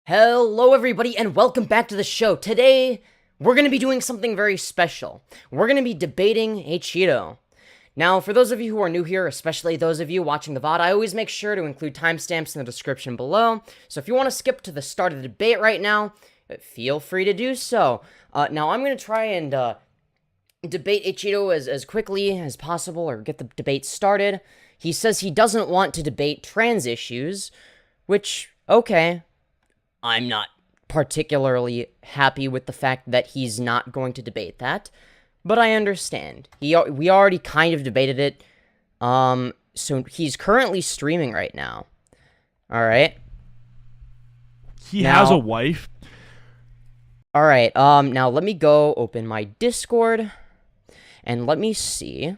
Hello everybody and welcome back to the show. Today, we're going to be doing something very special. We're going to be debating Acheeto. Now, for those of you who are new here, especially those of you watching the VOD, I always make sure to include timestamps in the description below. So if you want to skip to the start of the debate right now, feel free to do so. Now, I'm going to try and debate Acheeto as quickly as possible, or get the debate started. He says he doesn't want to debate trans issues, which, okay. I'm not particularly happy with the fact that he's not going to debate that, but I understand. We already kind of debated it, so he's currently streaming right now. Alright? He has a wife? Alright, now let me go open my Discord, and let me see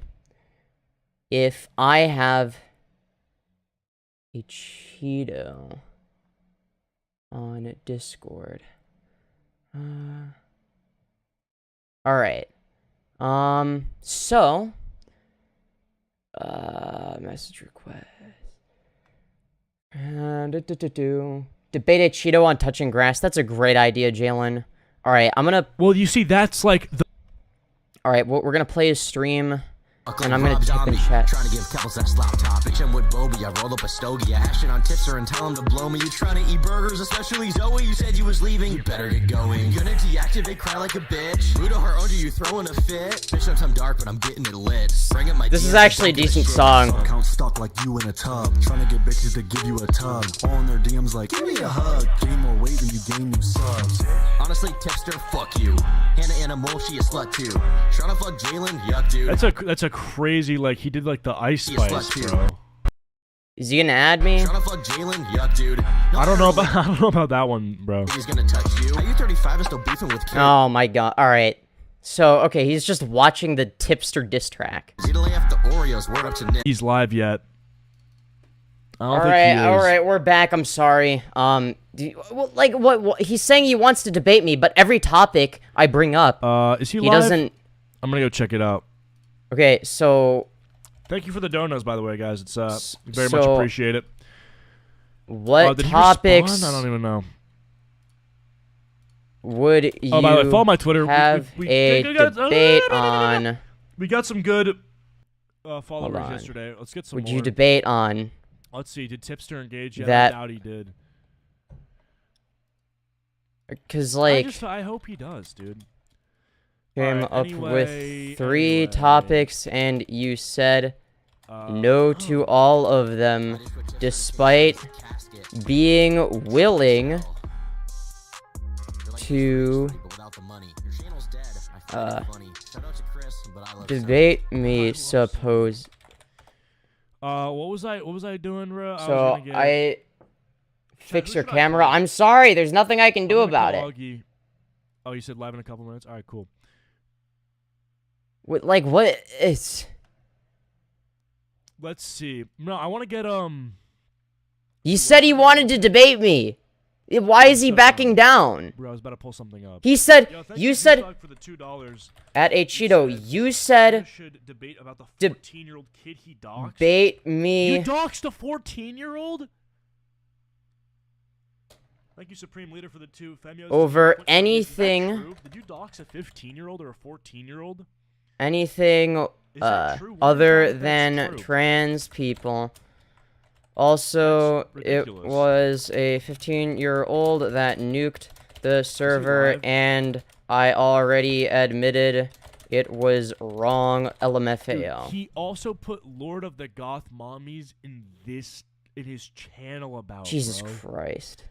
if I have Acheeto on Discord. Alright. So, message request. Debate Acheeto on touching grass. That's a great idea, Jalyn. Alright, I'm gonna... Well, you see, that's like the... Alright, well, we're gonna play his stream. And I'm gonna type in chat. Trying to give couples that slop top. Bitch, I'm with Bobby. I roll up a stogie. I hash it on Tipster and tell him to blow me. You trying to eat burgers, especially Zoe. You said you was leaving. You better get going. Gonna deactivate, cry like a bitch. Rude to her under you throwing a fit. Bitch, I'm dark, but I'm getting it lit. Bring up my This is actually a decent song. Count stuck like you in a tub. Trying to get bitches to give you a tug. All in their DMs like, give me a hug. Gain more weight when you gain new subs. Honestly, Tipster, fuck you. Hannah Animal, she a slut too. Trying to fuck Jalyn, yuck, dude. That's a crazy, like, he did like the Ice Spice, bro. Is he gonna add me? Trying to fuck Jalyn, yuck, dude. I don't know about that one, bro. He's gonna touch you. Are you 35 and still beefing with kids? Oh my god. Alright. So, okay, he's just watching the Tipster Disstrack. He's live yet. Alright, we're back. I'm sorry. What? He's saying he wants to debate me, but every topic I bring up, is he he live? doesn't... I'm gonna go check it out. Okay, so... Thank you for the donuts, by the way, guys. It's, very much appreciate it. What did topics... I don't even know. Would you by the way, follow my Twitter. have a debate on... We got some good followers yesterday. Let's get some Would more. you debate on... Let's see. Did Tipster engage? Yeah, that... I doubt he did. Because, like... I hope he does, dude. Came up with 3 topics, and you said no to all of them, despite being willing to debate me, suppose. What was I doing, bro? So I fix your camera. I'm sorry, there's nothing I can do about it. Augie. Oh, you said live in a couple minutes? Alright, cool. What it's... Let's see. No, I want to get, He said he wanted to debate me. Why is he backing down? Bro, I was about to pull something up. He said, you said... For the $2. At Acheeto, you said... should debate about the 14-year-old kid he doxed. Debate me... You doxed a 14-year-old? Thank you, Supreme Leader, for the 2. Femyoz over anything... Did you dox a 15-year-old or a 14-year-old? Anything other than trans people. Also, it was a 15-year-old that nuked the server, and I already admitted it was wrong. LMFAO. Dude, he also put Lord of the Goth Mommies in his channel about. Jesus Christ.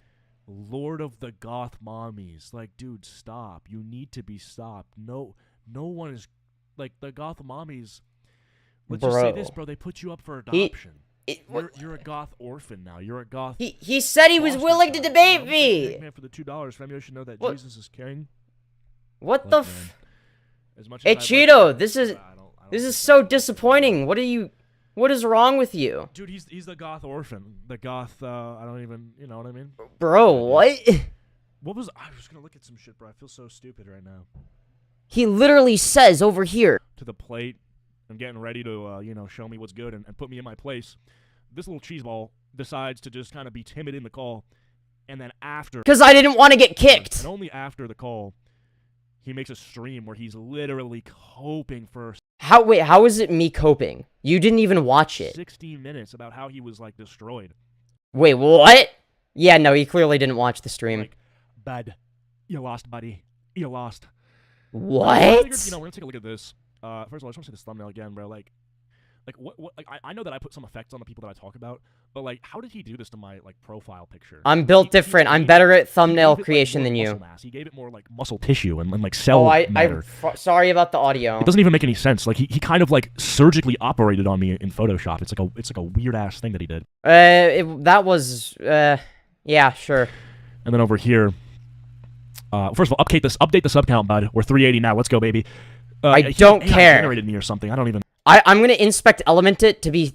Lord of the Goth Mommies. Like, dude, stop. You need to be stopped. No one is... Like, the goth mommies, let's just say this, bro, they put you up for adoption. You're a goth orphan now. You're a goth... He said he was willing to debate me! Man, for the $2, Femyoz should know that Jesus is king. What the as much as Acheeto, this is so disappointing. What is wrong with you? Dude, he's the goth orphan. The goth, I don't even, you know what I mean? Bro, what? I was gonna look at some shit, bro. I feel so stupid right now. He literally says over here. To the plate. I'm getting ready to, you know, show me what's good and put me in my place. This little cheeseball decides to just kind of be timid in the call And then after... Because I didn't want to get kicked. And only after the call, he makes a stream where he's literally coping for... Wait, how is it me coping? You didn't even watch it. 16 minutes about how he was, like, destroyed. Wait, what? Yeah, no, he clearly didn't watch the stream. Like, bud, you lost, buddy. You lost. What? I figured, we're gonna take a look at this. First of all, I just want to see this thumbnail again, bro. Like what? Like, I know that I put some effects on the people that I talk about, but like, how did he do this to my like profile picture? I'm built different. I'm better at thumbnail creation than you. He gave it more like muscle tissue and like cell matter. Sorry about the audio. It doesn't even make any sense. Like he kind of like surgically operated on me in Photoshop. It's like a weird ass thing that he did. Yeah, sure. And then over here, first of all, update the sub count, bud. We're 380 now. Let's go, baby. I don't care. Generated me or something. I don't even. I'm gonna inspect element it to be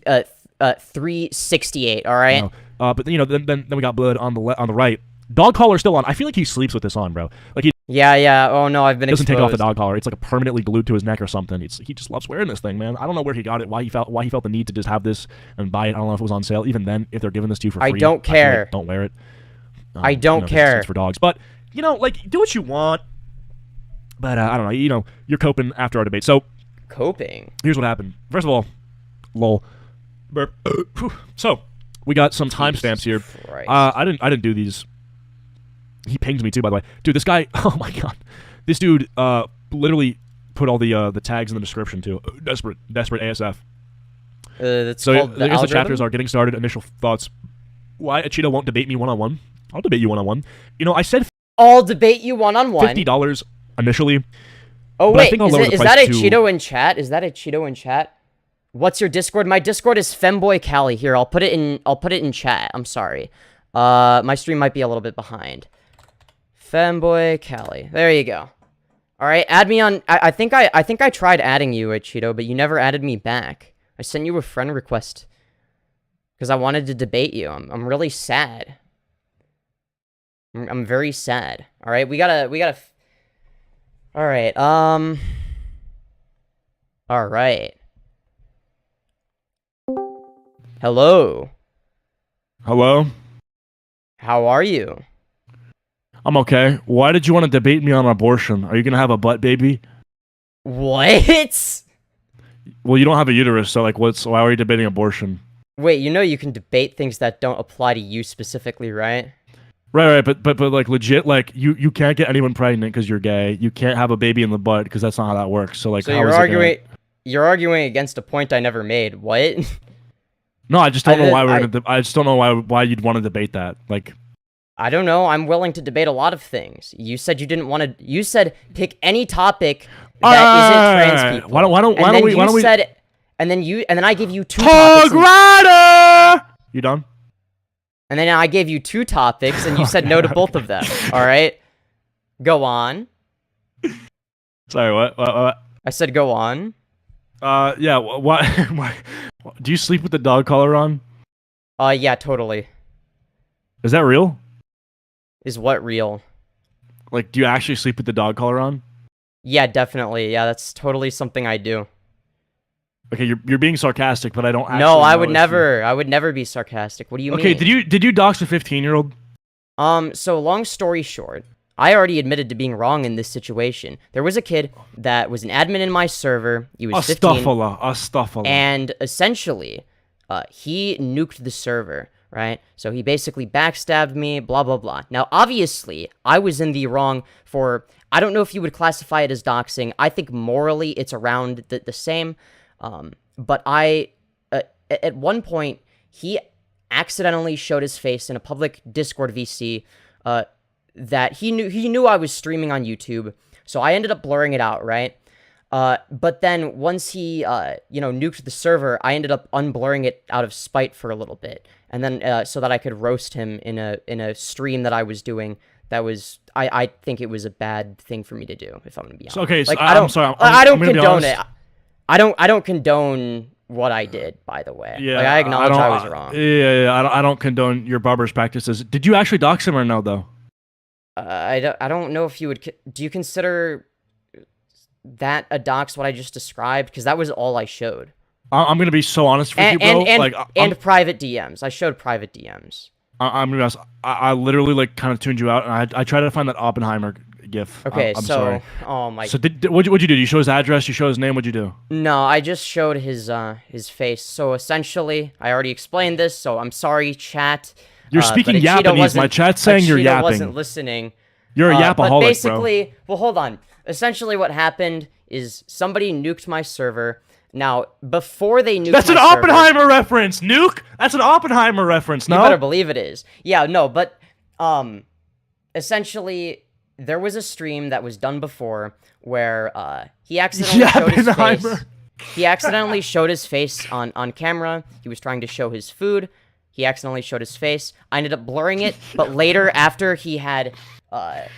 368. All right. No. But then we got blood on the right. Dog collar still on. I feel like he sleeps with this on, bro. Like he. Yeah. Oh no, I've been. Doesn't take off the dog collar. It's like permanently glued to his neck or something. He just loves wearing this thing, man. I don't know where he got it. Why he felt the need to just have this and buy it. I don't know if it was on sale. Even then, if they're giving this to you for free, I don't care. Like, don't wear it. I don't care. It's for dogs, but like do what you want. But I don't know. You're coping after our debate. So coping. Here's what happened. First of all, lol. Burp. So we got some timestamps here. I didn't do these. He pinged me too, by the way. Dude, this guy. Oh my god, this dude literally put all the tags in the description too. Desperate ASF. So I guess the chapters are getting started. Initial thoughts. Why Acheeto won't debate me one-on-one? I'll debate you one-on-one. I said I'll debate you one-on-one. $50 initially. Oh wait, is that Acheeto in chat? Is that Acheeto in chat? What's your Discord? My Discord is Femboy Cali. Here, I'll put it in chat. I'm sorry. My stream might be a little bit behind. Femboy Cali. There you go. All right, add me on. I think I tried adding you, Acheeto, but you never added me back. I sent you a friend request because I wanted to debate you. I'm really sad. I'm very sad. All right, we gotta. All right. All right. Hello. Hello. How are you? I'm okay. Why did you want to debate me on abortion? Are you gonna have a butt baby? What? Well, you don't have a uterus, so like, why are you debating abortion? Wait, you can debate things that don't apply to you specifically, right? Right, but like legit, like you can't get anyone pregnant because you're gay. You can't have a baby in the butt because that's not how that works. So like, so you're arguing against a point I never made. What? No, I just don't know why I just don't know why you'd want to debate that. Like, I don't know. I'm willing to debate a lot of things. You said you didn't want to. You said pick any topic that isn't trans people. Why don't we? And then I gave you two topics. You done? And then I gave you two topics, and you said no to both of them. All right, go on. Sorry, what? I said go on. Yeah. Why? Do you sleep with the dog collar on? Yeah, totally. Is that real? Is what real? Like, do you actually sleep with the dog collar on? Yeah, definitely. Yeah, that's totally something I do. Okay, you're being sarcastic, but I don't actually No, I would never be sarcastic. What do you mean? Okay, did you dox a 15-year-old? So long story short, I already admitted to being wrong in this situation. There was a kid that was an admin in my server. He was 15. Astaghfirullah. And essentially, he nuked the server, right? So he basically backstabbed me, blah, blah, blah. Now, obviously, I was in the wrong for... I don't know if you would classify it as doxing. I think morally it's around the same. But at one point, he accidentally showed his face in a public Discord VC, that he knew I was streaming on YouTube, so I ended up blurring it out, right? But then once he, nuked the server, I ended up unblurring it out of spite for a little bit, and then so that I could roast him in a stream that I was doing. That was, I think it was a bad thing for me to do, if I'm gonna be honest. So, okay, so like, I'm sorry. I don't condone it. I don't condone what I did, by the way. Yeah, like, I acknowledge I was wrong. Yeah. I don't condone your barbarous practices. Did you actually dox him or no, though? I don't know if you would... Do you consider that a dox, what I just described? Because that was all I showed. I'm going to be so honest with you, bro. And private DMs. I showed private DMs. I'm gonna be honest. I literally like kind of tuned you out, and I tried to find that Oppenheimer gif. Okay, I'm so sorry. oh my. So what'd you do? You show his address? You show his name? What'd you do? No, I just showed his face. So essentially, I already explained this. So I'm sorry, chat. You're speaking Japanese. My chat's saying you're yapping. Wasn't listening. You're a yapaholic, but basically, bro. Well, hold on. Essentially, what happened is somebody nuked my server. Now, before they nuked That's my an server, Oppenheimer reference, nuke. That's an Oppenheimer reference. No, you better believe it is. Yeah, no, but essentially, there was a stream that was done before where he accidentally showed his face. He accidentally showed his face on camera. He was trying to show his food. He accidentally showed his face. I ended up blurring it, but later, after he had nuked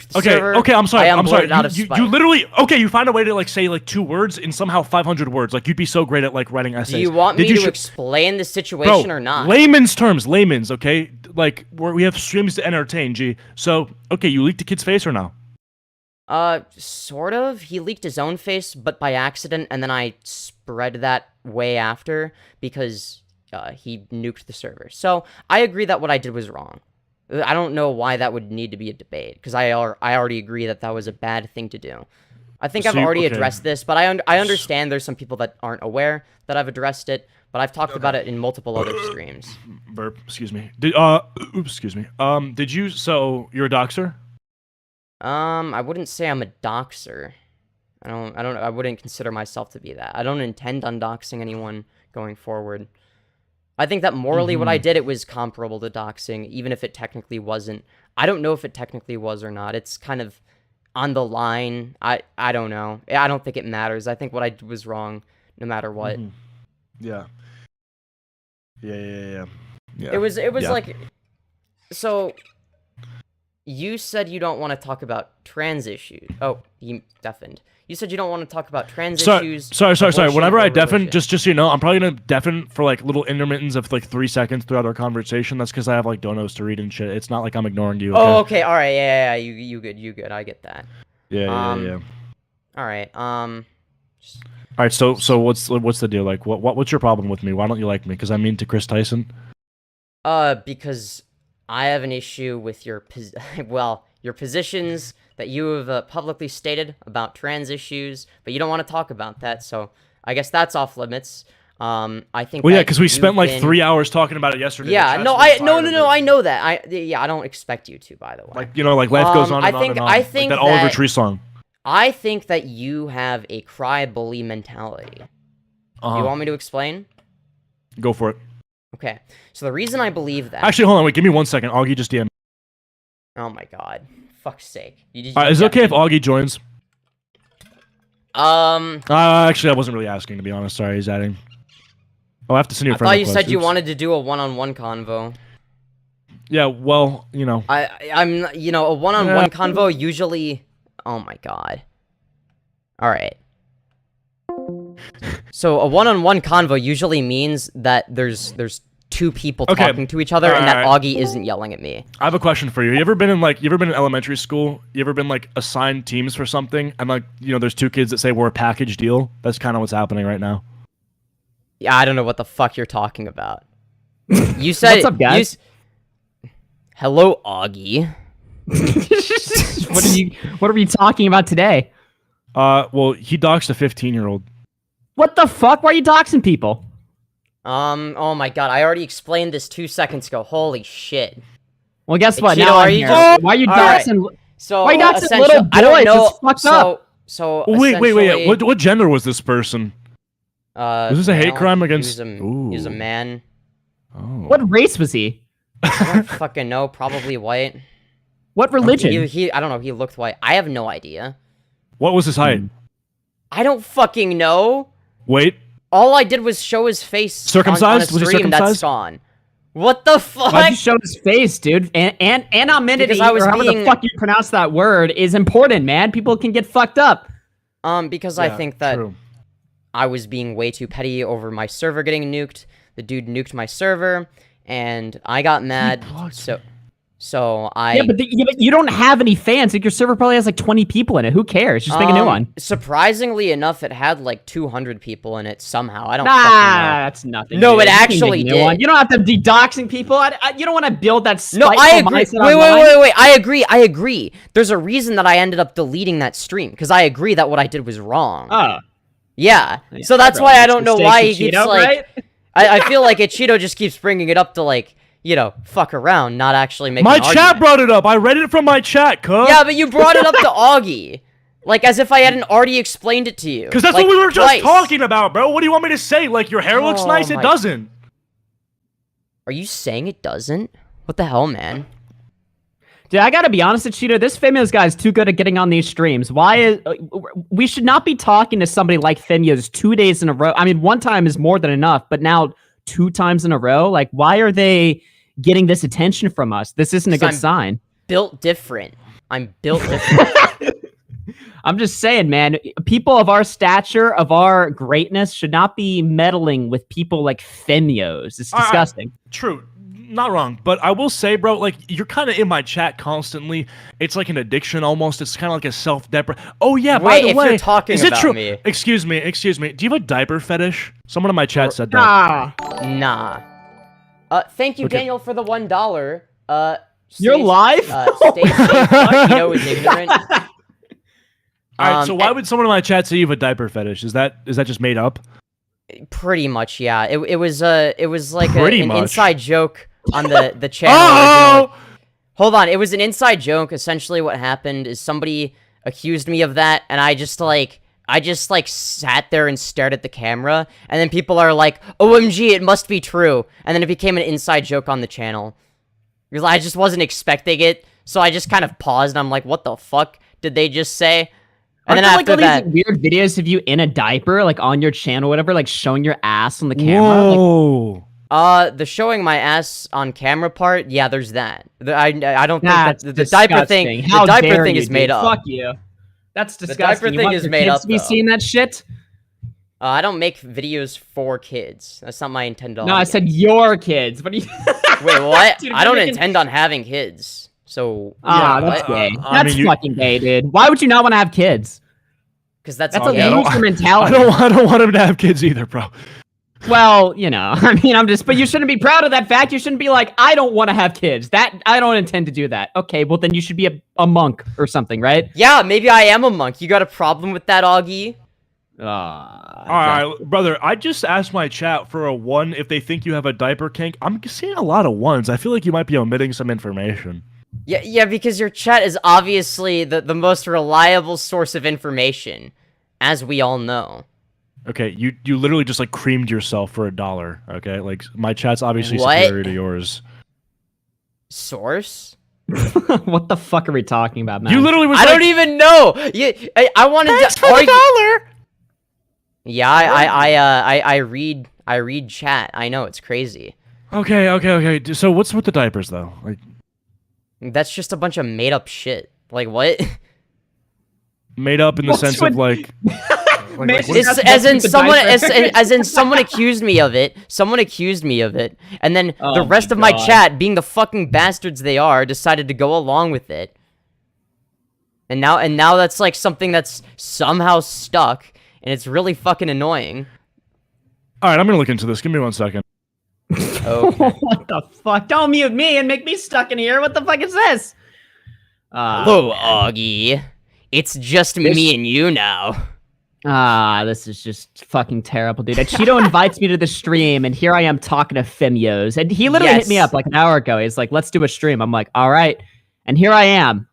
the server. Okay, I'm sorry. I'm sorry. Out of spite. You literally you find a way to like say like 2 words in somehow 500 words. Like you'd be so great at like writing essays. Do you want me to explain the situation or not? Layman's terms, layman's. Okay, like we have streams to entertain. G. So okay, you leaked the kid's face or no? Sort of. He leaked his own face, but by accident, and then I spread that way after because he nuked the server. So I agree that what I did was wrong. I don't know why that would need to be a debate, because I already agree that that was a bad thing to do. I think I've already addressed this, but I understand there's some people that aren't aware that I've addressed it, but I've talked about it in multiple other streams. Burp, excuse me. Excuse me. Did you, so you're a doxer? I wouldn't say I'm a doxer. I wouldn't consider myself to be that. I don't intend on doxing anyone going forward. I think that morally what I did, it was comparable to doxing, even if it technically wasn't. I don't know if it technically was or not. It's kind of on the line. I don't know. I don't think it matters. I think what I did was wrong, no matter what. Yeah. Yeah. It was like, so you said you don't want to talk about trans issues. Oh, he deafened. You said you don't want to talk about trans issues. Sorry. Whenever I deafen, just so you know, I'm probably gonna deafen for like little intermittents of like 3 seconds throughout our conversation. That's because I have like donos to read and shit. It's not like I'm ignoring you. Okay? Oh, okay, all right, yeah. You good. I get that. Yeah. All right. All right. So what's the deal? Like, what's your problem with me? Why don't you like me? Because I'm mean to Chris Tyson. Because I have an issue with your positions that you have publicly stated about trans issues, but you don't want to talk about that, so I guess that's off limits. I think. Well, yeah, because we spent like 3 hours talking about it yesterday. Yeah, no, I know that. I don't expect you to, by the way. Like, you know, like life goes on and on and on. I think like that Oliver Tree song. I think that you have a cry-bully mentality. Do you want me to explain? Go for it. Okay, so the reason I believe that. Actually, hold on, wait, give me 1 second. Augie just DM. Oh my god. Fuck's sake. Is it okay if Augie joins? Actually, I wasn't really asking, to be honest. Sorry, he's adding. Oh, I have to send you a friend request. I thought you said you wanted to do a one-on-one convo. Yeah, well, you know. I'm, you know, a one-on-one convo usually... Oh my god. Alright. So, a one-on-one convo usually means that there's 2 people talking to each other, and that Augie isn't yelling at me. I have a question for you. You ever been in elementary school? You ever been like assigned teams for something, and like, you know, there's 2 kids that say we're a package deal? That's kind of what's happening right now. Yeah, I don't know what the fuck you're talking about. You said, what's up, guys? Hello, Augie. What are we talking about today? Well, he doxed a 15-year-old. What the fuck? Why are you doxing people? Oh my god, I already explained this 2 seconds ago. Holy shit. Well, guess what? Acheeto, Now I'm here. Why are you doxing? Right. So, why are you doxing little boys? I don't know. It's fucked up. So wait. What gender was this person? Was this a hate crime against? He was a man. Oh. What race was he? I don't fucking know. Probably white. What religion? I don't know. He looked white. I have no idea. What was his height? I don't fucking know. Wait. All I did was show his face. Circumcised? On a stream. Was he circumcised? That's gone. What the fuck? Why'd you show his face, dude? Anonymity, or however the fuck you pronounce that word, is important, man. People can get fucked up. Because I think that I was being way too petty over my server getting nuked. The dude nuked my server, and I got mad. So Yeah, but you don't have any fans. Like your server probably has like 20 people in it. Who cares? Just make a new one. Surprisingly enough, it had like 200 people in it somehow. I don't Nah, fucking know. that's nothing. No, dude. it actually did. One. You don't have to be doxing people. You don't want to build that spiteful No, I agree. mindset Wait. I agree. There's a reason that I ended up deleting that stream because I agree that what I did was wrong. Oh. Yeah. So that's why I don't know why he keeps like. Right? I feel like Acheeto just keeps bringing it up to like, you know, fuck around, not actually make. My chat brought it up. I read it from my chat, cuz. Yeah, but you brought it up to Augie. Like, as if I hadn't already explained it to you. Because that's like, what we were just twice. talking about, bro. What do you want me to say? Like, your hair looks nice? It doesn't. Are you saying it doesn't? What the hell, man? Dude, I gotta be honest with Acheeto, this Femyoz guy is too good at getting on these streams. Why is... we should not be talking to somebody like Femyoz 2 days in a row. I mean, one time is more than enough, but now 2 times in a row? Like, why are they getting this attention from us? This isn't a good sign. Built different. I'm built different. I'm just saying, man, people of our stature, of our greatness, should not be meddling with people like Femyoz. It's disgusting. True. Not wrong. But I will say, bro, like, you're kind of in my chat constantly. It's like an addiction almost. It's kind of like a self-depre... Oh, yeah, by the way, you're talking is it about true? Me. Excuse me. Do you have a diaper fetish? Someone in my chat said that. Nah. Thank you, Daniel, for the $1. You're live? Stay safe. Acheeto is ignorant. Alright, so why would someone in my chat say you have a diaper fetish? Is that just made up? Pretty much, yeah. It was like an much. inside joke on the channel. Oh! Hold on, it was an inside joke. Essentially, what happened is somebody accused me of that, and I just sat there and stared at the camera, and then people are like, "OMG, it must be true," and then it became an inside joke on the channel. Because I just wasn't expecting it, so I just kind of paused, and I'm like, "What the fuck did they just say?" And then after that, these weird videos of you in a diaper, like on your channel, whatever, like showing your ass on the camera. Whoa. Like, the showing my ass on camera part, yeah, there's that. I don't think that's that the diaper thing. How the diaper dare thing you, is made dude. up. Fuck you. That's disgusting. The diaper thing is made up. To be seeing that shit. I don't make videos for kids. That's not my intent. No, I said your kids. What do you? Wait, what? Dude, I don't intend on having kids. So that's gay. That's fucking gay, dude. Why would you not want to have kids? Because that's a loser mentality. I don't want him to have kids either, bro. Well, you know, I mean, but you shouldn't be proud of that fact. You shouldn't be like, I don't want to have kids. I don't intend to do that. Okay, well then you should be a monk or something, right? Yeah, maybe I am a monk. You got a problem with that, Augie? Alright, brother, I just asked my chat for a 1 if they think you have a diaper kink. I'm seeing a lot of 1s. I feel like you might be omitting some information. Yeah, because your chat is obviously the most reliable source of information, as we all know. Okay, you literally just like creamed yourself for $1. Okay, like my chat's obviously superior to yours. Source? What the fuck are we talking about, man? You literally was. I don't even know. I wanted Thanks to for the $1. Yeah, I read chat. I know it's crazy. Okay. So what's with the diapers though? Like, that's just a bunch of made up shit. Like what? Made up in the sense of like. As in someone accused me of it. Someone accused me of it, and then the rest of my chat, being the fucking bastards they are, decided to go along with it. And now that's like something that's somehow stuck, and it's really fucking annoying. All right, I'm gonna look into this. Give me 1 second. Okay. What the fuck? Don't mute me and make me stuck in here. What the fuck is this? Hello, Augie. It's just me and you now. This is just fucking terrible, dude. Acheeto invites me to the stream, and here I am talking to Femyoz. And he literally hit me up like an hour ago. He's like, let's do a stream. I'm like, all right. And here I am.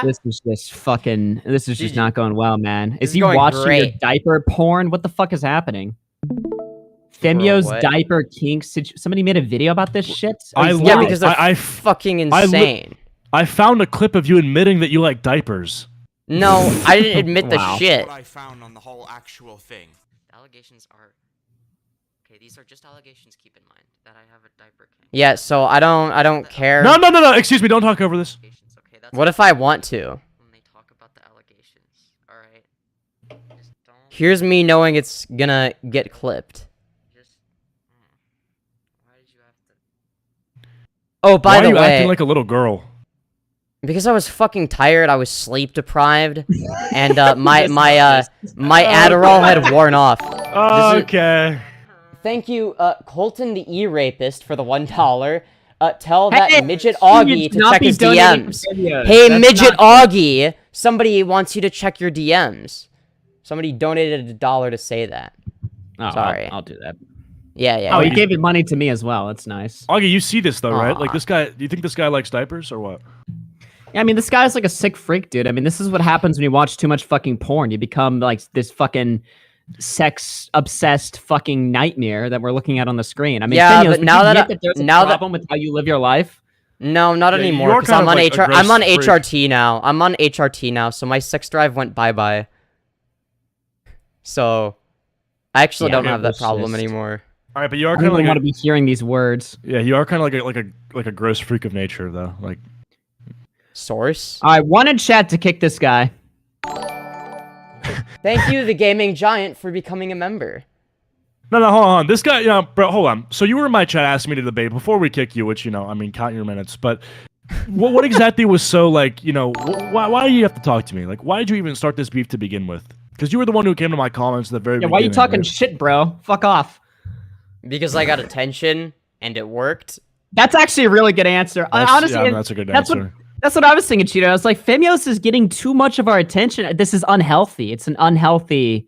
This is just not going well, man. Is he watching your diaper porn? What the fuck is happening? Femyoz diaper kinks. Somebody made a video about this shit? Because they're fucking insane. I found a clip of you admitting that you like diapers. No, I didn't admit the shit. What I found on the whole actual thing. The allegations are okay. These are just allegations. Keep in mind that I have a diaper kink. Yeah, so I don't care. No. Excuse me. Don't talk over this. Okay, what if I want to? When they talk about the allegations, all right. Just don't. Here's me knowing it's gonna get clipped. Oh, by Why the are you way, acting like a little girl? because I was fucking tired, I was sleep deprived, and my Adderall had worn off. Okay. Thank you, Colton the E-Rapist for the $1. Tell Hey, that midget you Augie should to not check be his donating to DMs. Femyoz. Hey, That's midget not- Augie, somebody wants you to check your DMs. Somebody donated $1 to say that. Oh, Sorry. I'll do that. Yeah. Oh, he gave you money to me as well. That's nice. Augie, you see this though, right? Like Aw. this guy. Do you think this guy likes diapers or what? Yeah, I mean, this guy's like a sick freak, dude. I mean, this is what happens when you watch too much fucking porn. You become like this fucking sex-obsessed fucking nightmare that we're looking at on the screen. I mean, Yeah, Femyoz, but would now you that admit there's a now that- problem with how you live your life? No, not Yeah, anymore, you're because kind I'm of on like a I'm on gross freak. HRT now. I'm on HRT now, so my sex drive went bye-bye. So, I actually Yeah, don't have that it's problem just- anymore. All right, but you are I kind don't of like want to be hearing these words. yeah, you are kind of like a gross freak of nature though. Like Source? All right, one in chat to kick this guy. Thank you, the gaming giant, for becoming a member. no, hold on. This guy, bro, hold on. So you were in my chat asking me to debate before we kick you, which I mean, count your minutes. But what exactly was so like, why do you have to talk to me? Like, why did you even start this beef to begin with? Because you were the one who came to my comments at the very Yeah, beginning. why are you talking right? shit, bro? Fuck off. Because I got attention, and it worked. That's actually a really good answer. Honestly, yeah, that's a good that's answer. That's what I was thinking, Cheeto. I was like, Femyoz is getting too much of our attention. This is unhealthy. It's an unhealthy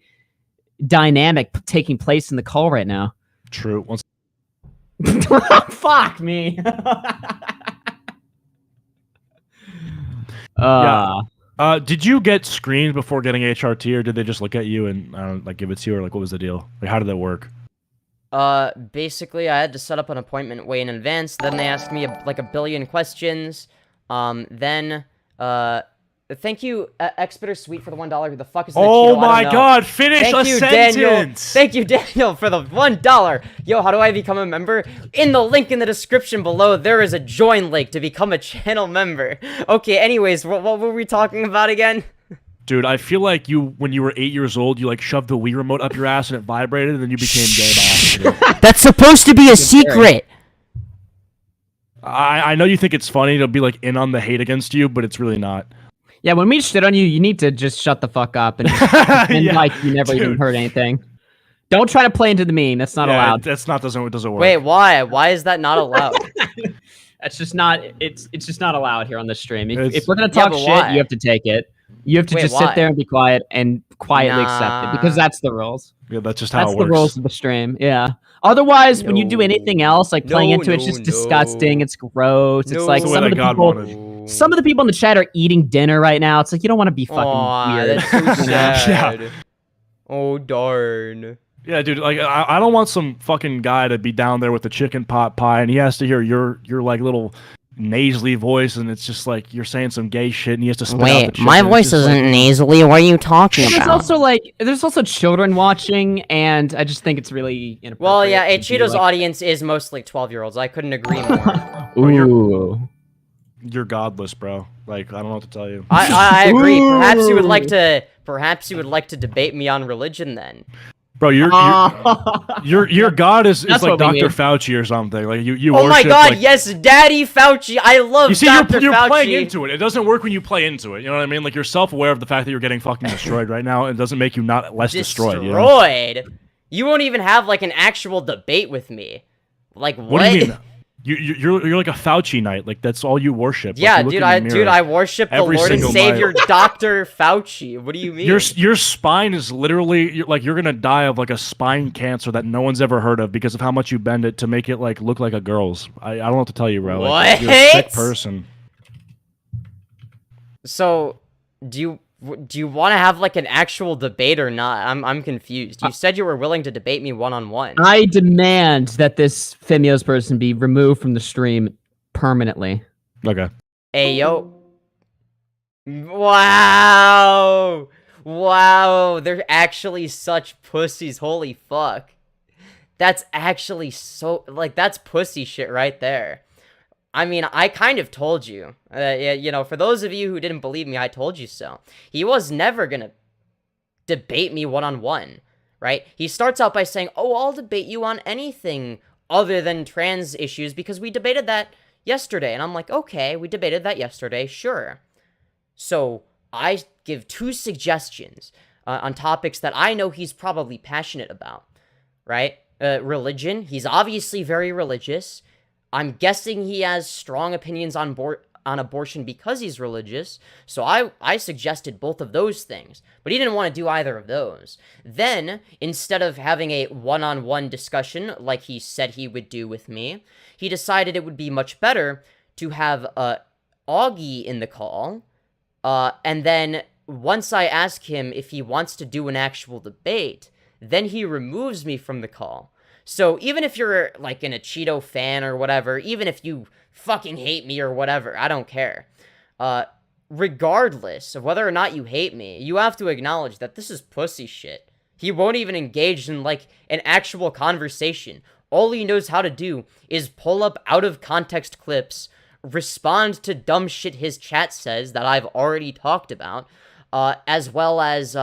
dynamic taking place in the call right now. True. Once Fuck me. did you get screened before getting HRT, or did they just look at you and like give it to you, or like what was the deal? Like how did that work? Basically, I had to set up an appointment way in advance. Then they asked me like a billion questions. Thank you, Expediter Sweet, for the $1. Who the fuck is the Oh Cheeto? my I don't know. God! Finish Thank a you, sentence. Daniel. Thank you, Daniel, for the $1. Yo, how do I become a member? In the link in the description below, there is a join link to become a channel member. Okay, anyways, what were we talking about again? Dude, I feel like when you were 8 years old, you like shoved the Wii remote up your ass and it vibrated, and then you became gay by accident. That's supposed to be a secret. I know you think it's funny to be like in on the hate against you, but it's really not. Yeah, when we shit on you, you need to just shut the fuck up and pretend Yeah, like you never even dude. heard anything. Don't try to play into the meme. That's not allowed. That's not doesn't work. Wait, why? Why is that not allowed? That's just not. It's just not allowed here on the stream. It's- If we're gonna Yeah, talk but shit, why? you have to take it. You have to Wait, just why? sit there and be quiet and quietly accept it because Nah. that's the rules. Yeah, that's just how That's it the works. rules of the stream. Yeah. Otherwise, when you do No. anything else, like playing No, into it, it's no, just disgusting. no. It's gross. It's No. like It's the way some of that the God people. wanted. Some of the people in the chat are eating dinner right now. It's like you don't want to be fucking Aw, weird. that's so you know? sad. Oh darn. Yeah, dude. Like, I don't want some fucking guy to be down there with the chicken pot pie, and he has to hear your like little nasally voice, and it's just like you're saying some gay shit, and he has to spit out the Wait, chicken. my It's voice just isn't like, nasally. What are you talking There's about? also children watching, and I just think it's really inappropriate. Well, yeah, to be Acheeto's like- audience is mostly 12-year-olds. I couldn't agree more. Ooh. You're godless, bro. Like, I don't know what to tell you. I agree. Perhaps you would like to. Perhaps you would like to debate me on religion then. Bro, your God is That's like what we Dr. need. Fauci or something. Like you. Oh my worship, God! like- Yes, Daddy Fauci. I love You see, Dr. you're Fauci. playing into it. It doesn't work when you play into it. You know what I mean? Like you're self-aware of the fact that you're getting fucking destroyed right now. And it doesn't make you not less destroyed. You know? Destroyed. You won't even have like an actual debate with me. Like what? What do you mean? You're like a Fauci knight. Like that's all you worship. Like, Yeah, you look dude. in the mirror. I worship the every Lord and single Savior, night. Dr. Fauci. What do you mean? Your spine is literally you're gonna die of like a spine cancer that no one's ever heard of because of how much you bend it to make it like look like a girl's. I don't know what to tell you, bro. Like, you're a sick What? person. So, do you want to have like an actual debate or not? I'm confused. You said you were willing to debate me one-on-one. I demand that this Femyoz person be removed from the stream permanently. Okay. Hey yo. Wow. Wow, they're actually such pussies. Holy fuck. That's actually so like that's pussy shit right there. I mean, I kind of told you. For those of you who didn't believe me, I told you so. He was never gonna debate me one-on-one, right? He starts out by saying, "Oh, I'll debate you on anything other than trans issues because we debated that, yesterday. And I'm like, okay, we debated that yesterday, sure. So I give 2 suggestions on topics that I know he's probably passionate about, right? Religion. He's obviously very religious. I'm guessing he has strong opinions on abortion because he's religious. So I suggested both of those things, but he didn't want to do either of those. Then, instead of having a one-on-one discussion like he said he would do with me, he decided it would be much better to have Augie in the call, and then once I ask him if he wants to do an actual debate, then he removes me from the call. So even if you're like an Acheeto fan or whatever, even if you fucking hate me or whatever, I don't care. Regardless of whether or not you hate me, you have to acknowledge that this is pussy shit. He won't even engage in like an actual conversation. All he knows how to do is pull up out of context clips, respond to dumb shit his chat says that I've already talked about, as well as,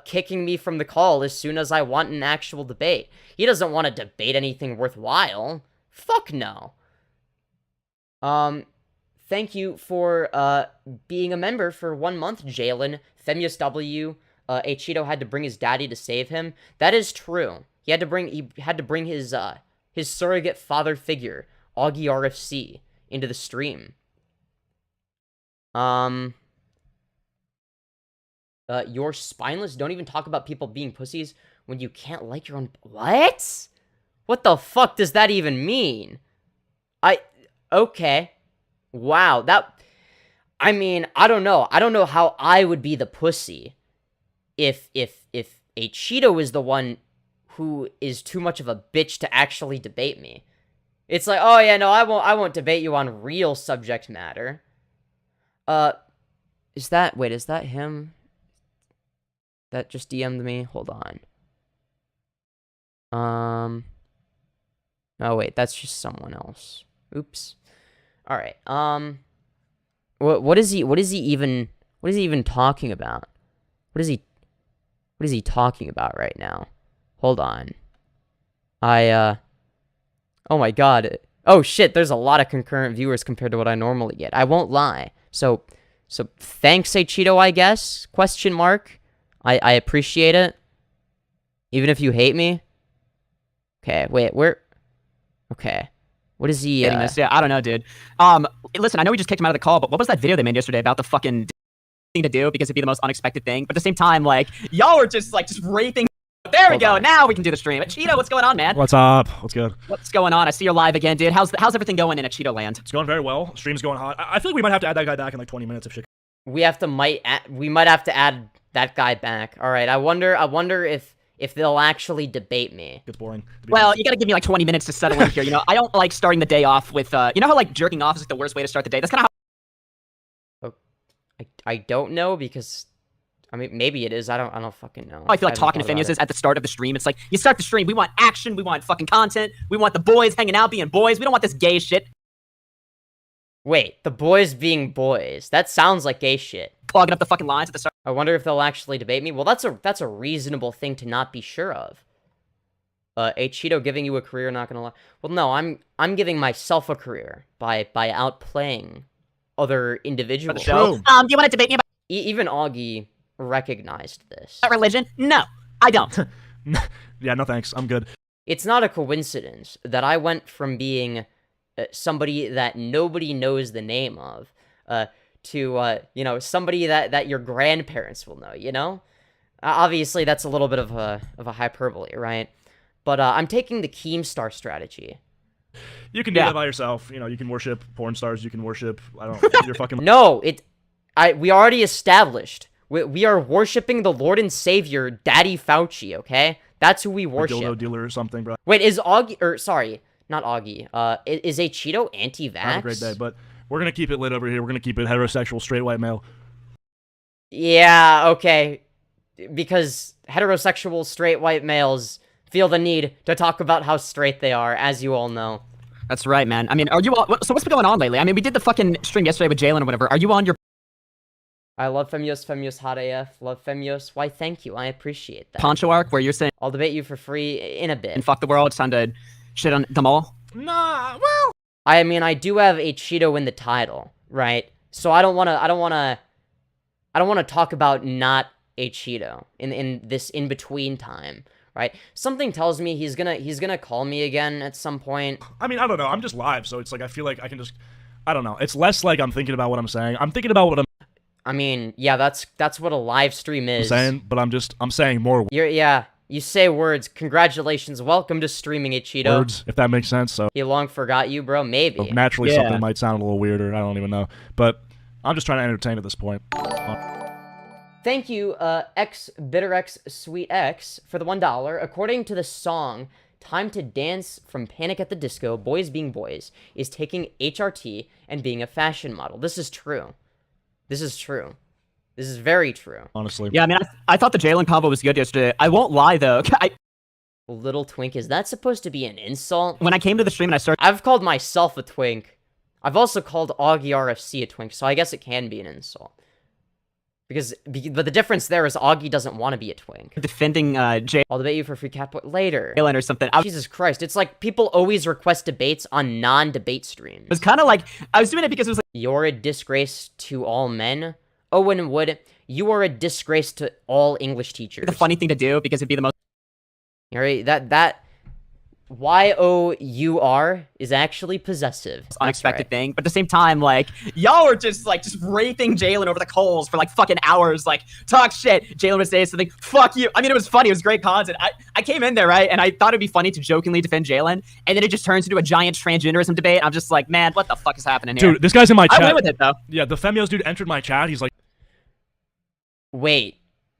kicking me from the call as soon as I want an actual debate. He doesn't want to debate anything worthwhile. Fuck no. Thank you for, being a member for 1 month, Jalyn. Femyoz W, Acheeto had to bring his daddy to save him. That is true. He had to bring his surrogate father figure, AugieRFC, into the stream. You're spineless. Don't even talk about people being pussies when you can't like your own... What? What the fuck does that even mean? Okay. Wow, I mean, I don't know. I don't know how I would be the pussy if Acheeto is the one who is too much of a bitch to actually debate me. It's like, oh yeah, no, I won't debate you on real subject matter. Is that him? That just DM'd me? Hold on. Oh wait, that's just someone else. Oops. Alright, what is he even talking about? What is he talking about right now? Hold on. Oh my god. Oh shit, there's a lot of concurrent viewers compared to what I normally get. I won't lie. So thanks, Acheeto, I guess? Question mark. I appreciate it. Even if you hate me. Okay, wait, okay. What is he, Yeah, I don't know, dude. Listen, I know we just kicked him out of the call, but what was that video they made yesterday about the fucking thing to do because it'd be the most unexpected thing? But at the same time, like, y'all were just raping. There we go. Now we can do the stream. Acheeto, what's going on, man? What's up? What's good? What's going on? I see you're live again, dude. How's everything going in Acheeto land? It's going very well. Stream's going hot. I feel like we might have to add that guy back in like 20 minutes if shit. We might have to add that guy back. All right. I wonder if they'll actually debate me. It's boring. Well, you gotta give me like 20 minutes to settle in here. You know, I don't like starting the day off with, you know how like jerking off is like the worst way to start the day? That's kind of how... I don't know because, I mean, maybe it is. I don't fucking know. I feel like talking to Femyoz is at the start of the stream. It's like, you start the stream, we want action, we want fucking content, we want the boys hanging out being boys, we don't want this gay shit. Wait, the boys being boys. That sounds like gay shit. Clogging up the fucking lines at the start. I wonder if they'll actually debate me. Well, that's a reasonable thing to not be sure of. Acheeto giving you a career, not gonna lie. Well, no, I'm giving myself a career by outplaying other individuals. Do you want to debate me about even Augie recognized this. Religion? No, I don't. Yeah, no thanks. I'm good. It's not a coincidence that I went from being somebody that nobody knows the name of to somebody that your grandparents will know, you know? Obviously, that's a little bit of a hyperbole, right? But I'm taking the Keemstar strategy. You can do that by yourself. You know, you can worship porn stars. You can worship, you're fucking... No, we already established. We are worshiping the Lord and Savior, Daddy Fauci, okay? That's who we worship. A dildo dealer or something, bro. Wait, is Augie... sorry, not Augie. Is Acheeto anti-vax? Have a great day, but we're gonna keep it lit over here. We're gonna keep it heterosexual, straight white male. Yeah, okay. Because heterosexual, straight white males feel the need to talk about how straight they are, as you all know. That's right, man. I mean, are you all... So what's been going on lately? I mean, we did the fucking stream yesterday with Jalyn or whatever. Are you on your... I love Femyoz hot AF. Love Femyoz. Why, thank you. I appreciate that. Poncho arc, where you're saying... I'll debate you for free in a bit. And fuck the world, it's time to shit on them all? Nah, well... I mean, I do have Acheeto in the title, right? So I don't want to talk about not Acheeto in this in-between time, right? Something tells me he's gonna call me again at some point. I mean, I don't know. I'm just live, so it's like I feel like I can just, I don't know. It's less like I'm thinking about what I'm saying. I'm thinking about what I mean, yeah, that's what a live stream is. saying, but I'm saying more You say words. Congratulations. Welcome to streaming, Acheeto. words, if that makes sense. So He long forgot you, bro. Maybe. naturally something might sound a little weirder. I don't even know, but I'm just trying to entertain at this point. Thank you, XBitterX Sweet X, for the $1. According to the song Time to Dance from Panic at the Disco, Boys Being Boys is taking HRT and being a fashion model. This is true. This is true. This is very true. Honestly. Yeah, I mean, I thought the Jalyn combo was good yesterday. I won't lie, though. Little twink, is that supposed to be an insult? When I came to the stream and I started... I've called myself a twink. I've also called AugieRFC a twink, so I guess it can be an insult. But the difference there is Augie doesn't want to be a twink. defending I'll debate you for free cat point later. Jalyn or something. Jesus Christ, it's like people always request debates on non-debate streams. It was kind of like... I was doing it because it was like... You're a disgrace to all men. Owen Wood, you are a disgrace to all English teachers. the funny thing to do because it'd be the most... Alright, that Y-O-U-R is actually possessive. unexpected That's right. thing, but at the same time, like, y'all were just raping Jalyn over the coals for like fucking hours, like, talk shit. Jalyn would say something, fuck you. I mean, it was funny, it was great content. I came in there, right, and I thought it'd be funny to jokingly defend Jalyn, and then it just turns into a giant transgenderism debate. I'm just like, man, what the fuck is happening here? Dude, this guy's in my chat. I went with it, though. Yeah, the Femyoz dude entered my chat. He's like, Wait,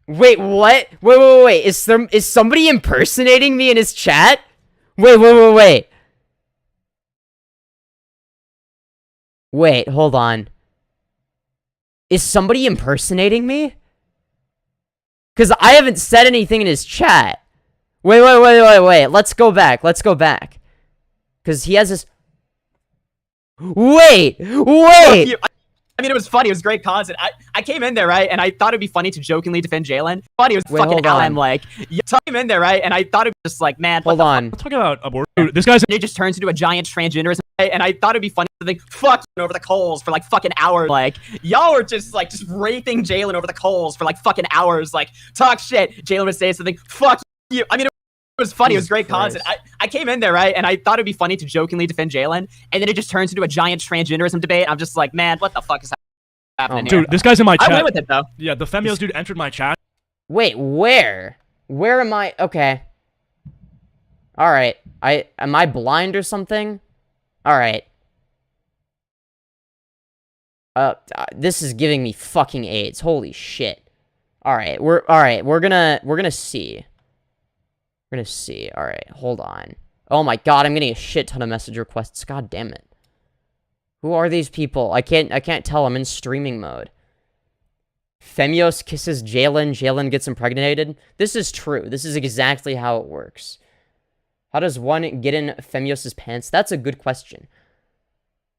what? Wait. Is somebody impersonating me in his chat? Wait. Wait, hold on. Is somebody impersonating me? Because I haven't said anything in his chat. Wait. Let's go back. Because he has this... Wait! I mean, it was funny. It was great content. I came in there, right, and I thought it'd be funny to jokingly defend Jalyn. Funny, it was Wait, fucking hold out. on. I'm like, I came in there, right, and I thought it was just like, man, what Hold the on. let's talk about abortion. Dude, this guy's... it just turns into a giant transgenderism, and I thought it'd be funny to think, fuck you over the coals for like fucking hours. Like, y'all were just raping Jalyn over the coals for like fucking hours. Like, talk shit. Jalyn would say something, fuck you. I mean, it was funny. It was great content. I came in there, right, and I thought it'd be funny to jokingly defend Jalyn, and then it just turns into a giant transgenderism debate. I'm just like, man, what the fuck is happening here? Dude, this guy's in my chat. I went with it, though. Yeah, the Femyoz dude entered my chat. Wait, where? Where am I? Okay. Alright. Am I blind or something? Alright. This is giving me fucking AIDS. Holy shit. Alright, we're gonna see. We're gonna see. Alright, hold on. Oh my god, I'm getting a shit ton of message requests. God damn it. Who are these people? I can't tell. I'm in streaming mode. Femyoz kisses Jalyn. Jalyn gets impregnated. This is true. This is exactly how it works. How does one get in Femyoz's pants? That's a good question.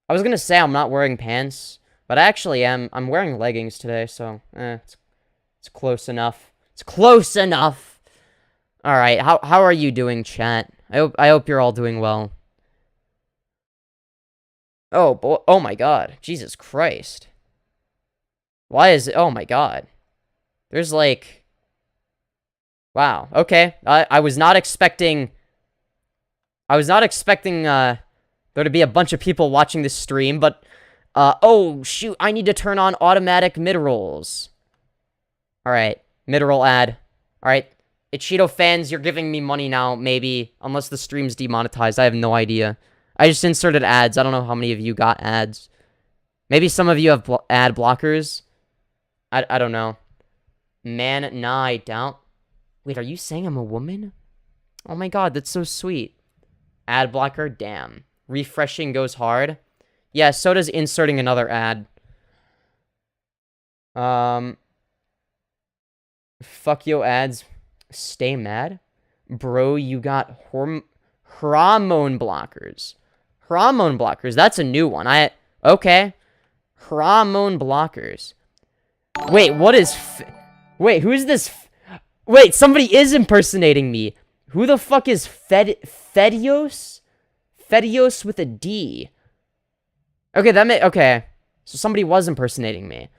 I was gonna say I'm not wearing pants, but I actually am. I'm wearing leggings today, so it's close enough. It's close enough. All right. How are you doing, chat? I hope you're all doing well. Oh, boy. Oh my god. Jesus Christ. Why is it? Oh my god. There's like... Wow. Okay. I was not expecting... there to be a bunch of people watching this stream, but... oh, shoot. I need to turn on automatic mid-rolls. Alright. Mid-roll ad. Alright. Acheeto fans, you're giving me money now, maybe. Unless the stream's demonetized. I have no idea. I just inserted ads. I don't know how many of you got ads. Maybe some of you have ad blockers. I don't know. Man, nah, I doubt. Wait, are you saying I'm a woman? Oh my god, that's so sweet. Ad blocker, damn. Refreshing goes hard. Yeah, so does inserting another ad. Fuck yo ads. Stay mad? Bro, you got hormone blockers. Hormone blockers, that's a new one. Okay. Hormone blockers. Wait, what is... Wait, who's this... Wait, somebody is impersonating me. Who the fuck is Femyoz? Femyoz with a D. Okay, okay. So somebody was impersonating me.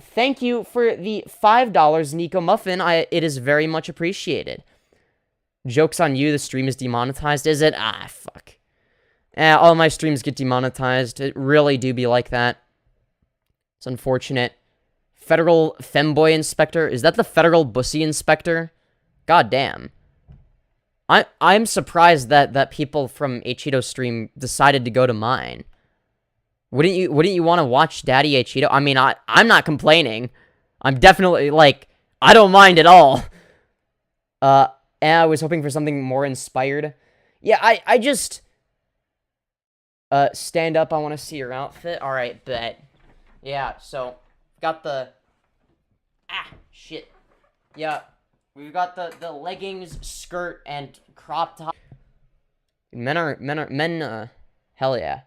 Thank you for the $5, Nico Muffin. It is very much appreciated. Joke's on you, the stream is demonetized, is it? Ah, fuck. All my streams get demonetized. It really do be like that. It's unfortunate. Federal Femboy Inspector? Is that the Federal Bussy Inspector? God damn. I'm surprised that people from Acheeto stream decided to go to mine. Wouldn't you want to watch Daddy Acheeto? I mean, I'm not complaining. I'm definitely, like, I don't mind at all. And I was hoping for something more inspired. Yeah, I just... stand up, I want to see your outfit. Alright, bet. Yeah, so, got the... Ah, shit. Yeah, we've got the leggings, skirt, and crop top. Men, hell yeah.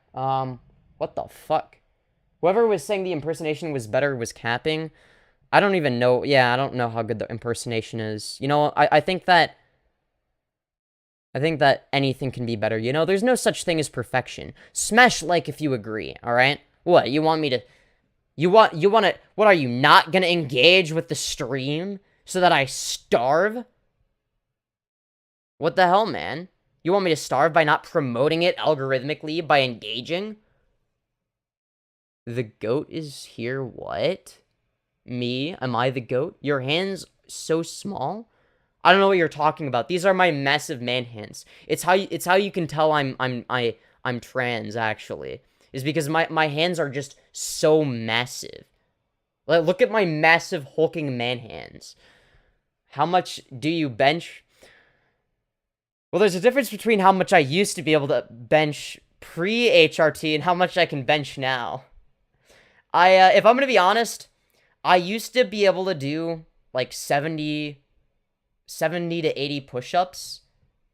What the fuck? Whoever was saying the impersonation was better was capping. I don't even know. Yeah, I don't know how good the impersonation is. You know, I think that anything can be better. You know, there's no such thing as perfection. Smash like if you agree, alright? What, you want me to... You want to... What, are you not gonna engage with the stream so that I starve? What the hell, man? You want me to starve by not promoting it algorithmically by engaging? The goat is here, what? Me? Am I the goat? Your hand's so small? I don't know what you're talking about. These are my massive man hands. It's how you can tell I'm trans, actually. Is because my hands are just so massive. Like, look at my massive hulking man hands. How much do you bench? Well, there's a difference between how much I used to be able to bench pre-HRT and how much I can bench now. If I'm gonna be honest, I used to be able to do, like, 70 to 80 push-ups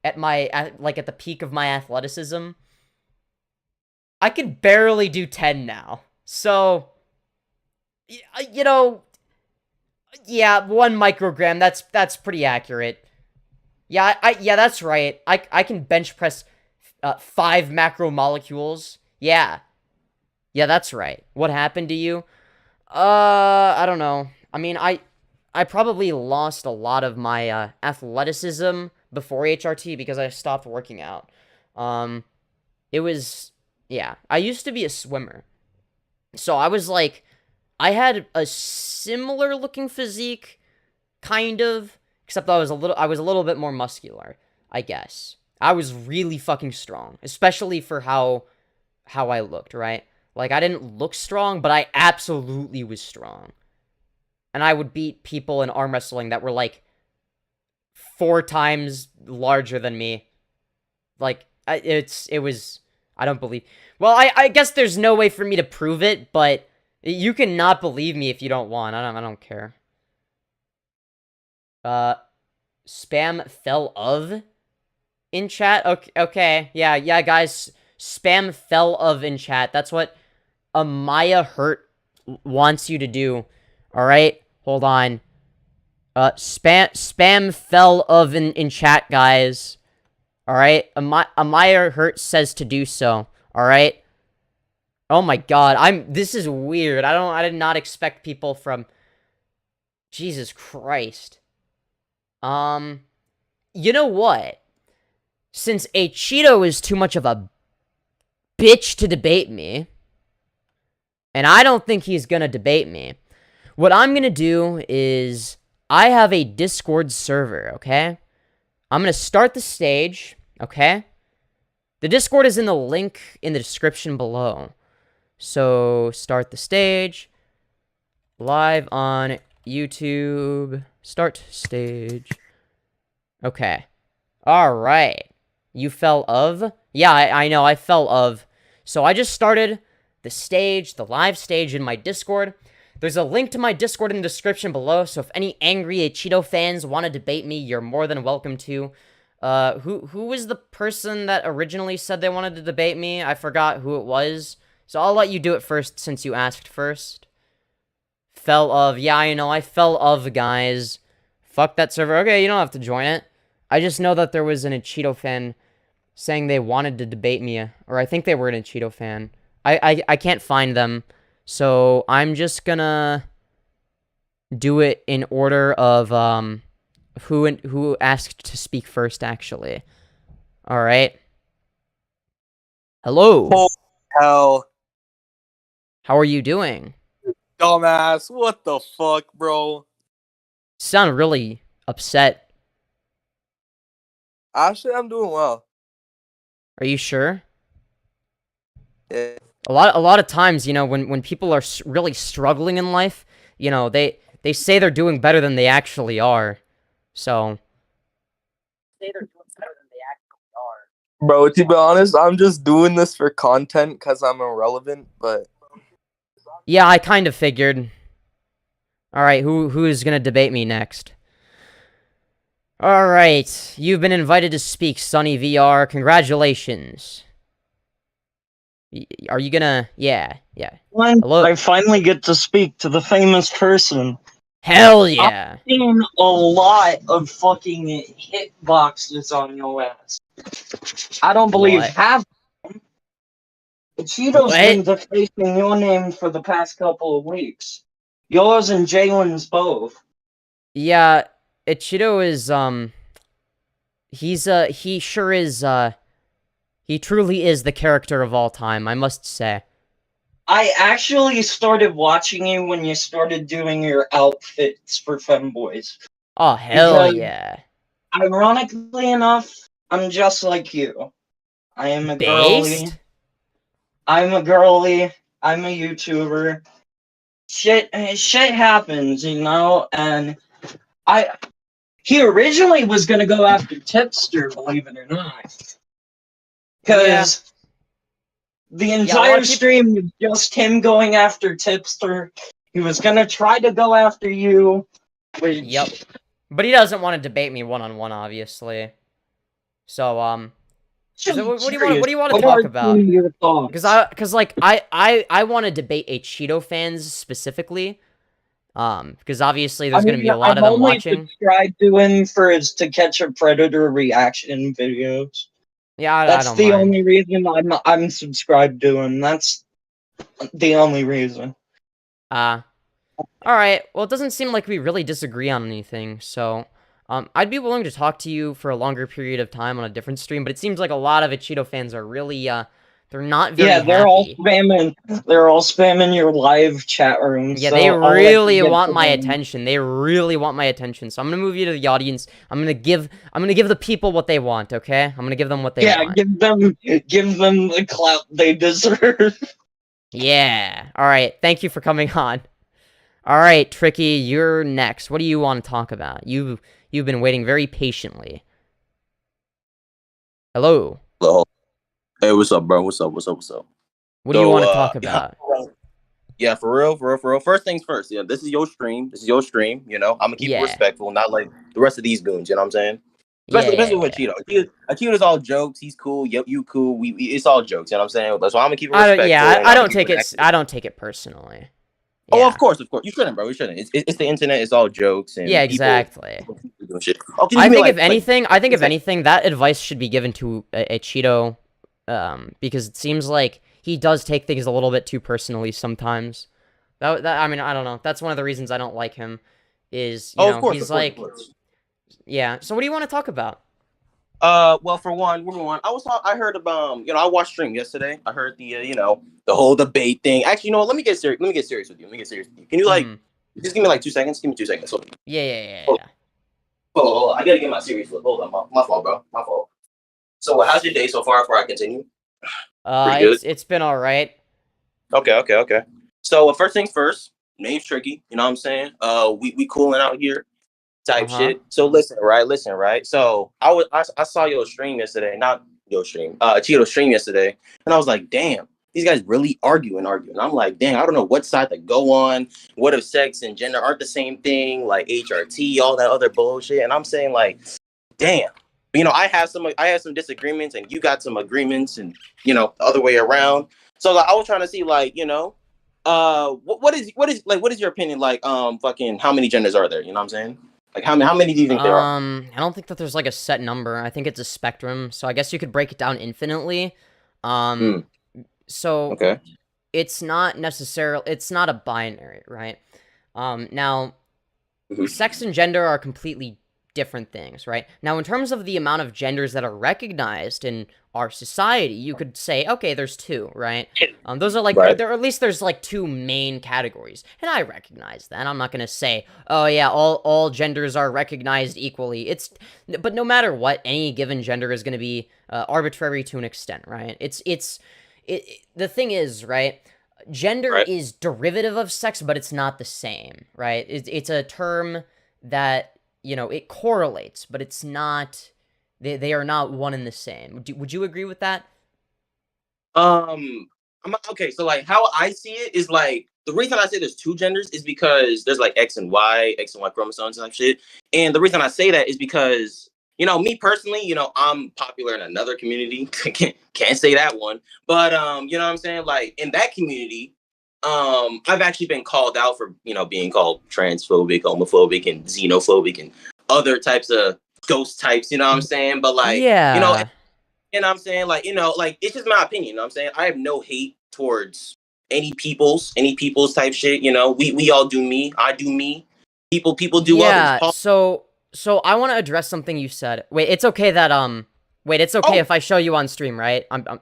at the peak of my athleticism. I could barely do 10 now. So, you know, yeah, 1 microgram, that's pretty accurate. Yeah, yeah, that's right. I can bench press 5 macromolecules. Yeah. Yeah, that's right. What happened to you? I don't know. I mean, I probably lost a lot of my athleticism before HRT because I stopped working out. It was... Yeah, I used to be a swimmer. So I was like... I had a similar looking physique, kind of, except I was a little bit more muscular, I guess. I was really fucking strong, especially for how I looked, right? Like, I didn't look strong, but I absolutely was strong. And I would beat people in arm wrestling that were, like, 4 times larger than me. Like, it was... I don't believe... Well, I guess there's no way for me to prove it, but you can not believe me if you don't want. I don't care. Spam fell of in chat? Okay. Yeah, guys. Spam fell of in chat. That's what Amaya Hurt wants you to do. Alright? Hold on. Spam fell of in chat, guys. Alright? Amaya Hurt says to do so. Alright? Oh my god, this is weird. I did not expect people from... Jesus Christ. You know what? Since Acheeto is too much of a bitch to debate me, and I don't think he's gonna debate me, what I'm gonna do is... I have a Discord server, okay? I'm gonna start the stage, okay? The Discord is in the link in the description below. So, start the stage. Live on YouTube. Start stage. Okay. Alright. You fell of? Yeah, I know, I fell of. So, I just started the stage, the live stage in my Discord. There's a link to my Discord in the description below, so if any angry Acheeto fans want to debate me, you're more than welcome to. Who was the person that originally said they wanted to debate me? I forgot who it was. So I'll let you do it first since you asked first. Fell of. Yeah, I know. I fell of, guys. Fuck that server. Okay, you don't have to join it. I just know that there was an Acheeto fan saying they wanted to debate me. Or I think they were an Acheeto fan. I can't find them, so I'm just gonna do it in order of who asked to speak first. Actually, all right. Hello. Oh, hell. How are you doing? Dumbass. What the fuck, bro? You sound really upset. Actually, I'm doing well. Are you sure? Yeah. A lot of times, you know, when people are really struggling in life, you know, they say they're doing better than they actually are. So. Bro, to be honest, I'm just doing this for content because I'm irrelevant, but... Yeah, I kind of figured. Alright, who is gonna debate me next? Alright, you've been invited to speak, Sunny VR. Congratulations. Are you gonna... Yeah. Hello? I finally get to speak to the famous person. Hell yeah. I've seen a lot of fucking hitboxes on your ass. I don't believe What? half of them. Acheeto's What? been defacing your name for the past couple of weeks. Yours and Jalyn's both. Yeah, Acheeto is, he sure is, he truly is the character of all time, I must say. I actually started watching you when you started doing your outfits for Femboys. Oh, hell Because- yeah. Ironically enough, I'm just like you. I am a girly. Based? I'm a girly. I'm a YouTuber. Shit happens, you know. And he originally was gonna go after Tipster, believe it or not, because the a lot entire of peop- stream was just him going after Tipster. He was gonna try to go after you. Which, Yep. But he doesn't want to debate me one-on-one, obviously. So, so what do you want to talk about? Because like I want to debate Acheeto fans specifically, because obviously there's gonna be a lot of them watching. I'm only subscribed to him for his To Catch a Predator reaction videos. Yeah, I That's don't the mind. only reason I'm subscribed to him. That's the only reason. Alright, well, it doesn't seem like we really disagree on anything, so, I'd be willing to talk to you for a longer period of time on a different stream, but it seems like a lot of Acheeto fans are really, they're not very happy. They're all spamming your live chat room. Yeah, so they I'll let really you get want to my them. attention. They really want my attention, so I'm gonna move you to the audience. I'm gonna give the people what they want, okay? I'm gonna give them what they want. give them the clout they deserve. Yeah. Alright, thank you for coming on. Alright, Tricky, you're next. What do you want to talk about? You've been waiting very patiently. Hello. Hello. Hey, what's up, bro? What's up? What do you want to talk about? Yeah, for real. First things first. Yeah, this is your stream. You know, I'm gonna keep it respectful, not like the rest of these goons. You know what I'm saying? Especially with Acheeto. Acheeto's all jokes. He's cool. Yep, you cool. We it's all jokes. You know what I'm saying? So I'm gonna keep it respectful. I don't take it personally. Oh, Yeah. of course. You shouldn't, bro. You shouldn't. It's the internet. It's all jokes and Yeah, people exactly. doing shit. Oh, I think if anything, that advice should be given to Acheeto, because it seems like he does take things a little bit too personally sometimes. I mean, I don't know. That's one of the reasons I don't like him. Is he's like, yeah. So what do you want to talk about? Well, for one, I heard about, I watched stream yesterday. I heard the, the whole debate thing. Actually, let me get serious. Let me get serious with you. Can you just give me like 2 seconds? Give me 2 seconds. Hold on. Yeah. Oh, I gotta get my serious look. Hold on, my fault, bro. My fault. So, how's your day so far? Before I continue. It's been all right. Okay. So, first things first. Name's Tricky. You know what I'm saying? We cooling out here. Type shit. So listen, right? So I saw your stream yesterday, not your stream, Acheeto stream yesterday, and I was like, damn, these guys really arguing. I'm like, dang, I don't know what side to go on. What if sex and gender aren't the same thing? Like HRT, all that other bullshit. And I'm saying like, damn, I have some disagreements, and you got some agreements, and the other way around. So like, I was trying to see like, what is your opinion like? Fucking how many genders are there? You know what I'm saying? Like, how many do you think there are? I don't think that there's, like, a set number. I think it's a spectrum, so I guess you could break it down infinitely. So Okay. it's not a binary, right? Now, sex and gender are completely different things, right? Now, in terms of the amount of genders that are recognized in our society, you could say, okay, there's two, right? Those are like, there, at least there's like two main categories, and I recognize that. I'm not gonna say, oh yeah, all genders are recognized equally. But no matter what, any given gender is gonna be arbitrary to an extent, right? The thing is, right? Gender is derivative of sex, but it's not the same, right? It's a term that, you know, it correlates, but it's not, they are not one and the same. Would you agree with that? Okay, so like how I see it is like, the reason I say there's two genders is because there's like X and Y chromosomes and shit. And the reason I say that is because, you know, me personally, you know, I'm popular in another community. Can't say that one. But you know what I'm saying? Like in that community, I've actually been called out for, you know, being called transphobic, homophobic, and xenophobic, and other types of ghost types, you know what I'm saying? But like, you know, I'm saying, like, you know, like, it's just my opinion, you know what I'm saying? I have no hate towards any people's type shit, you know? We all do me, I do me, people do others. Yeah, so I want to address something you said. Wait, it's okay that, it's okay if I show you on stream, right? Oh,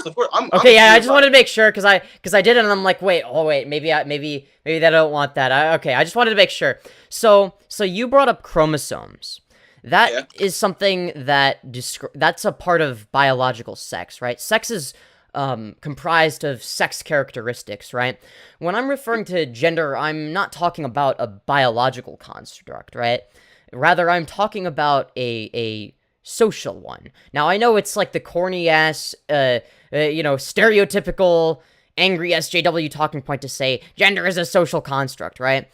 of course. Okay, yeah, I just wanted to make sure, because I did it, and I'm like, maybe they don't want that. Okay, I just wanted to make sure. So you brought up chromosomes. That is something that's a part of biological sex, right? Sex is comprised of sex characteristics, right? When I'm referring to gender, I'm not talking about a biological construct, right? Rather, I'm talking about a social one. Now, I know it's like the corny-ass, you know, stereotypical angry SJW talking point to say gender is a social construct, right?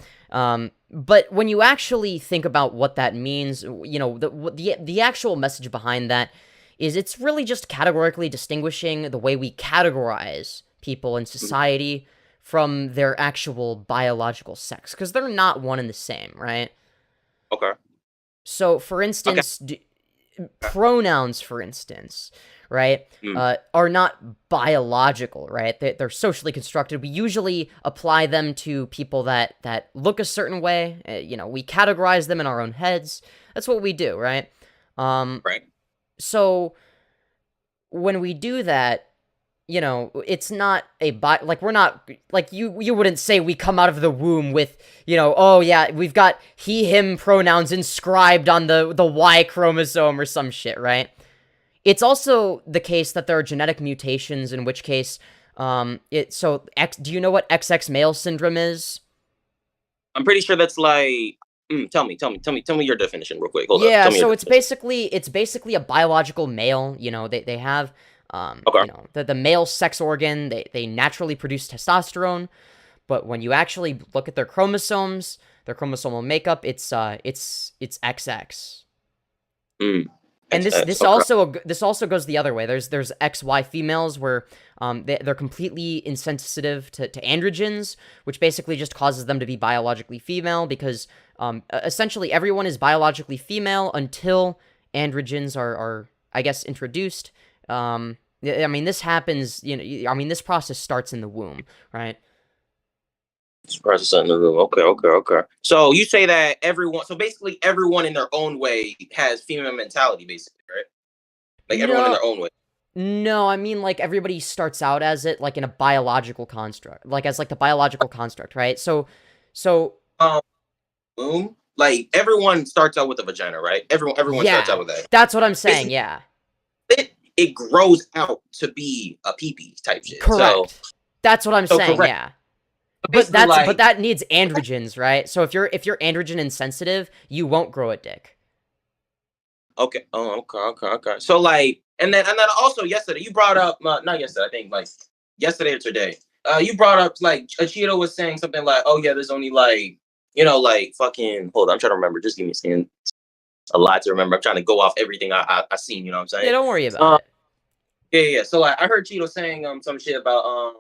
But when you actually think about what that means, you know, the actual message behind that is it's really just categorically distinguishing the way we categorize people in society from their actual biological sex, because they're not one and the same, right? Okay. So, for instance, pronouns, for instance, right, are not biological, right? They're socially constructed. We usually apply them to people that look a certain way. You know, we categorize them in our own heads. That's what we do, right? Right. So when we do that, you know, it's not like, we're not, like, you wouldn't say we come out of the womb with, you know, oh yeah, we've got he, him pronouns inscribed on the Y chromosome or some shit, right? It's also the case that there are genetic mutations, in which case, do you know what XX male syndrome is? I'm pretty sure that's like, tell me your definition real quick. Hold up. Yeah, so it's basically a biological male, you know, they have, you know, the male sex organ, they naturally produce testosterone, but when you actually look at their chromosomes, their chromosomal makeup, it's XX. And this also goes the other way. There's XY females where they're completely insensitive to androgens, which basically just causes them to be biologically female, because essentially everyone is biologically female until androgens are I guess introduced. I mean, this happens, you know, I mean, this process starts in the womb, right? This process in the room. Okay. So you say that basically everyone in their own way has female mentality, basically, right? Like everyone in their own way. No, I mean, like, everybody starts out as it, like, in a biological construct, like, as, like, the biological construct, right? So, like, everyone starts out with a vagina, right? Everyone starts out with that. That's what I'm saying, yeah. It grows out to be a pee-pee type shit. Correct. So, that's what I'm saying, correct. yeah. But that needs androgens, right? So if you're androgen insensitive, you won't grow a dick. Okay. Oh, okay. So like, and then also yesterday you brought up, not yesterday, I think like yesterday or today, you brought up like Acheeto was saying something like, oh yeah, there's only like, you know, like fucking, hold on, I'm trying to remember. Just give me a second. A lot to remember. I'm trying to go off everything I seen. You know what I'm saying? Yeah, don't worry about it. Yeah. So like, I heard Cheeto saying some shit about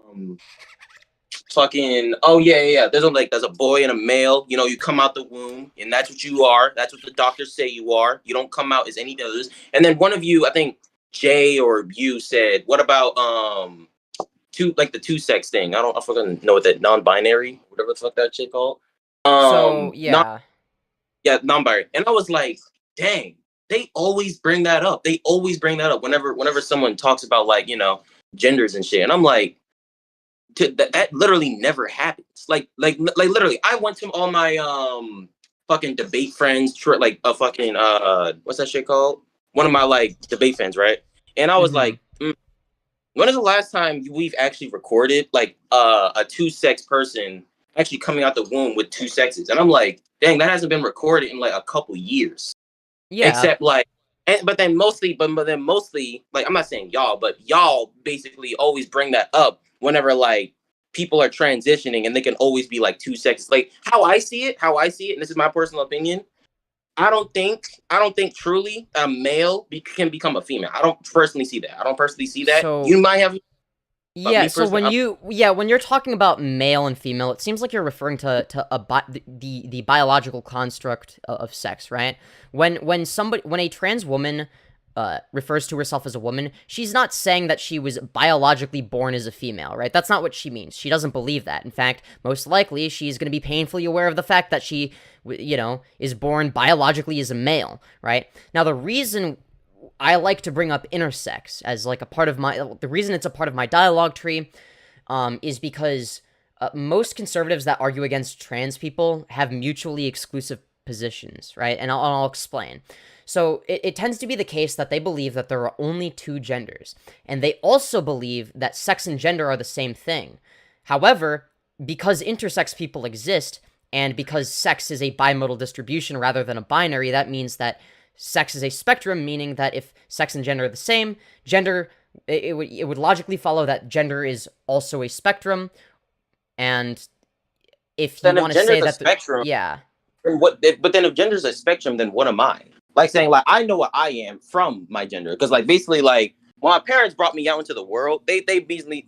fucking, oh yeah. There's a boy and a male. You know, you come out the womb, and that's what you are. That's what the doctors say you are. You don't come out as any others. And then one of you, I think Jay or you said, what about the two sex thing. I fucking know what that non-binary, whatever the fuck that shit called. Yeah. Non-binary. And I was like, dang, they always bring that up. They always bring that up whenever someone talks about like, you know, genders and shit. And I'm like, that literally never happens. Like literally, I went to all my fucking debate friends, like a fucking what's that shit called? One of my like debate friends, right? And I was like, when is the last time we've actually recorded like a two-sex person actually coming out the womb with two sexes? And I'm like, dang, that hasn't been recorded in like a couple years. Yeah. Except like, but then mostly, like, I'm not saying y'all, but y'all basically always bring that up whenever like people are transitioning, and they can always be like two sexes. Like how I see it, and this is my personal opinion. I don't think truly a male can become a female. I don't personally see that. So, you might have. Yeah, so when you're talking about male and female, it seems like you're referring to the biological construct of sex, right? When a trans woman refers to herself as a woman, she's not saying that she was biologically born as a female, right? That's not what she means. She doesn't believe that. In fact, most likely, she's going to be painfully aware of the fact that she, you know, is born biologically as a male, right? Now, the reason I like to bring up intersex as like a part of the reason it's a part of my dialogue tree is because most conservatives that argue against trans people have mutually exclusive positions, right? And I'll explain. So it tends to be the case that they believe that there are only two genders, and they also believe that sex and gender are the same thing. However, because intersex people exist, and because sex is a bimodal distribution rather than a binary, that means that sex is a spectrum, meaning that if sex and gender are the same, gender, it would logically follow that gender is also a spectrum. And if you want to say that spectrum, yeah. But then if gender's a spectrum, then what am I? Like saying like I know what I am from my gender, because like basically like when my parents brought me out into the world, they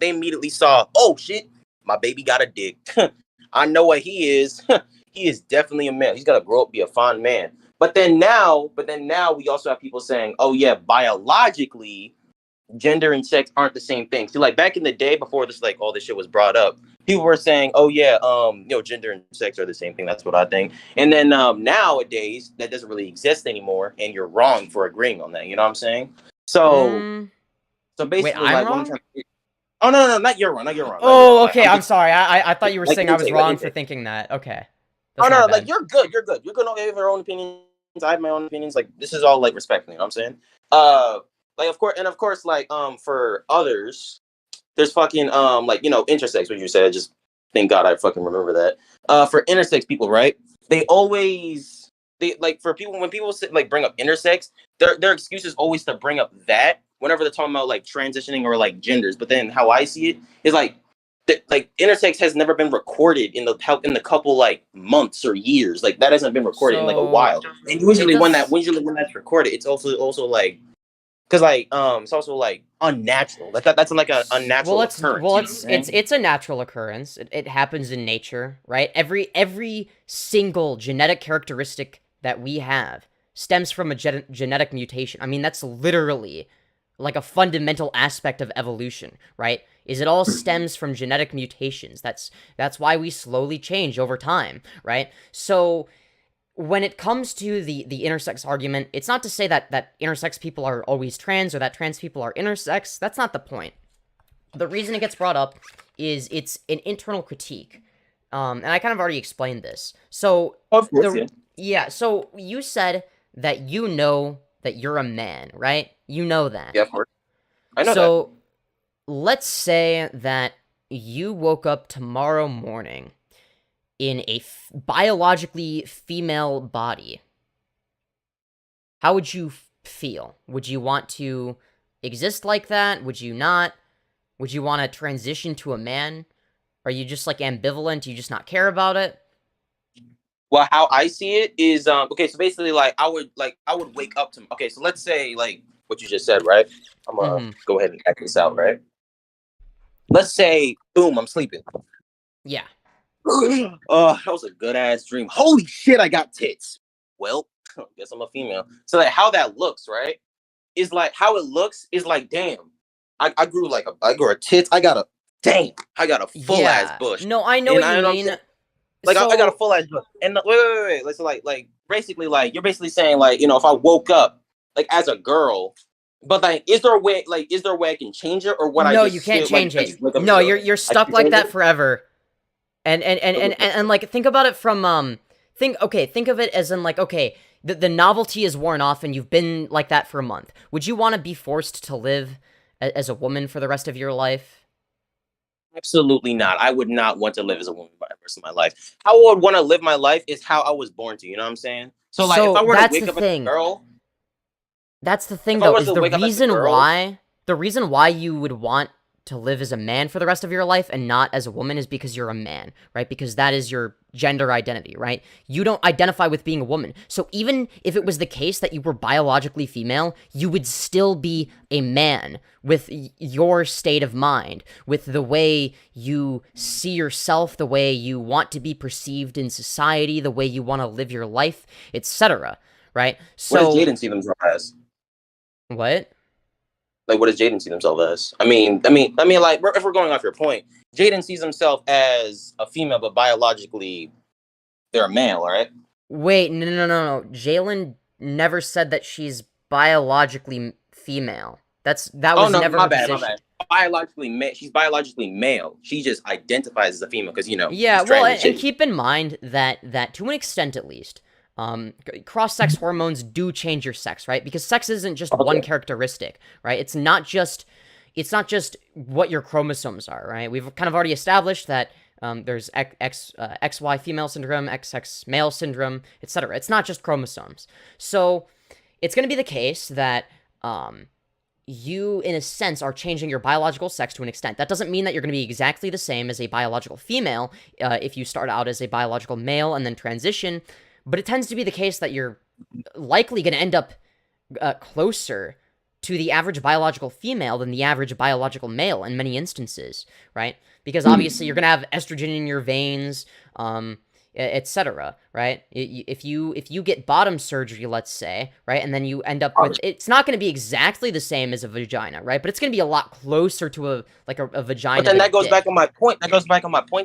immediately saw, oh shit, my baby got a dick. I know what he is. He is definitely a male. He's gonna grow up, be a fine man. But then now we also have people saying, oh yeah, biologically, gender and sex aren't the same thing. See, like back in the day before this, like all this shit was brought up, people were saying, oh yeah, you know, gender and sex are the same thing. That's what I think. And then nowadays that doesn't really exist anymore, and you're wrong for agreeing on that. You know what I'm saying? So basically, wait, I'm wrong? Oh no, not you're wrong. Oh, okay. I'm sorry. I thought you were saying I was wrong for thinking that. Okay. Oh no, like you're good. You're good to have your own opinions. I have my own opinions. Like this is all like respectful. You know what I'm saying? Like of course, like for others, there's fucking like, you know, intersex, what you said. Just thank God I fucking remember that. For intersex people, right? They like for people when people like bring up intersex, their excuse is always to bring up that whenever they're talking about like transitioning or like genders. But then how I see it is like intersex has never been recorded in the couple like months or years. Like that hasn't been recorded in like a while. And usually when that's recorded, it's also like, because like it's also like unnatural. Like that's like a unnatural occurrence. It's a natural occurrence. It happens in nature, right? Every single genetic characteristic that we have stems from a genetic mutation. I mean, that's literally like a fundamental aspect of evolution, right? Is it all stems from genetic mutations. That's why we slowly change over time, right? So when it comes to the intersex argument, it's not to say that intersex people are always trans or that trans people are intersex. That's not the point. The reason it gets brought up is it's an internal critique. And I kind of already explained this. So so you said that you know that you're a man, right? You know that. Yeah, of course. I know that. So let's say that you woke up tomorrow morning in a biologically female body. How would you feel? Would you want to exist like that? Would you not? Would you want to transition to a man? Are you just like ambivalent? Do you just not care about it? Well, how I see it is okay, so basically like I would wake up to, okay, so let's say like what you just said, right? I'm gonna go ahead and act this out, right? Let's say, boom, I'm sleeping. Yeah. Oh, that was a good ass dream. Holy shit, I got tits. Well, guess I'm a female. So like how that looks, right? Is like how it looks is like, damn, I grew a tits. I got a damn, I got a full ass bush. No, I know what you mean. Like I got a full ass bush. And wait. Listen, like basically, like you're basically saying, like, you know, if I woke up like as a girl, but like, is there a way I can change it, or what? No, you can't change it. No, you're stuck like that forever. And like, think about it from think of it as in, like, okay, the novelty is worn off and you've been like that for a month. Would you want to be forced to live as a woman for the rest of your life? Absolutely not. I would not want to live as a woman for the rest of my life. How I would want to live my life is how I was born to. You know what I'm saying? So like, if I were to wake up as a girl, that's the thing, though. Is the reason why you would want to live as a man for the rest of your life and not as a woman is because you're a man, right? Because that is your gender identity, right? You don't identify with being a woman. So even if it was the case that you were biologically female, you would still be a man with your state of mind, with the way you see yourself, the way you want to be perceived in society, the way you want to live your life, etc., right? So what does Jaden see themselves as? What? Like, what does Jaden see himself as? I mean, like, if we're going off your point, Jaden sees himself as a female, but biologically, they're a male, right? Wait, no. Jalyn never said that she's biologically female. That was never her position. My bad. She's biologically male. She just identifies as a female because, you know. Yeah, well, and keep in mind that to an extent at least, cross-sex hormones do change your sex, right? Because sex isn't just one characteristic, right? It's not just what your chromosomes are, right? We've kind of already established that there's XY female syndrome, XX male syndrome, etc. It's not just chromosomes. So it's going to be the case that you, in a sense, are changing your biological sex to an extent. That doesn't mean that you're going to be exactly the same as a biological female if you start out as a biological male and then transition. But it tends to be the case that you're likely going to end up closer to the average biological female than the average biological male in many instances, right? Because obviously you're going to have estrogen in your veins, etc., right? If you get bottom surgery, let's say, right, and then you end up with, it's not going to be exactly the same as a vagina, right? But it's going to be a lot closer to a vagina. But then that goes back on my point.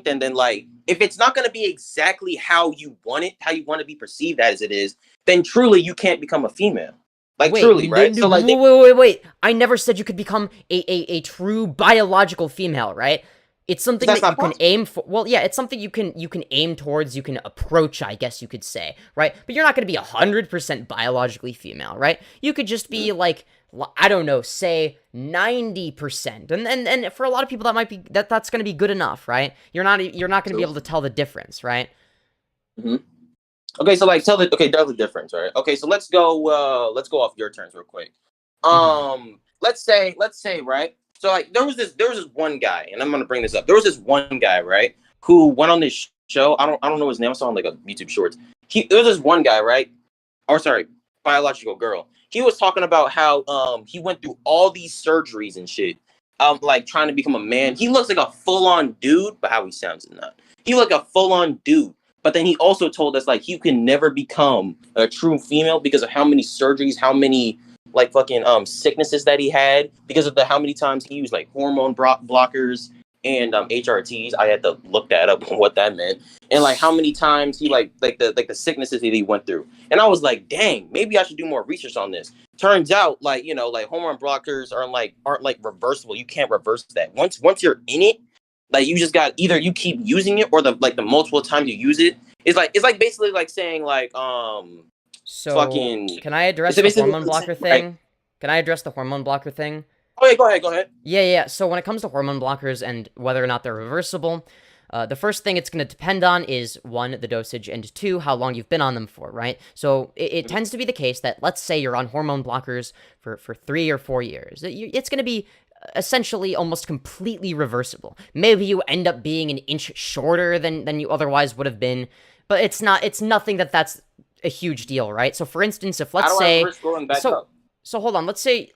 Then like, if it's not going to be exactly how you want it, how you want to be perceived as it is, then truly you can't become a female. Like, truly, right? So like, wait. I never said you could become a true biological female, right? It's something that you can aim for. Well, yeah, it's something you can aim towards, you can approach, I guess you could say, right? But you're not going to be 100% biologically female, right? You could just be like, I don't know, say 90%. And for a lot of people that might be that's going to be good enough, right? You're not going to be able to tell the difference, right? Mm-hmm. Okay, so like tell the difference, right? Okay, so let's go off your terms real quick. Let's say, right? So like there was this one guy, and I'm gonna bring this up. There was this one guy, right, who went on this show. I don't know his name. I saw on like a YouTube Shorts. There was this one guy, right? Or sorry, biological girl. He was talking about how he went through all these surgeries and shit. Like trying to become a man. He looks like a full-on dude, but how he sounds is not. He looked like a full-on dude. But then he also told us like you can never become a true female because of how many surgeries, how many like fucking sicknesses that he had because of how many times he used like hormone blockers and HRTs. I had to look that up what that meant, and like how many times he like the sicknesses that he went through. And I was like, dang, maybe I should do more research on this. Turns out, like, you know, like hormone blockers aren't like reversible. You can't reverse that. Once you're in it, like you just got either you keep using it or the multiple times you use it. It's like basically like saying like So, fucking, can I address the hormone blocker thing? Right? Can I address the hormone blocker thing? Oh, yeah, go ahead. Yeah. So when it comes to hormone blockers and whether or not they're reversible, the first thing it's going to depend on is, 1, the dosage, and 2, how long you've been on them for, right? So it tends to be the case that, let's say you're on hormone blockers for 3 or 4 years. It's going to be essentially almost completely reversible. Maybe you end up being an inch shorter than you otherwise would have been, but it's nothing that's a huge deal, right? So for instance, if let's say so hold on, let's say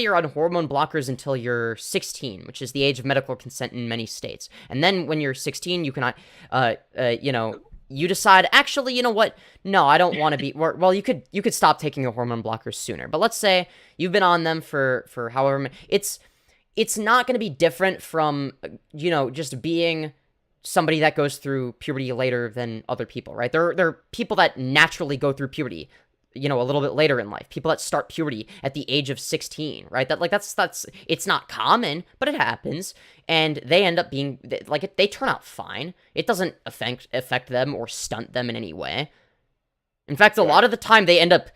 you're on hormone blockers until you're 16, which is the age of medical consent in many states. And then when you're 16, you cannot you decide, actually, you know what? No, I don't want to be well, you could stop taking your hormone blockers sooner. But let's say you've been on them for however it's it's not going to be different from, just being somebody that goes through puberty later than other people, right? There are people that naturally go through puberty, a little bit later in life. People that start puberty at the age of 16, right? That's it's not common, but it happens, and they end up being they turn out fine. It doesn't affect them or stunt them in any way. In fact, a lot of the time they end up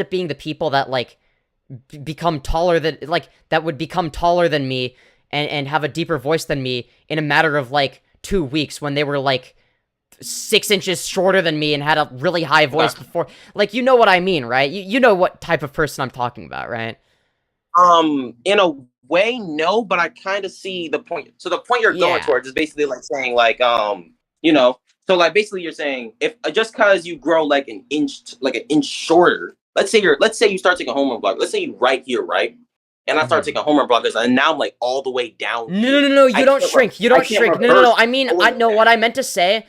being the people that become taller than that would become taller than me and have a deeper voice than me in a matter of 2 weeks, when they were 6 inches shorter than me and had a really high voice before. You know what I mean, right? You know what type of person I'm talking about, right? In a way, no, but I kind of see the point. So the point you're going towards is basically saying so basically you're saying, if just because you grow an inch shorter, let's say you start taking hormone blockers. Let's say you right here, right? And I start taking hormone blockers, and now I'm all the way down. No, you don't shrink. You don't shrink. No. I mean, what I meant to say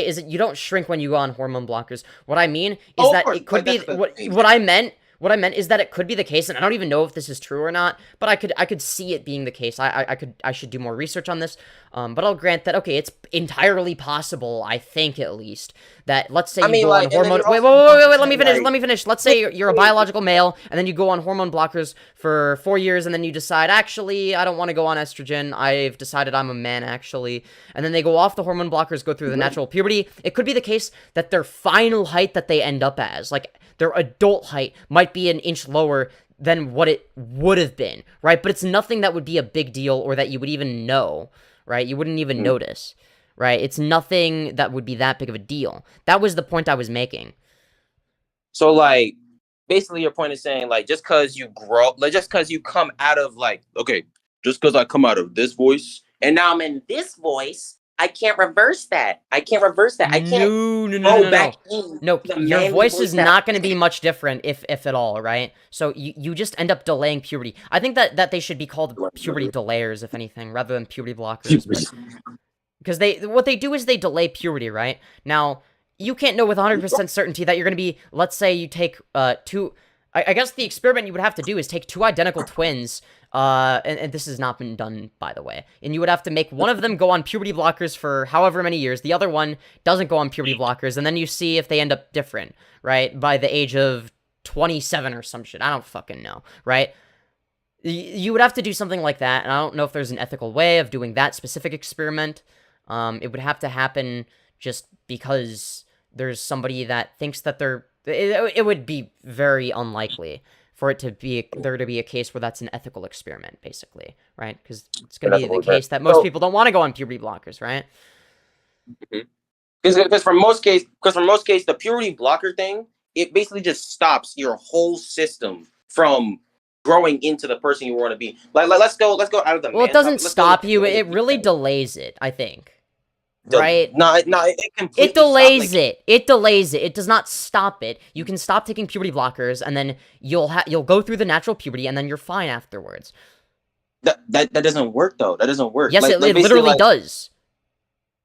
is that you don't shrink when you go on hormone blockers. What I mean is that it could be what I meant. What I meant is that it could be the case, and I don't even know if this is true or not, but I could see it being the case. I should do more research on this, but I'll grant that, okay, it's entirely possible, I think at least, that let's say you go on hormone... Wait, let me finish. Let's say you're a biological male, and then you go on hormone blockers for 4 years, and then you decide, actually, I don't want to go on estrogen, I've decided I'm a man, actually, and then they go off the hormone blockers, go through the natural puberty. It could be the case that their final height that they end up as, their adult height, might be an inch lower than what it would have been, right? But it's nothing that would be a big deal or that you would even know, right? You wouldn't even notice, right? It's nothing that would be that big of a deal. That was the point I was making. So, basically your point is saying, just because you grow, just because you come out of, just because I come out of this voice, and now I'm in this voice, I can't reverse that. I can't No, your voice is not going to be much different, if at all, right? So you just end up delaying puberty. I think that they should be called puberty delayers, if anything, rather than puberty blockers. Because what they do is they delay puberty, right? Now, you can't know with 100% certainty that you're going to be, let's say you take two... I guess the experiment you would have to do is take two identical twins, and this has not been done, by the way, and you would have to make one of them go on puberty blockers for however many years, the other one doesn't go on puberty blockers, and then you see if they end up different, right, by the age of 27 or some shit. I don't fucking know, right? You would have to do something like that, and I don't know if there's an ethical way of doing that specific experiment. It would have to happen just because there's somebody that thinks that they're... It would be very unlikely for it to be there to be a case where that's an ethical experiment, basically, right? Because it's going to be the case that most people don't want to go on puberty blockers, right? Because for most case, the puberty blocker thing, it basically just stops your whole system from growing into the person you want to be. Let's go out of the... Well, it doesn't stop you. It really delays it, I think. Right? No, it delays it. It delays it. It does not stop it. You can stop taking puberty blockers, and then you'll go through the natural puberty, and then you're fine afterwards. That doesn't work though. That doesn't work. Yes, it literally does.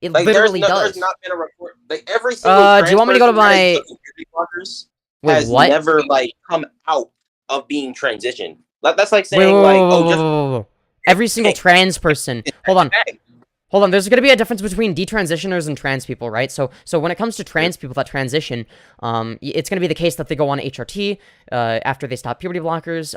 It literally does. There's not been a report. Every single do you want me to go to my puberty blockers has never come out of being transitioned. That's like saying every single trans person. Hold on, there's going to be a difference between detransitioners and trans people, right? So when it comes to trans people that transition, it's going to be the case that they go on HRT after they stop puberty blockers,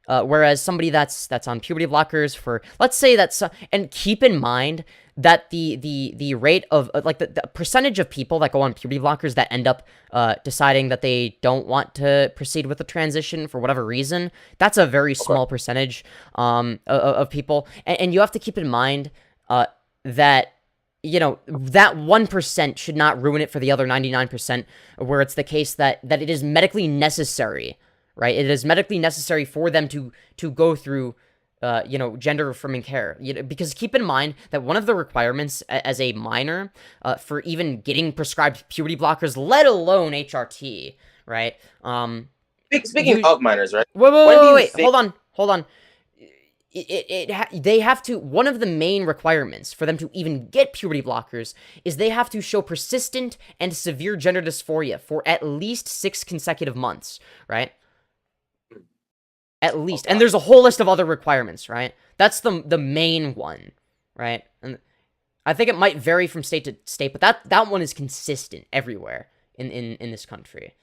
whereas somebody that's on puberty blockers for, let's say that's, and keep in mind that the rate of, the percentage of people that go on puberty blockers that end up deciding that they don't want to proceed with the transition for whatever reason, that's a very small percentage of people, and you have to keep in mind that, that 1% should not ruin it for the other 99%, where it's the case that it is medically necessary, right? It is medically necessary for them to go through, gender-affirming care. Because keep in mind that one of the requirements as a minor for even getting prescribed puberty blockers, let alone HRT, right? Speaking of minors, right? Wait. Hold on. They have to, one of the main requirements for them to even get puberty blockers is they have to show persistent and severe gender dysphoria for at least 6 consecutive months, right? At least. And there's a whole list of other requirements, right? That's the main one, right? And I think it might vary from state to state, but that one is consistent everywhere in this country.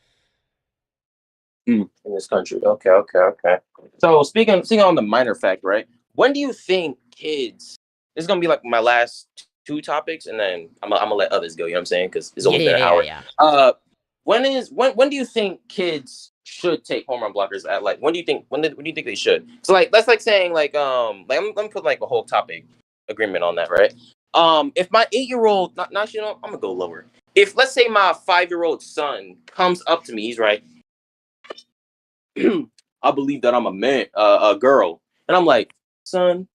In this country. Okay. So speaking on the minor fact, right? When do you think kids, this is gonna be like my last two topics, and then I'm gonna let others go, you know what I'm saying? Because it's only been an hour. Yeah. When do you think kids should take hormone blockers at, like, when do you think they should? So like that's like saying like let me put like a whole topic agreement on that, right? If my 8-year-old, not you know, I'm gonna go lower. If let's say my 5-year-old son comes up to me, he's right, I believe that I'm a girl, and I'm like, son,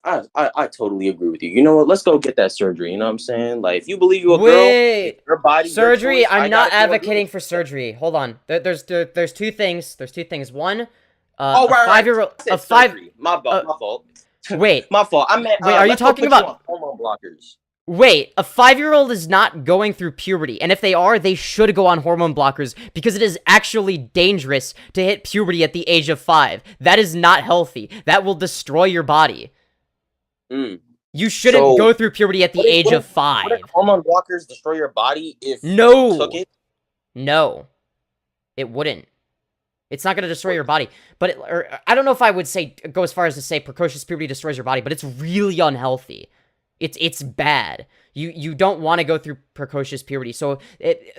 I totally agree with you. You know what? Let's go get that surgery. You know what I'm saying? Like, if you believe you're a girl, your body, surgery. Your choice, I'm not advocating for surgery. Hold on. There's two things. There's two things. One, right, a 5-year-old, a 5. My fault. Wait, my fault. I meant. Wait, are you talking about hormone blockers? Wait, a 5-year-old is not going through puberty, and if they are, they should go on hormone blockers because it is actually dangerous to hit puberty at the age of 5. That is not healthy. That will destroy your body. You shouldn't go through puberty at the age of 5. Would hormone blockers destroy your body if you took it? No, it wouldn't. It's not going to destroy your body. But I don't know if I would go as far as to say precocious puberty destroys your body, but it's really unhealthy. It's bad. You don't want to go through precocious puberty. So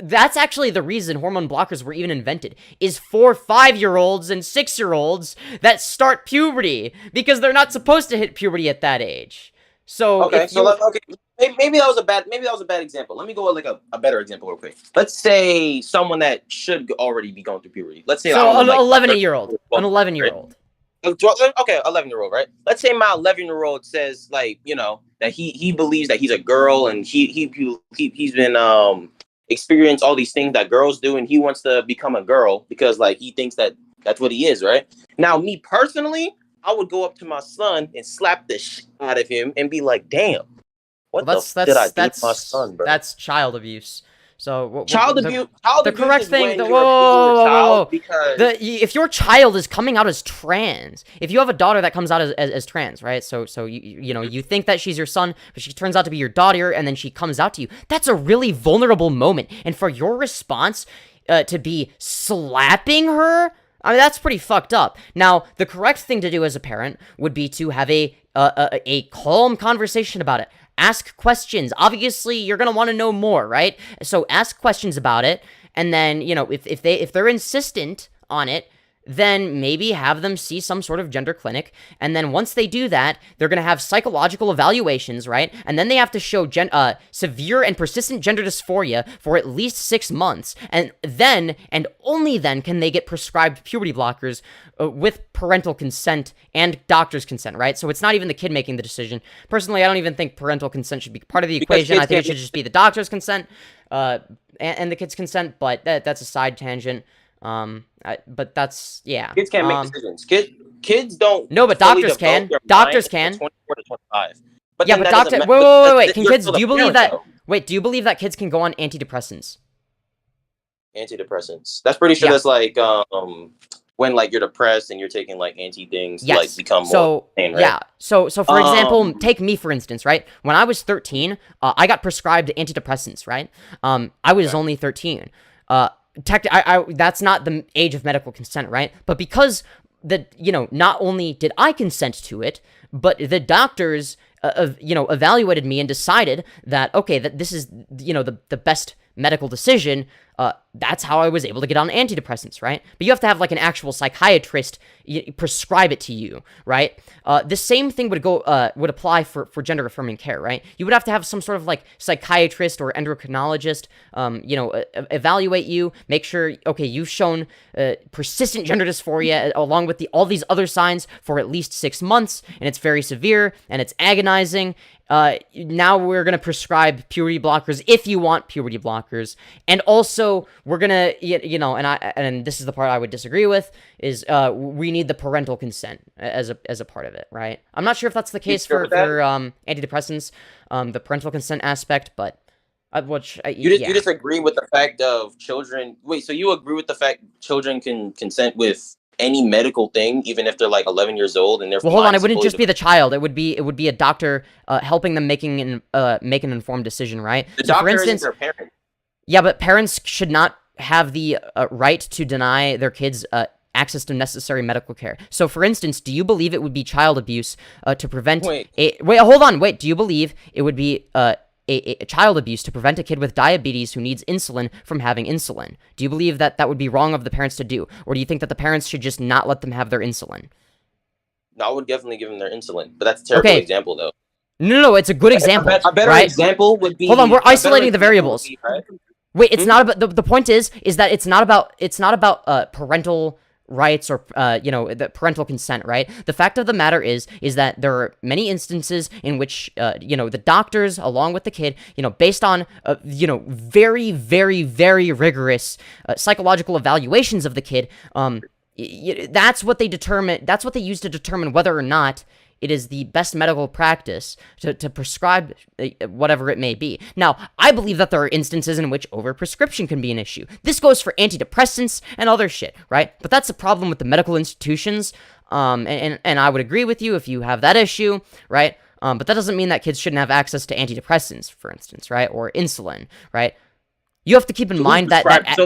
that's actually the reason hormone blockers were even invented, is for 5-year-olds and 6-year-olds that start puberty, because they're not supposed to hit puberty at that age. So maybe that was a bad example. Let me go with like a better example real quick. Let's say someone that should already be going through puberty. Let's say an 11-year-old. An 11-year-old. Okay, 11-year-old, right? Let's say my 11-year-old says, like, you know, that he believes that he's a girl, and he's been experienced all these things that girls do, and he wants to become a girl because, like, he thinks that that's what he is, right? Now, me personally, I would go up to my son and slap the shit out of him and be like, damn, what did I do to my son, bro? That's child abuse. So child abuse. The correct thing. Whoa. If your child is coming out as trans, if you have a daughter that comes out as trans, right? So you know, you think that she's your son, but she turns out to be your daughter, and then she comes out to you. That's a really vulnerable moment, and for your response to be slapping her, I mean, that's pretty fucked up. Now, the correct thing to do as a parent would be to have a calm conversation about it. Ask questions. Obviously, you're gonna want to know more, right? So ask questions about it, and then, you know, if they're insistent on it, then maybe have them see some sort of gender clinic, and then once they do that, they're gonna have psychological evaluations, right? And then they have to show severe and persistent gender dysphoria for at least 6 months, and then, and only then, can they get prescribed puberty blockers with parental consent and doctor's consent, right? So it's not even the kid making the decision. Personally, I don't even think parental consent should be part of the equation. I think it should just be the doctor's consent and the kid's consent, but that's a side tangent. But that's, yeah. Kids can't make decisions. Kids don't. No, but doctors can. Doctors can. 24 to 25. But yeah, but doctor. Wait. Can kids? Do you believe that? Wait, do you believe that kids can go on antidepressants? Antidepressants. That's pretty sure. That's like when like you're depressed and you're taking like anti things to like become more sane, right? Yeah. So for example, take me for instance, right? When I was 13, I got prescribed antidepressants, right? I was only 13. That's not the age of medical consent, right? But because not only did I consent to it, but the doctors, evaluated me and decided that, okay, that this is, the best medical decision. That's how I was able to get on antidepressants, right? But you have to have like an actual psychiatrist prescribe it to you, right? The same thing would apply for gender affirming care, right? You would have to have some sort of like psychiatrist or endocrinologist, evaluate you, make sure, okay, you've shown persistent gender dysphoria along with all these other signs for at least 6 months, and it's very severe and it's agonizing. Now we're gonna prescribe puberty blockers if you want puberty blockers, and also we're gonna, and this is the part I would disagree with, is we need the parental consent as a part of it, right? I'm not sure if that's the case for antidepressants, the parental consent aspect, but you disagree with the fact of children. Wait, so you agree with the fact children can consent with any medical thing, even if they're like 11 years old and they're well, hold on. It wouldn't just be the child. It would be a doctor helping them make an informed decision, right? The so, doctor for instance, isn't their parent. Yeah, but parents should not have the right to deny their kids access to necessary medical care. So, for instance, do you believe it would be child abuse to prevent hold on. Do you believe it would be a child abuse to prevent a kid with diabetes who needs insulin from having insulin? Do you believe that that would be wrong of the parents to do? Or do you think that the parents should just not let them have their insulin? No, I would definitely give them their insulin, but that's a terrible example, though. No, it's a good example. A better example would be... Hold on, we're isolating the variables. Wait, it's not about... The point is that it's not about parental rights or the parental consent, right? The fact of the matter is that there are many instances in which the doctors along with the kid, based on very, very, very rigorous psychological evaluations of the kid, that's what they determine. That's what they use to determine whether or not it is the best medical practice to prescribe whatever it may be. Now, I believe that there are instances in which overprescription can be an issue. This goes for antidepressants and other shit, right? But that's a problem with the medical institutions, and I would agree with you if you have that issue, right? But that doesn't mean that kids shouldn't have access to antidepressants, for instance, right? Or insulin, right? You have to keep in mind that so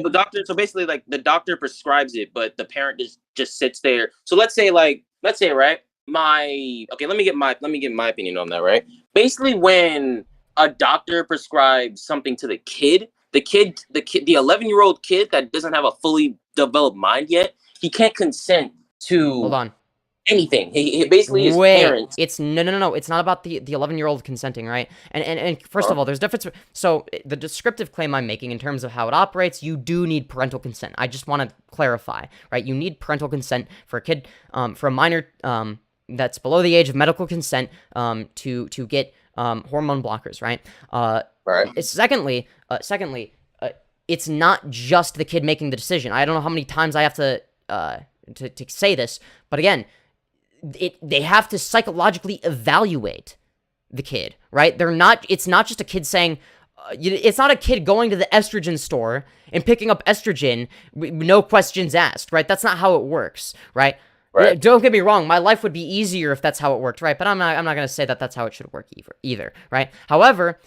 basically, like, the doctor prescribes it, but the parent just sits there. So let's say, right? Let me get my opinion on that, right? Basically, when a doctor prescribes something to the 11-year-old kid that doesn't have a fully developed mind yet, he can't consent to hold on anything. He basically his parents. It's no. It's not about the 11-year-old consenting, right? And first of all, there's difference. So the descriptive claim I'm making in terms of how it operates, you do need parental consent. I just want to clarify, right? You need parental consent for a kid, for a minor, that's below the age of medical consent, to get hormone blockers, right? Right. Secondly, it's not just the kid making the decision. I don't know how many times I have to say this, but again, they have to psychologically evaluate the kid, right? It's not just a kid saying, it's not a kid going to the estrogen store and picking up estrogen, no questions asked, right? That's not how it works, right? Right. Don't get me wrong, my life would be easier if that's how it worked, right? But I'm not going to say that that's how it should work either, right? However,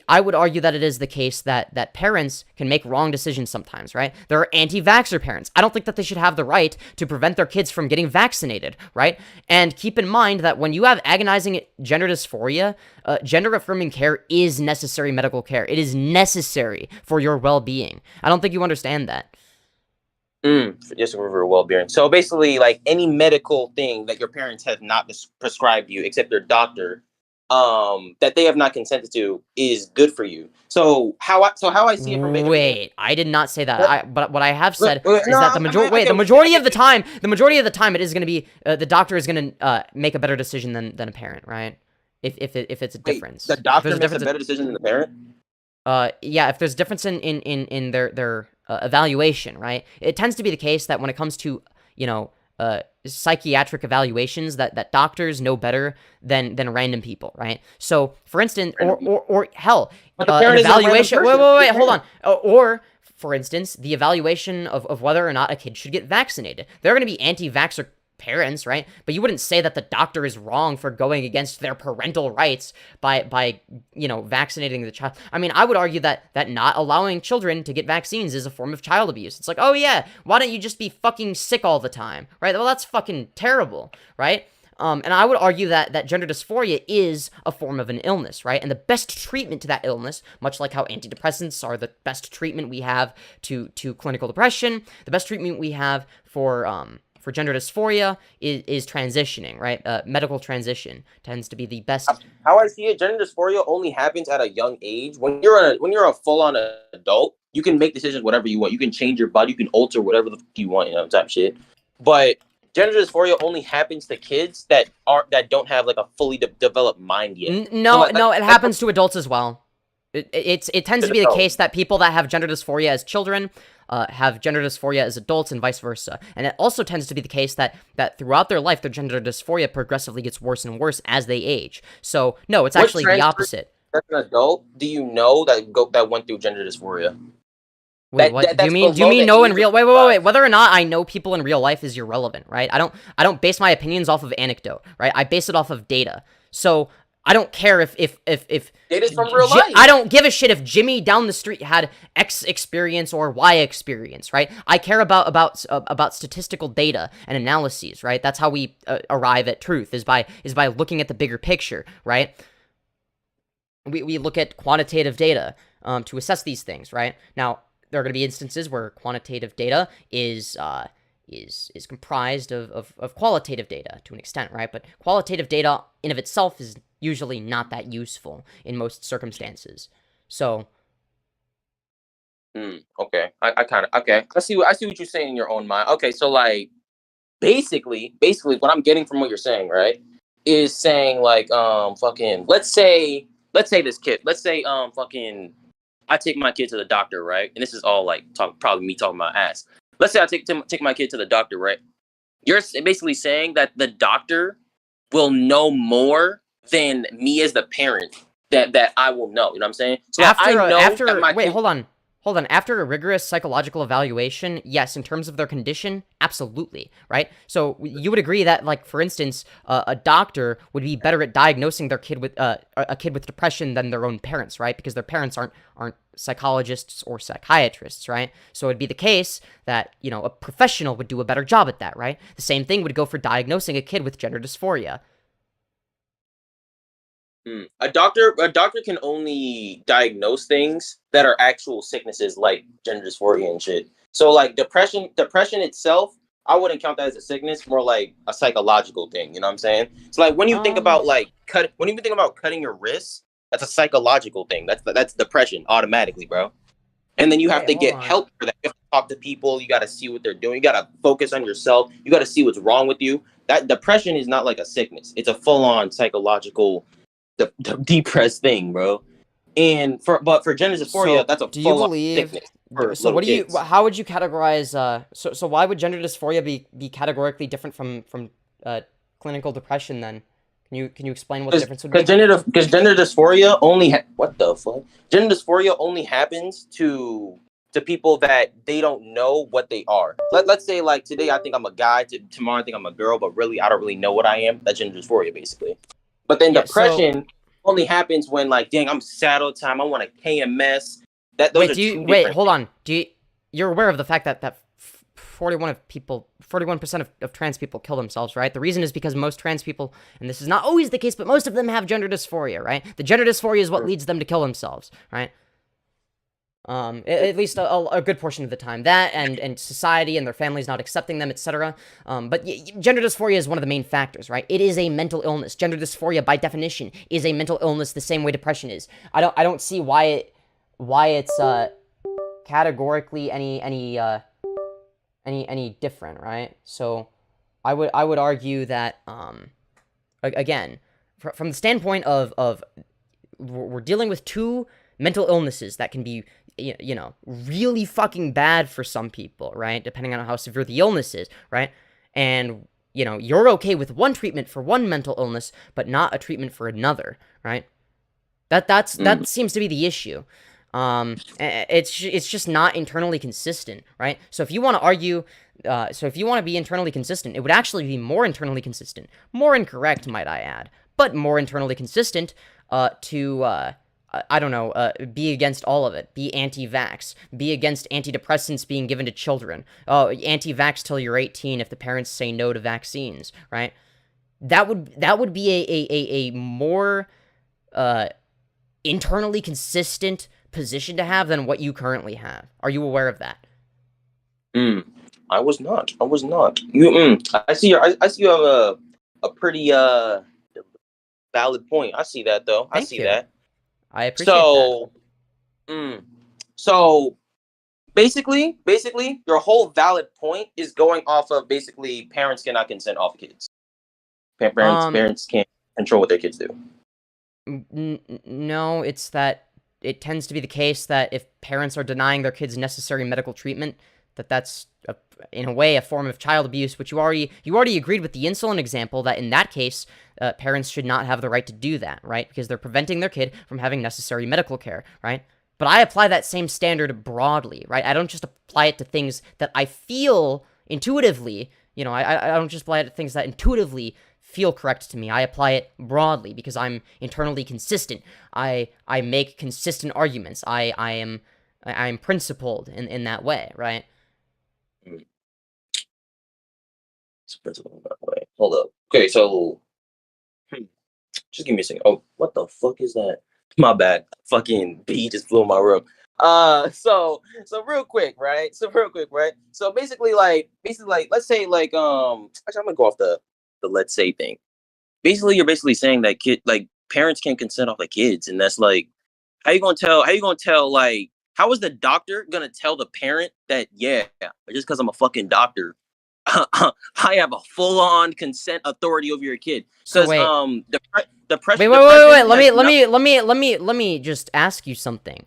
I would argue that it is the case that parents can make wrong decisions sometimes, right? There are anti-vaxxer parents. I don't think that they should have the right to prevent their kids from getting vaccinated, right? And keep in mind that when you have agonizing gender dysphoria, gender-affirming care is necessary medical care. It is necessary for your well-being. I don't think you understand that. Just for well-being. So basically, like, any medical thing that your parents have not prescribed you, except their doctor, that they have not consented to, is good for you. So how I see it from I did not say that. But what I have said is that the majority of the time, it is going to be the doctor is going to make a better decision than a parent, right? If it's a difference. The doctor makes a better decision than the parent. Yeah, if there's a difference in their evaluation, right? It tends to be the case that when it comes to psychiatric evaluations, that doctors know better than random people, right? So, for instance, or hell, an evaluation. Wait, hold on. Or, for instance, the evaluation of whether or not a kid should get vaccinated. There are going to be anti-vaxxer parents, right? But you wouldn't say that the doctor is wrong for going against their parental rights by vaccinating the child. I mean, I would argue that not allowing children to get vaccines is a form of child abuse. It's like, oh yeah, why don't you just be fucking sick all the time, right? Well, that's fucking terrible, right? And I would argue that gender dysphoria is a form of an illness, right? And the best treatment to that illness, much like how antidepressants are the best treatment we have to clinical depression, the best treatment we have for gender dysphoria is transitioning, right? Medical transition tends to be the best. How I see it, gender dysphoria only happens at a young age. When you're a full-on adult, you can make decisions whatever you want. You can change your body, you can alter whatever the fuck you want, type shit. But gender dysphoria only happens to kids that don't have like a fully developed mind yet. No, it happens to adults as well. It tends to be the case that people that have gender dysphoria as children have gender dysphoria as adults and vice versa. And it also tends to be the case that throughout their life, their gender dysphoria progressively gets worse and worse as they age. So, no, it's actually the opposite. As an adult, do you know that went through gender dysphoria? Wait, what? Do you mean know in real? Wait. Whether or not I know people in real life is irrelevant, right? I don't base my opinions off of anecdote, right? I base it off of data. So I don't care if data's from real life. I don't give a shit if Jimmy down the street had X experience or Y experience, right? I care about statistical data and analyses, right? That's how we arrive at truth is by looking at the bigger picture, right? We look at quantitative data to assess these things, right? Now, there are going to be instances where quantitative data is comprised of qualitative data to an extent, right? But qualitative data in of itself is usually not that useful in most circumstances. So, okay, I kind of okay. I see what you're saying in your own mind. Okay, so like basically, what I'm getting from what you're saying, right, is saying like fucking let's say this kid, fucking. I take my kid to the doctor, right? And this is all like probably me talking my ass. Let's say I take my kid to the doctor, right? You're basically saying that the doctor will know more than me as the parent that I will know. You know what I'm saying? So Hold on. After a rigorous psychological evaluation, yes, in terms of their condition, absolutely, right? So you would agree that, like, for instance, a doctor would be better at diagnosing their kid with a kid with depression than their own parents, right? Because their parents aren't psychologists or psychiatrists, right? So it'd be the case that, you know, a professional would do a better job at that, right? The same thing would go for diagnosing a kid with gender dysphoria. A doctor can only diagnose things that are actual sicknesses like gender dysphoria and shit. So like depression itself, I wouldn't count that as a sickness, more like a psychological thing. You know what I'm saying? So like when you think about cutting your wrists, that's a psychological thing. That's depression automatically, bro. And then you have to get help for that. You have to talk to people. You got to see what they're doing. You got to focus on yourself. You got to see what's wrong with you. That depression is not like a sickness. It's a full-on psychological depressed thing, bro. And for gender dysphoria, that's a full-on sickness. So what do you? How would you categorize? So why would gender dysphoria be categorically different from clinical depression then? Can you explain what the difference would be? Because gender dysphoria only what the fuck? Gender dysphoria only happens to people that they don't know what they are. Let's say like today I think I'm a guy, tomorrow I think I'm a girl, but really I don't really know what I am. That's gender dysphoria basically. But then depression only happens when like, dang, I'm sad all the time. I want a KMS. Hold on. You're aware of the fact that 41% of trans people kill themselves, right? The reason is because most trans people, and this is not always the case, but most of them have gender dysphoria, right? The gender dysphoria is what leads them to kill themselves, right? At least a good portion of the time. That and society and their families not accepting them, etc. But gender dysphoria is one of the main factors, right? It is a mental illness. Gender dysphoria, by definition, is a mental illness the same way depression is. I don't see why it's categorically any different, right? So I would argue that again, from the standpoint of we're dealing with two mental illnesses that can be, you know, really fucking bad for some people, right? Depending on how severe the illness is, right? And, you know, you're okay with one treatment for one mental illness, but not a treatment for another, right? That seems to be the issue. It's just not internally consistent, right? So if you want to argue, if you want to be internally consistent, it would actually be more internally consistent, more incorrect, might I add, but more internally consistent, be against all of it, be anti-vax, be against antidepressants being given to children, anti-vax till you're 18 if the parents say no to vaccines, right? That would be a more, internally consistent position to have than what you currently have. Are you aware of that? I was not. You, I see you have a pretty valid point. I see that though. Thank you. That. I appreciate that. So basically, your whole valid point is going off of basically parents cannot consent off kids. Parents can't control what their kids do. No, it's that it tends to be the case that if parents are denying their kids necessary medical treatment, that's in a way a form of child abuse, which you already agreed with the insulin example that in that case, parents should not have the right to do that, right? Because they're preventing their kid from having necessary medical care, right? But I apply that same standard broadly, right? I don't just apply it to things that I feel intuitively, you know, I don't just apply it to things that intuitively feel correct to me. I apply it broadly because I'm internally consistent. I make consistent arguments. I'm principled in that way, right? It's principled in that way. Hold up. Okay, so just give me a second. Oh, what the fuck is that? My bad. Fucking bee just flew in my room. So real quick, right? So basically, let's say, actually, I'm gonna go off the let's say thing. Basically, you're basically saying that parents can't consent off the kids, and that's like, how you gonna tell, like, how is the doctor gonna tell the parent that, yeah, just because I'm a fucking doctor, I have a full-on consent authority over your kid? So wait, the pressure. Wait. Let me just ask you something.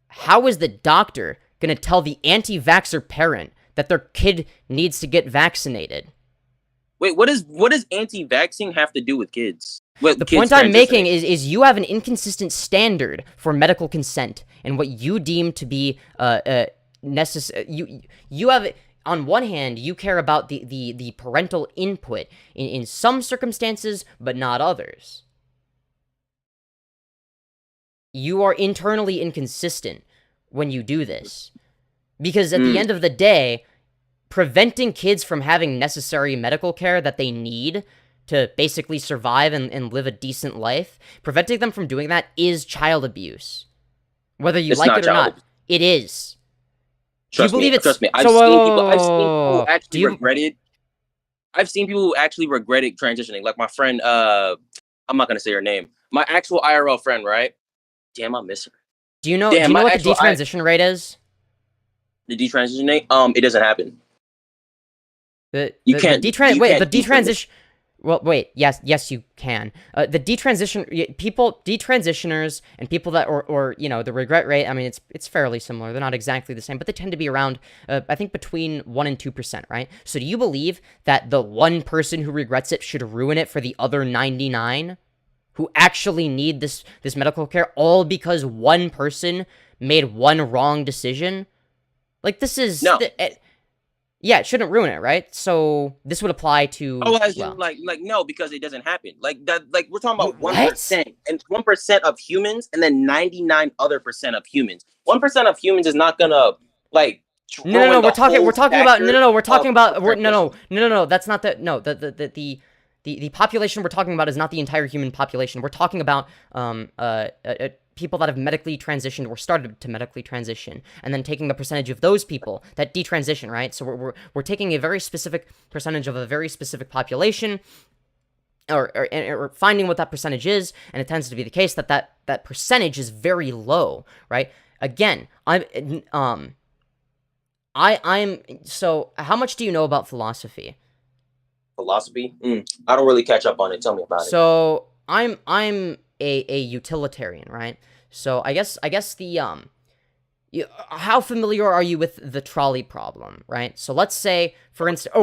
How is the doctor gonna tell the anti-vaxxer parent that their kid needs to get vaccinated? Wait, what does anti-vaxxing have to do with kids? The point I'm making is you have an inconsistent standard for medical consent and what you deem to be necessary. You have, on one hand, you care about the parental input in some circumstances, but not others. You are internally inconsistent when you do this. Because at the end of the day, preventing kids from having necessary medical care that they need to basically survive and live a decent life, preventing them from doing that is child abuse. Whether you like it or not, it is. Trust me. I've seen people who actually regretted transitioning. Like my friend, I'm not gonna say her name. My actual IRL friend, right? Damn, I miss her. Do you know what the detransition rate is? The detransition rate? It doesn't happen. The detransition. Well, wait. Yes, you can. The detransitioners and people that, or you know, the regret rate. I mean, it's fairly similar. They're not exactly the same, but they tend to be around, I think, between 1% and 2%, right? So, do you believe that the one person who regrets it should ruin it for the other 99 who actually need this medical care, all because one person made one wrong decision? Like, this is no. Yeah, it shouldn't ruin it, right? So this would apply to. Oh, like no, because it doesn't happen. Like that, like we're talking about 1% and 1% of humans, and then 99% of humans. 1% of humans is not gonna like. No. We're talking about. That's not the. No, the population we're talking about is not the entire human population. We're talking about people that have medically transitioned or started to medically transition, and then taking the percentage of those people that detransition, right? So we're taking a very specific percentage of a very specific population, or finding what that percentage is, and it tends to be the case that percentage is very low, right? Again, so how much do you know about philosophy? Philosophy? I don't really catch up on it. Tell me about it. So I'm a utilitarian, right? So I guess the how familiar are you with the trolley problem, right? So let's say, for instance,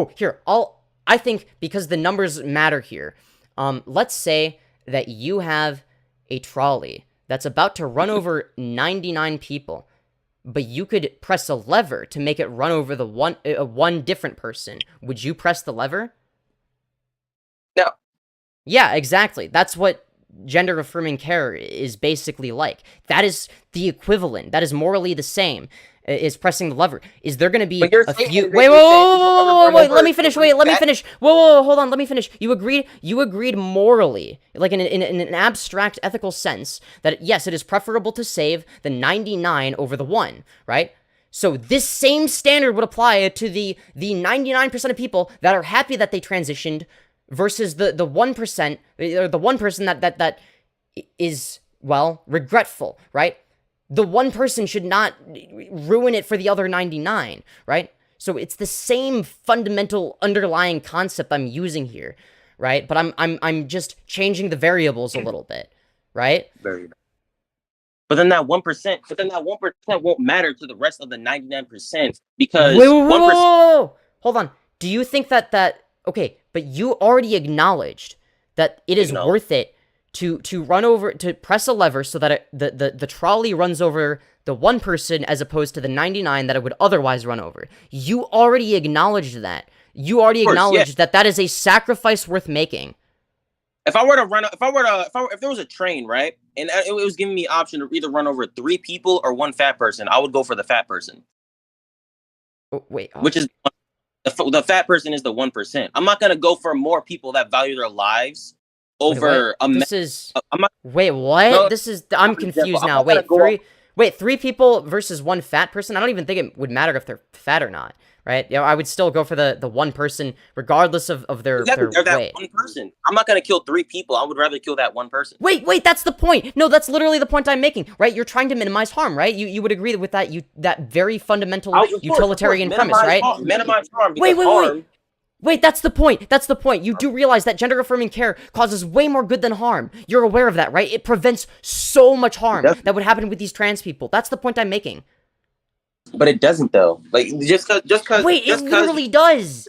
I think because the numbers matter here, let's say that you have a trolley that's about to run over 99 people, but you could press a lever to make it run over the one different person. Would you press the lever? No. Yeah, exactly. That's what gender affirming care is basically like. That is the equivalent. That is morally the same. Is pressing the lever. Is there going to be a few? Wait! Let me finish. Whoa! Hold on. Let me finish. You agreed morally, like in an abstract ethical sense, that yes, it is preferable to save the 99 over the 1, right? So this same standard would apply to the 99% of people that are happy that they transitioned, versus the 1%, or the one person that is, well, regretful, right? The one person should not ruin it for the other 99, right? So it's the same fundamental underlying concept I'm using here, right? But I'm just changing the variables a little bit, right? Very. But then that 1% won't matter to the rest of the 99% because 1%. Hold on. Do you think that okay? But you already acknowledged that it is worth it to run over, to press a lever so that the trolley runs over the one person as opposed to the 99 that it would otherwise run over. You already acknowledged that. You already acknowledged that is a sacrifice worth making. If I were to run, if there was a train, right, and it was giving me option to either run over 3 people or 1 fat person, I would go for the fat person. Which is the fat person is the 1%. I'm not gonna go for more people that value their lives over Wait, what? No, I'm confused now. Wait, 3 people versus 1 fat person? I don't even think it would matter if they're fat or not, right? You know, I would still go for the 1 person regardless of their that weight. 1 person. I'm not gonna kill 3 people. I would rather kill that 1 person. Wait, that's the point. No, that's literally the point I'm making, right? You're trying to minimize harm, right? You would agree with that that very fundamental utilitarian premise, right? Minimize harm. Wait, that's the point. That's the point. You do realize that gender-affirming care causes way more good than harm. You're aware of that, right? It prevents so much harm that would happen with these trans people. That's the point I'm making. But it doesn't, though. Like, just because. Wait, it literally does.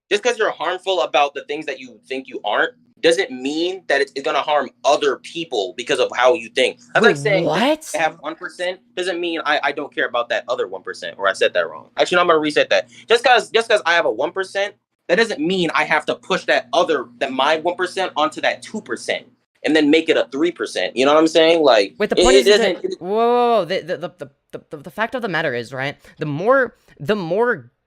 Just because you're harmful about the things that you think you aren't, doesn't mean that it's going to harm other people because of how you think. That's like saying what? I have 1% doesn't mean I don't care about that other 1%, or I said that wrong. Actually, no, I'm going to reset that. Just because I have a 1%, that doesn't mean I have to push that my 1% onto that 2% and then make it a 3%. You know what I'm saying? Like, wait, the point is whoa. The fact of the matter is, right? The more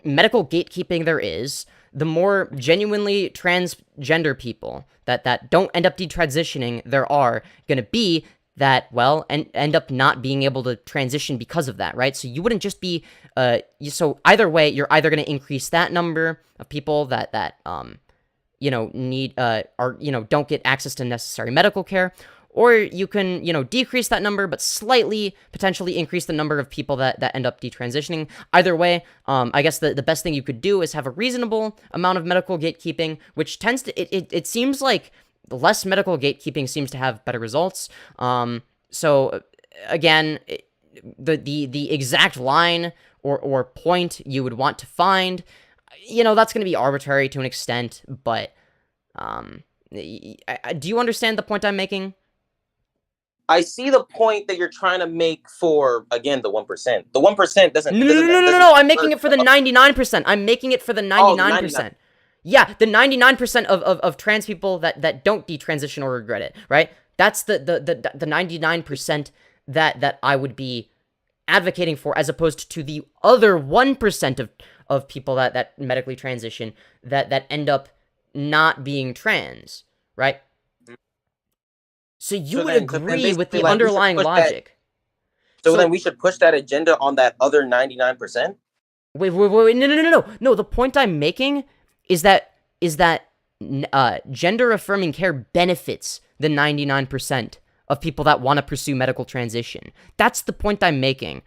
medical gatekeeping there is, the more genuinely transgender people that don't end up detransitioning there are going to be that, well, and end up not being able to transition because of that, right? So you wouldn't just be, so either way, you're either going to increase that number of people that you know, need, or, you know, don't get access to necessary medical care, or you can, you know, decrease that number, but slightly, potentially increase the number of people that end up detransitioning. Either way, I guess the best thing you could do is have a reasonable amount of medical gatekeeping, which tends to, it seems like less medical gatekeeping seems to have better results. So, again, the exact line or point you would want to find, you know, that's going to be arbitrary to an extent, but, do you understand the point I'm making? I see the point that you're trying to make for, again, the 1%. The 1% doesn't... No, I'm making it for the 99%. I'm making it for the 99%. Yeah, the 99% of trans people that don't detransition or regret it, right? That's the 99% that I would be advocating for, as opposed to the other 1% of people that medically transition that end up not being trans, right? So you would agree with the underlying logic. So then we should push that agenda on that other 99%? Wait, no. The point I'm making is that gender-affirming care benefits the 99% of people that want to pursue medical transition. That's the point I'm making.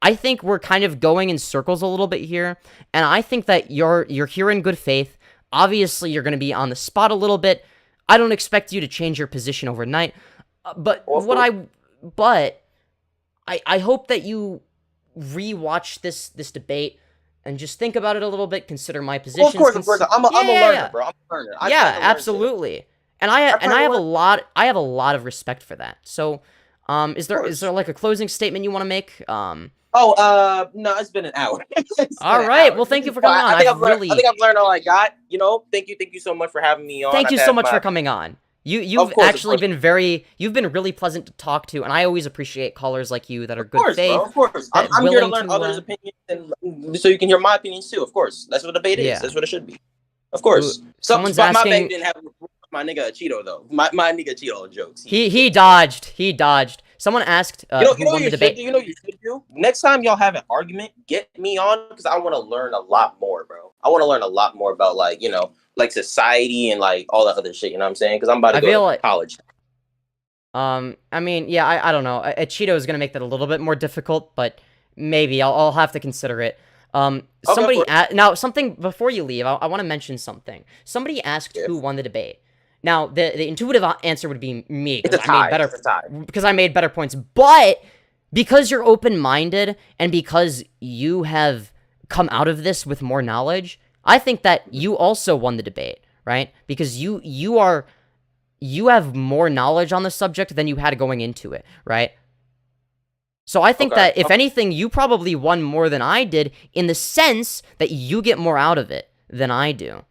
I think we're kind of going in circles a little bit here, and I think that you're here in good faith. Obviously, you're going to be on the spot a little bit. I don't expect you to change your position overnight, but I hope that you rewatch this debate and just think about it a little bit. Consider my position. Well, of course. I'm a learner, bro. I'm a learner. Yeah, absolutely. And I have a lot of respect for that. So, is there like a closing statement you want to make? No, it's been an hour. All right. Well, thank you for coming on. I think I've learned all I got. You know, thank you so much for having me on. Thank you so much for coming on. You've actually been really pleasant to talk to, and I always appreciate callers like you that are good faith. Bro, of course, I'm here to learn others' opinions, and so you can hear my opinions too. Of course, that's what debate is. That's what it should be. Of course. Someone's my asking. baby didn't have my nigga Acheeto though. My nigga Acheeto jokes. He dodged. Someone asked who won the debate. You know what you should do? Next time y'all have an argument, get me on, because I want to learn a lot more, bro. I want to learn a lot more about, like, you know, like society and like all that other shit. You know what I'm saying? Because I'm about to go to college. I mean, yeah, I don't know. Acheeto is gonna make that a little bit more difficult, but maybe I'll have to consider it. Somebody now something before you leave. I want to mention something. Somebody asked who won the debate. Now, the intuitive answer would be me, because I made better points. But because you're open-minded and because you have come out of this with more knowledge, I think that you also won the debate, right? Because you are you have more knowledge on the subject than you had going into it, right? So I think that, if anything, you probably won more than I did, in the sense that you get more out of it than I do.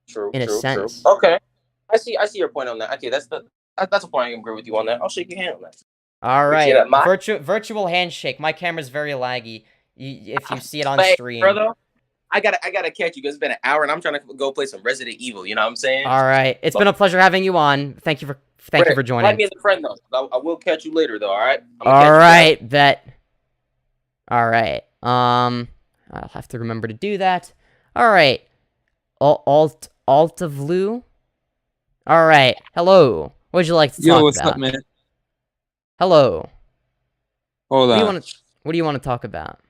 True. In a sense. True. Okay. I see your point on that. Okay, that's a point I can agree with you on that. I'll shake your hand on that. All right. Virtual handshake. My camera's very laggy. If you see it on stream. Brother, I gotta catch you because it's been an hour and I'm trying to go play some Resident Evil. You know what I'm saying? All right. It's been a pleasure having you on. Thank you for joining. Like me as a friend though. I will catch you later though. All right. All right. Bet. All right. I'll have to remember to do that. All right. Alt of Lou. All right. Hello. What would you like to talk about? Yo, what's up, man? Hello. Hold on. What do you want to talk about?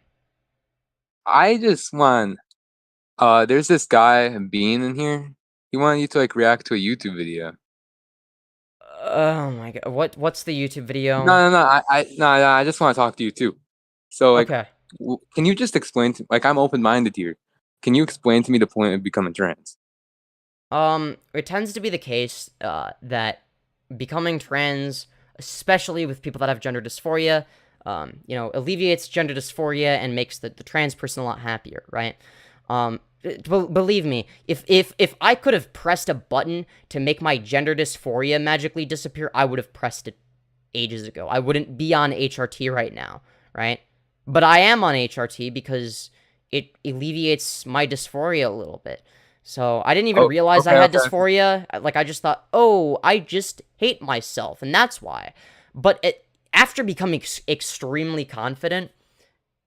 I just want. There's this guy Bean in here. He wanted you to like react to a YouTube video. Oh my god! What's the YouTube video? No. I just want to talk to you too. So like, okay. Can you just explain to like I'm open-minded here? Can you explain to me the point of becoming trans? It tends to be the case that becoming trans, especially with people that have gender dysphoria, alleviates gender dysphoria and makes the trans person a lot happier, right? Believe me, if I could have pressed a button to make my gender dysphoria magically disappear, I would have pressed it ages ago. I wouldn't be on HRT right now, right? But I am on HRT because it alleviates my dysphoria a little bit. So I didn't even realize I had dysphoria. Like, I just thought, oh, I just hate myself, and that's why. But after becoming extremely confident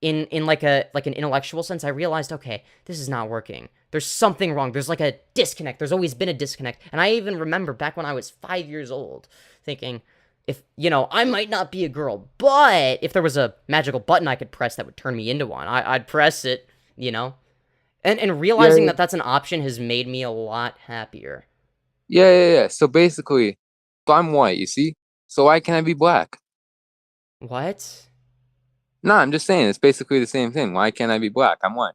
in like an intellectual sense, I realized, okay, this is not working. There's something wrong. There's like a disconnect. There's always been a disconnect. And I even remember back when I was 5 years old thinking, if, I might not be a girl, but if there was a magical button I could press that would turn me into one, I'd press it, And realizing that that's an option has made me a lot happier. Yeah. So basically, I'm white, you see? So why can't I be black? What? No, I'm just saying, it's basically the same thing. Why can't I be black? I'm white.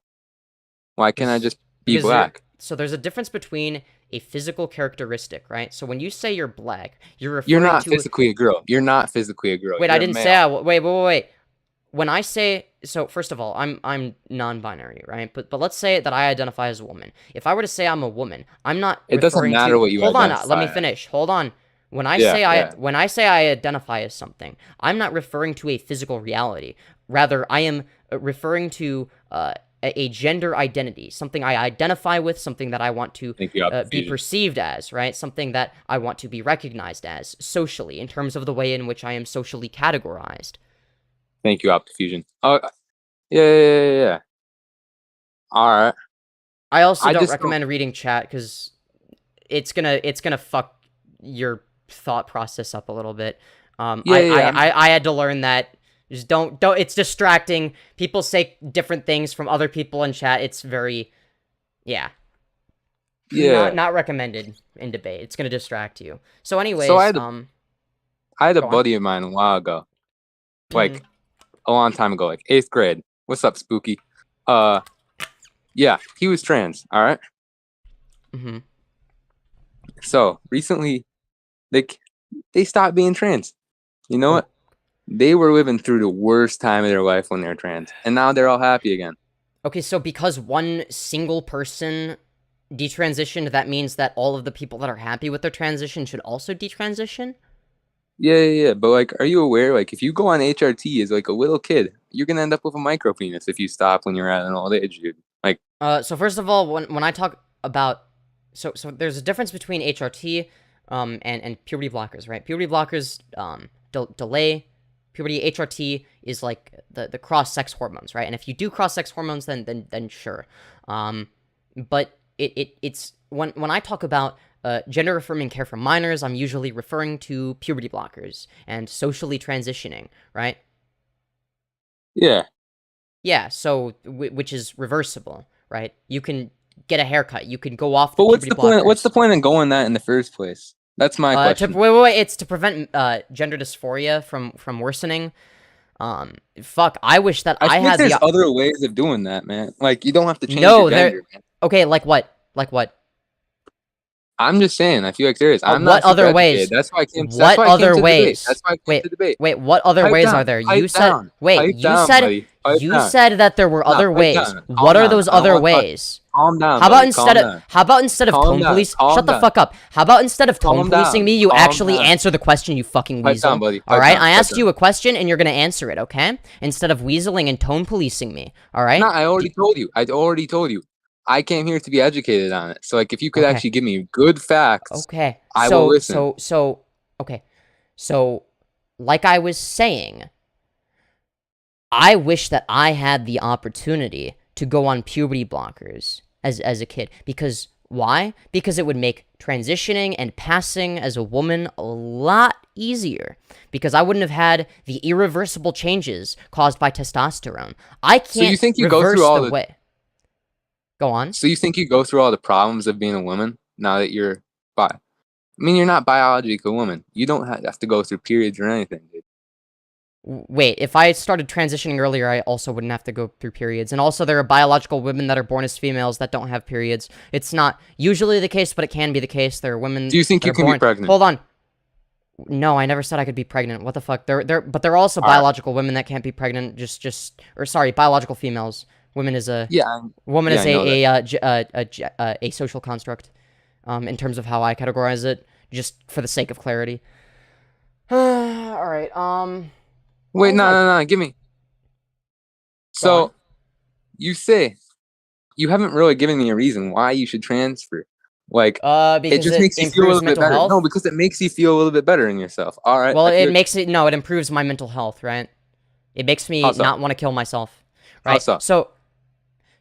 Why can't I just be black? So there's a difference between a physical characteristic, right? So when you say you're black, you're not physically a girl. You're not physically a girl. Wait, I didn't say wait. When I say, so first of all, I'm non-binary, right? But let's say that I identify as a woman. If I were to say I'm a woman, I'm not. It doesn't matter what you identify. Hold on, let me finish. Hold on. When I say I identify as something, I'm not referring to a physical reality. Rather, I am referring to a gender identity, something I identify with, something that I want to be perceived as, right? Something that I want to be recognized as socially, in terms of the way in which I am socially categorized. Thank you, Optifusion. Oh, yeah. All right. I also don't recommend reading chat because it's gonna fuck your thought process up a little bit. I had to learn that. Just don't. It's distracting. People say different things from other people in chat. It's very, not recommended in debate. It's gonna distract you. So, anyways, I had a buddy of mine a while ago, like a long time ago, like 8th grade. What's up, Spooky? Yeah, he was trans. All right. Mm-hmm. So recently, they stopped being trans. You know what? They were living through the worst time of their life when they're trans, and now they're all happy again. Okay, so because one single person detransitioned, that means that all of the people that are happy with their transition should also detransition? Yeah. But like, are you aware? Like, if you go on HRT as like a little kid, you're gonna end up with a micro penis if you stop when you're at an old age, dude. Like, so first of all, when I talk about, so there's a difference between HRT, and puberty blockers, right? Puberty blockers, delay puberty. HRT is like the cross-sex hormones, right? And if you do cross-sex hormones, then sure. But it's when I talk about gender-affirming care for minors, I'm usually referring to puberty blockers and socially transitioning, right? Yeah. Yeah, so which is reversible, right? You can get a haircut. You can go off. But what's the point? What's the point in going that in the first place? That's my question. Wait. It's to prevent gender dysphoria from worsening. Fuck. I wish that I had. There's other ways of doing that, man. Like, you don't have to change your gender, man. Okay, like what? Like what? I'm just saying. I feel like there is. I'm what not super other ways? educated. That's why I came. What that's why I came other to ways? Debate. That's why I came to debate. Wait, what other Pipe ways down, are there? pipe You said down, wait, pipe you down, said buddy, pipe you down. said that there were Nah, other pipe ways. down, What calm are down. those I don't other wanna talk. ways? Calm down. How about buddy, instead calm of down. how about instead of Calm tone down, police? calm Shut the down. fuck up. How about instead of tone Calm policing down, me, you calm actually down. answer the question, you fucking Pipe weasel? down, buddy, All pipe right, down, I pipe asked down. you a question and you're gonna answer it, okay? Instead of weaseling and tone policing me. All right? No, I already told you. I already told you. I came here to be educated on it. So, like, if you could Okay. actually give me good facts, Okay. I will listen. Okay. So, like I was saying, I wish that I had the opportunity to go on puberty blockers as a kid. Because why? Because it would make transitioning and passing as a woman a lot easier. Because I wouldn't have had the irreversible changes caused by testosterone. I can't So you think you go reverse through all the the- way. Go on. So you think you go through all the problems of being a woman now that you're I mean, you're not biologically a woman. You don't have to go through periods or anything, dude. Wait, if I started transitioning earlier, I also wouldn't have to go through periods. And also, there are biological women that are born as females that don't have periods. It's not usually the case, but it can be the case. There are women. Do you think that you are can born... be pregnant? Hold on. No, I never said I could be pregnant. What the fuck? But there are also All right. biological women that can't be pregnant. Or sorry, biological females. Women is a woman is a social construct. In terms of how I categorize it, just for the sake of clarity. All right. Wait, no. Give me. Go on. So, you say you haven't really given me a reason why you should transfer. Like, because it just makes you feel a improves little bit mental better. health? No, because it makes you feel a little bit better in yourself. All right. Well, I feel it improves my mental health, right? It makes me How so? not want to kill myself, How right? so?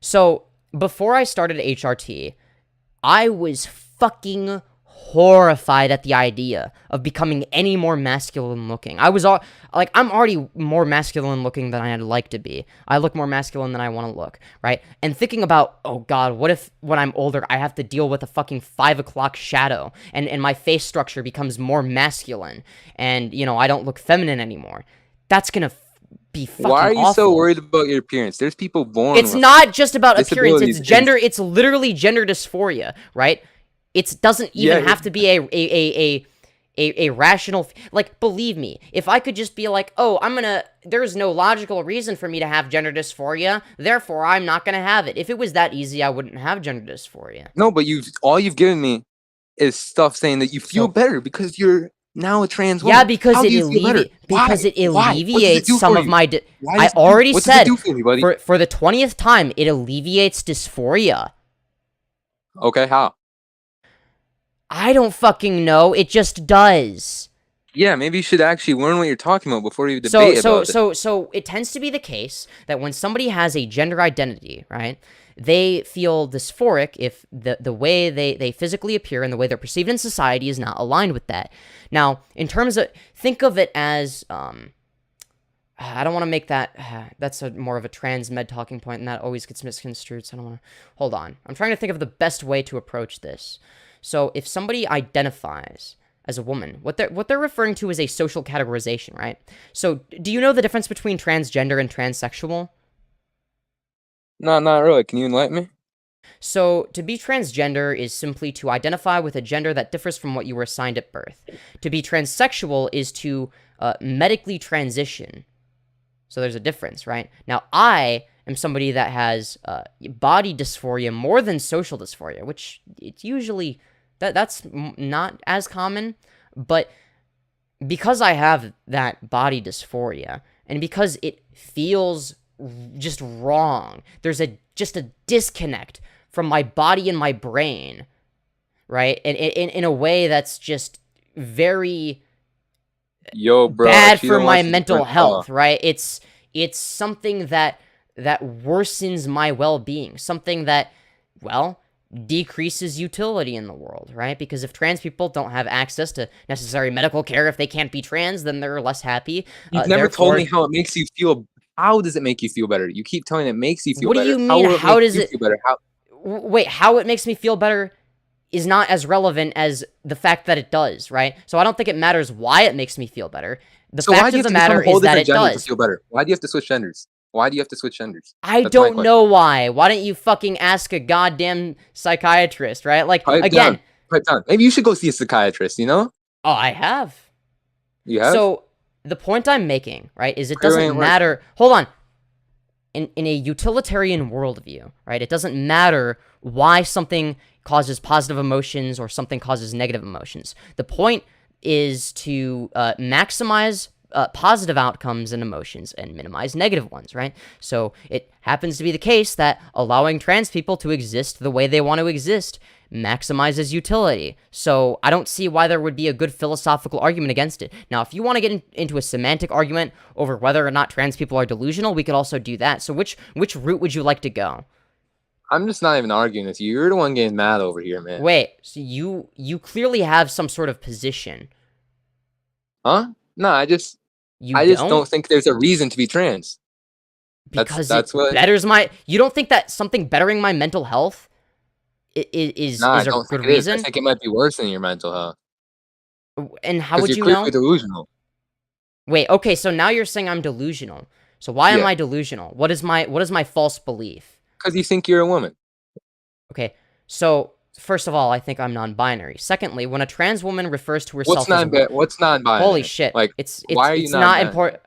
So before I started HRT, I was fucking horrified at the idea of becoming any more masculine looking. I was I'm already more masculine looking than I'd like to be. I look more masculine than I want to look, right? And thinking about, oh god, what if when I'm older I have to deal with a fucking 5 o'clock shadow and my face structure becomes more masculine and, you know, I don't look feminine anymore. That's gonna be fucking Why are you awful. so worried about your appearance? There's people born It's with not just about appearance, disabilities. it's gender, it's literally gender dysphoria, right? It doesn't even have to be a rational, like, believe me, if I could just be like, oh, there's no logical reason for me to have gender dysphoria, therefore I'm not gonna have it. If it was that easy, I wouldn't have gender dysphoria. No, but all you've given me is stuff saying that you feel better because you're now a trans woman. Yeah, because How it do you feel better? alleviates some of my. Why does it do for you, buddy? For the 20th time, it alleviates dysphoria. Okay, how? I don't fucking know. It just does. Yeah, maybe you should actually learn what you're talking about before you debate about it. So it tends to be the case that when somebody has a gender identity, right, they feel dysphoric if the way they physically appear and the way they're perceived in society is not aligned with that. Now, in terms of, think of it as, I don't want to make that, that's more of a trans med talking point, and that always gets misconstrued, so I don't want to, hold on. I'm trying to think of the best way to approach this. So if somebody identifies as a woman, what they're referring to is a social categorization, right? So do you know the difference between transgender and transsexual? No, not really. Can you enlighten me? So to be transgender is simply to identify with a gender that differs from what you were assigned at birth. To be transsexual is to medically transition. So there's a difference, right? Now I am somebody that has body dysphoria more than social dysphoria, which it's usually that's not as common, but because I have that body dysphoria and because it feels just wrong, there's just a disconnect from my body and my brain, right? And in a way that's just very bad for my mental health, right? It's something that worsens my well-being, something that, well, decreases utility in the world, right? Because if trans people don't have access to necessary medical care, if they can't be trans, then they're less happy. You've never told me how it makes you feel. How does it make you feel better? You keep telling me it makes you feel better. What do you mean? How does it feel better? Wait, how it makes me feel better is not as relevant as the fact that it does, right? So I don't think it matters why it makes me feel better. The fact of the matter is that it does. To feel better? Why do you have to switch genders? Why do you have to switch genders? I don't know why. Why don't you fucking ask a goddamn psychiatrist, right? Like, Pipe again, pipe down. Maybe you should go see a psychiatrist. You know? Oh, I have. You have. So the point I'm making, right, is it doesn't matter. Hold on. In a utilitarian worldview, right, it doesn't matter why something causes positive emotions or something causes negative emotions. The point is to maximize positive outcomes and emotions and minimize negative ones, right? So it happens to be the case that allowing trans people to exist the way they want to exist maximizes utility. So I don't see why there would be a good philosophical argument against it. Now, if you want to get into a semantic argument over whether or not trans people are delusional, we could also do that. So which route would you like to go? I'm just not even arguing with you. You're the one getting mad over here, man. Wait, so you clearly have some sort of position. Huh? No, I just don't think there's a reason to be trans. Because that's what betters my. You don't think that something bettering my mental health is I a don't good think it is. reason? I think it might be worse than your mental health. And how would you you're know? clearly delusional. Wait, okay, so now you're saying I'm delusional. So why am I delusional? What is my false belief? Because you think you're a woman. Okay, so first of all, I think I'm non-binary. Secondly, when a trans woman refers to herself what's non-binary? Holy shit! Like, it's why are you not important.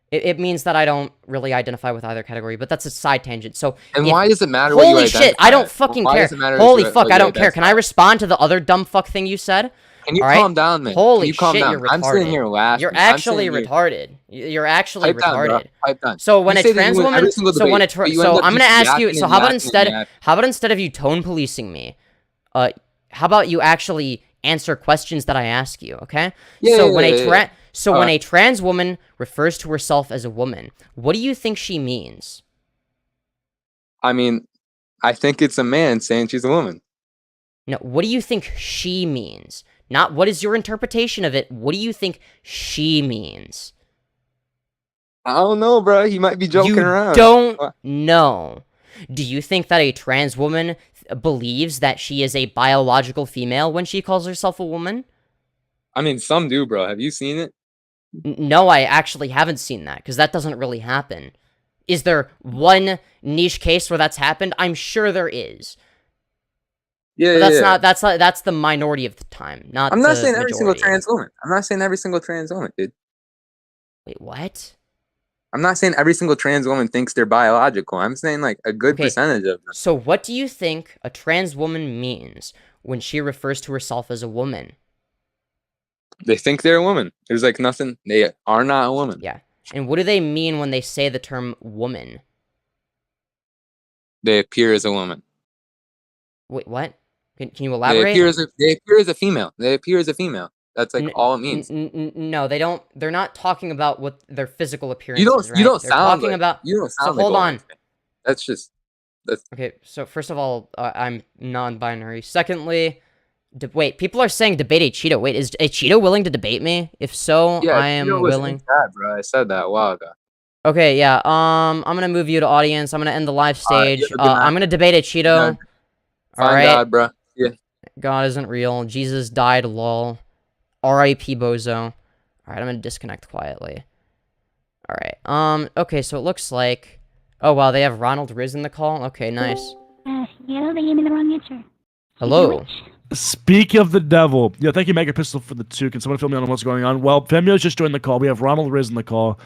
It means that I don't really identify with either category, but that's a side tangent. So, why does it matter what you Holy identify shit, I don't fucking care. Holy fuck, I don't care. Can I respond to the other dumb fuck thing you said? Can you calm down, man? Holy calm shit, down? you're retarded. I'm sitting here laughing. You're actually retarded. You're actually retarded. Pipe down. So when a trans woman, so I'm gonna ask you. So how about instead of you tone policing me, how about you actually answer questions that I ask you? Okay. When a trans woman refers to herself as a woman, what do you think she means? I mean, I think it's a man saying she's a woman. No, what do you think she means? Not what is your interpretation of it. What do you think she means? I don't know, bro. He might be joking around. Don't know. Do you think that a trans woman believes that she is a biological female when she calls herself a woman? I mean, some do, bro. Have you seen it? No, I actually haven't seen that, because that doesn't really happen. Is there one niche case where that's happened? I'm sure there is. Yeah, but that's the minority of the time, not I'm not saying majority. every single trans woman. I'm not saying every single trans woman, dude. Wait, what? I'm not saying every single trans woman thinks they're biological. I'm saying like a good percentage of them. So what do you think a trans woman means when she refers to herself as a woman? They think they're a woman. There's like nothing. They are not a woman. Yeah. And what do they mean when they say the term woman? They appear as a woman. Wait, what? Can you elaborate? They appear as a female. They appear as a female. That's like all it means. No, they don't. They're not talking about what their physical appearance is. Right? You don't They're sound talking like, about. You don't sound so hold on. That's just. Okay. So first of all, I'm non-binary. Secondly, wait. People are saying debate Acheeto. Wait, is Acheeto willing to debate me? If so, yeah, I am willing. Bro, I said that a while ago. Okay, yeah. I'm gonna move you to audience. I'm gonna end the live stage. I'm gonna debate Acheeto. All right. God, bro. Yeah. God isn't real. Jesus died. Lol. R.I.P. Bozo. All right, I'm gonna disconnect quietly. All right. Okay, so it looks like. Oh wow, they have Ronald Riz in the call. Okay, nice. Yeah, they gave me the wrong answer. Hello. Speak of the devil. Yeah, thank you, Mega Pistol, for the 2. Can someone fill me on what's going on? Well, Femyoz just joined the call. We have Ronald Riz in the call,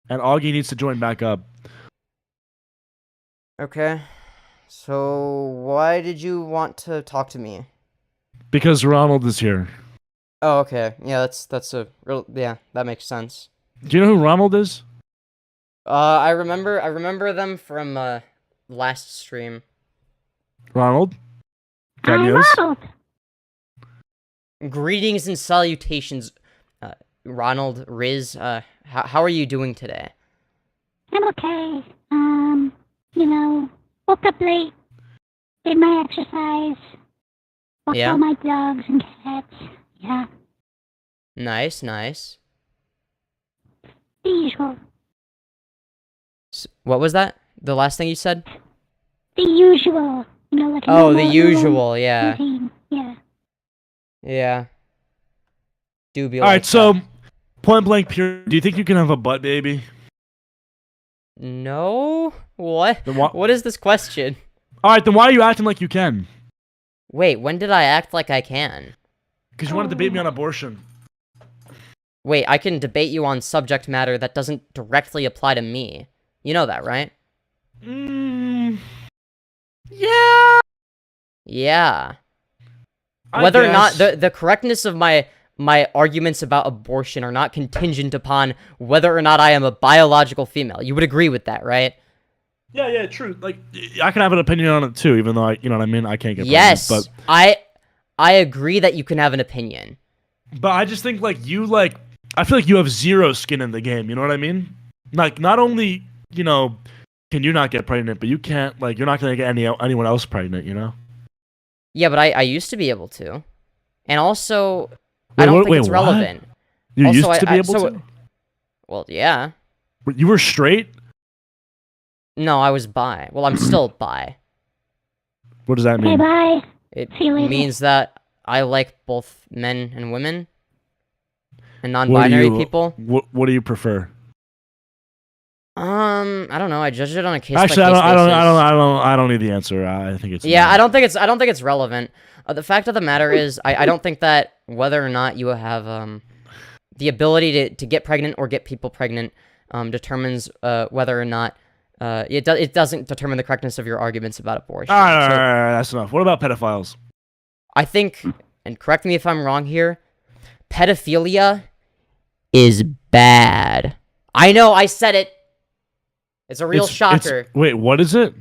and Augie needs to join back up. Okay. So why did you want to talk to me? Because Ronald is here. Oh, okay. Yeah, that's a real. Yeah, that makes sense. Do you know who Ronald is? I remember them from last stream. Ronald. Ronald. Greetings and salutations, Ronald Riz. How are you doing today? I'm okay. Woke up late, did my exercise, walked all my dogs and cats. Yeah. Nice, nice. The usual. What was that? The last thing you said? The usual. Like oh, the usual, yeah. Routine. Yeah. Yeah. Do be Alright, so, point blank period, do you think you can have a butt baby? No? What? What is this question? Alright, then why are you acting like you can? Wait, when did I act like I can? Because you want to debate me on abortion. Wait, I can debate you on subject matter that doesn't directly apply to me. You know that, right? Yeah. Yeah. Whether or not the correctness of my arguments about abortion are not contingent upon whether or not I am a biological female. You would agree with that, right? Yeah, true. Like, I can have an opinion on it too, even though you know what I mean. I can't get yes, pregnant, but I agree that you can have an opinion. But I just think I feel like you have zero skin in the game. You know what I mean? Like, not only can you not get pregnant, but you can't you're not gonna get anyone else pregnant. You know? Yeah, but I used to be able to, and also I don't think it's relevant. You also, used to be able to? Well, yeah. You were straight? No, I was bi. Well, I'm still bi. What does that mean? Bye. It means that I like both men and women and non-binary people. What do you prefer? I don't know. I judge it on a case. Actually, I don't need the answer. I think it's yeah. I don't think it's relevant. The fact of the matter is, I don't think that whether or not you have the ability to get pregnant or get people pregnant determines whether or not it doesn't determine the correctness of your arguments about abortion. All right, that's enough. What about pedophiles? I think, and correct me if I'm wrong here, pedophilia is bad. I know, I said it. It's a real shocker. Wait, what is it?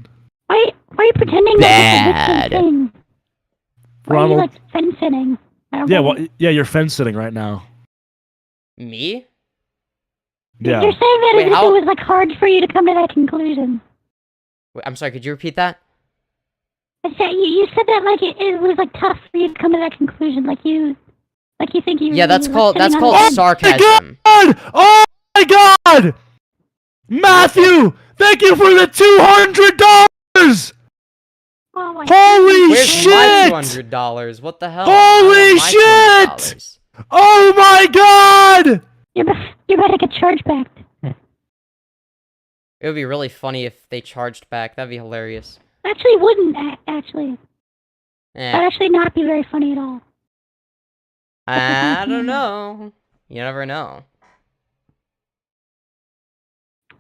Why are you pretending bad? That it's a thing? Why are you like fence sitting? Yeah, you're fence sitting right now. Me? You're Yeah. saying that as if it was like hard for you to come to that conclusion. Wait, I'm sorry, could you repeat that? I said you said that like it was like tough for you to come to that conclusion, like you think you. Yeah, that's called Oh sarcasm. my god! Oh my god! Matthew, thank you for the $200. Oh my Holy Where's shit! my $200? What the hell? Holy shit! Oh my god! You're about to get charged back. It would be really funny if they charged back. That'd be hilarious. Actually, wouldn't actually. Eh. That'd actually not be very funny at all. I don't know. You never know.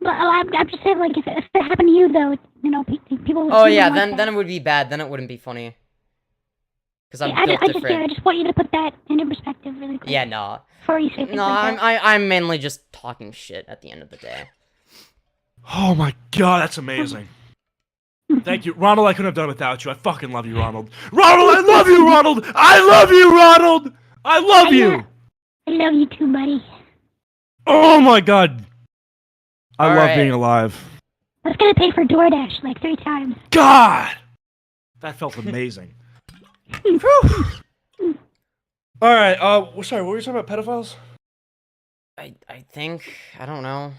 But I'm just saying, like, if it happened to you, though, people would. Oh yeah, then it would be bad. Then it wouldn't be funny. Because I'm built different. I just want you to put that into perspective, really quick. Yeah, no. Before you say things like that. I'm mainly just talking shit at the end of the day. Oh my god, that's amazing. Thank you. Ronald, I couldn't have done it without you. I fucking love you, Ronald. Ronald, I love you, Ronald! I love you, Ronald! I love you! I love you too, buddy. Oh my god. I love right. being alive. I was gonna pay for DoorDash like 3 times. God! That felt amazing. Alright, sorry, what were you talking about, pedophiles? I think, I don't know.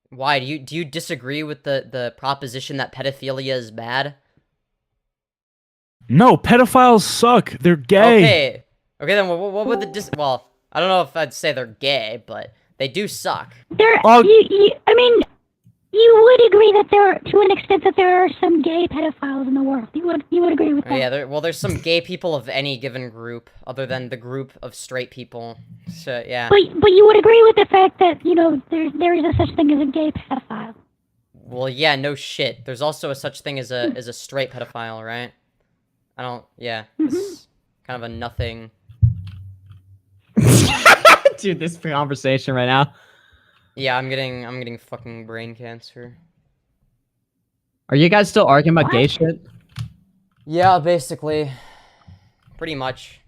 Why, do you disagree with the proposition that pedophilia is bad? No, pedophiles suck. They're gay. Okay, then what would the well, I don't know if I'd say they're gay, but they do suck. You would agree that there, to an extent, that there are some gay pedophiles in the world. You would agree with that. Yeah, there's some gay people of any given group, other than the group of straight people. So yeah. But you would agree with the fact that there is a such thing as a gay pedophile. Well, yeah, no shit. There's also a such thing as a straight pedophile, right? I don't. Yeah, it's kind of a nothing. Dude, this conversation right now. Yeah, I'm getting fucking brain cancer. Are you guys still arguing about gay shit? Yeah, basically. Pretty much.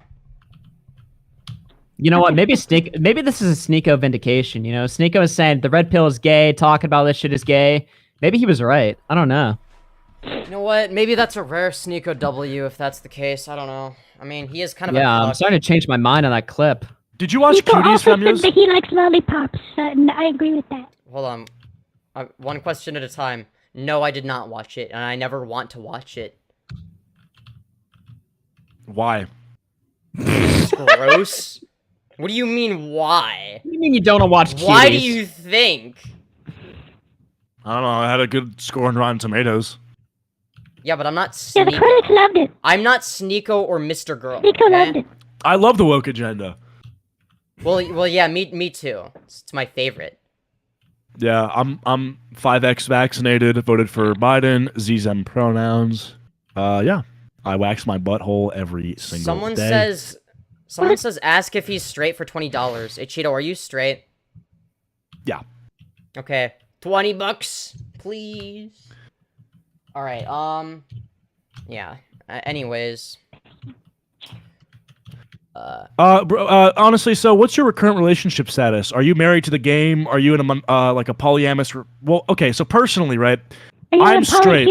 You know what? Maybe this is a Sneeko vindication. Sneeko is saying the red pill is gay, talking about this shit is gay. Maybe he was right. I don't know. You know what? Maybe that's a rare Acheeto W if that's the case. I don't know. I mean, he is kind of Yeah, I'm starting to change my mind on that clip. Did you watch Cooties, Femyoz? He likes lollipops, and I agree with that. Hold on. One question at a time. No, I did not watch it, and I never want to watch it. Why? It's gross. What do you mean, why? What do you mean you don't want to watch Cuties? Why do you think? I don't know. I had a good score on Rotten Tomatoes. Yeah, but I'm not Yeah, the Sneeko. critics loved it. I'm not Sneeko or Mr. Girl. Sneeko loved it. I love the woke agenda. Well, yeah, me too. It's my favorite. Yeah, I'm 5x vaccinated, voted for Biden, ZM pronouns. Yeah, I wax my butthole every single Someone day. says ask if he's straight for $20. Acheeto, are you straight? Yeah. Okay, $20, please. All right. Yeah. Anyways. Honestly, so what's your current relationship status? Are you married to the game? Are you in a like a polyamorous? Well, okay. So personally, right, I'm straight.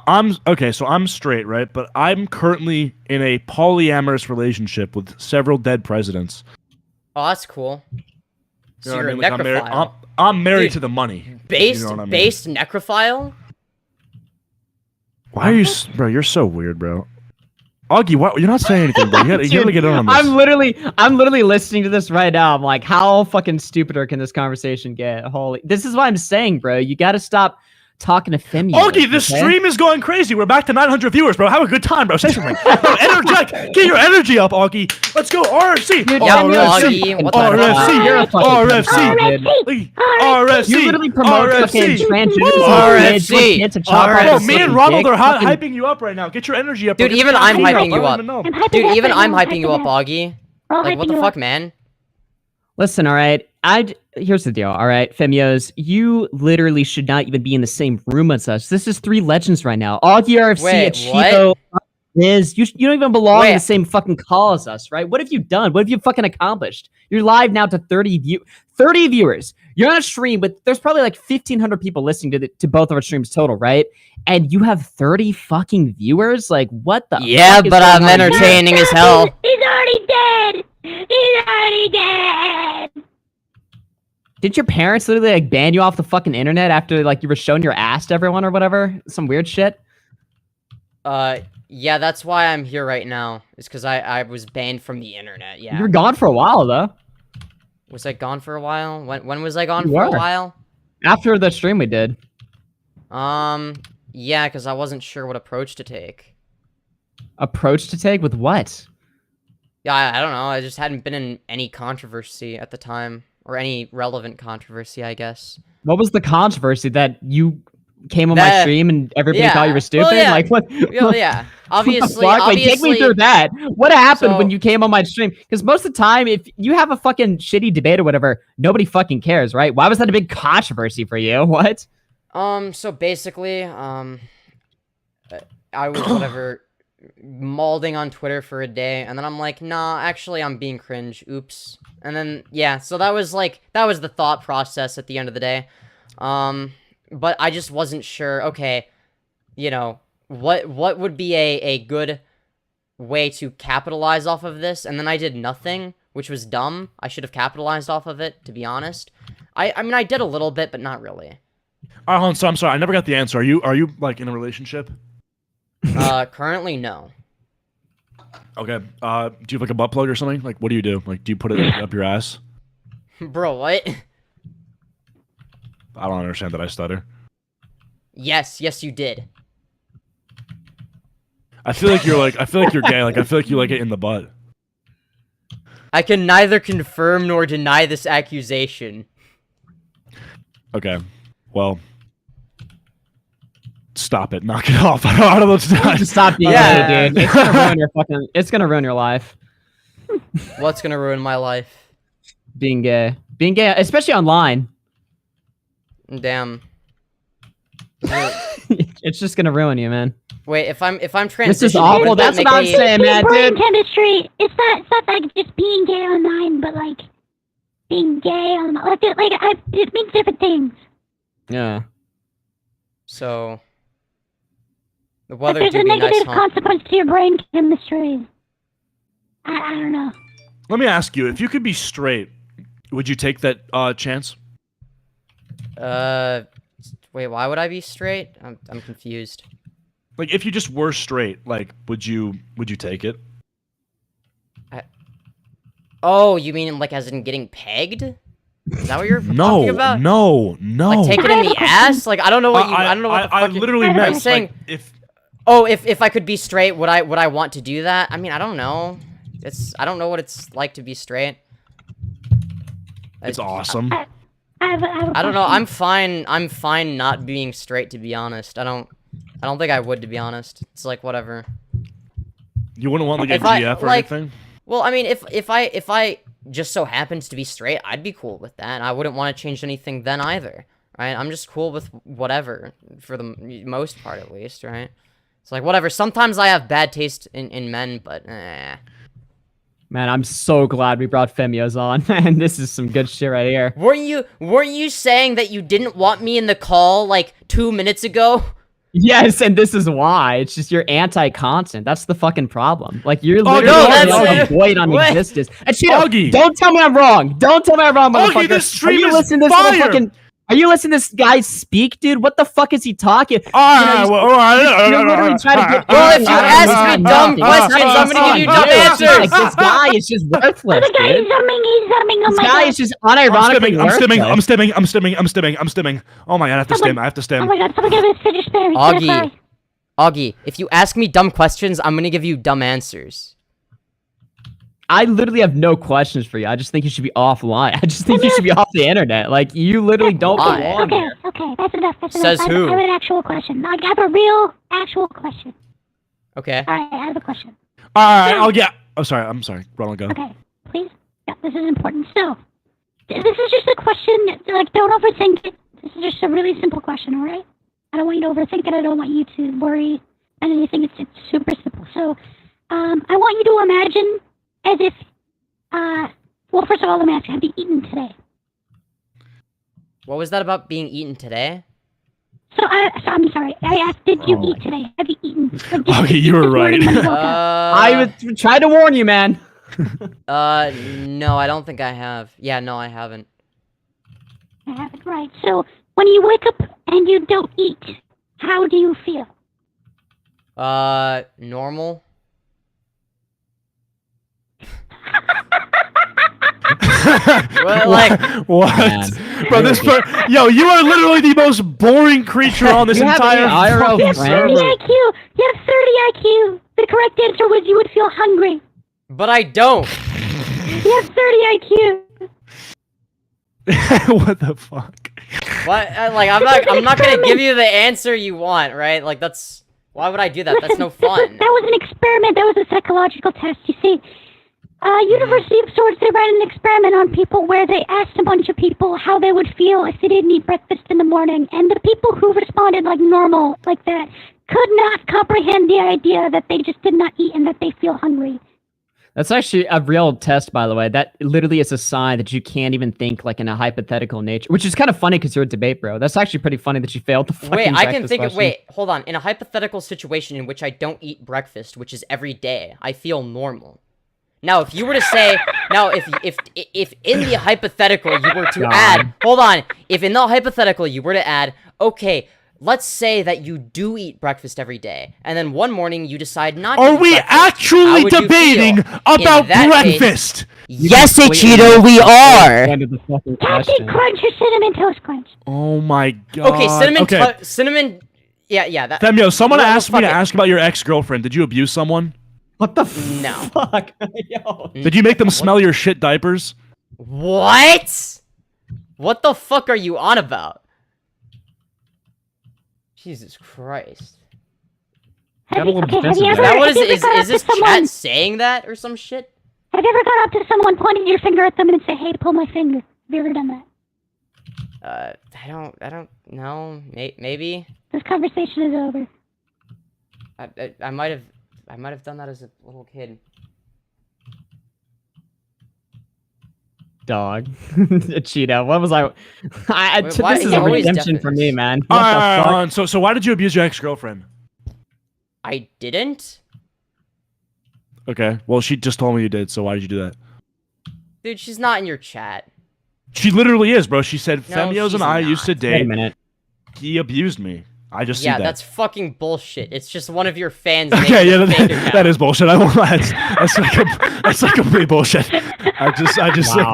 I'm okay. So I'm straight, right? But I'm currently in a polyamorous relationship with several dead presidents. Oh, that's cool. So You know you're what I a mean? Like, necrophile. I'm married Dude, to the money. Based, You know what I mean? based necrophile? Why are you, bro? You're so weird, bro. Augie, what? You're not saying anything, bro. You gotta get on this. I'm literally listening to this right now. I'm like, how fucking stupider can this conversation get? Holy, this is what I'm saying, bro. You gotta stop talking to Femyoz. Augie, this stream is going crazy. We're back to 900 viewers, bro. Have a good time, bro. Say something. Bro, interject. Get your energy up, Augie. Let's go. RFC. Dude, Augie, what the RFC. You're a fucking RFC. RFC. You literally promote fucking transgenderism. RFC. Bro, me and Ronald are hyping you up right now. Get your energy up. Dude, bro. even Get your I'm energy hyping you I up. don't even know. Dude, even I'm hyping you up, Augie. Like, what the fuck, man? Listen, all right. Here's the deal, all right, Femyoz. You literally should not even be in the same room as us. This is three legends right now. AugieRFC, Wait, Acheeto, you don't even belong in Wait. the same fucking call as us, right? What have you done? What have you fucking accomplished? You're live now to 30 viewers. You're on a stream, but there's probably like 1,500 people listening to both of our streams total, right? And you have 30 fucking viewers? Like, what the Yeah, fuck is but I'm going on? entertaining as hell. He's already dead. He's already dead. Did your parents literally like ban you off the fucking internet after like you were showing your ass to everyone or whatever? Some weird shit? Yeah, that's why I'm here right now. It's because I was banned from the internet, yeah. You were gone for a while though. Was I gone for a while? When was I gone You for a were. while? After the stream we did. Yeah, because I wasn't sure what approach to take. Approach to take with what? Yeah, I don't know. I just hadn't been in any controversy at the time. Or any relevant controversy, I guess. What was the controversy that you came on my stream and everybody thought you were stupid? Well, yeah. Like what? Yeah. Obviously, What the fuck? Like, take me through that. What happened when So- you came on my stream? Because most of the time, if you have a fucking shitty debate or whatever, nobody fucking cares, right? Why was that a big controversy for you? What? So basically, I was whatever malding on Twitter for a day, and then I'm like, nah, actually I'm being cringe, oops. And then, yeah, so that was the thought process at the end of the day. But I just wasn't sure, okay, you know, what would be a good way to capitalize off of this, and then I did nothing, which was dumb. I should have capitalized off of it, to be honest. I mean, I did a little bit, but not really. So I'm sorry, I never got the answer. Are you like in a relationship? Currently, no. Okay. Do you have like a butt plug or something? Like, what do you do? Like, do you put it up your ass? Bro, what? I don't understand that I stutter. Yes, you did. I feel like you're gay. Like, I feel like you like it in the butt. I can neither confirm nor deny this accusation. Okay. Well, stop it. Knock it off. I don't know what to do. Stop being gay, dude. It's gonna ruin your fucking. It's gonna ruin your life. What's gonna ruin my life? Being gay, especially online. Damn. It's just gonna ruin you, man. Wait, if I'm transitioning, This is awful. wouldn't that That's make what I'm me- saying, man, brain dude. chemistry. It's not like just being gay online, but like being gay on it means different things. Yeah. So the But weather there's do a be nice, negative huh? consequence to your brain chemistry. I don't know. Let me ask you: if you could be straight, would you take that chance? Wait, why would I be straight? I'm confused. Like, if you just were straight, like, would you take it? Oh, you mean like as in getting pegged? Is that what you're talking about? No. Like take it in the ass? Like I don't know what you. I don't know what the fuck. I literally I'm meant saying. like, if Oh, if I could be straight, would I want to do that? I mean, I don't know. I don't know what it's like to be straight. It's awesome. I don't know. I'm fine not being straight, to be honest. I don't think I would, to be honest. It's like whatever. You wouldn't want like a GF or anything? Well, I mean, if I just so happens to be straight, I'd be cool with that. I wouldn't want to change anything then either, right? I'm just cool with whatever, for the most part at least, right? It's like whatever. Sometimes I have bad taste in men, but Man, I'm so glad we brought Femyoz on, man. This is some good shit right here. Weren't you saying that you didn't want me in the call like 2 minutes ago? Yes, and this is why. It's just you're anti-constant. That's the fucking problem. Like, you're literally void on existence. Acheeto, don't tell me I'm wrong. Don't tell me I'm wrong, motherfucker. This stream is fire. Are you listening to this guy speak, dude? What the fuck is he talking? Well, if you ask me dumb questions, I'm gonna give you dumb answers. Like, this guy is just worthless, dude. He's zooming. This guy is just unironically worthless. I'm stimming. Oh my god, I have to stim. Oh my god, someone give me a fidget spinner. Augie, if you ask me dumb questions, I'm gonna give you dumb answers. I literally have no questions for you. I just think you should be offline. I just think you should be off the internet. Like, you literally don't belong here. Okay, that's enough. Says who? I have an actual question. I have a real, actual question. Okay. Alright, I have a question. Alright, I'll get... Oh, sorry. I'm sorry. Ronald, go. Okay, please. Yeah, this is important. So, this is just a question. Like, don't overthink it. This is just a really simple question, alright? I don't want you to overthink it. I don't want you to worry and anything. It's super simple. So, I want you to imagine as if, well, first of all, let me ask you, have you eaten today? What was that about being eaten today? So I'm sorry, I asked, did you eat today? Have you eaten? Okay, you were right. I would try to warn you, man. No, I don't think I have. Yeah, no, I haven't. I haven't, right. So, when you wake up and you don't eat, how do you feel? Normal. Well, like what? Man, bro, yo, you are literally the most boring creature on this entire fucking server. You have 30 IQ. The correct answer was you would feel hungry. But I don't. You have 30 IQ. What the fuck? What? Like, I'm not gonna give you the answer you want, right? Like, that's... Why would I do that? That's no fun. That was an experiment. That was a psychological test. You see, University of Swords, they ran an experiment on people where they asked a bunch of people how they would feel if they didn't eat breakfast in the morning. And the people who responded like normal, like that, could not comprehend the idea that they just did not eat and that they feel hungry. That's actually a real test, by the way. That literally is a sign that you can't even think like in a hypothetical nature, which is kind of funny because you're a debate, bro. That's actually pretty funny that you failed the fucking Wait, I can think question. wait, hold on. In a hypothetical situation in which I don't eat breakfast, which is every day, I feel normal. Now, if you were to say, if in the hypothetical you were to add, hold on, if in the hypothetical you were to add, okay, let's say that you do eat breakfast every day, and then one morning you decide not to. Are we actually debating about breakfast? Yes, Acheeto, we are. Captain Crunch or Cinnamon Toast Crunch? Oh my god. Okay, cinnamon. Yeah. That. Femyo, someone asked me to ask about your ex-girlfriend. Did you abuse someone? What the no. fuck? Yo. Did you make them smell your shit diapers? What? What the fuck are you on about? Jesus Christ. Is this chat saying that or some shit? Have you ever gone up to someone, pointed your finger at them and say, hey, pull my finger? Have you ever done that? I don't know. Maybe. This conversation is over. I might have done that as a little kid. Dog. Acheeto. What was I this is a redemption for me, man. So why did you abuse your ex-girlfriend? I didn't. Okay. Well, she just told me you did, so why did you do that? Dude, she's not in your chat. She literally is, bro. She said, no, Femyoz and I used to date. Wait a minute. He abused me. I just see that. Yeah, that's fucking bullshit. It's just one of your fans. Okay, yeah, that is bullshit. I won't lie. That's like complete bullshit. I just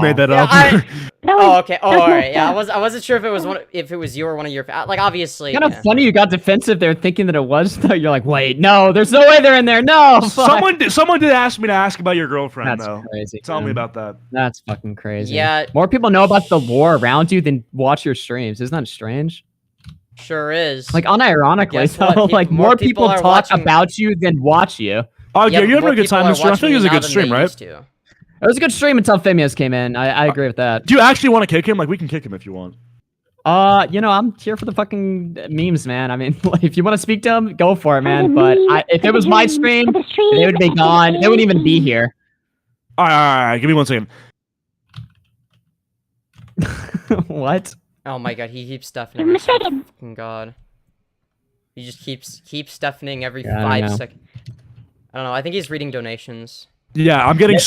made that up. That Oh, okay. Oh, all right. Yeah, I wasn't sure if it was you or one of your like obviously. Kind of funny you got defensive there, thinking that it was. Though you're like, wait, no, there's no way they're in there. No. Fuck. Someone did ask me to ask about your girlfriend. That's though. crazy. Tell me about that. That's fucking crazy. Yeah. More people know about the lore around you than watch your streams. Isn't that strange? Sure is. Like unironically, though, like more people talk about you than watch you. Oh yeah, you having a good time, Mr. I think it was a good stream, right? It was a good stream until Femyoz came in. I agree with that. Do you actually want to kick him? Like, we can kick him if you want. You know, I'm here for the fucking memes, man. I mean, like, if you want to speak to him, go for it, man. But if it was my stream, they would be gone. They wouldn't even be here. All right. Give me 1 second. What? Oh my god, he keeps stuffing. Fucking god. He just keeps stuffing every 5 seconds. I don't know. I think he's reading donations. Yeah, I'm getting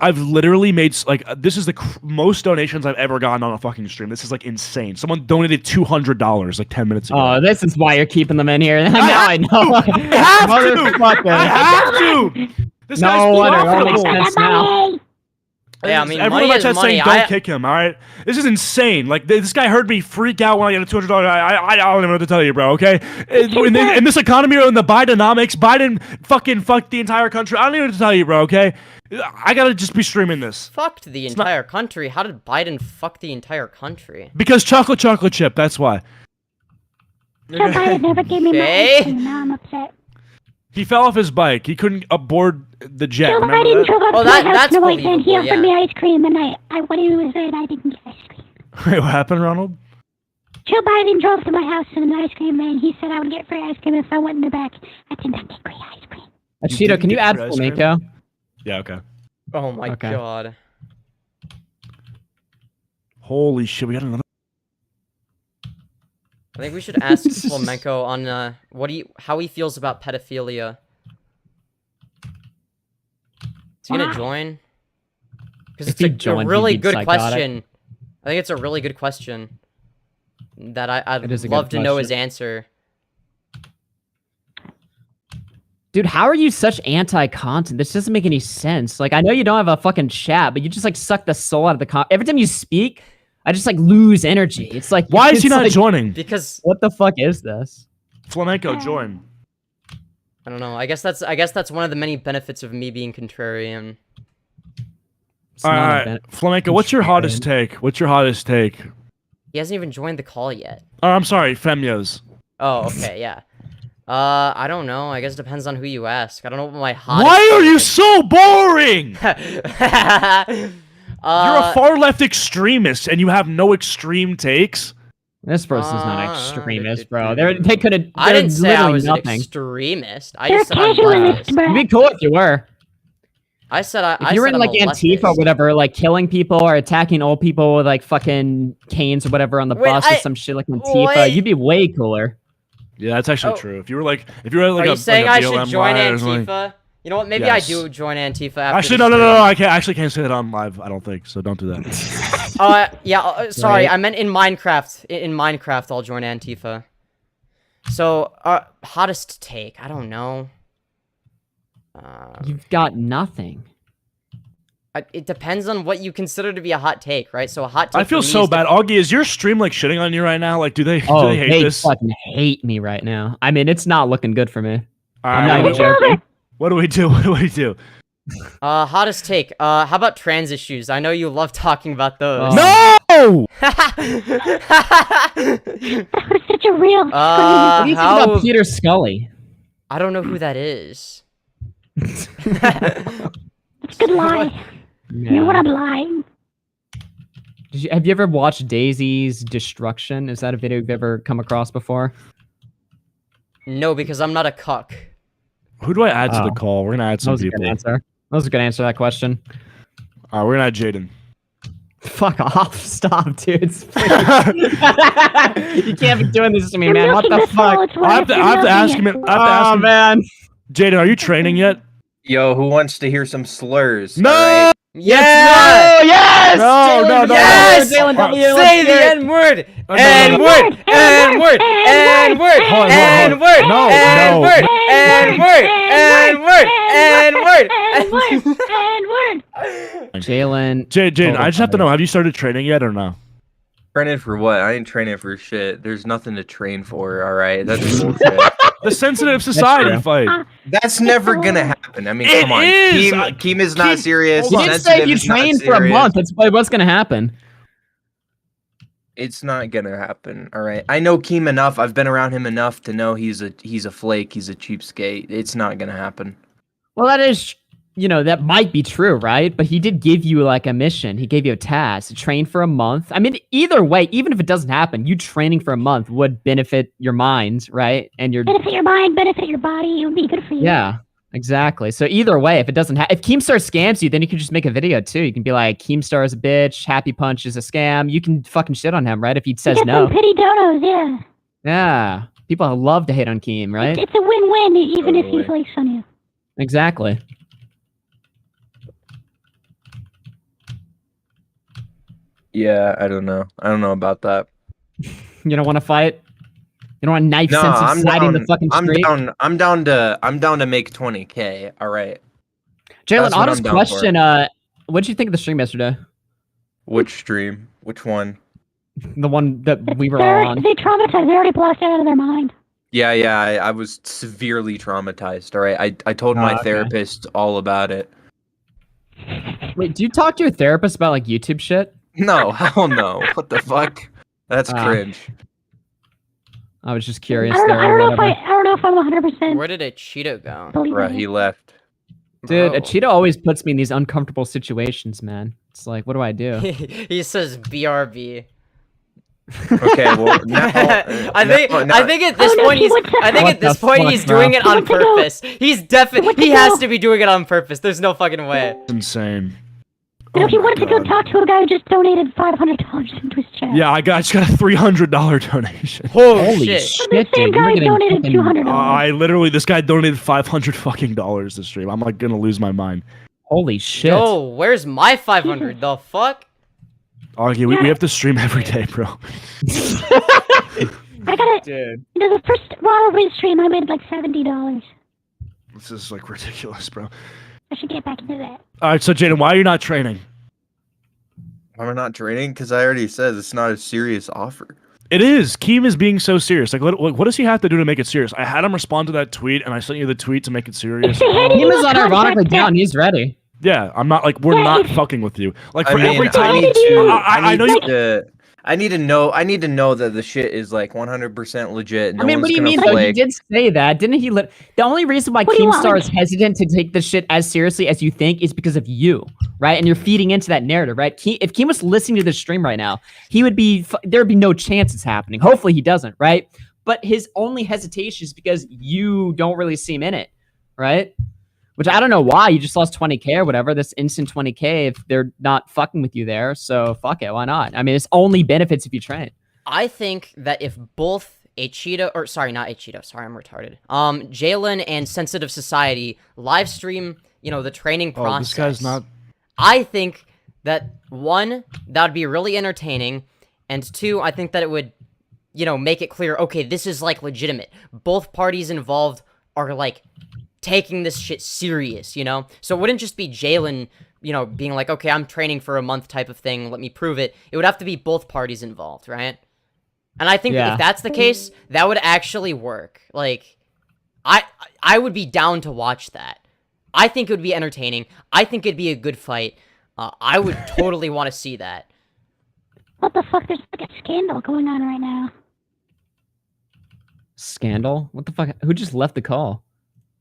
I've literally made this is the most donations I've ever gotten on a fucking stream. This is like insane. Someone donated $200 like 10 minutes ago. Oh, this is why you're keeping them in here. Now I know. I have to. This guy's profitable. Yeah, I mean, everyone money is money. saying don't kick him. All right, this is insane. Like this guy heard me freak out when I got a $200. I don't even know what to tell you, bro. Okay, in this economy or in the Bidenomics, Biden fucking fucked the entire country. I don't even know what to tell you, bro. Okay, I gotta just be streaming this. Fucked the entire country. How did Biden fuck the entire country? Because chocolate chip. That's why. So Biden never gave me my ice cream. Now I'm upset. He fell off his bike. He couldn't aboard the jet. Joe Biden drove up to my house in the weekend. He offered me ice cream, and I when he was there, I didn't get ice cream. Wait, what happened, Ronald? Joe Biden drove to my house in an ice cream man. He said I would get free ice cream if I went in the back. I did not get free ice cream. Acheeto, can you add Flamenco? Yeah, okay. Oh my god. Holy shit, we got another. I think we should ask Flamenco on how he feels about pedophilia. Is he gonna join? Because it's a really good question. I think it's a really good question that I'd love to know his answer. Dude, how are you such anti-content? This doesn't make any sense. Like, I know you don't have a fucking chat, but you just like suck the soul out of the every time you speak. I just like lose energy. It's like, why is he not joining? Because what the fuck is this? Flamenco, join. I don't know. I guess that's one of the many benefits of me being contrarian. All right, Flamenco, what's your hottest take? What's your hottest take? He hasn't even joined the call yet. Oh, I'm sorry, Femyoz. Oh, okay, yeah. I don't know. I guess it depends on who you ask. I don't know what my hottest. Why are you so boring? You're a far left extremist, and you have no extreme takes. This person's not extremist, bro. They could have. I didn't say I was nothing. An extremist. I just said I'm leftist. It'd be cool if you were. I said if you were in like Antifa or whatever, like killing people or attacking old people with like fucking canes or whatever on the bus or some shit like Antifa, you'd be way cooler. Yeah, that's actually true. If you were like, are you saying I should join Antifa? Like, you know what? Maybe I do join Antifa. Actually, no. I can't say that on live. I don't think so. Don't do that. Yeah. Sorry, I meant in Minecraft. In Minecraft, I'll join Antifa. So, hottest take? I don't know. You've got nothing. It depends on what you consider to be a hot take, right? So a hot take. I feel so bad. Augie, is your stream like shitting on you right now? Like, do they hate this? They fucking hate me right now. I mean, it's not looking good for me. I'm not even joking. What do we do? Hottest take. How about trans issues? I know you love talking about those. No! That was such a real. What do you think about Peter Scully? I don't know who that is. It's a good lie. Yeah. You know what? I'm lying. Have you ever watched Daisy's Destruction? Is that a video you've ever come across before? No, because I'm not a cuck. Who do I add to the call? We're gonna add some people. That was a good answer to that question. We're gonna add Jaden. Fuck off! Stop, dudes. You can't be doing this to me, man. What the fuck? I have to ask him. Oh man, Jaden, are you training yet? Yo, who wants to hear some slurs? No! Right? Yes! Yes! No! Yes! Say the N-word! N-word! N-word! and word, and word, No, and no. word, and word, and word, and word, And word. Jalen. Jaden, I just have to know, have you started training yet or no? Training for what? I ain't training for shit. There's nothing to train for, alright? That's bullshit. The sensitive society true. fight. That's never gonna happen. I mean, It come on. is. Keem is not serious. You didn't say if Sensitive you is not train for a serious. month. That's what's gonna happen. It's not gonna happen. All right. I know Keem enough. I've been around him enough to know he's a flake. He's a cheapskate. It's not gonna happen. Well, that is, that might be true, right? But he did give you like a mission. He gave you a task to train for a month. I mean, either way, even if it doesn't happen, you training for a month would benefit your mind, right? And your Benefit your mind, benefit your body. It would be good for you. yeah, exactly. So either way, if it doesn't if Keemstar scams you, then you can just make a video too. You can be like, Keemstar is a bitch, Happy Punch is a scam. You can fucking shit on him, right? If he says Get no. some pity donos, yeah. Yeah, people love to hate on Keem, right? It's a win-win, even if he Totally. flakes on you. Exactly. Yeah, I don't know. I don't know about that. You don't want to fight? You don't want knife No, sense I'm society in down. the fucking street? I'm down to make 20K. All right. Jalen, That's what honest I'm down question. What did you think of the stream yesterday? Which stream? Which one? The one that we were all on. They traumatized. They already blocked it out of their mind. Yeah, I was severely traumatized. All right. I told my okay. therapist all about it. Wait, do you talk to your therapist about like YouTube shit? No, hell no. What the fuck? That's Ah. cringe. I was just curious I don't, there. I or don't know if whatever. I don't know if I'm 100% Where did Acheeto go? believe Bruh, it. he left. Dude, Bro. Acheeto always puts me in these uncomfortable situations, man. It's like, what do I do? He says BRB. Okay, well, now, I think at this Oh, no, point he he's went to- I think What at this the point fuck, he's bro? doing it He on went to go- purpose. He's definitely he has to be doing it on purpose. There's no fucking way. It's insane. You know, he Oh my wanted to go God. talk to a guy who just donated $500 into his chat. Yeah, I just got a $300 donation. Holy Holy shit. shit, The dude. same You guy were getting donated fucking- $200. I literally, this guy donated $500 to stream. I'm like gonna lose my mind. Holy shit. Yo, where's my 500? The fuck? Augie, we have to stream every day, bro. I got it. Dude. The first Waterway stream, I made like $70. This is like ridiculous, bro. I should get back into that. All right, so Jaden, why are you not training? I'm not training because I already said it's not a serious offer. It is. Keem is being so serious. Like, what does he have to do to make it serious? I had him respond to that tweet, and I sent you the tweet to make it serious. If they handed Keem you is a unironically contract down. that- He's ready. Yeah, I'm not like we're Yeah, not it's- fucking with you. Like I for mean, every I time, need to. I know you. I need to know that the shit is like 100% legit. No I mean, what one's do you gonna mean, though? He flake. did say that. Didn't he? The only reason why What do you Keemstar want? is hesitant to take this shit as seriously as you think is because of you, right? And you're feeding into that narrative, right? If Keem was listening to this stream right now, he would be, there would be no chance it's happening. Hopefully he doesn't, right? But his only hesitation is because you don't really seem in it, right? Which I don't know why. You just lost 20K or whatever. This instant 20K if they're not fucking with you there. So fuck it. Why not? I mean, it's only benefits if you train. I think that if both Acheeto, or sorry, not Acheeto, sorry, I'm retarded. Jalyn and Sensitive Society live stream, the training process. Oh, this guy's not. I think that one, that would be really entertaining, and two, I think that it would, make it clear, okay, this is like legitimate. Both parties involved are like taking this shit serious, So it wouldn't just be Jalyn, being like, okay, I'm training for a month type of thing, let me prove it. It would have to be both parties involved, right? And I think that Yeah. if that's the case, that would actually work. Like, I would be down to watch that. I think it would be entertaining. I think it'd be a good fight. I would totally want to see that. What the fuck? There's like a scandal going on right now. Scandal? What the fuck? Who just left the call?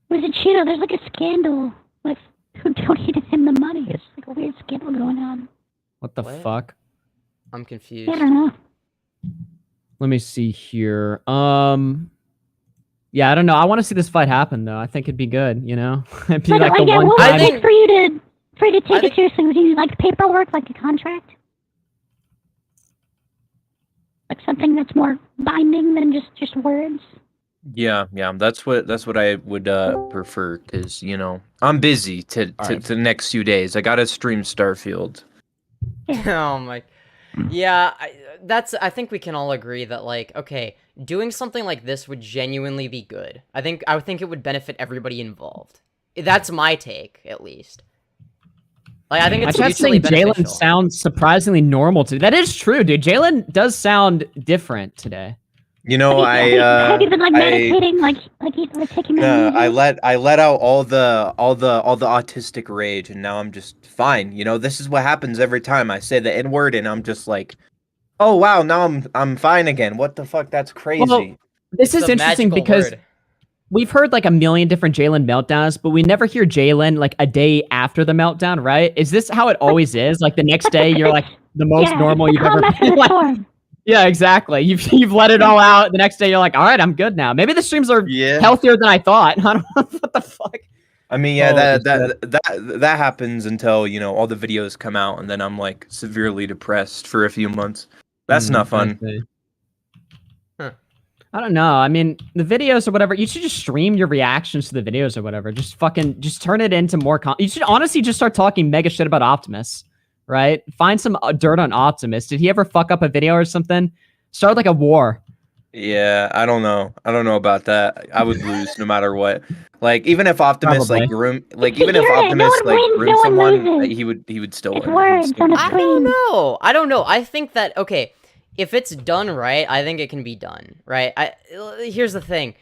With Acheeto, there's like a scandal with who donated him the money. It's like a weird scandal going on. What the What? fuck? I'm confused. I don't know. Let me see here. Yeah, I don't know. I want to see this fight happen though. I think it'd be good, It'd be like a yeah, one what would time. it take for you to take I it think- seriously? Would you like paperwork, like a contract? Like something that's more binding than just words? Yeah, that's what I would prefer because I'm busy to the next few days. I gotta stream Starfield. Oh my. Yeah, I think we can all agree that, like, okay, doing something like this would genuinely be good. I think it would benefit everybody involved. That's my take, at least. Like, I think it's mutually beneficial. Jalyn sounds surprisingly normal today. That is true, dude. Jalyn does sound different today. You know, have you been like meditating, like taking I let out all the autistic rage, and now I'm just fine. You know, this is what happens every time I say the N word, and I'm just like, oh wow, now I'm fine again. What the fuck? That's crazy. Well, this is interesting because we've heard like a million different Jalyn meltdowns, but we never hear Jalyn like a day after the meltdown, right? Is this how it always is? Like the next day, you're like the most normal you've ever been. Like, yeah, exactly. You've let it all out. The next day, you're like, all right, I'm good now. Maybe the streams are healthier than I thought. I don't know what the fuck. I mean, yeah, that happens until, you know, all the videos come out, and then I'm like severely depressed for a few months. That's not fun. I don't know. I mean, the videos or whatever, you should just stream your reactions to the videos or whatever. Just turn it into more you should honestly just start talking mega shit about Optimus, right? Find some dirt on Optimus. Did he ever fuck up a video or something? Start like a war. Yeah, I don't know. I don't know about that. I would lose no matter what. Like even if Optimus Probably. like groom, like even if Optimus like groomed someone, like, he would still win. I don't know. I think that, okay, if it's done right, I think it can be done, right? Here's the thing.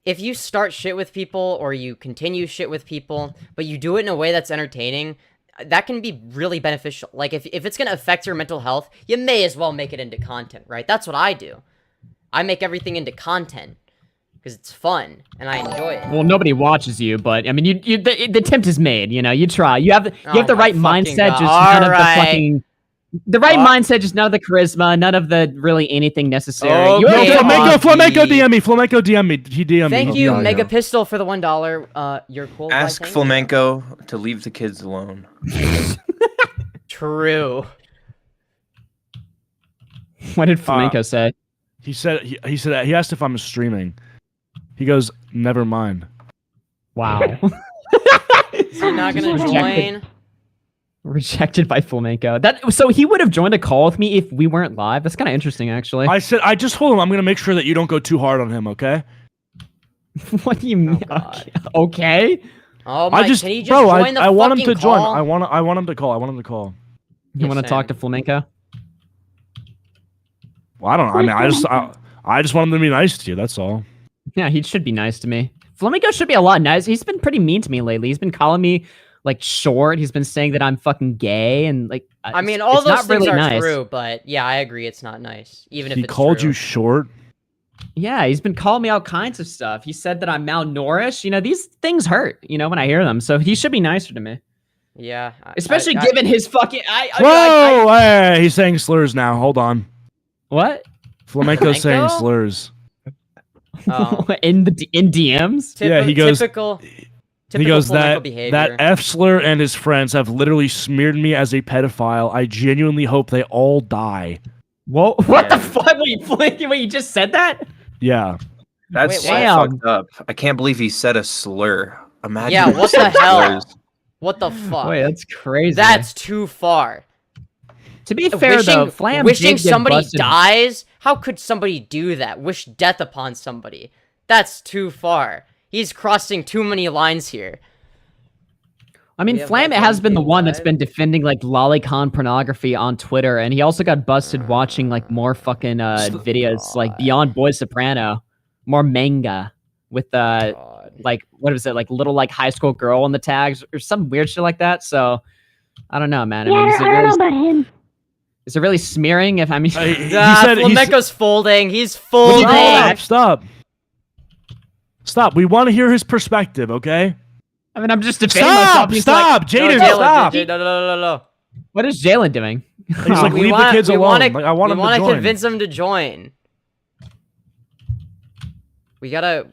If you start shit with people or you continue shit with people, but you do it in a way that's entertaining, that can be really beneficial. Like, if it's going to affect your mental health, you may as well make it into content, right? That's what I do. I make everything into content because it's fun and I enjoy it. Well, nobody watches you, but I mean, the attempt is made. You know, you try. You have the right mindset. Just none of the fucking. The right mindset, just none of the charisma, none of the really anything necessary. Okay. Flamenco DM me. Flamenco DM me. He DM me. Thank you, Mega Pistol, for the $1. You're cool. Ask Flamenco to leave the kids alone. True. What did Flamenco say? He said he asked if I'm streaming. He goes, never mind. Wow. Is he not gonna join? Rejected by Flamenco. So he would have joined a call with me if we weren't live. That's kind of interesting, actually. I just told him I'm gonna make sure that you don't go too hard on him, okay? What do you mean? Okay. Oh my! Can he just join the I want him to call? join. I want him to call. I want him to call. You want to talk to Flamenco? Well, I don't know. I mean, I just want him to be nice to you. That's all. Yeah, he should be nice to me. Flamenco should be a lot nice. He's been pretty mean to me lately. He's been calling me like short. He's been saying that I'm fucking gay and like. I mean, all those things are true, but yeah, I agree. It's not nice, even if it's true. He called you short. Yeah, he's been calling me all kinds of stuff. He said that I'm malnourished. You know, these things hurt. You know, when I hear them. So he should be nicer to me. Yeah, especially given his fucking. Whoa! He's saying slurs now. Hold on. What? Flamenco's saying slurs. Oh. in DMs? Yeah, he goes. He goes behavior. that F slur and his friends have literally smeared me as a pedophile. I genuinely hope they all die. Whoa! What the fuck? Wait, you just said that? Yeah. That's fucked up. I can't believe he said a slur. Imagine. Yeah. What the hell? What the fuck? Wait, that's crazy. That's too far. To be fair, though, Flam wishing somebody dies? How could somebody do that? Wish death upon somebody? That's too far. He's crossing too many lines here. I mean, Flam has been the one that's been defending like lolicon pornography on Twitter, and he also got busted watching like more fucking videos like Beyond Boy Soprano, more manga with like what is it, like little like high school girl in the tags or some weird shit like that. So I don't know, man. Yeah, I don't know about him. Is it really smearing? If I mean, Flamenco's folding. He's folding. Stop. We want to hear his perspective, okay? I mean, I'm just defending myself. Stop, Jaden, stop. No. What is Jalyn doing? He's like, leave the kids alone. I want him to join. We want to convince him to join. We gotta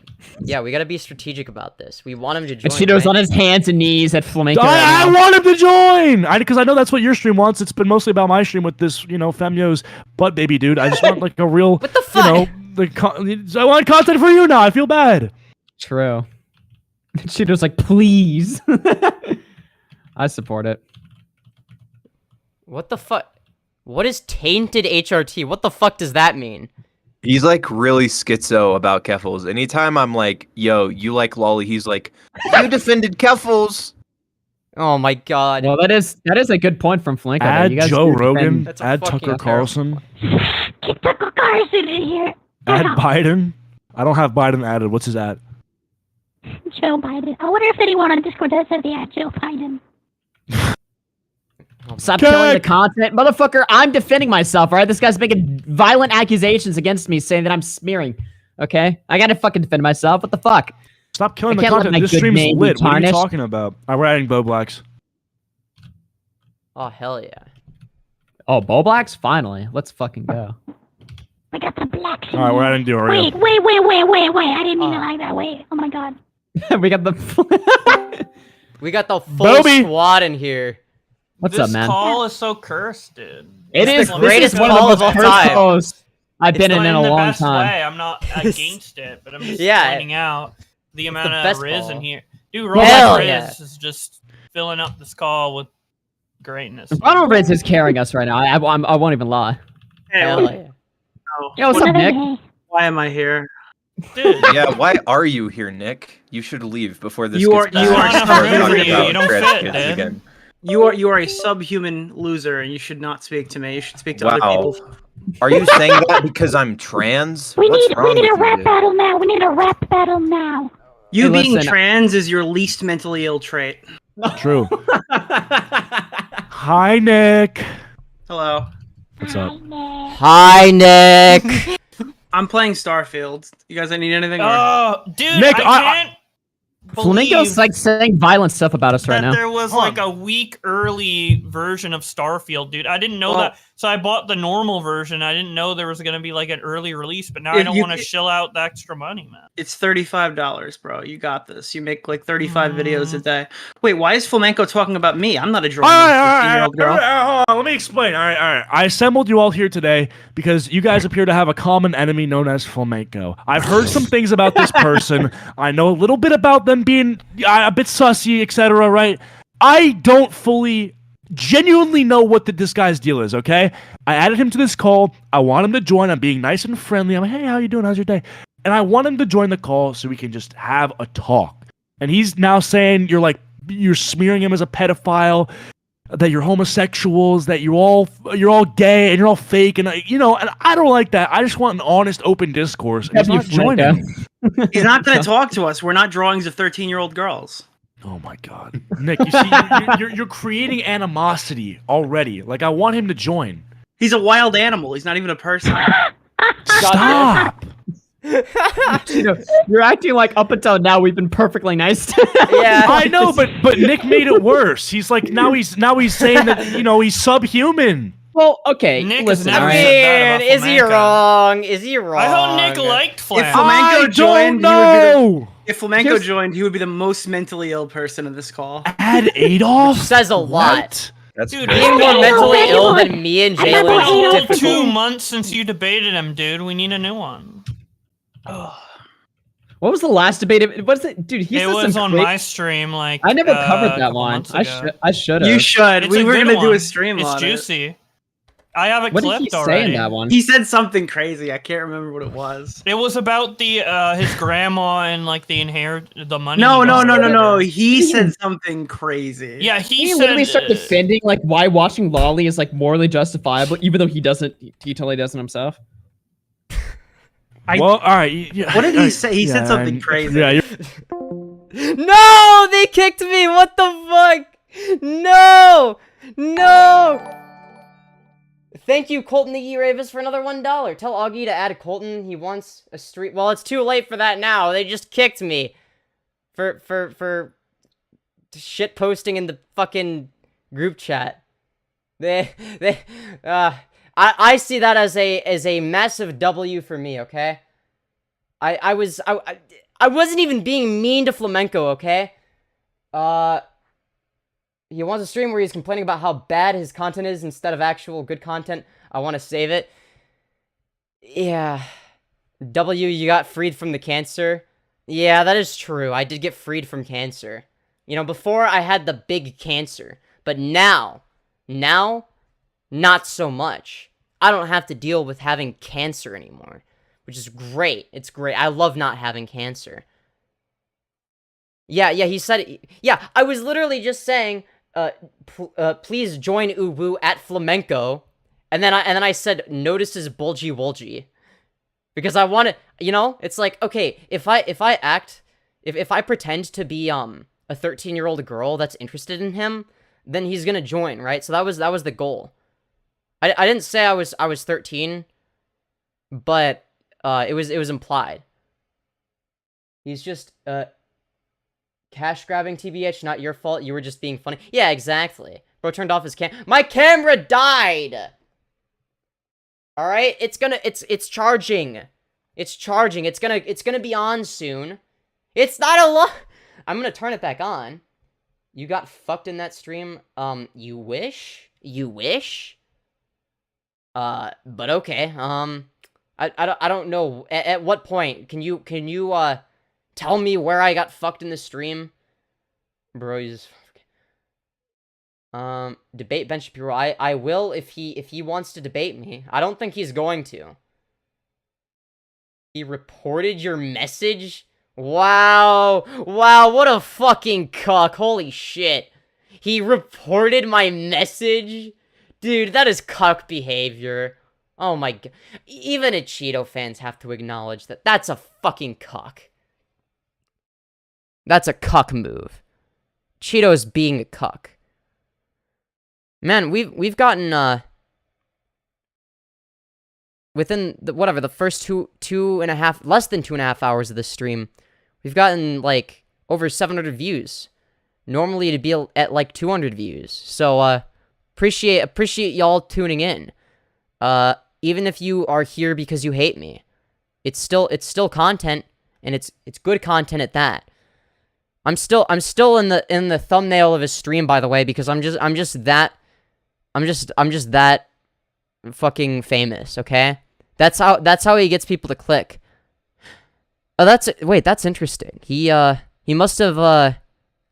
be strategic about this. We want him to join. Acheeto's on his hands and knees at Flamenco. I want him to join! Because I know that's what your stream wants. It's been mostly about my stream with this, Femyoz butt baby dude. I just want like a real, what the fuck? I want content for you now. I feel bad. True. Acheeto's like, please. I support it. What the fuck? What is tainted HRT? What the fuck does that mean? He's like really schizo about Keffals. Anytime I'm like, yo, you like Lolly, he's like, you defended Keffals. Oh my god. Well, that is a good point from Flamenco. Add You guys Joe do Rogan. defend- Add Tucker Carlson. Get Tucker Carlson in here. Add Biden. I don't have Biden added. What's his ad? Joe Biden. I wonder if anyone on Discord does have the ad Joe Biden. Stop killing the content. Motherfucker, I'm defending myself, alright? This guy's making violent accusations against me saying that I'm smearing. Okay? I gotta fucking defend myself. What the fuck? Stop killing I the can't let content. my This good stream's name be lit. What are you tarnished. talking about? Alright, we're adding Bo Blacks. Oh, hell yeah. Oh, Bo Blacks? Finally. Let's fucking go. We got the blacks in Alright, we're here. adding Diorio. Wait. I didn't mean it like that. Wait. Oh my god. We got the... We got the full Bobby. squad in here. What's this up, man? call is so cursed, dude. It is the greatest one call of of the all most time. calls I've been It's in not a the long best time. way. I'm not against it, but I'm just Yeah. pointing out the amount the of best Riz call. in here. Dude, Hell Ronald Riz yeah. is just filling up this call with greatness. Ronald Riz is carrying us right now. I won't even lie. Hell yeah. Yo, what's up, Nick? Why am I here? Dude, Yeah, why are you here, Nick? You should leave before this You gets are- bad. you are Start not room for talking you. about You don't trans fit, kids dude. again. You are a subhuman loser, and you should not speak to me. You should speak to other Wow. people. Are you saying that because I'm trans? We What's need wrong a with rap you? battle now. We need a rap battle now. You Hey, being listen. trans is your least mentally ill trait. True. Hi, Nick. Hello. What's up? Hi, Nick. I'm playing Starfield. You guys need anything? Or? Oh, dude, Nick, I can't Flamenco's believe like saying violent stuff about us right that now. there was like a week early version of Starfield, dude. I didn't know that. So I bought the normal version. I didn't know there was going to be like an early release, but now I If don't you- want to shell out the extra money, man. It's $35, bro. You got this. You make like 35 videos a day. Wait, why is Flamenco talking about me? I'm not a drawing 15-year-old girl. Hold on, let me explain. All right. I assembled you all here today because you guys appear to have a common enemy known as Flamenco. I've heard some things about this person. I know a little bit about them being a bit sussy, etc. Right? I don't fully, genuinely know what this guy's deal is. Okay, I added him to this call. I want him to join. I'm being nice and friendly. I'm like, hey, how you doing? How's your day? And I want him to join the call so we can just have a talk. And he's now saying you're smearing him as a pedophile, that you're homosexuals, that you're all gay and you're all fake, and and I don't like that. I just want an honest, open discourse. And he's not joining. He's not going to talk to us. We're not drawings of 13-year-old girls. Oh my god, Nick! You see, you're creating animosity already. Like I want him to join. He's a wild animal. He's not even a person. Stop. You're acting like up until now we've been perfectly nice to him. Yeah. I know, but Nick made it worse. He's like now he's saying that he's subhuman. Well, okay. Nick has listen, never all I said right. that about mean, is he Flamenco. wrong? Is he wrong? I thought Nick liked If Flam. Flamenco joined, if Flamenco Here's- joined, he would be the most mentally ill person in this call. Add Adolf Says a lot. What? That's Dude, crazy. Being more Hey, mentally hey, ill hey, than me and I Jalyn never is ate difficult. 2 months since you debated him, dude. We need a new one. What was the last debate? What's it, dude? He It said was some on great- my stream, like I never a covered that couple one. months I ago. should have. You should. It's We a were good gonna do a one. stream It's on juicy. I have it What did clipped he say already. in that one? He said something crazy. I can't remember what it was. It was about the his grandma and like the the money. No. he got or No. whatever. He said something crazy. Yeah, He he literally said. started defending like why watching Lolly is like morally justifiable, even though he doesn't. He totally doesn't himself. Well, all right. Yeah, What did he say? He said something crazy. Yeah, No, they kicked me. What the fuck? No, no. Thank you, Colton the E-Ravis, for another $1. Tell Augie to add Colton. He wants a street. Well, it's too late for that now. They just kicked me for shit posting in the fucking group chat. I see that as a massive W for me. Okay. I wasn't even being mean to Flamenco. Okay. He wants a stream where he's complaining about how bad his content is instead of actual good content. I want to save it. Yeah. W, you got freed from the cancer. Yeah, that is true. I did get freed from cancer. You know, before I had the big cancer. But now, not so much. I don't have to deal with having cancer anymore, which is great. It's great. I love not having cancer. Yeah, he said, yeah, I was literally just saying, please join Uwu at Flamenco, and then I said, notices bulgy wolgy, because I want to, you know, it's like, okay, if I pretend to be, a 13-year-old girl that's interested in him, then he's gonna join, right? So that was the goal. I didn't say I was 13, but, it was implied. He's just, cash grabbing, TBH, not your fault. You were just being funny. Yeah, exactly. Bro turned off his my camera died! Alright? It's charging. It's charging. It's gonna be on soon. It's not a lot. I'm gonna turn it back on. You got fucked in that stream. You wish? You wish? But okay. I don't know. At what point? Can you, tell me where I got fucked in the stream? Bro, he's... Debate Ben Shapiro. I will if he wants to debate me. I don't think he's going to. He reported your message? Wow. Wow, what a fucking cuck. Holy shit. He reported my message? Dude, that is cuck behavior. Oh my god. Even Acheeto fans have to acknowledge that that's a fucking cuck. That's a cuck move. Cheeto is being a cuck. Man, we've gotten, within the first less than 2.5 hours of the stream, we've gotten, like, over 700 views. Normally it'd be at, like, 200 views. So, appreciate y'all tuning in. Even if you are here because you hate me, it's still content, and it's good content at that. I'm still in the thumbnail of his stream, by the way, because I'm just that fucking famous, okay? That's how he gets people to click. Oh, that's interesting. He must have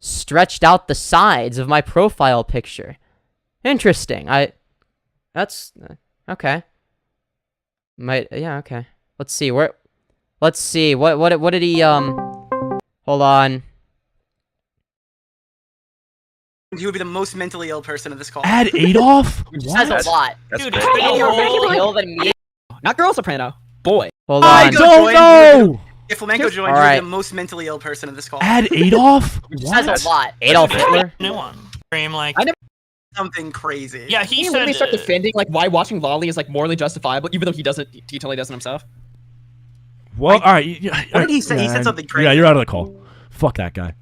stretched out the sides of my profile picture. Interesting. That's okay. Okay. Let's see what did he hold on. You would be the most mentally ill person in this call. Add Adolf? That's a lot. Dude, not girl soprano. Boy. Hold on. I don't know! If Flamenco joined, right. you'd be the most mentally ill person in this call. Add Adolf? That's a lot. Adolf Hitler? New one. Stream, like... I never... Something crazy. Yeah, he said... Really start defending, like, why watching Lolly is, like, morally justifiable, even though he totally doesn't himself. Well, alright. What did he say? He said something crazy. Yeah, you're out of the call. Fuck that guy.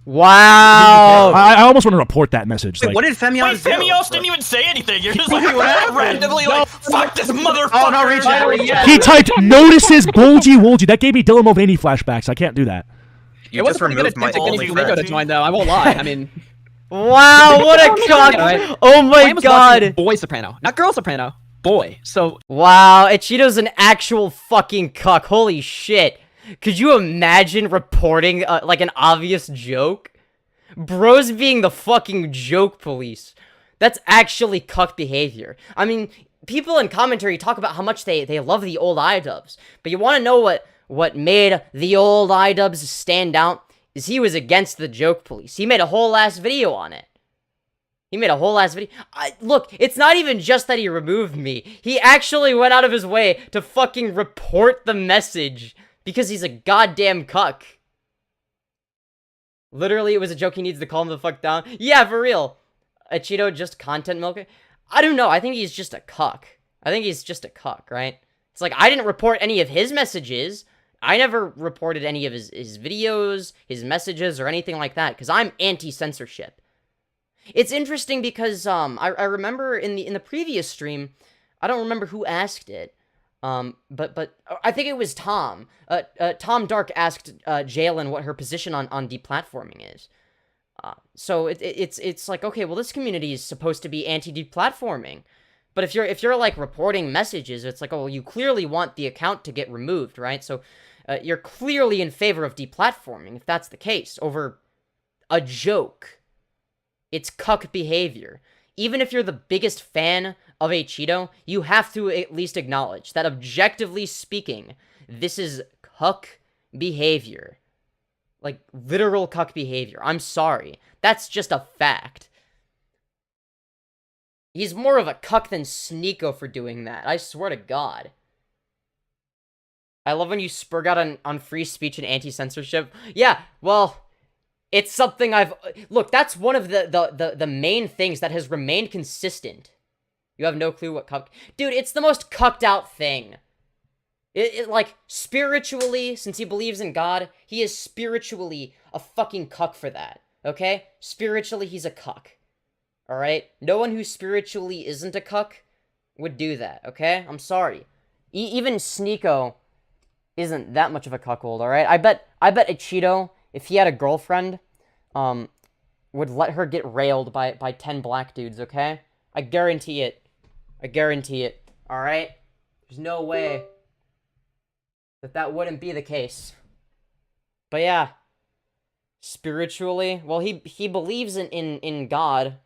Wow! I almost want to report that message. Wait, like, what did Femyoz do? Femyoz didn't even say anything. You're just like randomly like, fuck this motherfucker. Oh, no, reach out. He typed notices bulgy wolgy. That gave me Dylan Mulvaney flashbacks. I can't do that. It was a pretty good attempt at getting Flamenco to join, though. I won't lie. I mean, wow, what a cock! Right? Oh my god! Boy soprano, not girl soprano. Boy. So wow, Acheeto's an actual fucking cuck. Holy shit! Could you imagine reporting like an obvious joke? Bros being the fucking joke police. That's actually cuck behavior. I mean, people in commentary talk about how much they love the old iDubbbz, but you want to know what made the old iDubbbz stand out? Is he was against the joke police. He made a whole ass video on it. Look, it's not even just that he removed me. He actually went out of his way to fucking report the message because he's a goddamn cuck. Literally, it was a joke. He needs to calm the fuck down. Yeah, for real. Acheeto just content milker? I don't know. I think he's just a cuck. Right? It's like, I didn't report any of his messages. I never reported any of his videos, his messages, or anything like that, because I'm anti-censorship. It's interesting because, I remember in the previous stream, I don't remember who asked it, but I think it was Tom. Tom Dark asked Jalyn what her position on deplatforming is. So it's like, okay, well, this community is supposed to be anti-deplatforming, but if you're like reporting messages, it's like, oh, well, you clearly want the account to get removed, right? So you're clearly in favor of deplatforming if that's the case over a joke. It's cuck behavior. even if you're the biggest fan of Acheeto, you have to at least acknowledge that objectively speaking, this is cuck behavior. Like, literal cuck behavior. I'm sorry. That's just a fact. He's more of a cuck than Sneeko for doing that. I swear to God. I love when you spurg out on free speech and anti-censorship. Yeah, well, it's something I've... Look, that's one of the main things that has remained consistent. You have no clue what cuck... Dude, it's the most cucked out thing. Like, spiritually, since he believes in God, he is spiritually a fucking cuck for that, okay? Spiritually, he's a cuck, alright? No one who spiritually isn't a cuck would do that, okay? I'm sorry. Even Sneeko isn't that much of a cuckold, alright? I bet Acheeto, if he had a girlfriend, would let her get railed by 10 black dudes, okay? I guarantee it. I guarantee it, alright? There's no way that wouldn't be the case. But yeah, spiritually, well, he believes in God,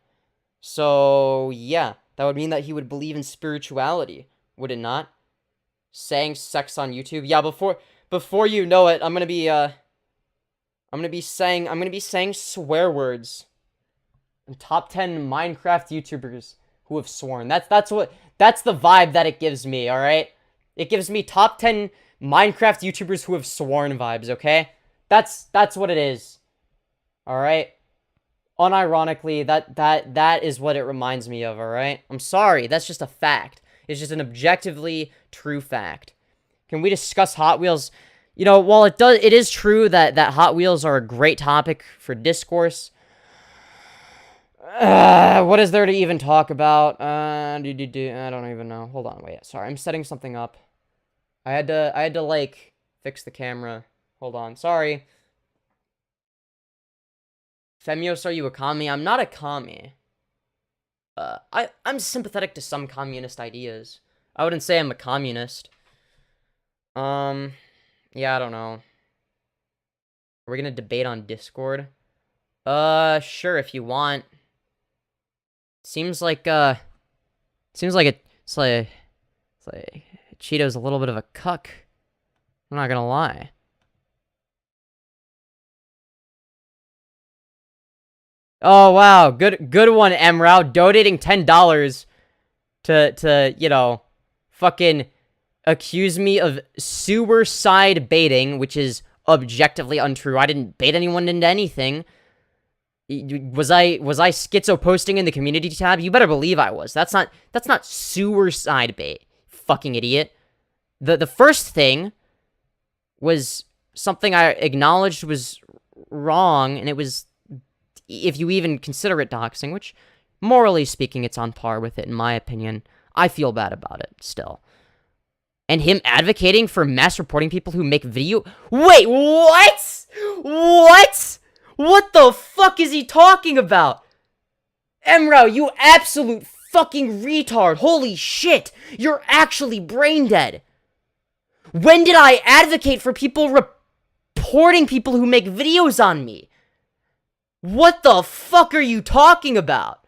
so yeah, that would mean that he would believe in spirituality, would it not? Saying sex on YouTube, yeah. Before you know it, I'm gonna be saying swear words. And top 10 Minecraft YouTubers who have sworn. That's the vibe that it gives me. All right, it gives me top 10 Minecraft YouTubers who have sworn vibes, okay? That's what it is. Alright? Unironically, that is what it reminds me of, alright? I'm sorry, that's just a fact. It's just an objectively true fact. Can we discuss Hot Wheels? You know, while it is true that Hot Wheels are a great topic for discourse, what is there to even talk about? I don't even know. Hold on, wait. Sorry, I'm setting something up. I had to, like, fix the camera. Hold on. Sorry. Femyoz, are you a commie? I'm not a commie. I'm sympathetic to some communist ideas. I wouldn't say I'm a communist. Yeah, I don't know. Are we gonna debate on Discord? Sure, if you want. Seems like Acheeto's a little bit of a cuck. I'm not gonna lie. Oh wow, good one, Mrow. Donating $10 to you know, fucking accuse me of suicide baiting, which is objectively untrue. I didn't bait anyone into anything. Was I schizo posting in the community tab? You better believe I was. That's not suicide bait. Fucking idiot. The first thing was something I acknowledged was wrong, and it was, if you even consider it doxing, which, morally speaking, it's on par with it, in my opinion. I feel bad about it, still. And him advocating for mass reporting people who make video... Wait, what? What? What the fuck is he talking about? Mrow, you absolute fucking retard. Holy shit. You're actually brain dead. When did I advocate for people reporting people who make videos on me? What the fuck are you talking about?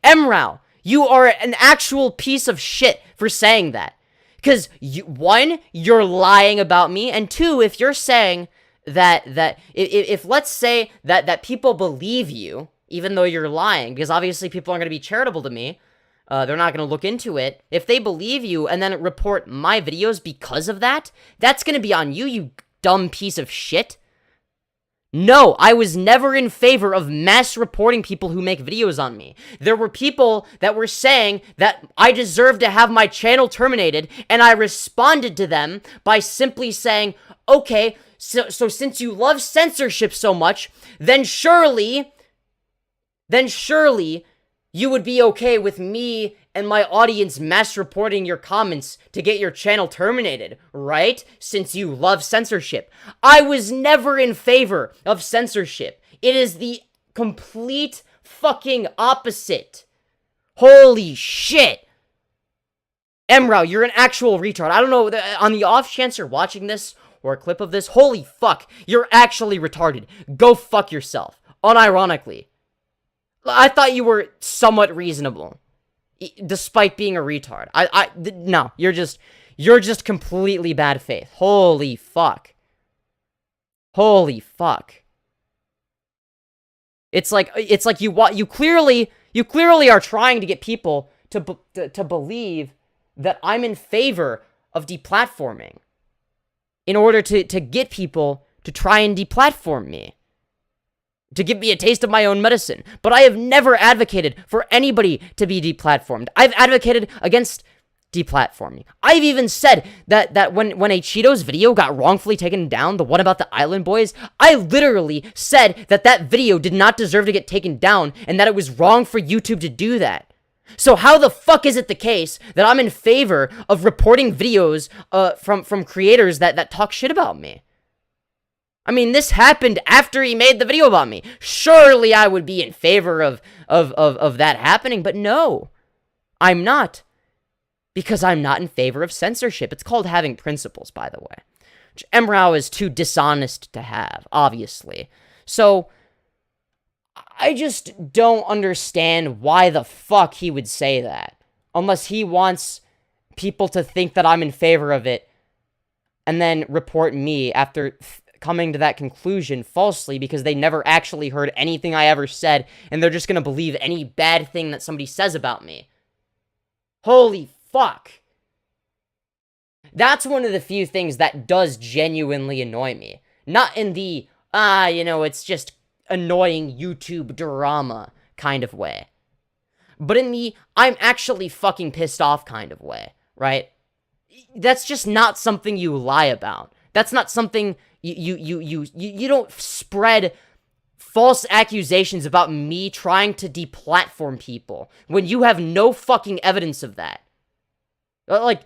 Mrow, you are an actual piece of shit for saying that. Because, one, you're lying about me, and two, if you're saying that if let's say that people believe you, even though you're lying, because obviously people aren't going to be charitable to me, they're not going to look into it. If they believe you and then report my videos because of that, that's going to be on you, you dumb piece of shit. No, I was never in favor of mass reporting people who make videos on me. There were people that were saying that I deserve to have my channel terminated, and I responded to them by simply saying, okay, so since you love censorship so much, then surely you would be okay with me and my audience mass reporting your comments to get your channel terminated, right? Since you love censorship. I was never in favor of censorship. It is the complete fucking opposite. Holy shit. Mrow, you're an actual retard. I don't know, on the off chance you're watching this, or a clip of this, holy fuck, you're actually retarded. Go fuck yourself. Unironically. I thought you were somewhat reasonable, despite being a retard. No, you're just completely bad faith. Holy fuck. Holy fuck. It's like you clearly are trying to get people to believe that I'm in favor of deplatforming in order to get people to try and deplatform me, to give me a taste of my own medicine. But I have never advocated for anybody to be deplatformed. I've advocated against deplatforming. I've even said that when Acheeto's video got wrongfully taken down, the one about the Island Boys, I literally said that video did not deserve to get taken down and that it was wrong for YouTube to do that. So how the fuck is it the case that I'm in favor of reporting videos from creators that talk shit about me? I mean, this happened after he made the video about me. Surely I would be in favor of that happening, but no, I'm not. Because I'm not in favor of censorship. It's called having principles, by the way. Which Mrow is too dishonest to have, obviously. So, I just don't understand why the fuck he would say that. Unless he wants people to think that I'm in favor of it, and then report me after coming to that conclusion falsely because they never actually heard anything I ever said, and they're just gonna believe any bad thing that somebody says about me. Holy fuck. That's one of the few things that does genuinely annoy me. Not in the, it's just annoying YouTube drama kind of way. But in the, I'm actually fucking pissed off kind of way, right? That's just not something you lie about. That's not something you don't spread false accusations about me trying to deplatform people when you have no fucking evidence of that. Like,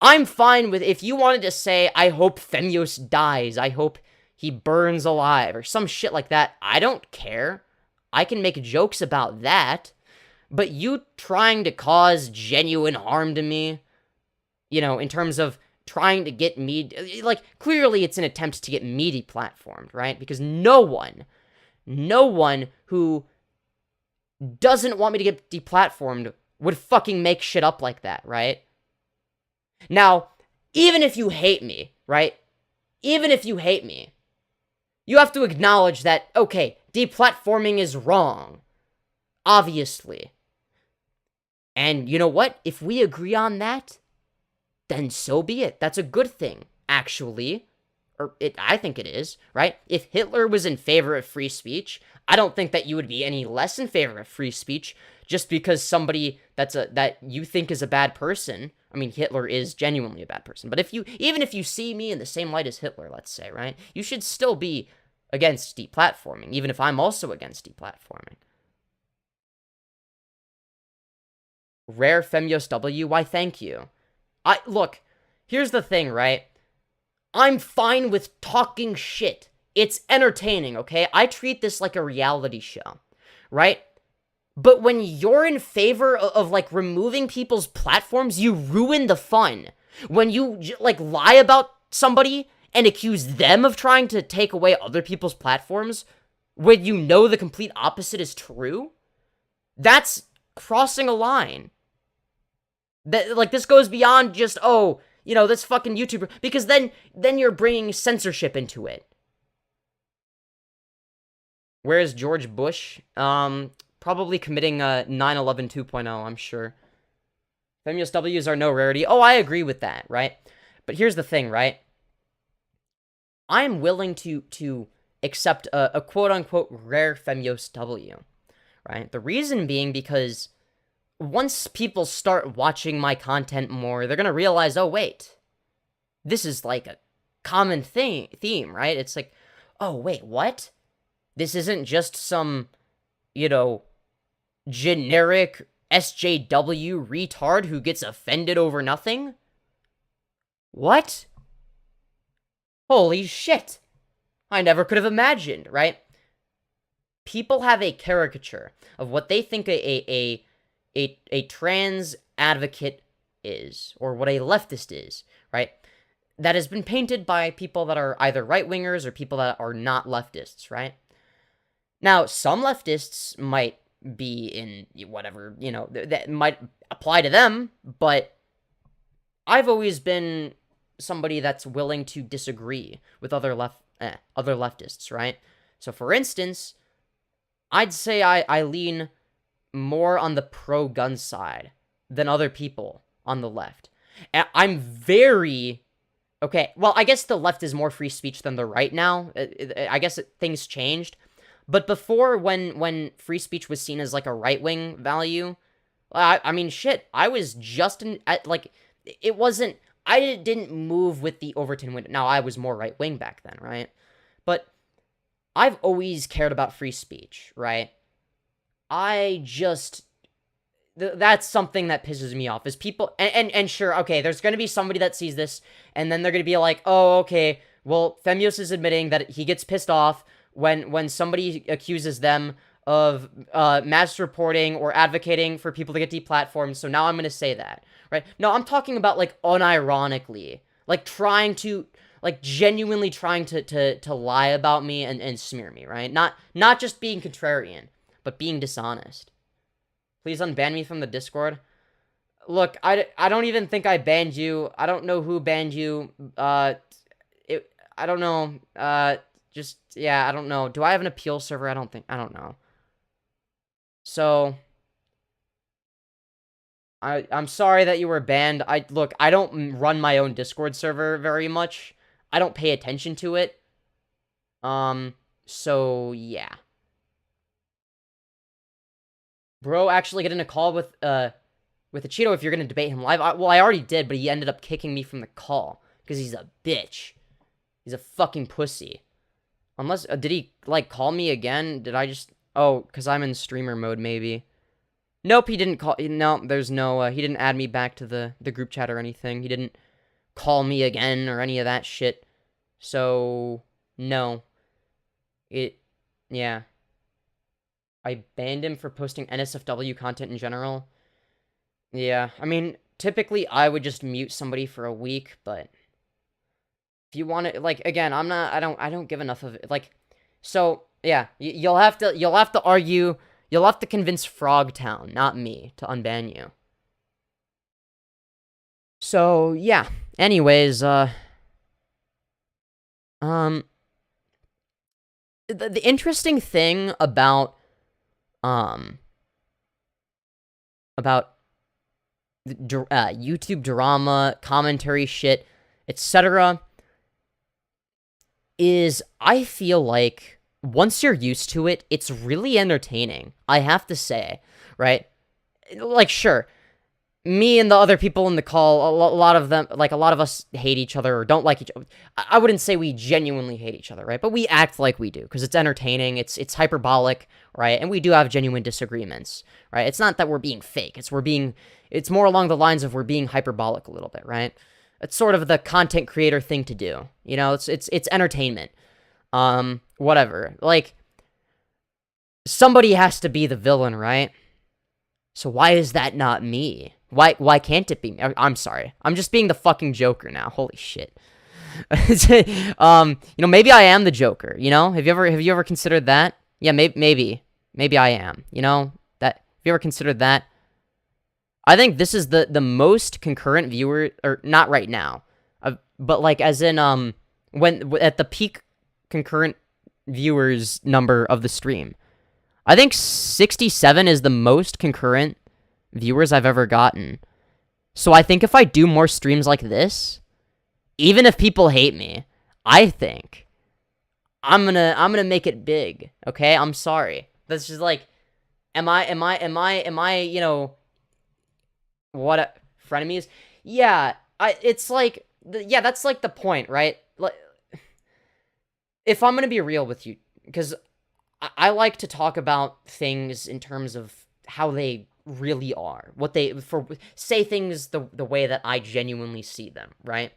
I'm fine with, if you wanted to say, I hope Femyoz dies, I hope he burns alive, or some shit like that, I don't care. I can make jokes about that. But you trying to cause genuine harm to me, in terms of trying to get me, like, clearly it's an attempt to get me deplatformed, right? Because no one who doesn't want me to get deplatformed would fucking make shit up like that, right? Now, even if you hate me, right? Even if you hate me, you have to acknowledge that, okay, deplatforming is wrong. Obviously. And you know what? If we agree on that, then so be it. That's a good thing, actually. I think it is, right? If Hitler was in favor of free speech, I don't think that you would be any less in favor of free speech just because somebody that you think is a bad person. I mean, Hitler is genuinely a bad person. But even if you see me in the same light as Hitler, let's say, right? You should still be against deplatforming, even if I'm also against deplatforming. Rare Femyoz W, why thank you. Look, here's the thing, right? I'm fine with talking shit. It's entertaining, okay? I treat this like a reality show, right? But when you're in favor of like, removing people's platforms, you ruin the fun. When you, like, lie about somebody and accuse them of trying to take away other people's platforms, when you know the complete opposite is true, that's crossing a line. That, like, this goes beyond just, this fucking YouTuber, because then you're bringing censorship into it. Where is George Bush? Probably committing 9/11 2.0, I'm sure. Femyoz W's are no rarity. Oh, I agree with that, right? But here's the thing, right? I am willing to accept a quote-unquote rare Femyoz W, right? The reason being because once people start watching my content more, they're gonna realize, oh, wait. This is like a common theme, right? It's like, oh, wait, what? This isn't just some, generic SJW retard who gets offended over nothing? What? Holy shit. I never could have imagined, right? People have a caricature of what they think a trans advocate is, or what a leftist is, right? That has been painted by people that are either right-wingers or people that are not leftists, right? Now, some leftists might be in whatever, that might apply to them, but I've always been somebody that's willing to disagree with other leftists, right? So, for instance, I'd say I lean more on the pro-gun side than other people on the left. I'm very... Okay, well, I guess the left is more free speech than the right now. I guess things changed. But before, when free speech was seen as, like, a right-wing value, I mean, shit, I was just it wasn't... I didn't move with the Overton window. Now, I was more right-wing back then, right? But I've always cared about free speech, right? That's something that pisses me off, is people... And sure, okay, there's going to be somebody that sees this, and then they're going to be like, oh, okay, well, Femyoz is admitting that he gets pissed off when somebody accuses them of mass reporting or advocating for people to get deplatformed, so now I'm going to say that, right? No, I'm talking about, like, unironically, like, genuinely trying to lie about me and smear me, right? Not just being contrarian, but being dishonest. Please unban me from the Discord. Look, I don't even think I banned you. I don't know who banned you. I don't know. Yeah, I don't know. Do I have an appeal server? I don't know. So, I'm sorry that you were banned. Look, I don't run my own Discord server very much. I don't pay attention to it. So, yeah. Bro, actually get in a call with Acheeto if you're gonna debate him live. Well, I already did, but he ended up kicking me from the call because he's a bitch. He's a fucking pussy. Unless, did he, like, call me again? Did I just... Oh, because I'm in streamer mode, maybe. Nope, he didn't call... No, there's no... he didn't add me back to the group chat or anything. He didn't call me again or any of that shit. So, no. Yeah. I banned him for posting NSFW content in general. Yeah, I mean, typically I would just mute somebody for a week, but... If you want to, like, again, I don't give enough of it, like, so, yeah, you'll have to argue, you'll have to convince Frogtown, not me, to unban you. So, yeah, anyways, the interesting thing about YouTube drama, commentary shit, etc., is I feel like once you're used to it, it's really entertaining, I have to say, right? Like, sure, me and the other people in the call, a lot of them, like, a lot of us hate each other or don't like each other. I wouldn't say we genuinely hate each other, right? But we act like we do, because it's entertaining, it's hyperbolic, right? And we do have genuine disagreements, right? It's not that we're being fake, it's more along the lines of we're being hyperbolic a little bit, right? It's sort of the content creator thing to do. You know, it's entertainment. Whatever. Like, somebody has to be the villain, right? So why is that not me? Why can't it be me? I'm sorry. I'm just being the fucking Joker now. Holy shit. You know, maybe I am the Joker, you know? Have you ever considered that? Yeah, maybe I am, you know? Have you ever considered that? I think this is the most concurrent viewer, or not right now, but like as in when at the peak concurrent viewers number of the stream. I think 67 is the most concurrent viewers I've ever gotten. So I think if I do more streams like this, even if people hate me, I think I'm gonna make it big. Okay, I'm sorry. That's just like, am I? You know. What frenemies? Yeah, it's like, yeah, that's like the point, right? Like, if I'm gonna be real with you, because I like to talk about things in terms of how they really are, say things the way that I genuinely see them, right?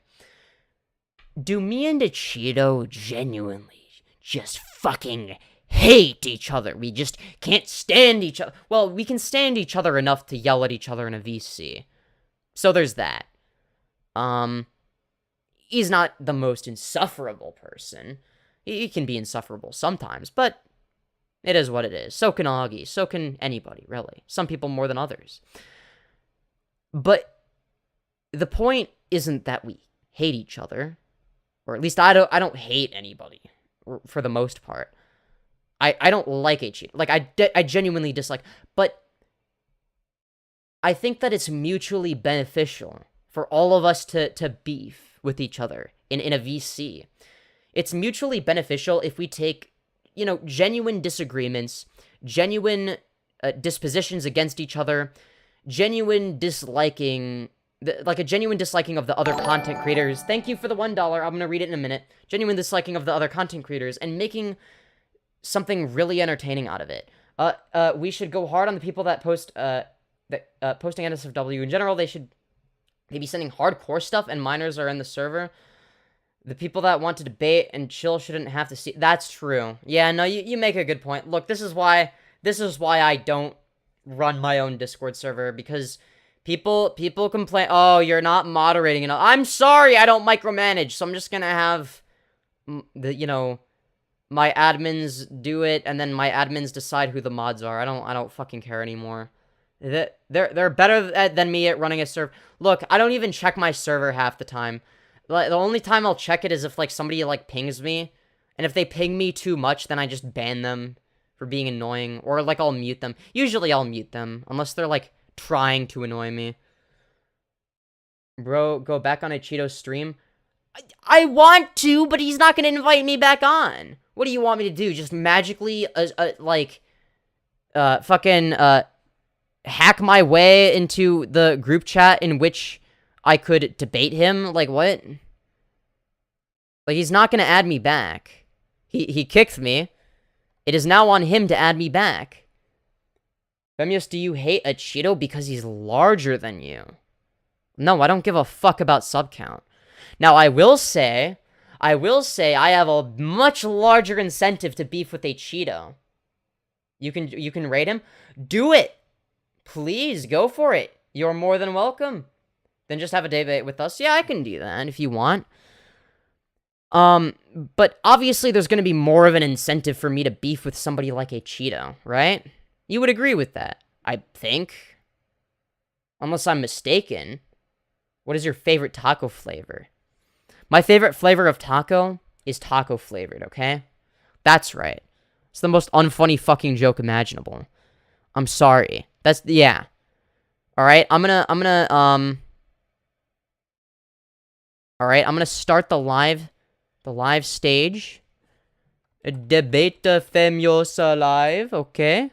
Do me and Acheeto genuinely just fucking hate each other? We just can't stand each other. Well, we can stand each other enough to yell at each other in a VC. So there's that. He's not the most insufferable person. He can be insufferable sometimes, but It is what it is. So can Augie. So can anybody, really. Some people more than others. But the point isn't that we hate each other. Or at least I don't hate anybody, for the most part. I don't like Acheeto. Like, I genuinely dislike. But I think that it's mutually beneficial for all of us to beef with each other in a VC. It's mutually beneficial if we take, you know, genuine disagreements, genuine dispositions against each other, genuine disliking, like a genuine disliking of the other content creators. Thank you for the $1. I'm going to read it in a minute. Genuine disliking of the other content creators and making something really entertaining out of it. We should go hard on the people that post, posting NSFW in general. They should be sending hardcore stuff, and minors are in the server. The people that want to debate and chill shouldn't have to see. That's true. Yeah, no, you make a good point. Look, this is why I don't run my own Discord server, because people complain, oh, you're not moderating enough. I'm sorry, I don't micromanage, so I'm just gonna have my admins do it, and then my admins decide who the mods are. I don't fucking care anymore. They're better than me at running a server. Look, I don't even check my server half the time. Like, the only time I'll check it is if, like, somebody, like, pings me. And if they ping me too much, then I just ban them for being annoying. Or, like, I'll mute them. Usually I'll mute them, unless they're, like, trying to annoy me. Bro, go back on Acheeto's stream. I want to, but he's not gonna invite me back on. What do you want me to do? Just magically, hack my way into the group chat in which I could debate him? Like, what? Like, he's not gonna add me back. He kicked me. It is now on him to add me back. Femyoz, do you hate Acheeto because he's larger than you? No, I don't give a fuck about sub count. Now, I will say I have a much larger incentive to beef with Acheeto. You can rate him? Do it! Please, go for it. You're more than welcome. Then just have a debate with us. Yeah, I can do that if you want. But obviously there's going to be more of an incentive for me to beef with somebody like Acheeto, right? You would agree with that, I think. Unless I'm mistaken. What is your favorite taco flavor? My favorite flavor of taco is taco flavored, okay? That's right. It's the most unfunny fucking joke imaginable. I'm sorry. Yeah. Alright, I'm gonna start the live stage. Debate the Femyoz live, okay?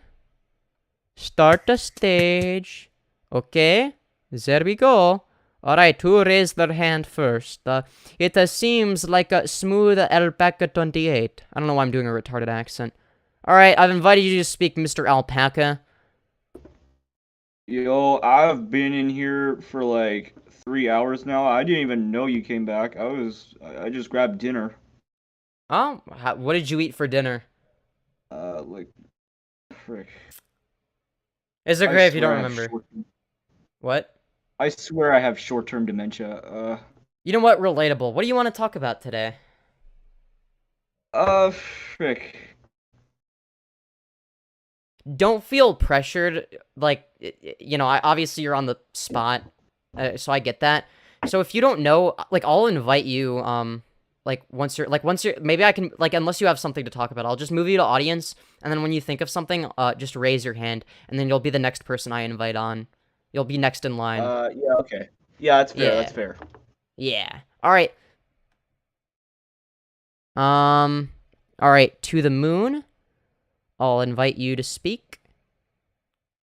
Start the stage. Okay? There we go. Alright, who raised their hand first? It seems like a smooth alpaca 28. I don't know why I'm doing a retarded accent. Alright, I've invited you to speak, Mr. Alpaca. Yo, I've been in here for like 3 hours now. I didn't even know you came back. I just grabbed dinner. Oh, what did you eat for dinner? Frick. It's okay if you don't remember. What? I swear I have short-term dementia. You know what? Relatable. What do you want to talk about today? Frick. Don't feel pressured, like, you know, obviously you're on the spot, so I get that. So if you don't know, like, I'll invite you, once you're, maybe I can, like, unless you have something to talk about, I'll just move you to audience, and then when you think of something, just raise your hand, and then you'll be the next person I invite on. You'll be next in line. Yeah, okay. Yeah, that's fair, that's fair. Yeah. Alright. Alright, to the moon. I'll invite you to speak.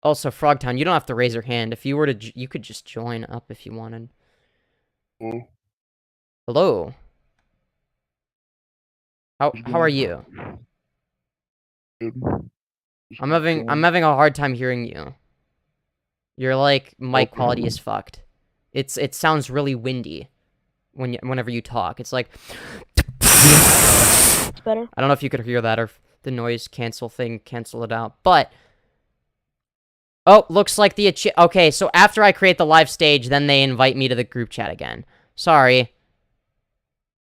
Also, Frogtown, you don't have to raise your hand. If you were to, you could just join up if you wanted. Hello. How are you? I'm having a hard time hearing you. Your mic quality is fucked. It sounds really windy whenever you talk. It's like It's better. I don't know if you could hear that or if the noise cancel thing cancel it out. But oh, looks like the okay, so after I create the live stage, then they invite me to the group chat again. Sorry.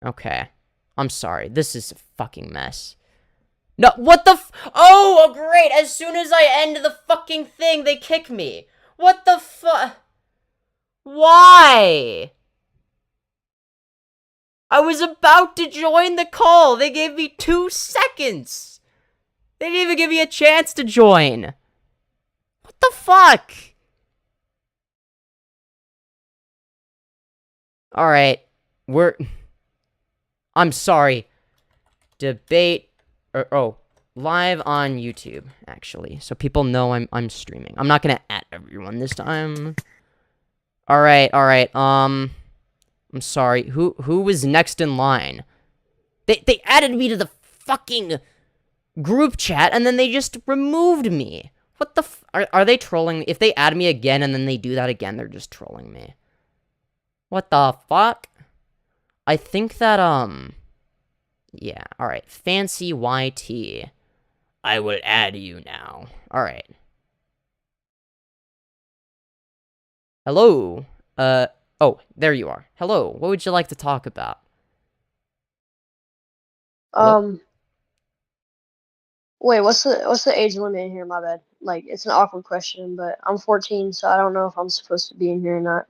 Okay. I'm sorry. This is a fucking mess. No, what the oh, great! As soon as I end the fucking thing, they kick me. What the Why? I was about to join the call. They gave me 2 seconds. They didn't even give me a chance to join. What the fuck? Alright. I'm sorry. Debate... live on YouTube, actually. So people know I'm streaming. I'm not gonna at everyone this time. Alright. I'm sorry. Who was next in line? They added me to the fucking group chat, and then they just removed me. What the are they trolling me? If they add me again and then they do that again, they're just trolling me. What the fuck? I think that, yeah, alright. Fancy YT. I will add you now. Alright. Hello? Oh, there you are. Hello, what would you like to talk about? Wait, what's the age limit here? My bad. Like, it's an awkward question, but I'm 14, so I don't know if I'm supposed to be in here or not.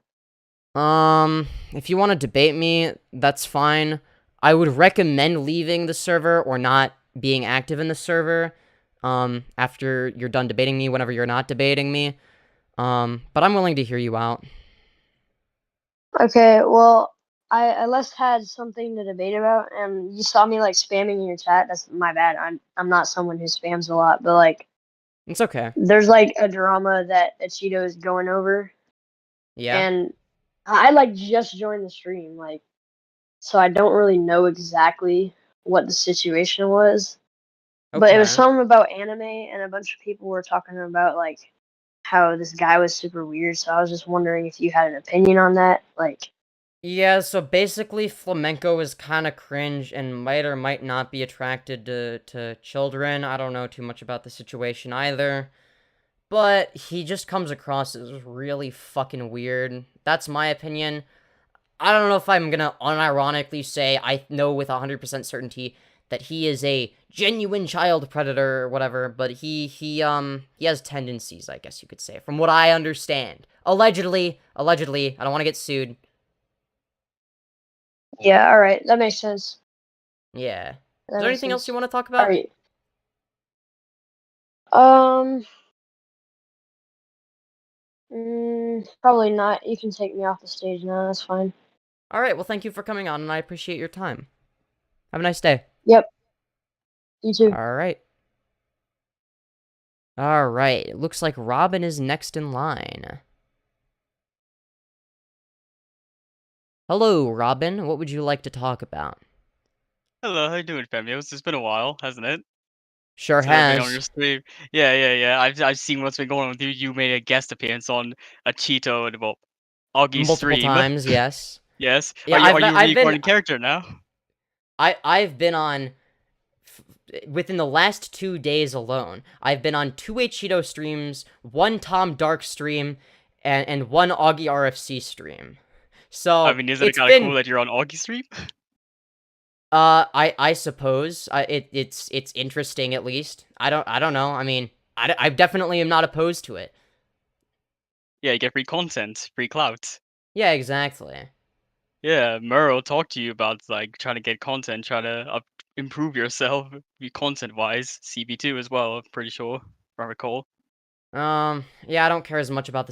If you want to debate me, that's fine. I would recommend leaving the server or not being active in the server, after you're done debating me, whenever you're not debating me. But I'm willing to hear you out. Okay, well, I last had something to debate about, and you saw me, like, spamming in your chat. That's my bad. I'm not someone who spams a lot, but, like... It's okay. There's, like, a drama that Acheeto is going over. Yeah? And I, like, just joined the stream, like... So I don't really know exactly what the situation was. Okay. But it was something about anime, and a bunch of people were talking about, like, how this guy was super weird, so I was just wondering if you had an opinion on that, like... Yeah, so basically Flamenco is kind of cringe and might or might not be attracted to children. I don't know too much about the situation either. But he just comes across as really fucking weird. That's my opinion. I don't know if I'm gonna unironically say I know with 100% certainty that he is a genuine child predator or whatever, but he has tendencies, I guess you could say, from what I understand. Allegedly, I don't want to get sued. Yeah, alright, that makes sense. Yeah. Is there anything else you want to talk about? Alright. Probably not. You can take me off the stage now, that's fine. Alright, well thank you for coming on, and I appreciate your time. Have a nice day. Yep. You too. Alright. Alright, it looks like Robin is next in line. Hello, Robin. What would you like to talk about? Hello, how you doing, Femyoz? It's been a while, hasn't it? Sure Since I've been has. on your stream. Yeah. I've seen what's been going on with you. You made a guest appearance on Acheeto and Augie's Multiple stream. times, yes. Yes. Yeah, are you a recording character now? I've been on within the last 2 days alone. I've been on 2 Acheeto streams, 1 Tom Dark stream, and 1 AugieRFC stream. So I mean, isn't it kind of cool that you're on Augie's stream? I suppose it's interesting at least. I don't know. I mean, I definitely am not opposed to it. Yeah, you get free content, free clout. Yeah, exactly. Yeah, Mrow talked to you about like trying to get content, trying to improve yourself, content-wise. CB2 as well, I'm pretty sure, if I recall. Yeah, I don't care as much about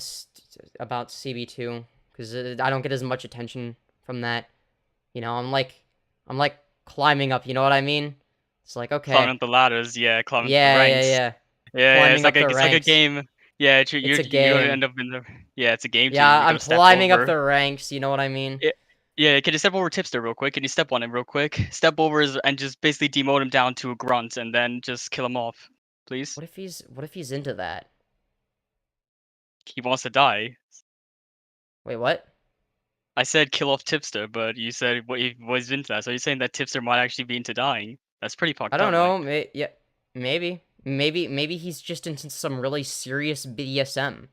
about CB2 because I don't get as much attention from that. You know, I'm like climbing up. You know what I mean? It's like okay. Climbing up the ladders, yeah. Climbing yeah, up the ranks. Yeah. It's like a game. Yeah, it's a game. You're gonna end up in the. Yeah, it's a game. Yeah, I'm climbing up the ranks. You know what I mean? Yeah. Can you step over Tipster real quick? Can you step on him real quick? Step over and just basically demote him down to a grunt, and then just kill him off, please. What if he's into that? He wants to die. Wait, what? I said kill off Tipster, but you said he was into that. So you're saying that Tipster might actually be into dying? That's pretty fucked up. I don't know. Yeah, maybe he's just into some really serious BDSM.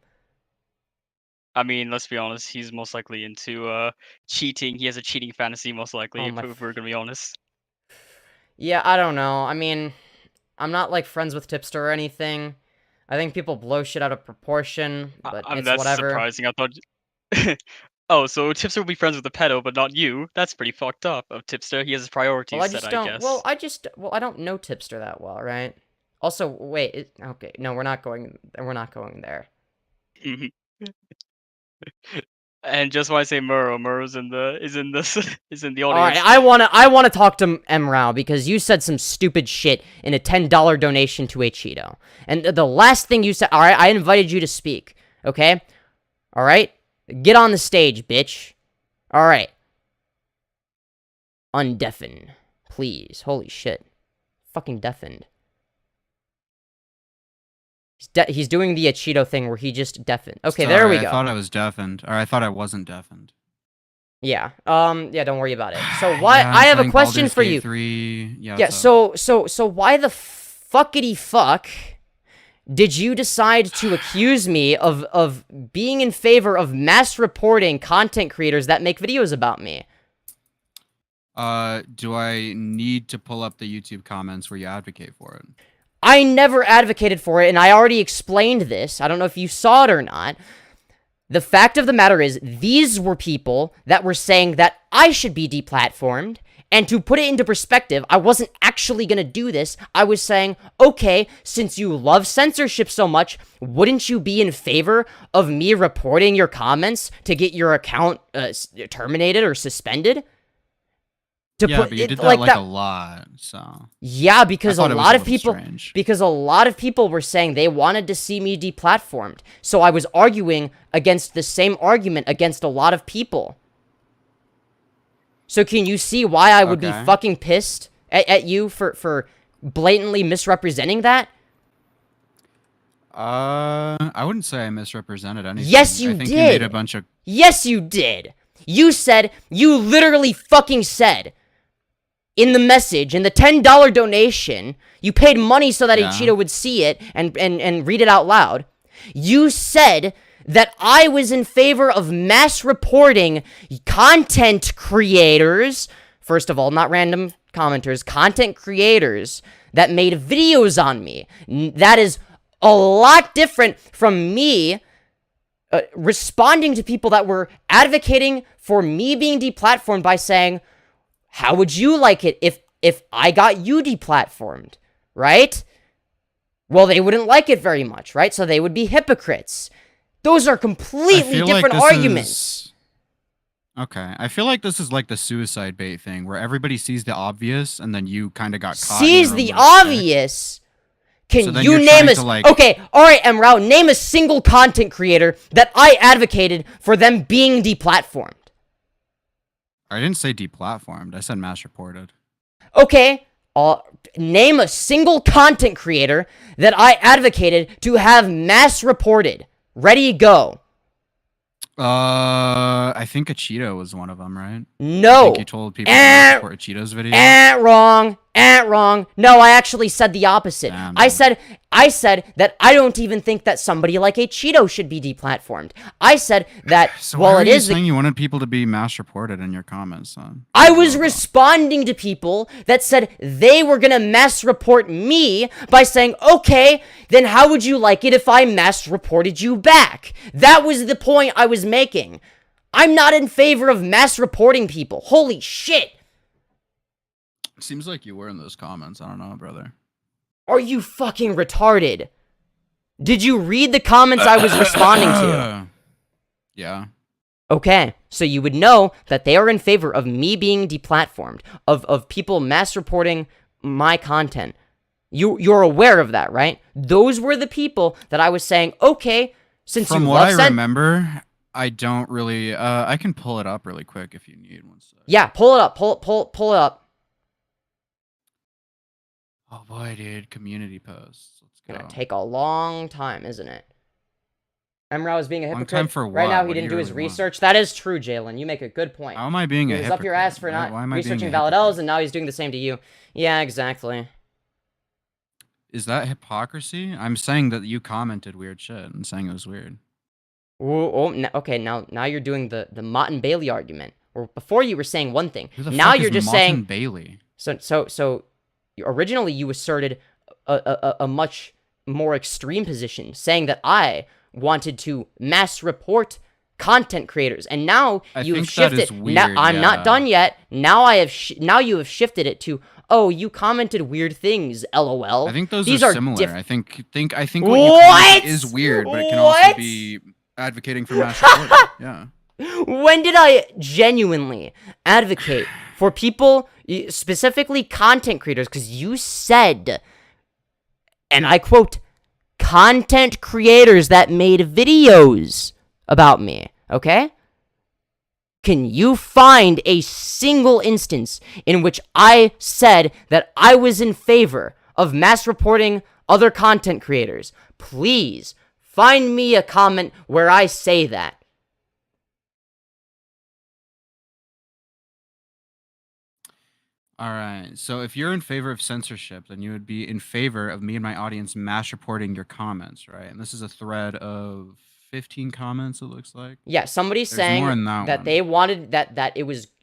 I mean, let's be honest. He's most likely into cheating. He has a cheating fantasy, most likely. If we're gonna be honest. Yeah, I don't know. I mean, I'm not like friends with Tipster or anything. I think people blow shit out of proportion, but it's that's whatever. surprising. I thought. Oh, so Tipster will be friends with the pedo, but not you. That's pretty fucked up. Of Tipster, he has his priorities Well, I set, just don't. I guess. Well, I don't know Tipster that well, right? Also, wait. Okay, no, we're not going. We're not going there. And just when I say Mrow's in the is in the audience. All right, I wanna talk to Mrow because you said some stupid shit in a $10 donation to Acheeto, and the last thing you said. All right, I invited you to speak. Okay, all right, get on the stage, bitch. All right, undeafen, please. Holy shit, fucking deafened. He's doing the Acheeto thing where he just deafened. Okay, there we go. I thought I was deafened, or I thought I wasn't deafened. Yeah. Yeah. Don't worry about it. So why? Yeah, I have a question for you. 3. Yeah. So why the fuckity fuck did you decide to accuse me of being in favor of mass reporting content creators that make videos about me? Do I need to pull up the YouTube comments where you advocate for it? I never advocated for it, and I already explained this. I don't know if you saw it or not. The fact of the matter is, these were people that were saying that I should be deplatformed, and to put it into perspective, I wasn't actually gonna do this. I was saying, okay, since you love censorship so much, wouldn't you be in favor of me reporting your comments to get your account terminated or suspended? Yeah, but you did that like a lot, so... Yeah, because a lot of people were saying they wanted to see me deplatformed. So I was arguing against the same argument against a lot of people. So can you see why I would be fucking pissed at you for blatantly misrepresenting that? I wouldn't say I misrepresented anything. Yes, you did. You made a bunch of... Yes, you did. You literally fucking said... in the message, in the $10 donation, you paid money so that Acheeto would see it and read it out loud. You said that I was in favor of mass reporting content creators, first of all, not random commenters, content creators that made videos on me. That is a lot different from me responding to people that were advocating for me being deplatformed by saying, how would you like it if I got you deplatformed, right? Well, they wouldn't like it very much, right? So they would be hypocrites. Those are completely different arguments. Okay, I feel like this is like the suicide bait thing, where everybody sees the obvious, and then you kind of got caught. Sees the obvious? Can you name us... Okay, alright, Mrow, name a single content creator that I advocated for them being deplatformed. I didn't say deplatformed. I said mass reported. Okay, name a single content creator that I advocated to have mass reported. Ready, go. I think Acheeto was one of them, right? No. I think you told people to support Acheeto's video. Wrong. Wrong. No, I actually said the opposite. Damn, I said that I don't even think that somebody like Acheeto should be deplatformed. I said that so while it is saying you wanted people to be mass reported in your comments, son. I was responding to people that said they were gonna mass report me by saying, okay, then how would you like it if I mass reported you back? That was the point I was making. I'm not in favor of mass reporting people. Holy shit. Seems like you were in those comments. I don't know, brother. Are you fucking retarded? Did you read the comments I was responding to? Yeah. Okay, so you would know that they are in favor of me being deplatformed, of people mass reporting my content. You're aware of that, right? Those were the people that I was saying, okay, since from what I remember, I don't really. I can pull it up really quick if you need one. Yeah, pull it up. Pull it up. Oh boy, dude, community posts. Let's go. Gonna take a long time, isn't it? Mrow is being a hypocrite. Long time for what? Right now, he what didn't do his really research. That is true, Jalyn. You make a good point. How am I being a hypocrite? He was up your ass for not researching valid L's, and now he's doing the same to you. Yeah, exactly. Is that hypocrisy? I'm saying that you commented weird shit and saying it was weird. Okay, now you're doing the Mott and Bailey argument. Or before you were saying one thing. Who the now fuck you're is just Mott saying and Bailey? So originally you asserted a much more extreme position, saying that I wanted to mass report content creators, and now you've shifted. Now I'm not done yet. Now now you have shifted it to, oh, you commented weird things, LOL. I think those These are similar. I think what you What? commented is weird, but it can also be advocating for mass reporting. Yeah. When did I genuinely advocate for people, specifically content creators? Because you said, and I quote, content creators that made videos about me, okay? Can you find a single instance in which I said that I was in favor of mass reporting other content creators? Please find me a comment where I say that. All right. So if you're in favor of censorship, then you would be in favor of me and my audience mass reporting your comments, right? And this is a thread of 15 comments, it looks like. Yeah, somebody's saying that they wanted that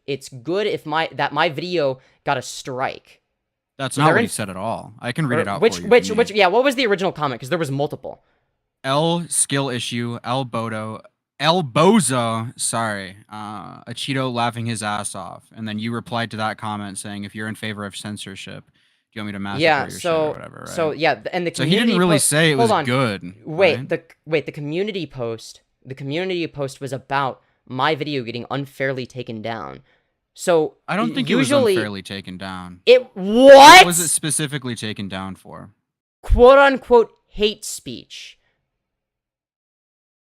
it's good if my video got a strike. That's not what he said at all. I can read it out for you. Which yeah, what was the original comment? Because there was multiple. L skill issue, El Bozo, sorry, Acheeto laughing his ass off, and then you replied to that comment saying, if you're in favor of censorship, do you want me to mass report your shit or whatever, right? So yeah, and the community so he didn't really say it was good. Wait, the community post was about my video getting unfairly taken down. So I don't think usually, it was unfairly taken down. What? What was it specifically taken down for? Quote unquote hate speech.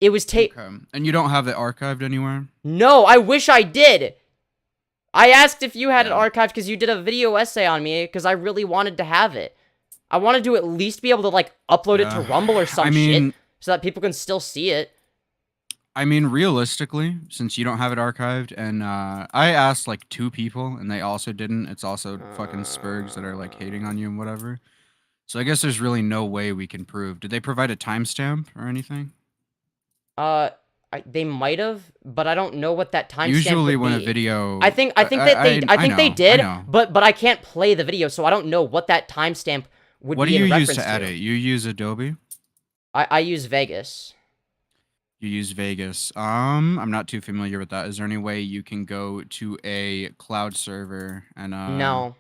It was Okay. And you don't have it archived anywhere? No, I wish I did. I asked if you had it archived because you did a video essay on me because I really wanted to have it. I wanted to at least be able to like upload it to Rumble or some shit so that people can still see it. I mean, realistically, since you don't have it archived, and I asked like 2 people and they also didn't. It's also fucking Spurgs that are like hating on you and whatever. So I guess there's really no way we can prove. Did they provide a timestamp or anything? They might have, but I don't know what that timestamp Usually would when be. a video, I think they did, but I can't play the video, so I don't know what that timestamp would what be. do you in use reference to edit? You use Adobe? I use Vegas. You use Vegas. I'm not too familiar with that. Is there any way you can go to a cloud server and No,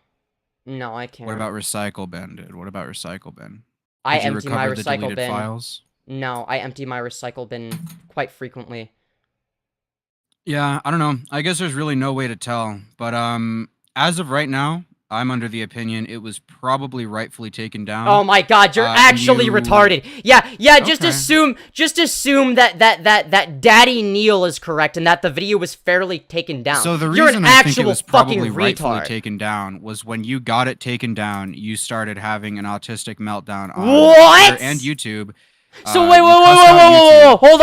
I can't. What about Recycle Bin, dude? What about Recycle Bin? I Did you empty my recover the recycle deleted bin. files? No, I empty my recycle bin quite frequently. Yeah, I don't know. I guess there's really no way to tell. But as of right now, I'm under the opinion it was probably rightfully taken down. Oh my god, you're actually retarded. Yeah, just assume that Daddy Neil is correct and that the video was fairly taken down. So the you're reason an I think it actual was probably fucking rightfully retard. taken down was when you got it taken down, you started having an autistic meltdown on What? Twitter and YouTube. So wait, hold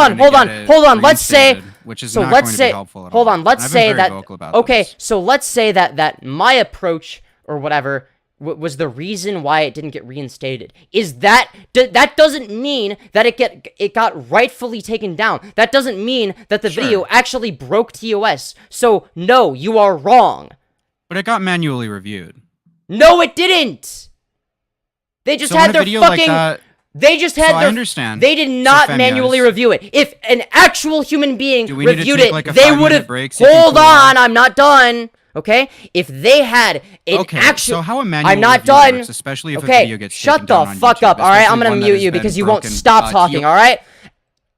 on. Let's say, which is so not let's going to say, be helpful at hold all. on. Let's I've been say very that. vocal about Okay, this. so let's say that my approach or whatever was the reason why it didn't get reinstated. Is that doesn't mean that it got rightfully taken down. That doesn't mean that the video actually broke TOS. So no, you are wrong. But it got manually reviewed. No, it didn't. They just So had when a their video fucking. like that, They just had I their. understand. They did not manually review it. If an actual human being Do we need to reviewed take, it, like, a they 5-minute would have. break so you can Hold cool on, I'm not done. Okay, if they had an actual. so how a manual I'm not review done. works, especially if a okay, video gets shut taken the down on fuck YouTube, up. All right, I'm especially gonna one that mute has you been because you won't broken, stop talking. All right.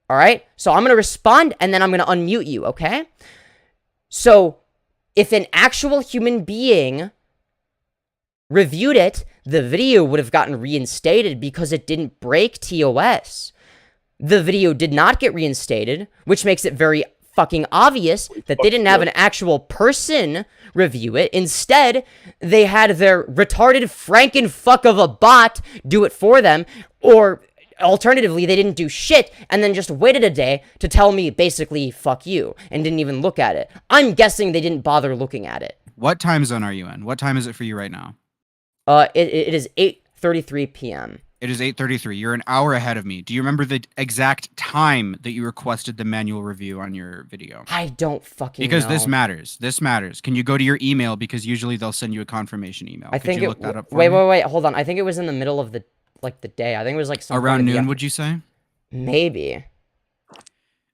All right. So I'm gonna respond and then I'm gonna unmute you. Okay. So, if an actual human being reviewed it, the video would have gotten reinstated because it didn't break TOS. The video did not get reinstated, which makes it very fucking obvious that they didn't have an actual person review it. Instead, they had their retarded frankenfuck of a bot do it for them, or alternatively, they didn't do shit and then just waited a day to tell me basically fuck you and didn't even look at it. I'm guessing they didn't bother looking at it. What time zone are you in? What time is it for you right now? It is 8:33 p.m. It is 8:33. You're an hour ahead of me. Do you remember the exact time that you requested the manual review on your video? I don't fucking Because know. this matters. This matters. Can you go to your email? Because usually they'll send you a confirmation email. I think you look that up for wait, me? wait, hold on. I think it was in the middle of the day. I think it was like Around noon, would you say? Maybe.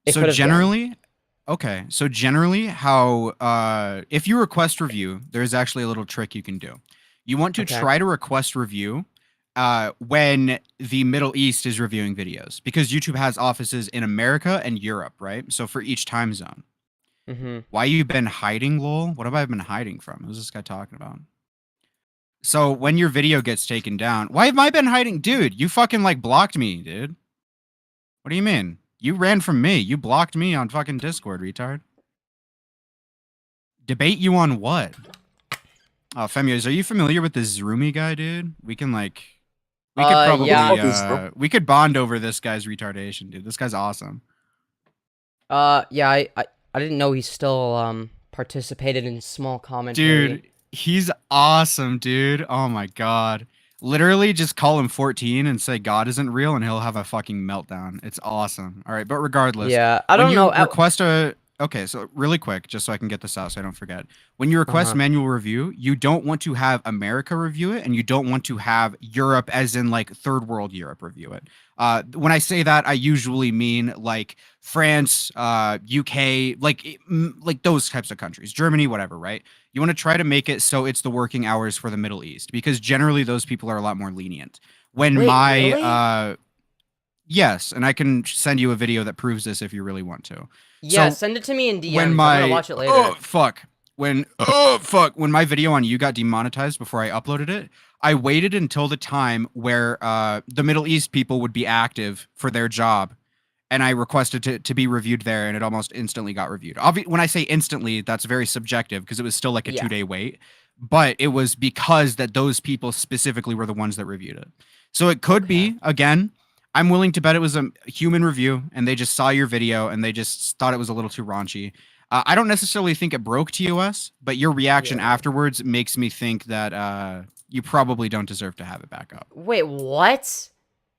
So generally, okay. So generally, how if you request review, there's actually a little trick you can do. You want to try to request review when the Middle East is reviewing videos, because YouTube has offices in America and Europe, right? So for each time zone. Why you been hiding, lol? What have I been hiding from? Who's this guy talking about? So when your video gets taken down, why have I been hiding? Dude, you fucking like blocked me, dude. What do you mean? You ran from me. You blocked me on fucking Discord, retard. Debate you on what? Oh, Femyoz, are you familiar with the Zrumy guy, dude? We can like... We could probably, we could bond over this guy's retardation, dude. This guy's awesome. Yeah, I didn't know he still participated in small commentary. Dude, he's awesome, dude. Oh my god. Literally just call him 14 and say God isn't real and he'll have a fucking meltdown. It's awesome. All right, but regardless. Yeah, I don't know. Request a... Okay, so really quick, just so I can get this out so I don't forget. When you request manual review, you don't want to have America review it, and you don't want to have Europe, as in like third world Europe, review it. When I say that, I usually mean like France, UK, like those types of countries, Germany, whatever, right? You want to try to make it so it's the working hours for the Middle East, because generally those people are a lot more lenient. When really? Yes, and I can send you a video that proves this if you really want to. Yeah, send it to me in DM. I'm gonna watch it later. When my video on you got demonetized before I uploaded it, I waited until the time where the Middle East people would be active for their job, and I requested to be reviewed there, and it almost instantly got reviewed. When I say instantly, that's very subjective because it was still like a 2-day wait, but it was because that those people specifically were the ones that reviewed it. So it could be, again, I'm willing to bet it was a human review and they just saw your video and they just thought it was a little too raunchy. I don't necessarily think it broke TOS, but your reaction afterwards makes me think that you probably don't deserve to have it back up. Wait, what?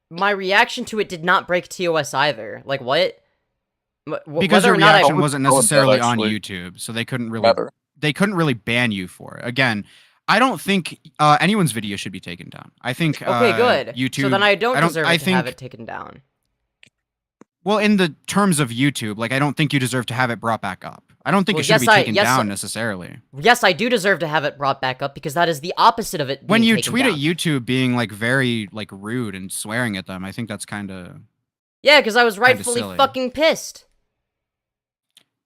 My reaction to it did not break TOS either. Like, what? Because your reaction wasn't necessarily on YouTube, so they couldn't really ban you for it. Again, I don't think anyone's video should be taken down. I think okay, good. YouTube. So then I don't deserve to have it taken down. Well, in the terms of YouTube, like I don't think you deserve to have it brought back up. I don't think it should be taken down necessarily. Yes, I do deserve to have it brought back up because that is the opposite of it. When you tweet at YouTube being like very like rude and swearing at them, I think that's kind of because I was rightfully fucking pissed.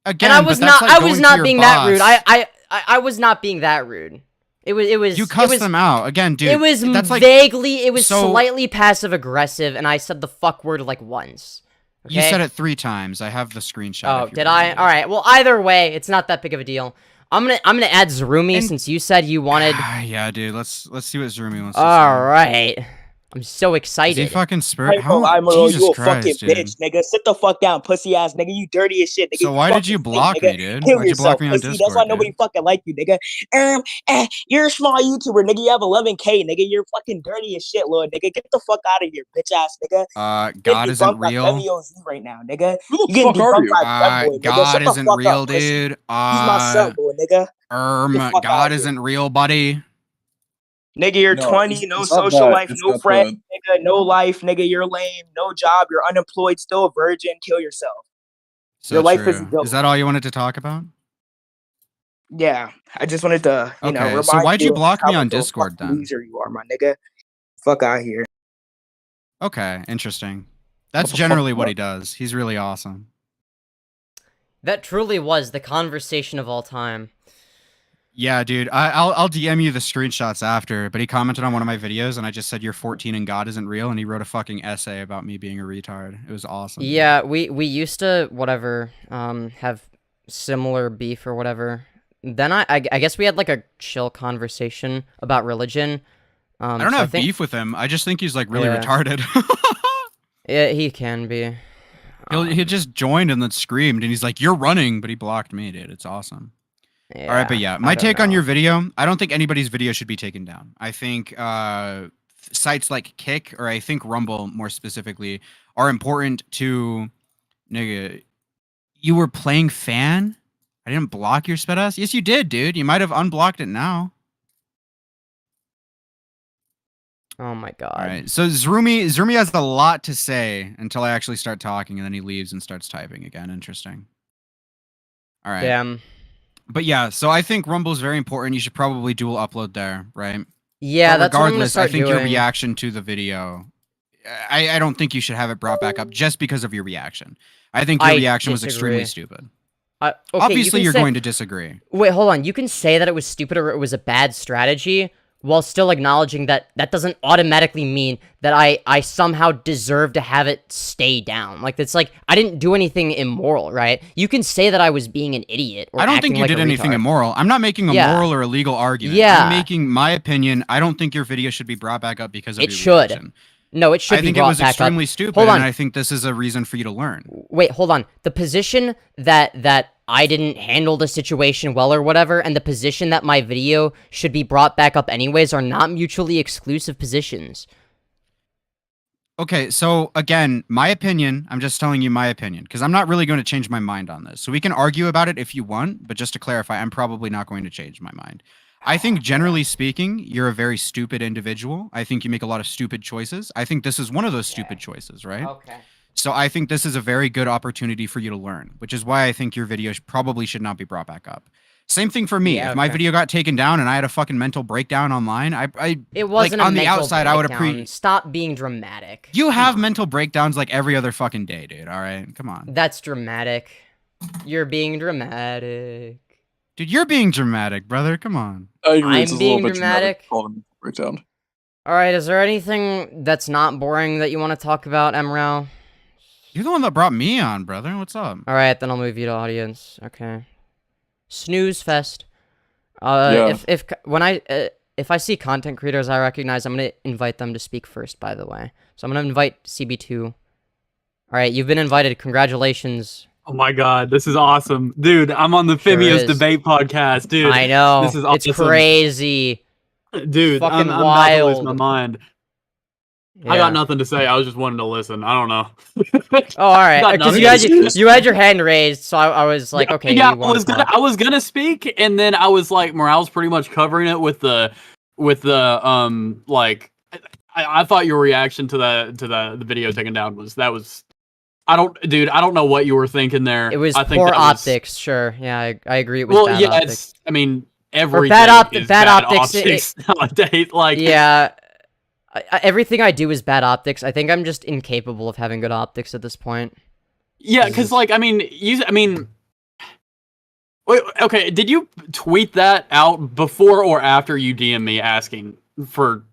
Again, and I was not. I was not being that rude. I was not being that rude. It was. You cussed them out again, dude. It was vaguely. It was slightly passive aggressive, and I said the fuck word like once. Okay? You said it 3 times. I have the screenshot. Oh, did I? All right. Well, either way, it's not that big of a deal. I'm gonna add Zrumy since you said you wanted. Yeah, dude. Let's see what Zrumy wants to say. All right. I'm so excited. Is he fucking Hey, bro, I'm you a fucking bitch, nigga. Sit the fuck down, pussy ass nigga. You dirty as shit, nigga. So why did you block me, dude? Kill Why'd you block me on pussy. Discord? That's why nobody fucking like you, nigga. You're a small YouTuber, nigga. You have 11K, nigga. You're fucking dirty as shit, Lord, nigga. Get the fuck out of here, bitch ass, nigga. God isn't real. Femyoz right now, nigga. Who the fuck are you? God isn't real, dude. He's my son, boy, nigga. God isn't real, buddy. Nigga, you're 20, no social life, no friends, nigga, no life, nigga, you're lame, no job, you're unemployed, still a virgin, kill yourself. So your life is a joke. Is that all you wanted to talk about? Yeah, I just wanted to, you know, remind so why'd you block me on how Discord then? Loser you are, my nigga. Fuck out here. Okay, interesting. That's generally what he does. He's really awesome. That truly was the conversation of all time. Yeah, dude. I'll DM you the screenshots after, but he commented on one of my videos and I just said you're 14 and God isn't real, and he wrote a fucking essay about me being a retard. It was awesome. Yeah, we used to have similar beef or whatever. Then I guess we had like a chill conversation about religion. I don't have beef with him. I just think he's like really retarded. Yeah, he can be. He just joined and then screamed and he's like, "You're running," but he blocked me, dude. It's awesome. Yeah, all right, but yeah, my take on your video, I don't think anybody's video should be taken down. I think sites like Kick, or I think Rumble more specifically, are important to, nigga, you were playing fan? I didn't block your sped ass? Yes, you did, dude. You might have unblocked it now. Oh my god. All right, so Zrumy has a lot to say until I actually start talking, and then he leaves and starts typing again. Interesting. All right. Damn. But yeah, so I think Rumble's very important. You should probably dual upload there, right? Yeah, but that's what I'm gonna regardless, start I think doing. your reaction to the video, I don't think you should have it brought back up just because of your reaction. I think your reaction was extremely disagree. stupid. Okay, Obviously, you you're can say, going to disagree. Wait, hold on. You can say that it was stupid or it was a bad strategy while still acknowledging that that doesn't automatically mean that I somehow deserve to have it stay down. Like, it's like, I didn't do anything immoral, right? You can say that I was being an idiot or I don't think acting you like did a anything retard. immoral. I'm not making a Yeah. moral or illegal argument. Yeah. I'm making my opinion. I don't think your video should be brought back up because of It your should. reaction. No, it should I be think it brought was back extremely up. stupid, Hold on. and I think this is a reason for you to learn. Wait, hold on. The position that I didn't handle the situation well or whatever, and the position that my video should be brought back up anyways are not mutually exclusive positions. Okay, so again, my opinion, I'm just telling you my opinion, because I'm not really going to change my mind on this. So we can argue about it if you want, but just to clarify, I'm probably not going to change my mind. I think generally speaking, you're a very stupid individual. I think you make a lot of stupid choices. I think this is one of those stupid choices, right? Okay. So I think this is a very good opportunity for you to learn, which is why I think your video probably should not be brought back up. Same thing for me. Yeah, if my okay. video got taken down and I had a fucking mental breakdown online, It wasn't like, a on the mental outside, I would breakdown. Stop being dramatic. You have mental breakdowns like every other fucking day, dude. All right, come on. That's dramatic. You're being dramatic. Dude, you're being dramatic, brother. Come on. I agree. I'm It's a being little bit dramatic. Breakdown. All right, is there anything that's not boring that you want to talk about, Mrow? You're the one that brought me on, brother. What's up? All right, then I'll move you to audience. Okay. Snooze fest. Yeah. If I see content creators I recognize, I'm gonna invite them to speak first. By the way, so I'm gonna invite CB2. All right, you've been invited. Congratulations. Oh my god, this is awesome. Dude, I'm on the Sure Femyoz is. debate podcast, dude. I know. This is awesome. It's crazy. Dude, Fucking I'm about to lose wild. my mind. I Yeah. got nothing to say. I was just wanting to listen. I don't know. Oh, all right. Got Because nothing. you had your hand raised, so I was like, okay, yeah, you want to talk. I was gonna speak, and then I was like, morale's pretty much covering it with the like. I thought your reaction to the video taken down was I don't know what you were thinking there. It was I think poor that was- optics. Sure, yeah, I agree. It was Well, bad yeah, optics. it's. I mean, Or everything bad is bad bad optics. nowadays. Like, Yeah, everything I do is bad optics. I think I'm just incapable of having good optics at this point. yeah, because like, I mean, wait, okay, did you tweet that out before or after you DM me asking for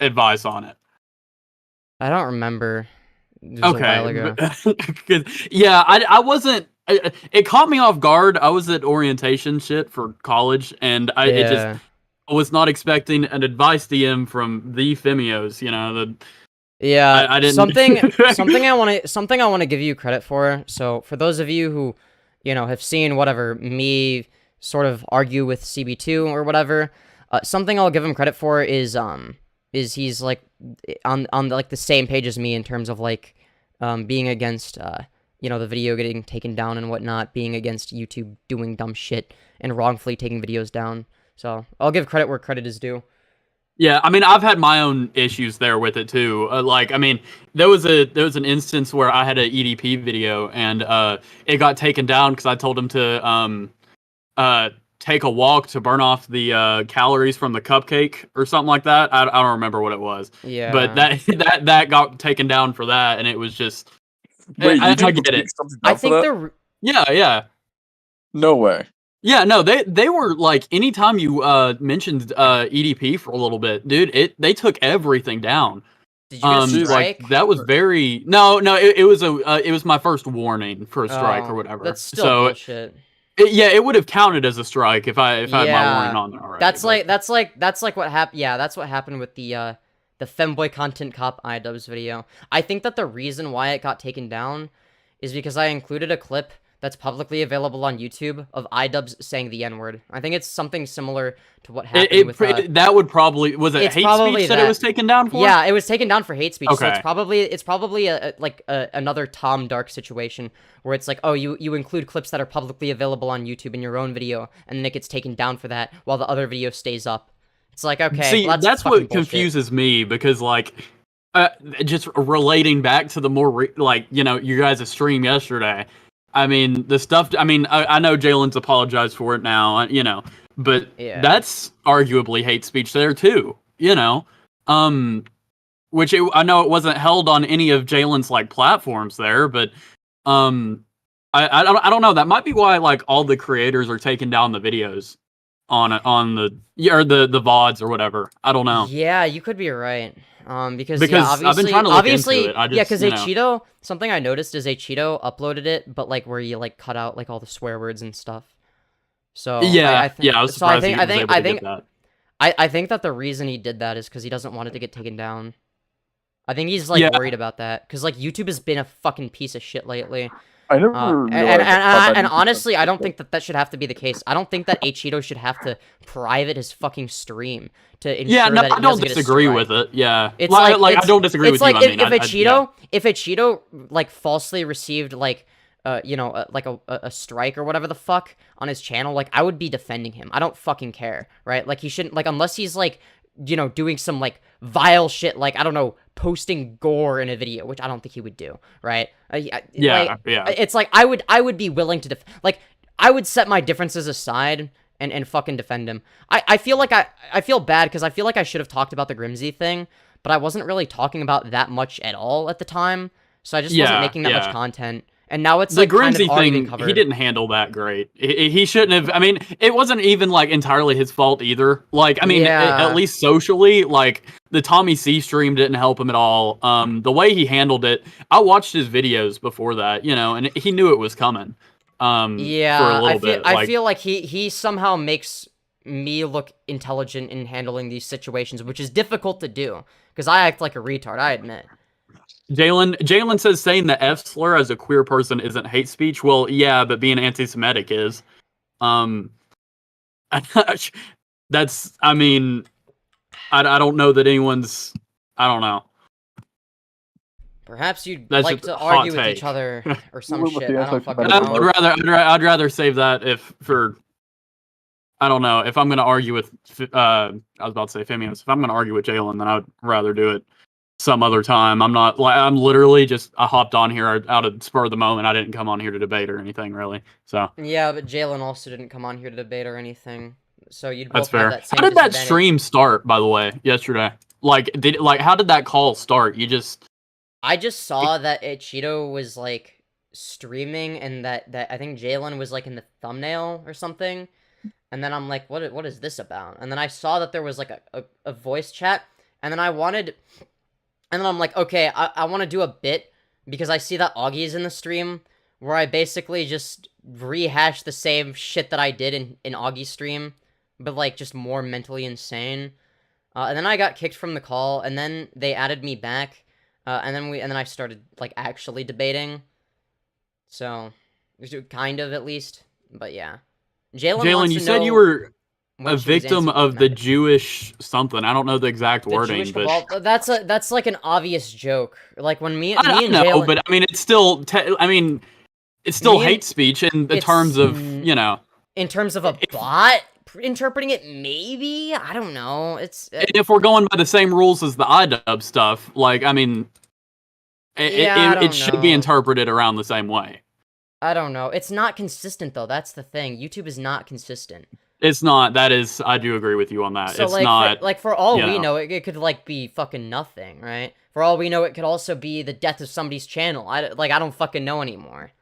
advice on it? I don't remember. It was a while ago. Okay. 'Cause, yeah, I wasn't. It caught me off guard. I was at orientation shit for college, and I was not expecting an advice DM from the Femyoz. You know, Yeah, I didn't. something I want to give you credit for. So for those of you who, have seen whatever me sort of argue with CB2 or whatever, something I'll give him credit for is he's like on like the same page as me in terms of like being against the video getting taken down and whatnot, being against YouTube doing dumb shit and wrongfully taking videos down. So I'll give credit where credit is due. Yeah, I mean, I've had my own issues there with it too. Like, I mean, there was an instance where I had an EDP video and it got taken down because I told him to take a walk to burn off the calories from the cupcake or something like that. I don't remember what it was. Yeah. But that got taken down for that, and it was just. Wait, I you get didn't it. I think they're. Yeah. No way. Yeah, no, they were like, anytime you mentioned EDP for a little bit, dude, they took everything down. Did you get a strike? Like, that was very no, it was my first warning for a strike or whatever. That's still so bullshit. It would have counted as a strike if I had my warning on there already. That's like what happened. Yeah, that's what happened with the Femboy content cop iDubbbz video. I think that the reason why it got taken down is because I included a clip that's publicly available on YouTube of iDubbbz saying the N-word. I think it's something similar to what happened with... that would probably... Was it hate speech that it was taken down for? Yeah, it was taken down for hate speech. So Okay. it's probably another Tom Dark situation where it's like, oh, you include clips that are publicly available on YouTube in your own video, and then it gets taken down for that while the other video stays up. It's like, okay, See, well, that's fucking what confuses me, because like, just relating back to the more you guys' stream yesterday. I mean, the stuff. I mean, I know Jalyn's apologized for it now, but that's arguably hate speech there too. Which I know it wasn't held on any of Jalyn's like platforms there, but I don't know. That might be why like all the creators are taking down the videos on the VODs or whatever. I don't know. Yeah, you could be right. Because I've been trying to look into it. Because Acheeto, something I noticed is Acheeto uploaded it, but like where you like cut out like all the swear words and stuff. So I was surprised he was able to get that. I think that the reason he did that is because he doesn't want it to get taken down. I think he's like worried about that because like YouTube has been a fucking piece of shit lately. I never and honestly, I don't think that should have to be the case. I don't think that Acheeto should have to private his fucking stream to ensure that I don't disagree with it. Yeah, it's I don't disagree with you. It's like if Acheeto like falsely received like like a strike or whatever the fuck on his channel, like I would be defending him. I don't fucking care, right? Like he shouldn't, like, unless he's like doing some like vile shit, like I don't know, posting gore in a video, which I don't think he would do, right? It's like I would be willing to like I would set my differences aside and fucking defend him. I feel like I feel bad because I feel like I should have talked about the Grimsy thing, but I wasn't really talking about that much at all at the time, so I just wasn't making that much content. And now it's the like Grimsy kind of thing. He didn't handle that great. He shouldn't have. I mean, it wasn't even like entirely his fault either. Like, I mean, at least socially, like the Tommy C stream didn't help him at all. The way he handled it, I watched his videos before that, and he knew it was coming. For a little bit. I feel like he somehow makes me look intelligent in handling these situations, which is difficult to do because I act like a retard. I admit. Jalyn says saying the F slur as a queer person isn't hate speech. Well, yeah, but being anti-Semitic is. That's. I mean, I don't know that anyone's. I don't know. Perhaps you'd like to argue with each other or some shit. I don't fucking know. I'd rather save that I don't know. If I'm gonna argue with, I was about to say Femyoz. If I'm gonna argue with Jalyn, then I would rather do it some other time. I'm not like I'm literally just I hopped on here out of spur of the moment. I didn't come on here to debate or anything really. So yeah, but Jalyn also didn't come on here to debate or anything. So you'd both that's fair. have that same How did that disadvantage. stream start, by the way, yesterday? How did that call start? I just saw that Acheeto was like streaming and that I think Jalyn was like in the thumbnail or something. And then I'm like, what is this about? And then I saw that there was like a voice chat, and then I'm like, okay, I want to do a bit because I see that Augie's in the stream where I basically just rehash the same shit that I did in Augie's stream, but like just more mentally insane. And then I got kicked from the call, and then they added me back, and then I started like actually debating. So, kind of at least, but yeah. Jalyn, you said you were a victim of the Jewish something. I don't know the exact wording, but that's like an obvious joke. Like when me and Jalyn, but I mean, it's still Me hate and- speech in the terms of in terms of a bot interpreting it, maybe I don't know. It's if we're going by the same rules as the iDub stuff, like I mean, it should be interpreted around the same way. I don't know. It's not consistent though. That's the thing. YouTube is not consistent. It's not. That is, I do agree with you on that. So it's like, not. for all we know, it could like be fucking nothing, right? For all we know, it could also be the death of somebody's channel. I don't fucking know anymore.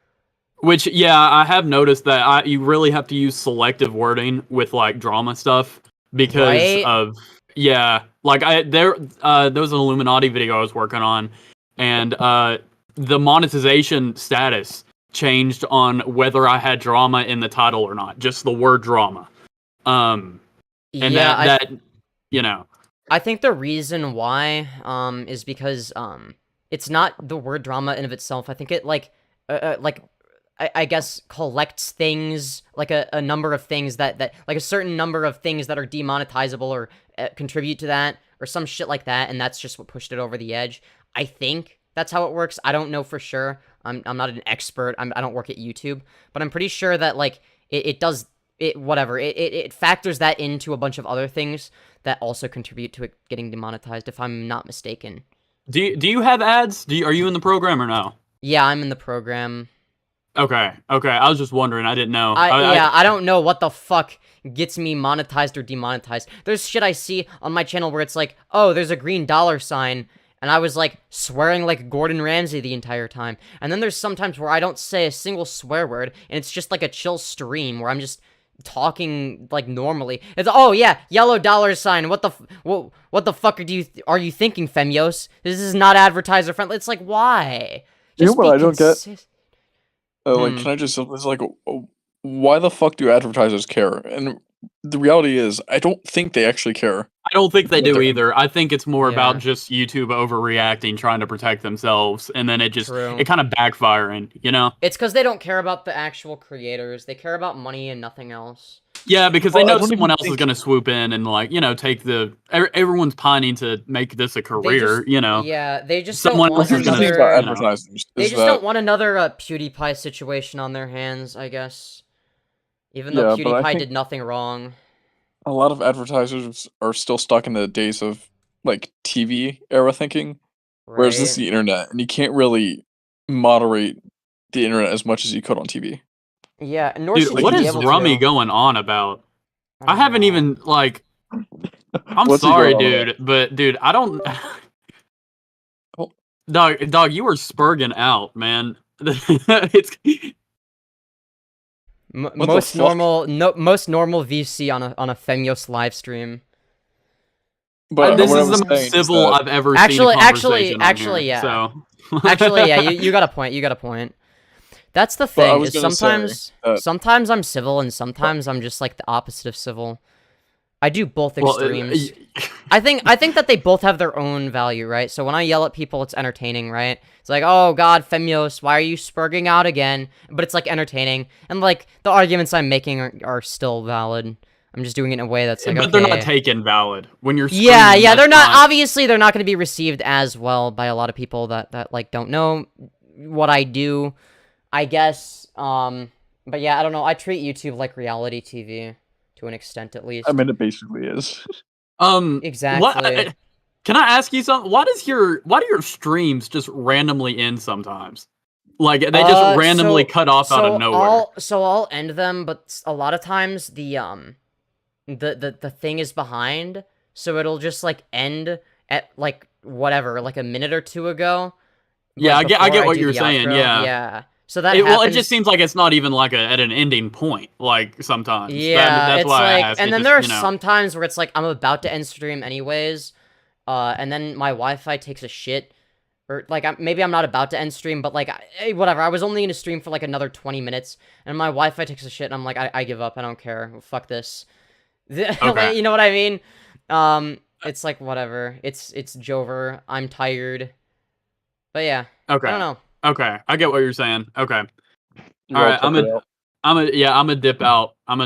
Which, yeah, I have noticed that you really have to use selective wording with like drama stuff because of like there was an Illuminati video I was working on, and the monetization status changed on whether I had drama in the title or not, just the word drama. And that I think the reason why is because it's not the word drama in of itself. I think it like I guess collects things, like a number of things that like a certain number of things that are demonetizable or contribute to that or some shit like that, and that's just what pushed it over the edge. I think that's how it works. I don't know for sure. I'm not an expert. I don't work at YouTube, but I'm pretty sure that like it does it whatever. It factors that into a bunch of other things that also contribute to it getting demonetized, if I'm not mistaken. Do you have ads? Are you in the program or no? Yeah, I'm in the program. Okay. I was just wondering. I didn't know. I don't know what the fuck gets me monetized or demonetized. There's shit I see on my channel where it's like, oh, there's a green dollar sign, and I was like swearing like Gordon Ramsay the entire time. And then there's sometimes where I don't say a single swear word, and it's just like a chill stream where I'm just talking like normally. It's oh yeah, yellow dollar sign. What the fuck are you thinking, Femyoz? This is not advertiser friendly. It's like why? You know Just what be I don't get? consist- Like, can I just? It's like, why the fuck do advertisers care? And the reality is, I don't think they actually care. I don't think they What do they're- either. I think it's more about Yeah. just YouTube overreacting, trying to protect themselves, and then it True. kind of backfiring, you know? It's because they don't care about the actual creators. They care about money and nothing else. Yeah, because Well, they I know don't someone even else is think- going to swoop in and like, take everyone's pining to make this a career, just- you know? Yeah, they just Someone don't want else is gonna, another. about you know. advertisers They is just that don't want another PewDiePie situation on their hands, I guess. Even though Yeah, but I PewDiePie think- did nothing wrong. a lot of advertisers are still stuck in the days of like TV era thinking, whereas this is Right. the internet, and you can't really moderate the internet as much as you could on TV. Yeah, nor Dude, should you what be is able Rummy to. going on about? I haven't even, like... I'm What's he sorry, going on dude, but, dude, I don't... Oh. Dog, you are spurging out, man. It's... the Most fuck? most normal VC on a Femyoz live stream. But this what I is was the most saying is civil that- I've ever Actually, seen a conversation on here, yeah. So. Actually, yeah, you got a point. You got a point. That's the But I thing. was Is gonna say sometimes that- sometimes I'm civil and sometimes I'm just like the opposite of civil. I do both Well, extremes. I think that they both have their own value, right? So when I yell at people, it's entertaining, right? It's like, oh god, Femyoz, why are you spurging out again? But it's like entertaining, and like the arguments I'm making are still valid. I'm just doing it in a way that's like, But okay. they're not taken valid when you're. Yeah, screaming, they're that's not. Obviously, they're not going to be received as well by a lot of people that like don't know what I do, I guess. But yeah, I don't know. I treat YouTube like reality TV to an extent, at least. I mean, it basically is. Exactly. Can I ask you something? Why do your streams just randomly end sometimes? Like they just randomly cut off out of nowhere. I'll end them, but a lot of times the thing is behind, so it'll just like end at like whatever, like a minute or two ago. Yeah, like, I get before what do you're the saying. outro. Yeah, Yeah. So that well, it happens- just seems like it's not even like at an ending point. Like sometimes. Yeah, that's it's why I like, asked. and It then just, there are you know. some times where it's like I'm about to end stream anyways, and then my Wi-Fi takes a shit, or like maybe I'm not about to end stream, but like whatever. I was only in a stream for like another 20 mints, and my Wi-Fi takes a shit, and I'm like, I give up. I don't care. Fuck this. Okay. You know what I mean? It's like whatever. It's Jover. I'm tired. But yeah. Okay. I don't know. Okay, I get what you're saying. Okay. You All all right, check it out. I'm gonna dip out. I'm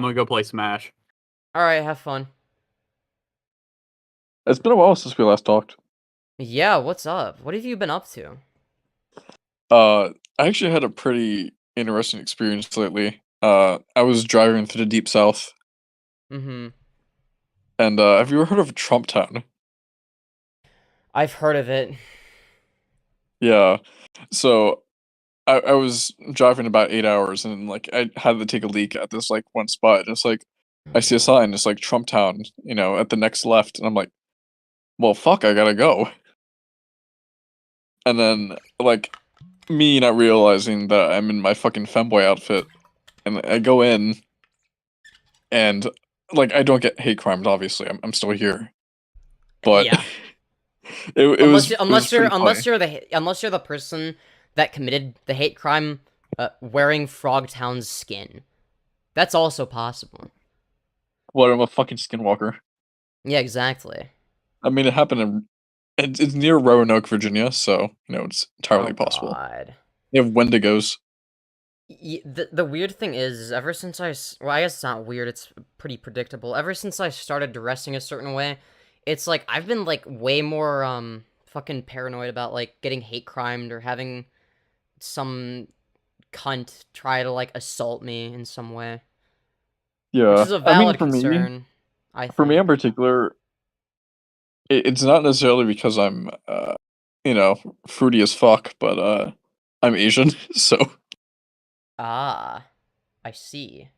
gonna go play Smash. All right. Have fun. It's been a while since we last talked. Yeah. What's up? What have you been up to? I actually had a pretty interesting experience lately. I was driving through the deep south, Mm-hmm. and have you ever heard of Trumptown? I've heard of it. Yeah. So I was driving about 8 hours, and like I had to take a leak at this like one spot, and it's like I see a sign, it's like Trumptown, at the next left, and I'm like, well, fuck, I gotta go. And then like me not realizing that I'm in my fucking femboy outfit, and I go in, and like I don't get hate crimes. Obviously, I'm still here, but Yeah. Unless you're the person that committed the hate crime wearing Frogtown's skin. That's also possible. What, I'm a fucking skinwalker. Yeah, exactly. I mean, it happened it's near Roanoke, Virginia, so it's entirely possible. God. They have Wendigos. The weird thing is ever since well, I guess it's not weird, it's pretty predictable. Ever since I started dressing a certain way, it's like I've been like way more fucking paranoid about like getting hate crimed or having some cunt try to like assault me in some way. Yeah, Which is a I mean, valid for me, concern, I for me think. in particular, it's not necessarily because I'm, you know, fruity as fuck, but I'm Asian, so Ah, I see.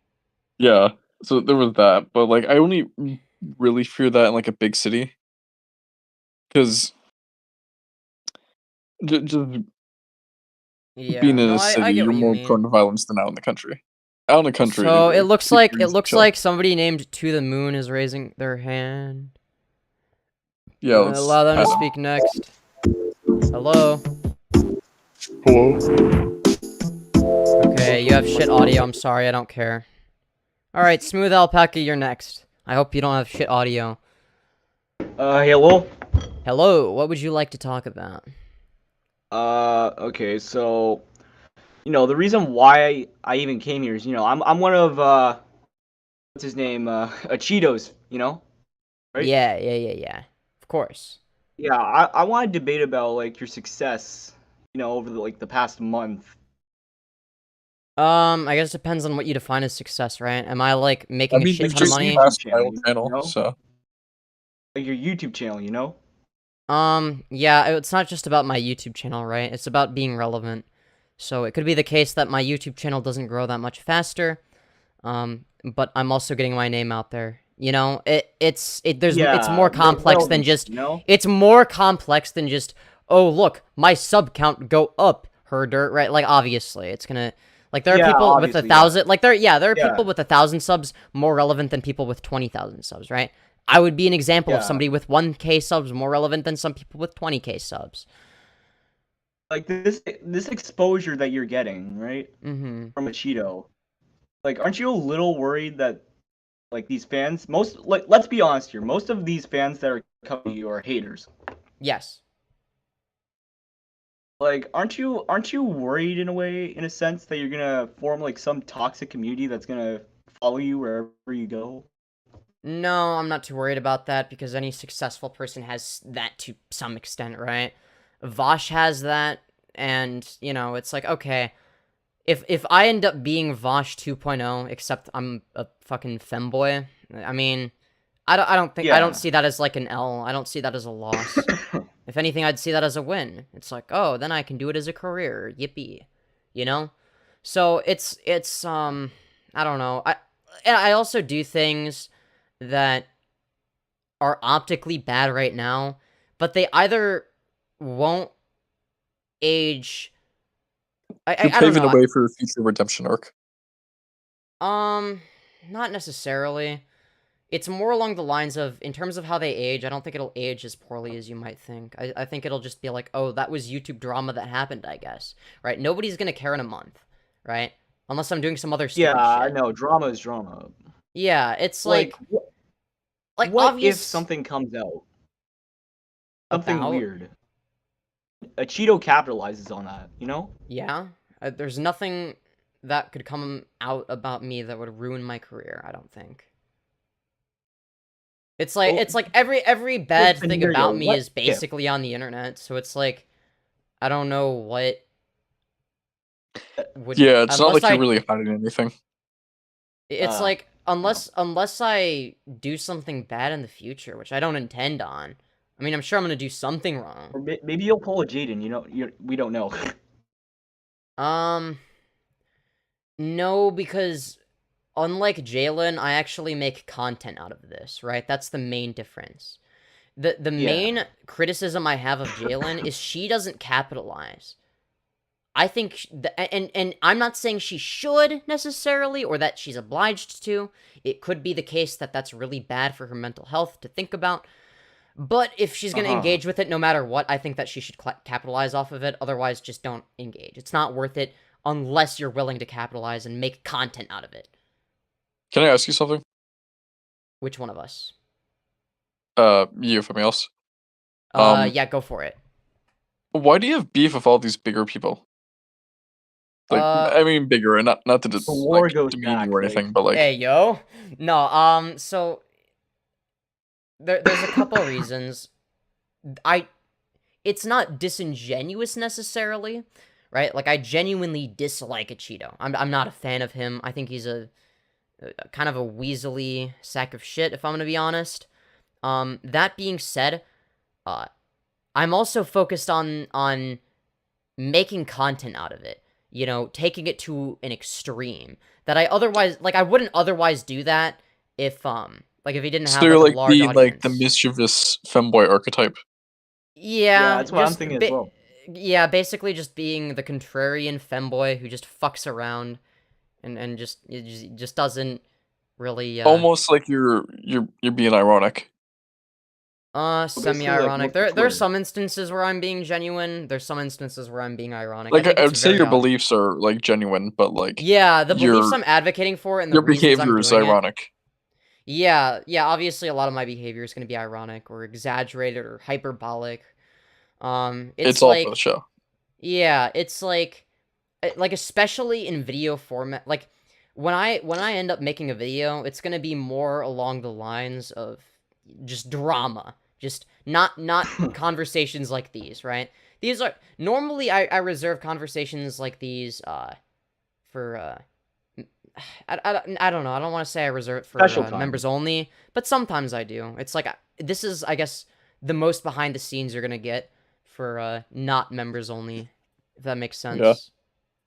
yeah. So there was that, but like I only really fear that in like a big city, because just Yeah, being in no, a I city, get you're what you more prone mean. to violence than out in the country. Out in the country, So it it's looks super like easy to kill. somebody named To the Moon is raising their hand. Yeah, I'm gonna let's allow them to add 'em. speak next. Hello. Hello. Okay, you have shit audio. I'm sorry, I don't care. Alright, Smooth Alpaca, you're next. I hope you don't have shit audio. Hello? Hello, what would you like to talk about? Okay, so, the reason why I even came here is, I'm one of, what's his name, Acheeto's, right? Yeah. Of course. Yeah, I want to debate about, like, your success, over the past month. I guess it depends on what you define as success, right? Am I, like, I making a mean, shit you ton of just money? passed my channel, old channel, so Like, your YouTube channel, Yeah, it's not just about my YouTube channel, right? It's about being relevant. So it could be the case that my YouTube channel doesn't grow that much faster, but I'm also getting my name out there. You know, it's more complex than just, it's more complex than just, oh, look, my sub count go up, herder, right? Like, obviously, it's gonna, like, there are people with 1,000, like, there are people with 1,000 subs more relevant than people with 20,000 subs, right? I would be an example of somebody with 1K subs more relevant than some people with 20K subs. Like, this exposure that you're getting, right? Mm-hmm. From Acheeto. Like, aren't you a little worried that, like, these fans, let's be honest here, most of these fans that are coming to you are haters. Yes. Like, aren't you worried in a sense that you're gonna form, like, some toxic community that's gonna follow you wherever you go? No, I'm not too worried about that, because any successful person has that to some extent, right? Vosh has that, and, you know, it's like, okay, if I end up being Vosh 2.0, except I'm a fucking femboy, I mean, I don't see that as, like, an L. I don't see that as a loss. If anything, I'd see that as a win. It's like, oh, then I can do it as a career. Yippee. You know? So, it's, I don't know. I also do things that are optically bad right now, but they either won't age. you're I don't paving know. the way for a future redemption arc. Not necessarily. It's more along the lines of, in terms of how they age, I don't think it'll age as poorly as you might think. I think it'll just be like, oh, that was YouTube drama that happened, I guess. Right? Nobody's gonna care in a month, right? Unless I'm doing some other stupid shit. I know. Drama is drama. Yeah, it's like what obvious... if something comes out? Something About? weird. Acheeto capitalizes on that, you know? Yeah. There's nothing that could come out about me that would ruin my career, I don't think. It's like every bad thing about me is basically on the internet, so it's like, I don't know what would... Yeah, it's not like you're really hiding anything. It's like, unless I do something bad in the future, which I don't intend on. I mean, I'm sure I'm gonna do something wrong. Or maybe you'll pull a Jaden, we don't know. No, because unlike Jalyn, I actually make content out of this, right? That's the main difference. The main criticism I have of Jalyn is she doesn't capitalize. I think, and I'm not saying she should necessarily, or that she's obliged to. It could be the case that that's really bad for her mental health to think about. But if she's going to engage with it no matter what, I think that she should capitalize off of it. Otherwise, just don't engage. It's not worth it unless you're willing to capitalize and make content out of it. Can I ask you something? Which one of us? You, Femyoz. Yeah, go for it. Why do you have beef with all these bigger people? Like, I mean, bigger, and not to just war like goes demean back, you or like- anything, but like, Hey, yo. No, so there's a couple reasons. It's not disingenuous necessarily, right? Like, I genuinely dislike Acheeto. I'm not a fan of him. I think he's a kind of a weaselly sack of shit, if I'm gonna be honest. That being said, I'm also focused on making content out of it. You know, taking it to an extreme that I wouldn't otherwise do that if like if he didn't have so you're like, like a large being audience. like the mischievous femboy archetype. Yeah, that's what I'm just thinking as well. Yeah, basically just being the contrarian femboy who just fucks around and just doesn't really Almost like you're being ironic. semi-ironic. what's the There's some instances where I'm being genuine. There's some instances where I'm being ironic. Like think I it's would say very your odd. beliefs are like genuine, but like Yeah, the beliefs your- I'm advocating for and the your reasons I'm behavior is doing it. ironic. Yeah, obviously a lot of my behavior is going to be ironic or exaggerated or hyperbolic. It's all like, for the show. Yeah, it's like especially in video format, like when I end up making a video, it's going to be more along the lines of just drama. Just not conversations like these, right? These are normally I reserve conversations like these for I don't know. I don't want to say I reserve it for Special time. members only, but sometimes I do. It's like this is, I guess, the most behind the scenes you're gonna get for not members only, if that makes sense. Yeah.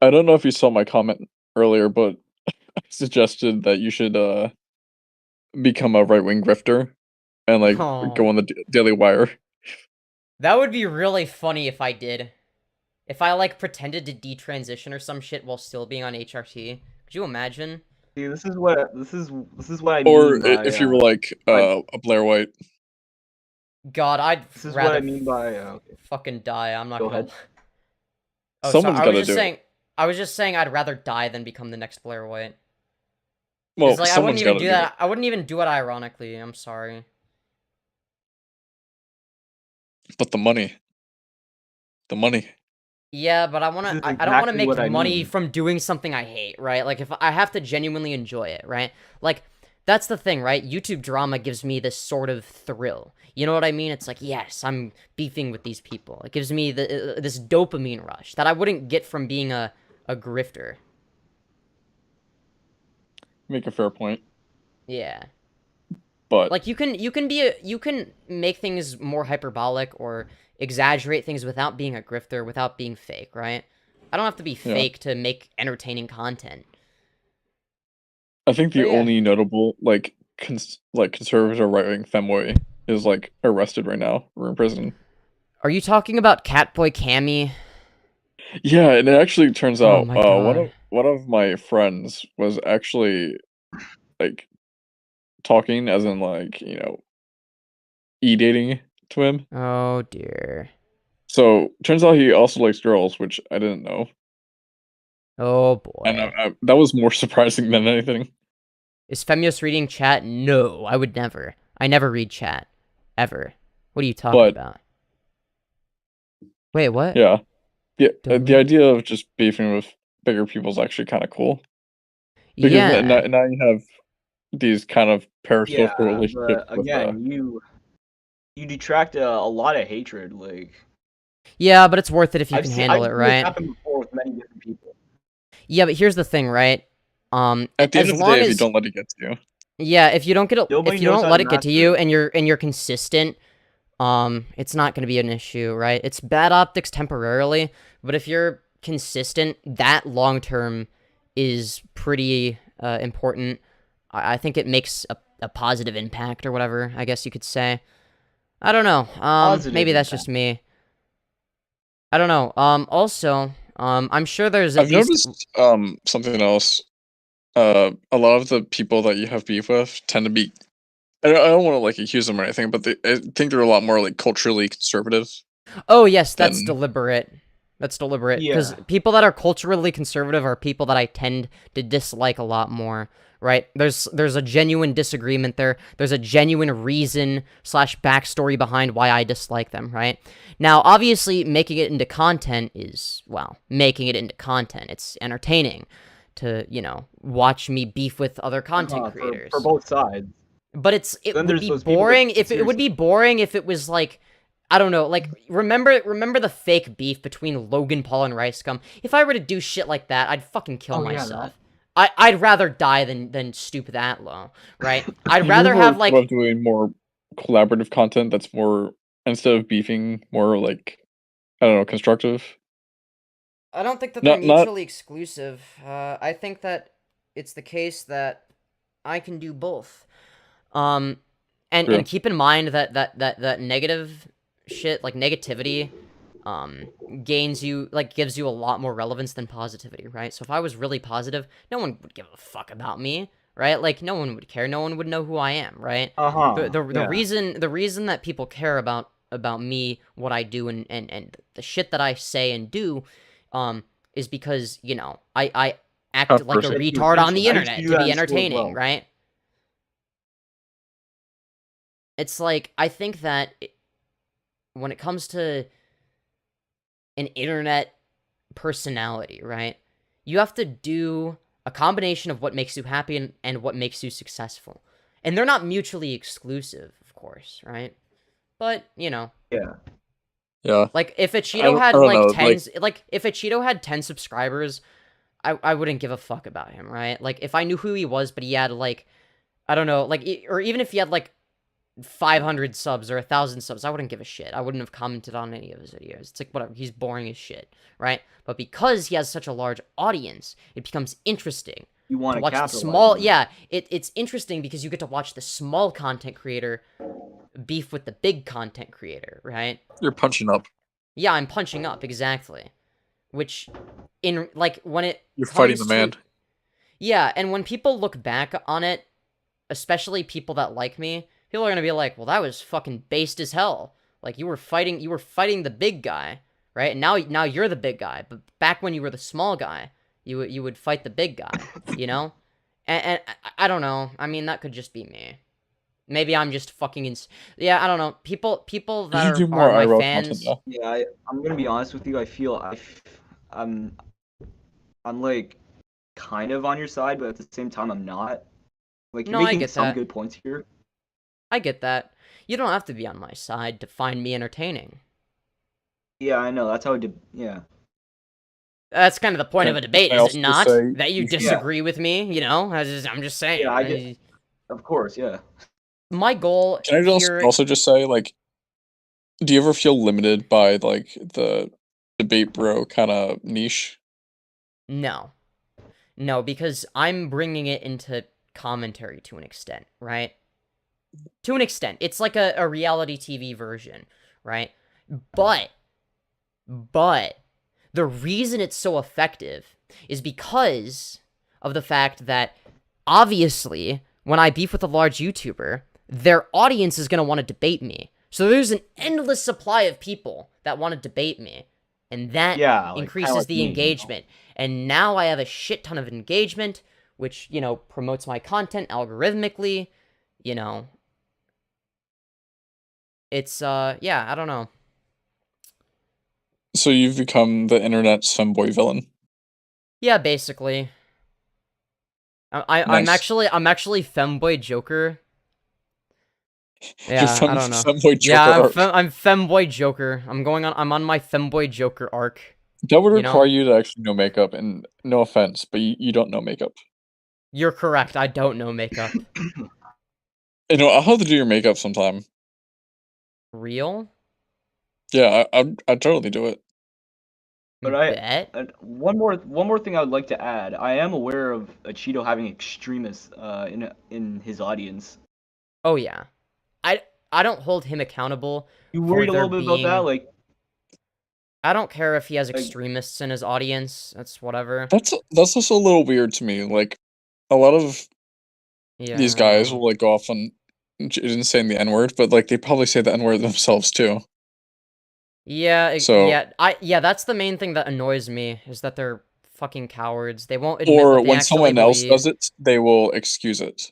I don't know if you saw my comment earlier, but I suggested that you should become a right-wing grifter and like Oh. go on the Daily Wire. That would be really funny if I did. If I like pretended to detransition or some shit while still being on HRT. Could you imagine? See, this is what I Or mean by, if you were like a Blair White. God, I'd This is rather what I mean by fucking die. I'm not Go gonna. ahead. Oh, Someone's sorry. gotta do it. I was just saying I'd rather die than become the next Blair White. Well, It's like I wouldn't someone's even gotta do do that. I wouldn't even do it ironically. I'm sorry. But the money. Yeah, but I want This is to. I don't want to exactly make what I money mean. from doing something I hate, right? Like if I have to genuinely enjoy it, right? Like that's the thing, right? YouTube drama gives me this sort of thrill. You know what I mean? It's like, yes, I'm beefing with these people. It gives me this dopamine rush that I wouldn't get from being a grifter. Make a fair point. Yeah. But Like you can make things more hyperbolic or exaggerate things without being a grifter, without being fake, right? I don't have to be Yeah. fake to make entertaining content. I think the But yeah. only notable like conservative or right-wing femboy is like arrested right now or in prison. Are you talking about Catboy Cammy? Yeah, and it actually turns Oh out my God. one of my friends was actually like talking as in like, e-dating to him. Oh dear. So turns out he also likes girls, which I didn't know. Oh boy. And that was more surprising than anything. Is Femyoz reading chat? No, I would never. I never read chat. Ever. What are you talking But- about? Wait, what? Yeah. The Don't- idea of just beefing with bigger people is actually kind of cool. Because Yeah. now you have these kind of parasocial Yeah, relationships but with, again, you detract a lot of hatred. Like Yeah, but it's worth it if you I've can seen, handle I've it, seen this right? happen before with many different people. Yeah, but here's the thing, right? at the as end of the long day, if you as don't let it get to you. yeah, if you don't get Nobody if you knows don't how let to it get to master you it. and you're consistent, it's not going to be an issue, right? It's bad optics temporarily, but if you're consistent, that long term is pretty important. I think it makes a positive impact or whatever, I guess you could say. I don't know. Positive Maybe that's just me. I don't know. Also, I'm sure there's at I've least noticed something else. A lot of the people that you have beef with tend to be. I don't want to like accuse them or anything, but I think they're a lot more like culturally conservative. Oh yes, that's then- deliberate. That's deliberate because Yeah. people that are culturally conservative are people that I tend to dislike a lot more, right? There's a genuine disagreement there. There's a genuine reason / backstory behind why I dislike them, right? Now, obviously, making it into content is, well, making it into content. It's entertaining to, you know, watch me beef with other content creators. For both sides. But it Then would there's be those people that boring if seriously- it would be boring if it was like, I don't know, like remember the fake beef between Logan Paul and Rice Gum? If I were to do shit like that, I'd fucking kill Oh, yeah, myself. I'd rather die than stoop that low, right? I'd You rather more have like about doing more collaborative content that's more, instead of beefing, more like, I don't know, constructive. I don't think that they're Not- mutually exclusive. I think that it's the case that I can do both. True. And keep in mind that negative shit, like negativity, gives you a lot more relevance than positivity, right? So if I was really positive, no one would give a fuck about me, right? Like no one would care, no one would know who I am, right? The reason that people care about me, what I do, and the shit that I say and do, is because, you know, I act like a retard on the internet to be entertaining, right? It's like, I think that when it comes to an internet personality, right, you have to do a combination of what makes you happy and what makes you successful. And they're not mutually exclusive, of course, right? But, you know. Yeah. Like, if Acheeto had, if Acheeto had 10 subscribers, I wouldn't give a fuck about him, right? Like, if I knew who he was, but he had, like, I don't know, like, or even if he had, like, 500 subs or 1,000 subs, I wouldn't give a shit. I wouldn't have commented on any of his videos. It's like, whatever, he's boring as shit, right? But because he has such a large audience, it becomes interesting. You want to watch the capitalize small, on it. yeah, it's interesting because you get to watch the small content creator beef with the big content creator, right? You're punching up. Yeah, I'm punching up, exactly. Which, in, like, when it You're fighting comes the man. Yeah, and when people look back on it, especially people that like me, people are gonna be like, well, that was fucking based as hell. Like, you were fighting the big guy, right? And now you're the big guy. But back when you were the small guy, you would fight the big guy, you know? And I don't know. I mean, that could just be me. Maybe I'm just fucking yeah, I don't know. People that are my fans. Yeah, I'm gonna be honest with you. I feel I'm like kind of on your side, but at the same time, I'm not. Like, you're No, I making get some that. good points here. I get that. You don't have to be on my side to find me entertaining. Yeah, I know. That's how it. Yeah. That's kind of the point of a debate, I is also it not? say- That you disagree with me, you know? I'm just saying. Yeah, I get. Of course, yeah. My goal Can I here... also just say, like, do you ever feel limited by, like, the debate bro kind of niche? No. No, because I'm bringing it into commentary to an extent, right? To an extent. It's like a reality TV version, right? But the reason it's so effective is because of the fact that, obviously, when I beef with a large YouTuber, their audience is going to want to debate me. So there's an endless supply of people that want to debate me. And that increases like the me, engagement. And now I have a shit ton of engagement, which, you know, promotes my content algorithmically, you know. It's, yeah, I don't know. So you've become the internet's femboy villain. Yeah, basically. I'm Nice. actually Femboy Joker. You're Yeah, I don't know. Femboy Joker Yeah, arc. I'm Femboy Joker. I'm on my Femboy Joker arc. That would you know? require you to actually know makeup, and no offense, but you don't know makeup. You're correct. I don't know makeup. You know, I'll have to do your makeup sometime. Real? Yeah, I'd totally do it. But one more thing I would like to add. I am aware of Acheeto having extremists in his audience. Oh yeah, I don't hold him accountable. You for worried a there little bit about that, like? I don't care if he has extremists in his audience. That's whatever. That's also a little weird to me. Like, a lot of these guys will, like, go off on didn't say the N-word, but, like, they probably say the N-word themselves too. Yeah, So- yeah, that's the main thing that annoys me, is that they're fucking cowards. They won't admit Or what they when actually someone else believe. does it, they will excuse it.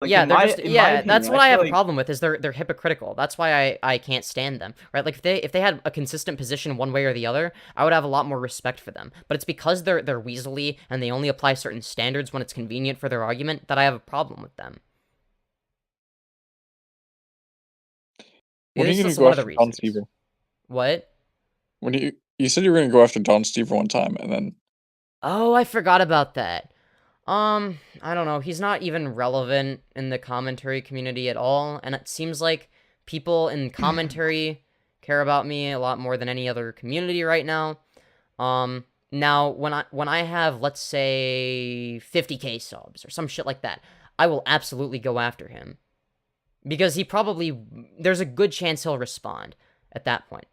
Like, Yeah, in they're my- just in my that's opinion, what I I have feel a like- problem with is they're hypocritical. That's why I can't stand them. Right? Like if they had a consistent position one way or the other, I would have a lot more respect for them. But it's because they're weaselly and they only apply certain standards when it's convenient for their argument that I have a problem with them. When are This you is gonna one go of the after Don reasons. Stever? What? When you said you were gonna go after Don Stever one time, and then Oh, I forgot about that. I don't know. He's not even relevant in the commentary community at all, and it seems like people in commentary care about me a lot more than any other community right now. Now when I have, let's say, 50k subs or some shit like that, I will absolutely go after him. Because there's a good chance he'll respond at that point.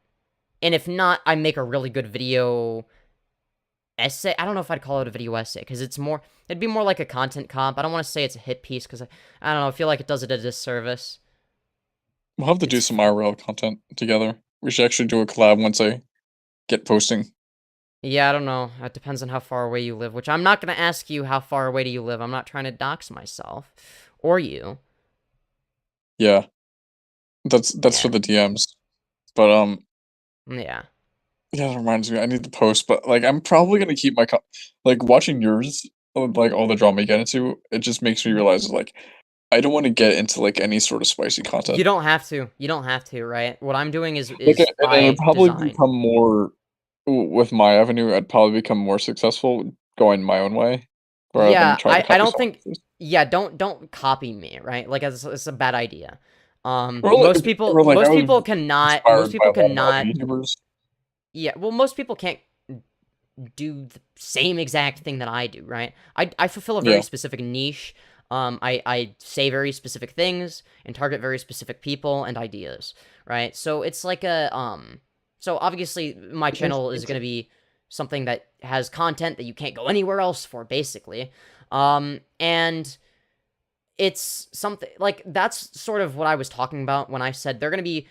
And if not, I make a really good video essay. I don't know if I'd call it a video essay, because it'd be more like a content comp. I don't want to say it's a hit piece, because I don't know, I feel like it does it a disservice. we'll have to do some IRL content together. We should actually do a collab once I get posting. Yeah, I don't know. It depends on how far away you live, which I'm not going to ask you how far away do you live. I'm not trying to dox myself. Or you. Yeah, that's for the DMs. But Yeah. yeah, that reminds me. I need to post, but like I'm probably gonna keep my like watching yours, like all the drama you get into. It just makes me realize like I don't want to get into like any sort of spicy content. You don't have to. You don't have to, right? What I'm doing is Like, and it by would probably design. become more with my avenue. I'd probably become more successful going my own way, rather Yeah, than trying to I copy don't someone think. Yeah, don't copy me, right? Like it's a bad idea. Or like- Most people or like I most was people cannot inspired most people by a lot of cannot YouTubers. Yeah, well, most people can't do the same exact thing that I do, right? I fulfill a very Yeah. specific niche. I say very specific things and target very specific people and ideas, right? So it's like so obviously my channel is going to be something that has content that you can't go anywhere else for, basically. And it's something like that's sort of what I was talking about when I said they're going to be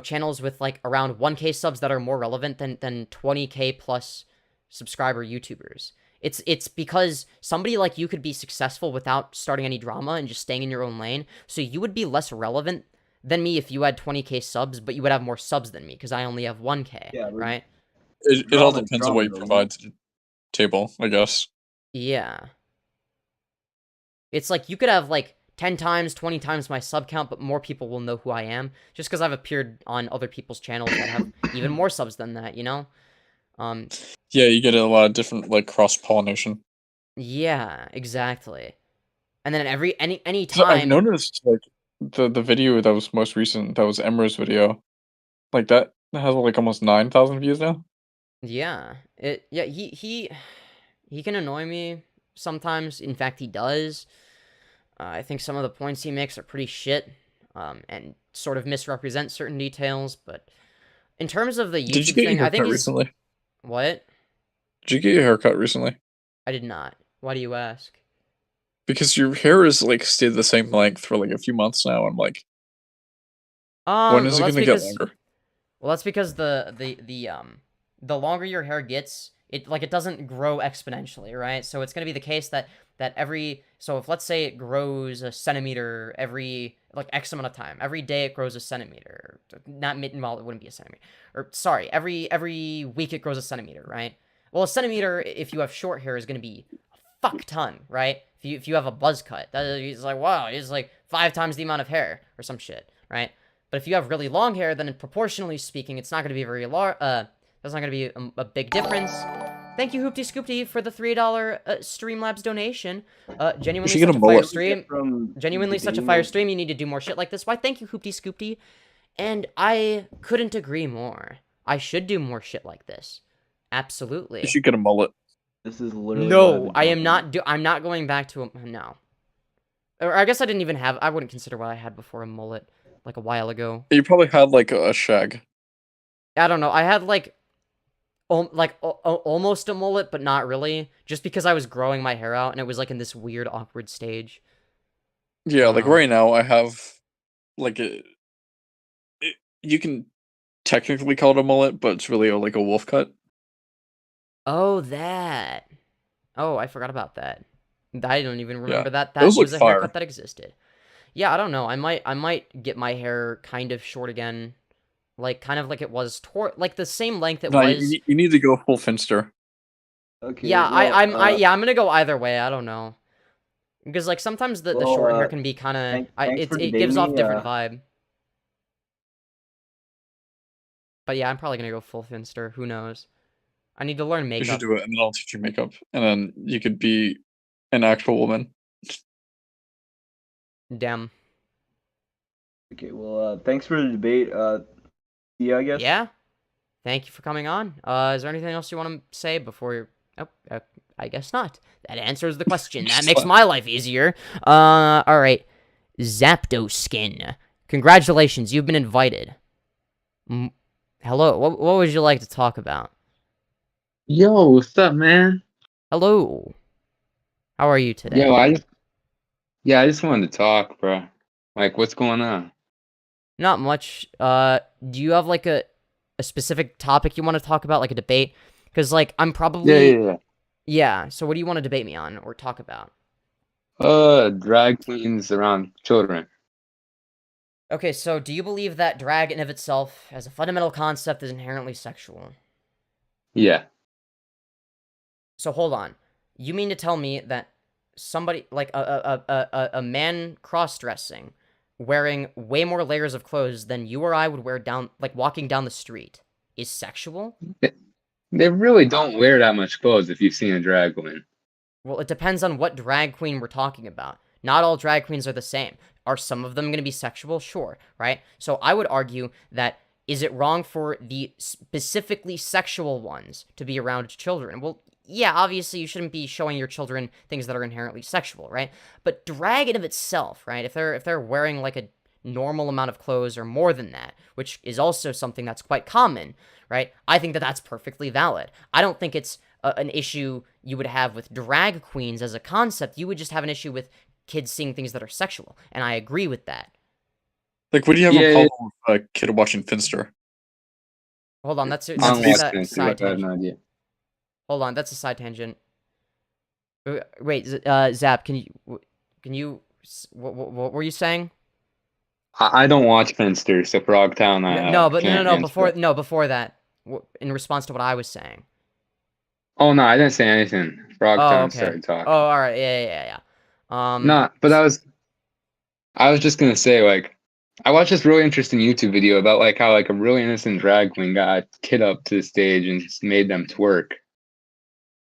channels with like around 1k subs that are more relevant than 20k plus subscriber YouTubers. It's because somebody like you could be successful without starting any drama and just staying in your own lane. So you would be less relevant than me if you had 20k subs, but you would have more subs than me because I only have 1k, right? It all depends on what you provide to the table, I guess. Yeah. It's like you could have like 10 times, 20 times my sub count, but more people will know who I am just because I've appeared on other people's channels that have even more subs than that, you know? Yeah, you get a lot of different like cross pollination. Yeah, exactly. And then any So I've time noticed like the video that was most recent, that was Mrow's video, like that has like almost 9,000 views now. Yeah. He can annoy me sometimes. In fact, he does. I think some of the points he makes are pretty shit, and sort of misrepresent certain details, but in terms of the YouTube Did you get thing, your I think haircut he's... recently? What? Did you get your haircut recently? I did not. Why do you ask? Because your hair is like stayed the same length for like a few months now. I'm like, when is Well, it that's gonna get because... longer? Well, that's because the longer your hair gets, it doesn't grow exponentially, right? So it's gonna be the case that so if let's say it grows a centimeter every like X amount of time, every day it grows a centimeter. Well, it wouldn't be a centimeter. Or sorry, every week it grows a centimeter, right? Well, a centimeter if you have short hair is gonna be a fuck ton, right? If you have a buzz cut, that is like wow, it's like 5 times the amount of hair or some shit, right? But if you have really long hair, then proportionally speaking, it's not going to be very large. That's not going to be a big difference. Thank you, Hoopty Scoopty, for the $3 Streamlabs donation. Genuinely should get such a a fire mullet. stream. Genuinely such a fire stream. You need to do more shit like this. Why, thank you, Hoopty Scoopty. And I couldn't agree more. I should do more shit like this. Absolutely. You should get a mullet. This is literally No, I am not. I'm not going back to a no. Or I guess I didn't even have. I wouldn't consider what I had before a mullet, like a while ago. You probably had like a shag. I don't know. I had like almost a mullet, but not really. Just because I was growing my hair out, and it was like in this weird, awkward stage. Yeah, like right now I have like you can technically call it a mullet, but it's really like a wolf cut. Oh, that. Oh, I forgot about that. I don't even remember that those was look a fire. haircut that existed. Yeah, I don't know. I might get my hair kind of short again, like kind of like it was like the same length it No, was. you need to go full finster. Okay. Yeah, well, I'm gonna go either way. I don't know, because like sometimes the short hair can be kind of thanks it for gives debating off me, different vibe. But yeah, I'm probably gonna go full finster. Who knows? I need to learn You makeup. should do it, and then I'll teach you makeup, and then you could be an actual woman. Damn. Okay, well, thanks for the debate. Yeah, I guess. Yeah. Thank you for coming on. Is there anything else you want to say before you're... Oh, I guess not. That answers the question. That makes my life easier. Alright. Zapdoskin. Congratulations, you've been invited. Hello, what would you like to talk about? Yo, what's up, man? Hello. How are you today? Yo, I just wanted to talk, bro. Like, what's going on? Not much. Do you have like a specific topic you want to talk about, like a debate? Because like I'm probably Yeah. Yeah, so what do you want to debate me on or talk about? Drag queens around children. Okay, so do you believe that drag in of itself, as a fundamental concept, is inherently sexual? Yeah. So hold on. You mean to tell me that somebody, like a man cross-dressing, wearing way more layers of clothes than you or I would wear like walking down the street, is sexual? They really don't wear that much clothes if you've seen a drag queen. Well, it depends on what drag queen we're talking about. Not all drag queens are the same. Are some of them going to be sexual? Sure, right? So I would argue that is it wrong for the specifically sexual ones to be around children? Well, yeah, obviously you shouldn't be showing your children things that are inherently sexual, right? But drag in of itself, right? If they're wearing like a normal amount of clothes or more than that, which is also something that's quite common, right? I think that that's perfectly valid. I don't think it's an issue you would have with drag queens as a concept. You would just have an issue with kids seeing things that are sexual, and I agree with that. Like, what do you have a problem with a kid watching Finster? Hold on, that's a I side have no tangent. idea. Hold on, that's a side tangent. Wait, Zap, can you, what were you saying? I don't watch Finster, so Frogtown. No, before that, in response to what I was saying. Oh no, I didn't say anything. Frogtown started talking. Oh, all right, yeah. No, but I was just gonna say, like, I watched this really interesting YouTube video about like how like a really innocent drag queen got a kid up to the stage and just made them twerk.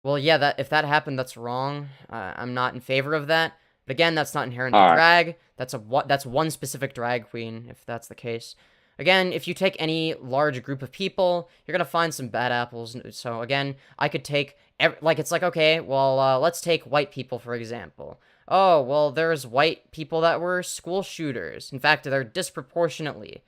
Well, yeah, if that happened, that's wrong. I'm not in favor of that. But again, that's not inherent to drag. That's one specific drag queen, if that's the case. Again, if you take any large group of people, you're gonna find some bad apples. So again, I could take it's like, okay, well, let's take white people for example. Oh, well, there's white people that were school shooters. In fact, they're disproportionately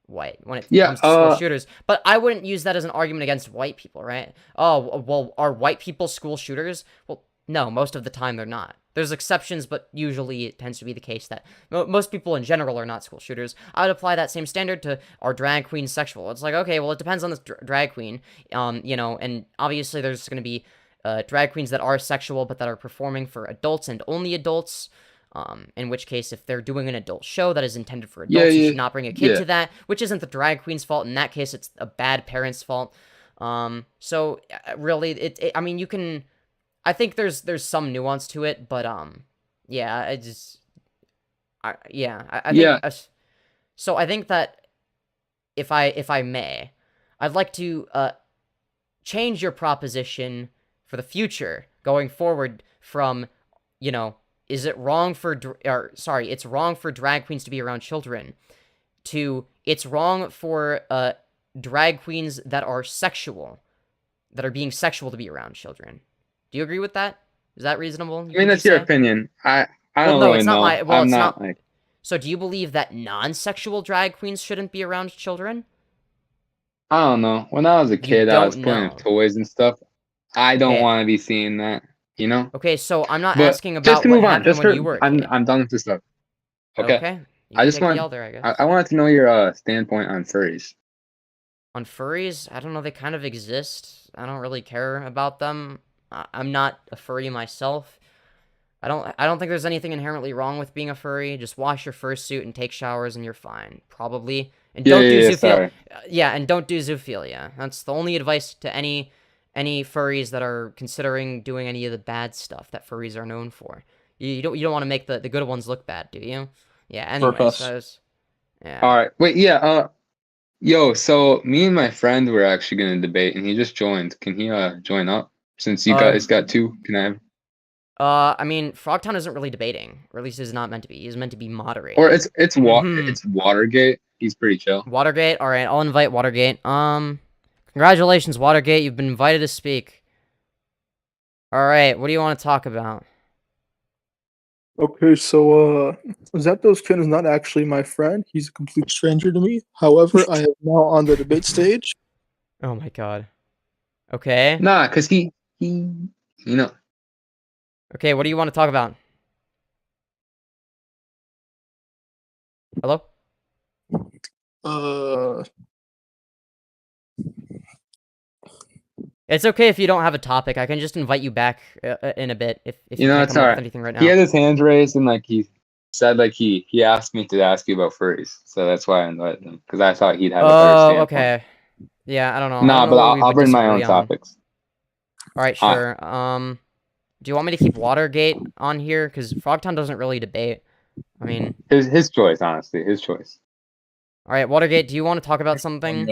white when it comes to school shooters. But I wouldn't use that as an argument against white people, right? Oh, well, are white people school shooters? Well, no, most of the time they're not. There's exceptions, but usually it tends to be the case that most people in general are not school shooters. I would apply that same standard to our drag queen sexual. It's like, okay, well, it depends on the drag queen, and obviously there's going to be drag queens that are sexual, but that are performing for adults and only adults. In which case, if they're doing an adult show that is intended for adults, you should not bring a kid to that, which isn't the drag queen's fault. In that case, it's a bad parent's fault. So really, I mean, you can. I think there's some nuance to it, but yeah, I think. So I think that if I may, I'd like to change your proposition for the future going forward from, is it wrong for it's wrong for drag queens to be around children, to it's wrong for drag queens that are being sexual to be around children. Do you agree with that? Is that reasonable? I mean, that's your opinion. I don't really know. I'm not like. So do you believe that non-sexual drag queens shouldn't be around children? I don't know. When I was a kid, I was playing with toys and stuff. I don't want to be seeing that, Okay, so I'm not asking about just to move what on. happened when you were a kid. I'm done with this stuff. Okay. Okay. I just want. I guess. I wanted to know your standpoint on furries. On furries, I don't know, they kind of exist. I don't really care about them. I'm not a furry myself. I don't think there's anything inherently wrong with being a furry. Just wash your fursuit and take showers and you're fine, probably. And don't do zoophilia. Yeah, and don't do zoophilia. That's the only advice to any furries that are considering doing any of the bad stuff that furries are known for. You don't want to make the good ones look bad, do you? Yeah. Anyway, yeah. All right. Wait. Yeah. Yo. So me and my friend were actually gonna debate, and he just joined. Can he join up? Since you guys got two, can I have? I mean, Frogtown isn't really debating, or at least is not meant to be. He's meant to be moderating. Or it's Watergate. He's pretty chill. Watergate. All right, I'll invite Watergate. Congratulations, Watergate. You've been invited to speak. All right, what do you want to talk about? Okay, so Zepto's Kin is not actually my friend. He's a complete stranger to me. However, I am now on the debate stage. Oh my god. Okay. Nah, cause he you know. Okay, what do you want to talk about? Hello? It's okay if you don't have a topic. I can just invite you back in a bit if you can't it's come up alright. with anything right now. He had his hands raised and like he said like he asked me to ask you about furries, so that's why I invited him because I thought he'd have a better standpoint. Okay. Yeah, I don't know. Nah, but I'll bring my own topics. All right, sure. Do you want me to keep Watergate on here? Because Frogtown doesn't really debate. I mean, his choice, honestly, his choice. All right, Watergate. Do you want to talk about something?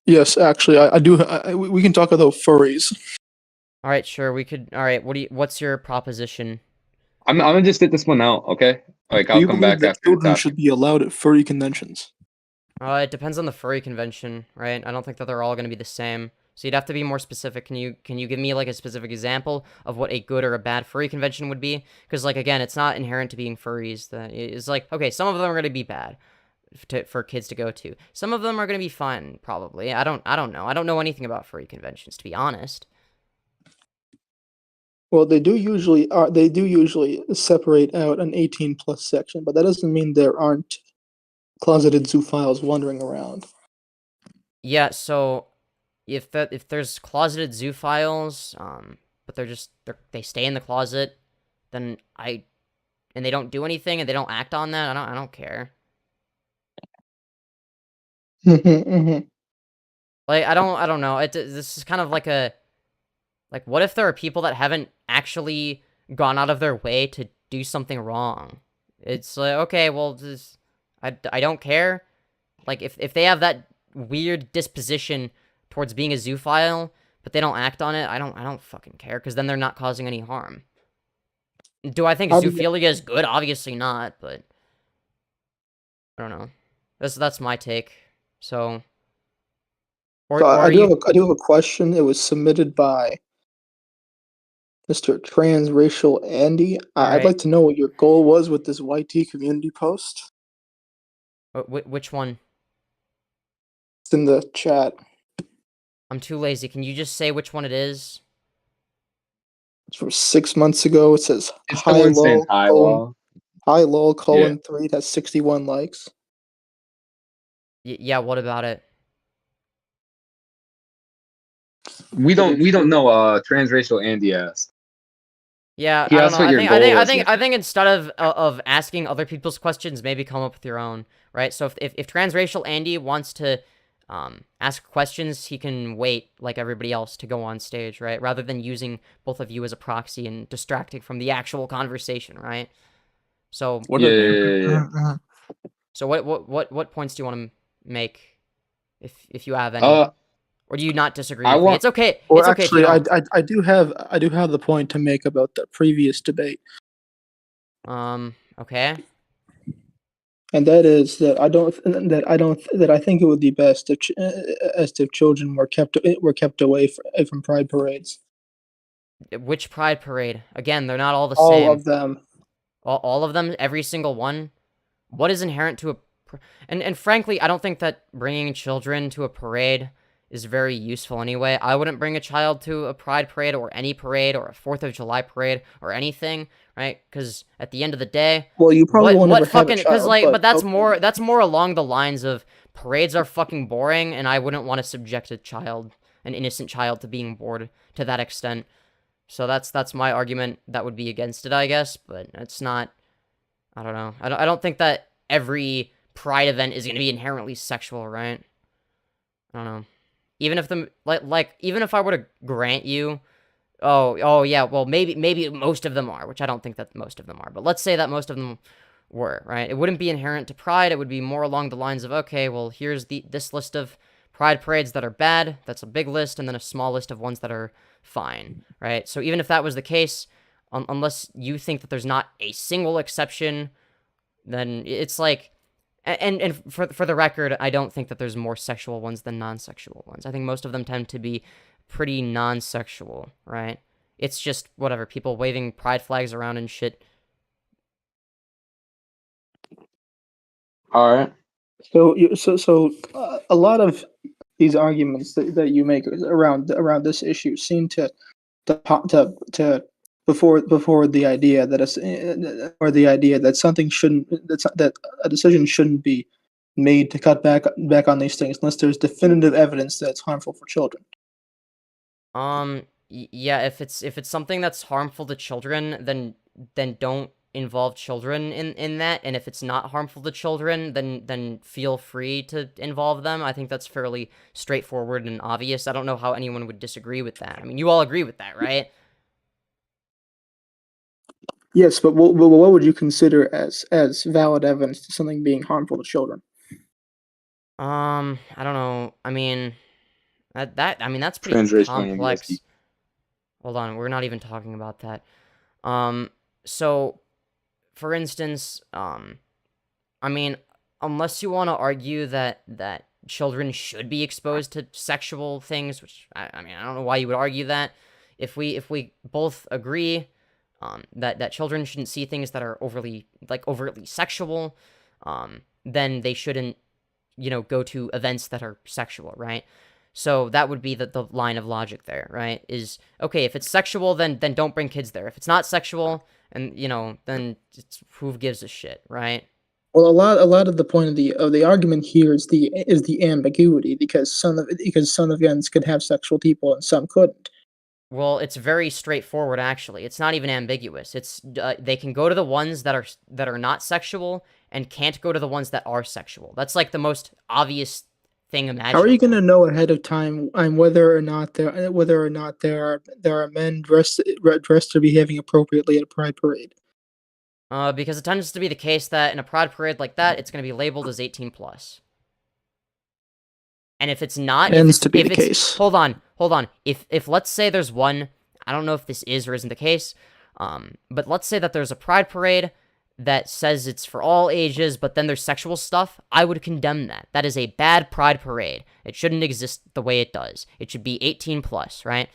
Yes, actually, I do. We can talk about furries. All right, sure. We could. All right. What's your proposition? I'm gonna just sit this one out, okay? Like I'll come back after. Children should be allowed at furry conventions. It depends on the furry convention, right? I don't think that they're all going to be the same. So you'd have to be more specific. Can you give me like a specific example of what a good or a bad furry convention would be? Because like again, it's not inherent to being furries. That is like okay, some of them are going to be bad for kids to go to. Some of them are going to be fun, probably. I don't know. I don't know anything about furry conventions, to be honest. Well, they do usually separate out an 18+ section, but that doesn't mean there aren't closeted zoophiles wandering around. Yeah, so if there's closeted zoophiles, but they stay in the closet, then and they don't do anything and they don't act on that, I don't care. Like I don't know. This is kind of like what if there are people that haven't actually gone out of their way to do something wrong? It's like okay, well, I don't care. Like if they have that weird disposition towards being a zoophile, but they don't act on it, I don't fucking care, because then they're not causing any harm. Do I think zoophilia is good? Obviously not, but I don't know. That's my take. So, I do have a question. It was submitted by Mr. Transracial Andy. I'd like to know what your goal was with this YT community post. Which one? It's in the chat. I'm too lazy. Can you just say which one it is? It's from 6 months ago. It says it's hi low, hi lol colon 3. It has 61 likes. Yeah, what about it? We don't know. Transracial Andy asked. Yeah, I don't know. I think instead of asking other people's questions, maybe come up with your own, right? So if Transracial Andy wants to ask questions, he can wait like everybody else to go on stage, right? Rather than using both of you as a proxy and distracting from the actual conversation, right? So So what points do you want to make, if you have any, or do you not disagree with me? It's okay. It's okay. Actually, I do have the point to make about the previous debate. Okay. And that is that I think it would be best if children were kept away from pride parades. Which pride parade? Again, they're not all the same. All of them. All of them. Every single one. What is inherent to a... And frankly, I don't think that bringing children to a parade is very useful anyway. I wouldn't bring a child to a pride parade or any parade or a 4th of July parade or anything, right? Because at the end of the day... Well, you probably won't ever have a child, but that's more along the lines of parades are fucking boring, and I wouldn't want to subject an innocent child, to being bored to that extent. So that's my argument that would be against it, I guess, but it's not, I don't know. I don't think that every Pride event is going to be inherently sexual, right? I don't know. Even if even if I were to grant you, oh yeah, well maybe most of them are, which I don't think that most of them are, but let's say that most of them were, right? It wouldn't be inherent to Pride. It would be more along the lines of, okay, well, here's this list of Pride parades that are bad. That's a big list, and then a small list of ones that are fine, right? So even if that was the case, unless you think that there's not a single exception, then it's like, and for the record, I don't think that there's more sexual ones than non-sexual ones. I think most of them tend to be pretty non-sexual, right? It's just whatever, people waving pride flags around and shit. All right. So a lot of these arguments that you make around this issue seem to before the idea that something shouldn't, that a decision shouldn't be made to cut back on these things unless there's definitive evidence that it's harmful for children. Yeah, if it's something that's harmful to children, then don't involve children in that, and if it's not harmful to children, then feel free to involve them. I think that's fairly straightforward and obvious. I don't know how anyone would disagree with that. I mean, you all agree with that, right? Yes, but what would you consider as valid evidence to something being harmful to children? I don't know. I mean, that's pretty complex. Hold on, we're not even talking about that. So, for instance, I mean, unless you want to argue that children should be exposed to sexual things, which I mean, I don't know why you would argue that. If we both agree that children shouldn't see things that are overtly sexual, then they shouldn't, go to events that are sexual, right? So that would be the line of logic there, right? Is, okay, if it's sexual, then don't bring kids there. If it's not sexual, and then who gives a shit, right? Well, a lot of the point of the argument here is the ambiguity, because some events could have sexual people and some couldn't. Well, it's very straightforward, actually. It's not even ambiguous. It's they can go to the ones that are not sexual and can't go to the ones that are sexual. That's like the most obvious thing imaginable. How are you going to know ahead of time whether or not there are men dressed or behaving appropriately at a pride parade? Because it tends to be the case that in a pride parade like that, it's going to be labeled as 18+. And if it's not, hold on. If let's say there's one, I don't know if this is or isn't the case, but let's say that there's a pride parade that says it's for all ages, but then there's sexual stuff, I would condemn that. That is a bad pride parade. It shouldn't exist the way it does. It should be 18+, right?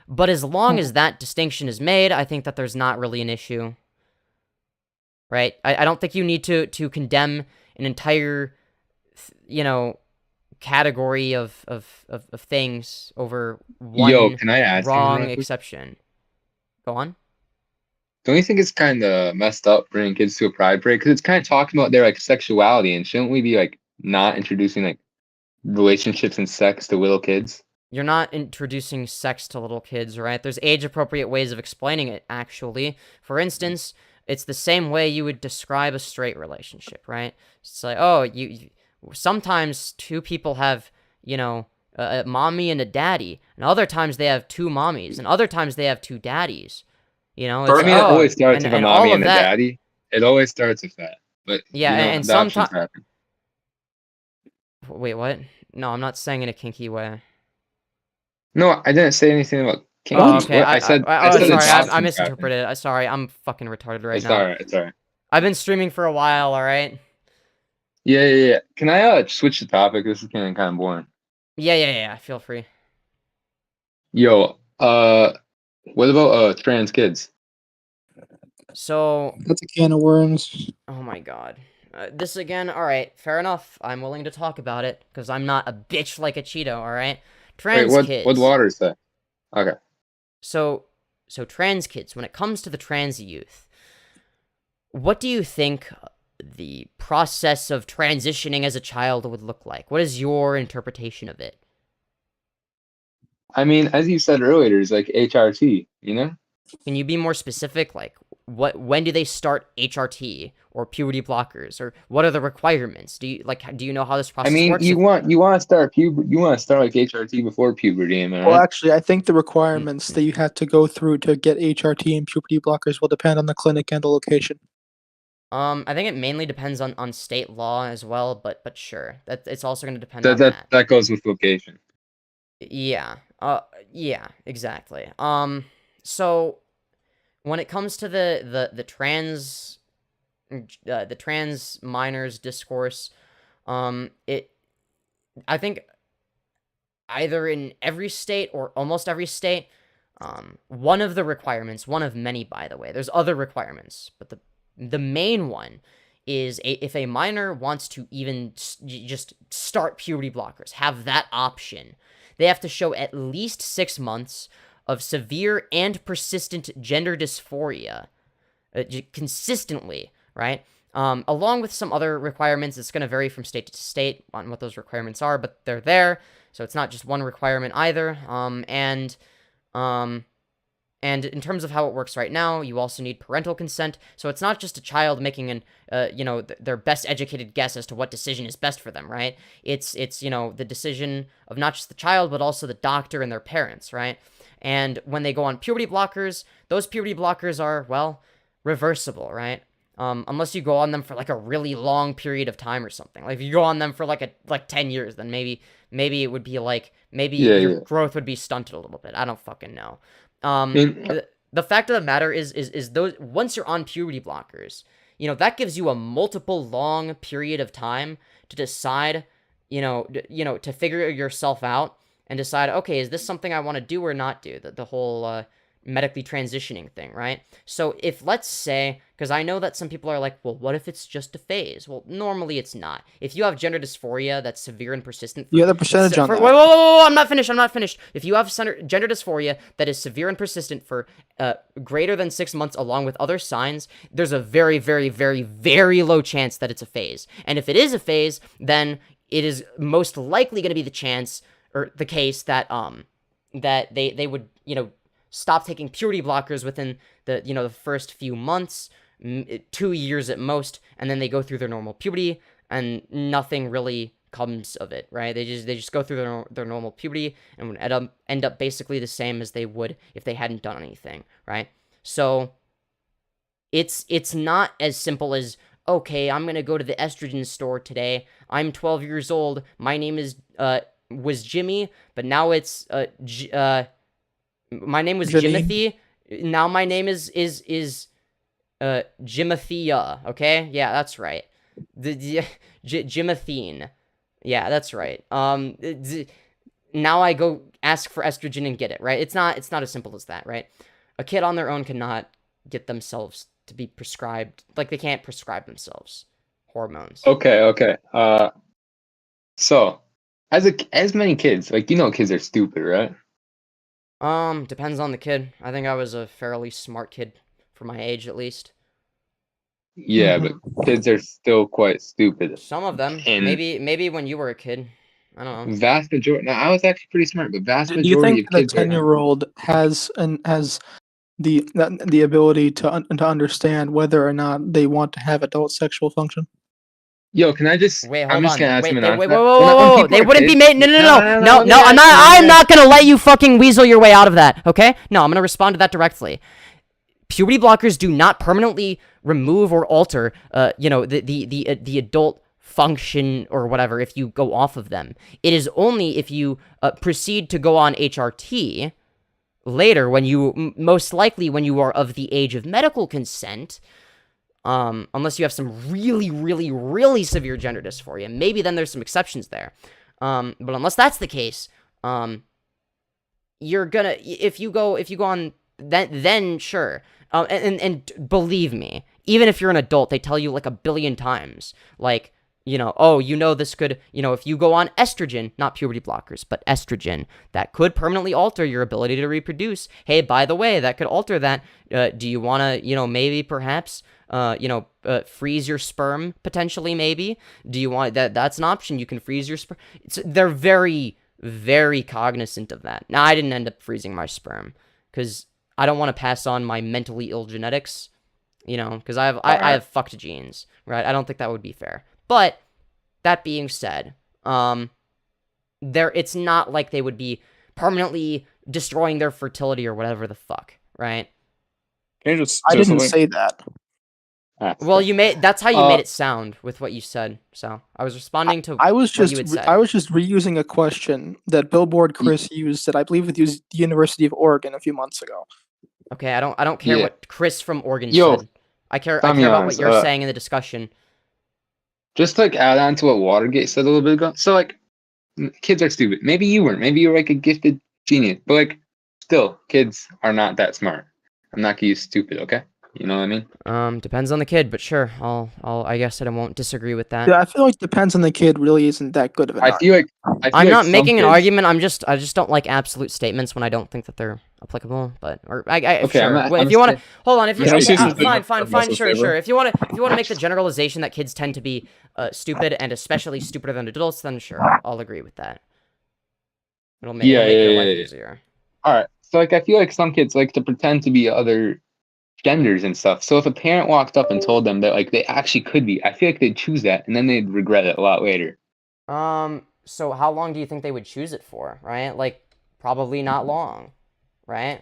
But as long as that distinction is made, I think that there's not really an issue, right? I don't think you need to condemn an entire, category of things over one can I ask wrong exception. Go on. Don't you think it's kind of messed up bringing kids to a pride parade? Because it's kind of talking about their sexuality, and shouldn't we be not introducing relationships and sex to little kids? You're not introducing sex to little kids, right? There's age-appropriate ways of explaining it, actually. For instance, it's the same way you would describe a straight relationship, right? It's like, oh, sometimes two people have, a mommy and a daddy, and other times they have two mommies, and other times they have two daddies. It always starts with a mommy and a daddy. It always starts with that. But yeah, and sometimes. Wait, what? No, I'm not saying in a kinky way. No, I didn't say anything about kinky. Oh, okay. I said sorry, I misinterpreted. Sorry, I'm fucking retarded right now. It's alright. I've been streaming for a while, alright? Yeah. Can I switch the topic? This is getting kind of boring. Yeah. Feel free. Yo, what about trans kids? So that's a can of worms. Oh my god. This again, alright, fair enough. I'm willing to talk about it, because I'm not a bitch like Acheeto, alright? Trans kids. What water is that? Okay. So trans kids, when it comes to the trans youth, what do you think the process of transitioning as a child would look like. What is your interpretation of it? I mean, as you said earlier, there's like HRT, you know? Can you be more specific? Like, when do they start HRT or puberty blockers, or what are the requirements? Do you know how this process works? You want to start like HRT before puberty, am I Well, right? actually, I think the requirements that you have to go through to get HRT and puberty blockers will depend on the clinic and the location. I think it mainly depends on state law as well, but sure, that it's also going to depend on that. That goes with location. Yeah. Yeah, exactly. So when it comes to the trans minors discourse, I think either in every state or almost every state, one of the requirements, one of many, by the way, there's other requirements, but the main one is if a minor wants to even just start puberty blockers, have that option, they have to show at least 6 months of severe and persistent gender dysphoria consistently, right? Along with some other requirements. It's going to vary from state to state on what those requirements are, but they're there, so it's not just one requirement either. And in terms of how it works right now, you also need parental consent. So it's not just a child making their best educated guess as to what decision is best for them, right? It's the decision of not just the child, but also the doctor and their parents, right? And when they go on puberty blockers, those puberty blockers are, well, reversible, right? Unless you go on them for like a really long period of time or something. Like if you go on them for like 10 years, then maybe it would be like, your growth would be stunted a little bit. I don't fucking know. The fact of the matter is those, once you're on puberty blockers, that gives you a multiple long period of time to decide, to figure yourself out and decide, okay, is this something I want to do or not do? The whole medically transitioning thing, right? So if, let's say, because I know that some people are like, well, what if it's just a phase? Well, normally it's not. If you have gender dysphoria that's severe and persistent... Yeah, the percentage on that. Whoa, I'm not finished. If you have gender dysphoria that is severe and persistent for greater than 6 months along with other signs, there's a very, very, very, very low chance that it's a phase. And if it is a phase, then it is most likely going to be the chance, or the case, that that they would, stop taking puberty blockers within the first few months, 2 years at most, and then they go through their normal puberty and nothing really comes of it, right? They just go through their normal puberty and would end up basically the same as they would if they hadn't done anything, right? So it's not as simple as, okay, I'm gonna go to the estrogen store today. I'm 12 years old. My name was Jimmy, but now it's my name was Jimothy. Now my name is Jimothea. Okay, yeah, that's right. Jimothene. Yeah, that's right. Now I go ask for estrogen and get it, right? It's not as simple as that, right? A kid on their own cannot get themselves to be prescribed, like they can't prescribe themselves hormones. Okay. So as many kids, like, kids are stupid, right? Depends on the kid. I think I was a fairly smart kid for my age, at least. Yeah, but kids are still quite stupid. Some of them. And maybe when you were a kid. I don't know. Vast majority. Now, I was actually pretty smart, but vast Do you majority think of kids the 10-year-old has the ability to understand whether or not they want to have adult sexual function? Yo, can I just? Wait, I'm just gonna ask him an wait, whoa. They wouldn't be made. No. I'm not gonna let you fucking weasel your way out of that. Okay? No, I'm gonna respond to that directly. Puberty blockers do not permanently remove or alter, the adult function or whatever if you go off of them. It is only if you proceed to go on HRT later, when you most likely when you are of the age of medical consent. Unless you have some really, really, really severe gender dysphoria. Maybe then there's some exceptions there. But unless that's the case, you're gonna, if you go on, then sure. And believe me, even if you're an adult, they tell you like a billion times, like, this could, if you go on estrogen, not puberty blockers, but estrogen, that could permanently alter your ability to reproduce. Hey, by the way, that could alter that. Do you want to, maybe perhaps, freeze your sperm potentially, maybe? Do you want that? That's an option. You can freeze your sperm. They're very, very cognizant of that. Now, I didn't end up freezing my sperm because I don't want to pass on my mentally ill genetics, because I have fucked genes, right? I don't think that would be fair. But that being said, it's not like they would be permanently destroying their fertility or whatever the fuck, right? I didn't say that. Well, that's how you made it sound with what you said. So I was responding to I was what you had said. I was just reusing a question that Billboard Chris used that I believe with the University of Oregon a few months ago. Okay, I don't care what Chris from Oregon said. I care about what you're saying in the discussion. Just to add on to what Watergate said a little bit ago. So kids are stupid. Maybe you weren't. Maybe you were a gifted genius. But still, kids are not that smart. I'm not gonna use stupid, okay? You know what I mean? Depends on the kid, but sure. I guess I won't disagree with that. Yeah, I feel like depends on the kid really isn't that good of an argument. I'm not making an argument. I just don't like absolute statements when I don't think that they're applicable. But okay, sure. If you want to hold on, fine, sure. If you want to make the generalization that kids tend to be stupid and especially stupider than adults, then sure, I'll agree with that. It'll make your life easier. All right. So I feel like some kids like to pretend to be other genders and stuff. So if a parent walked up and told them that they actually could be, I feel like they'd choose that and then they'd regret it a lot later. So how long do you think they would choose it for, right? Probably not long, right?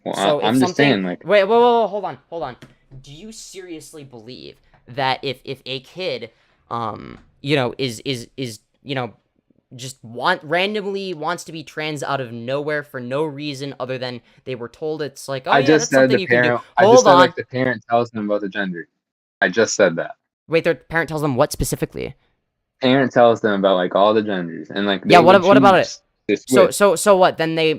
Well, so I'm just saying wait, hold on. Do you seriously believe that if a kid is just randomly wants to be trans out of nowhere for no reason other than they were told it's that's something you can do. Hold on. The parent tells them about the gender. I just said that. Wait, their parent tells them what specifically? Parent tells them about all the genders and what about it? So what? Then they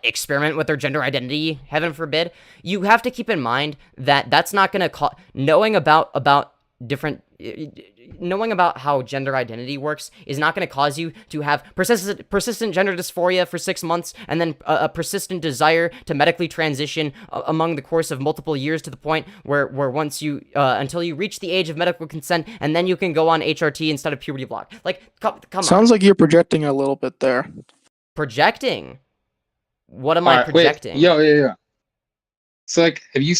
experiment with their gender identity? Heaven forbid. You have to keep in mind that that's not going to knowing about different. Knowing about how gender identity works is not going to cause you to have persistent gender dysphoria for 6 months and then a persistent desire to medically transition among the course of multiple years to the point where once you until you reach the age of medical consent and then you can go on HRT instead of puberty block. Come on. Sounds like you're projecting a little bit there. Projecting? What am I projecting? Wait, yeah. So have you?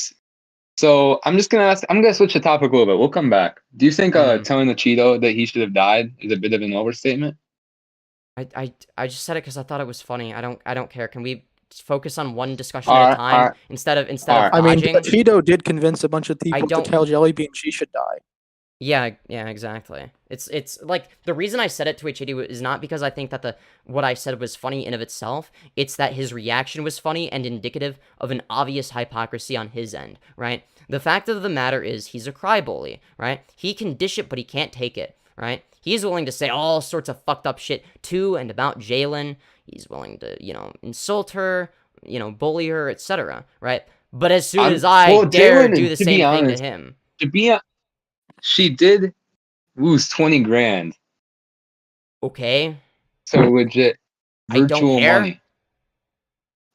So I'm just gonna ask. I'm gonna switch the topic a little bit. We'll come back. Do you think telling Acheeto that he should have died is a bit of an overstatement? I just said it because I thought it was funny. I don't care. Can we focus on one discussion at a time instead of I mean, Acheeto did convince a bunch of people to tell Jellybean she should die. Yeah, exactly. It's the reason I said it to Acheeto is not because I think that what I said was funny in of itself. It's that his reaction was funny and indicative of an obvious hypocrisy on his end, right? The fact of the matter is he's a cry-bully, right? He can dish it, but he can't take it, right? He's willing to say all sorts of fucked up shit to and about Jalyn. He's willing to, insult her, bully her, etc., right? But as soon as I dare do the same thing to him. She did lose 20 grand. Okay. So legit virtual money.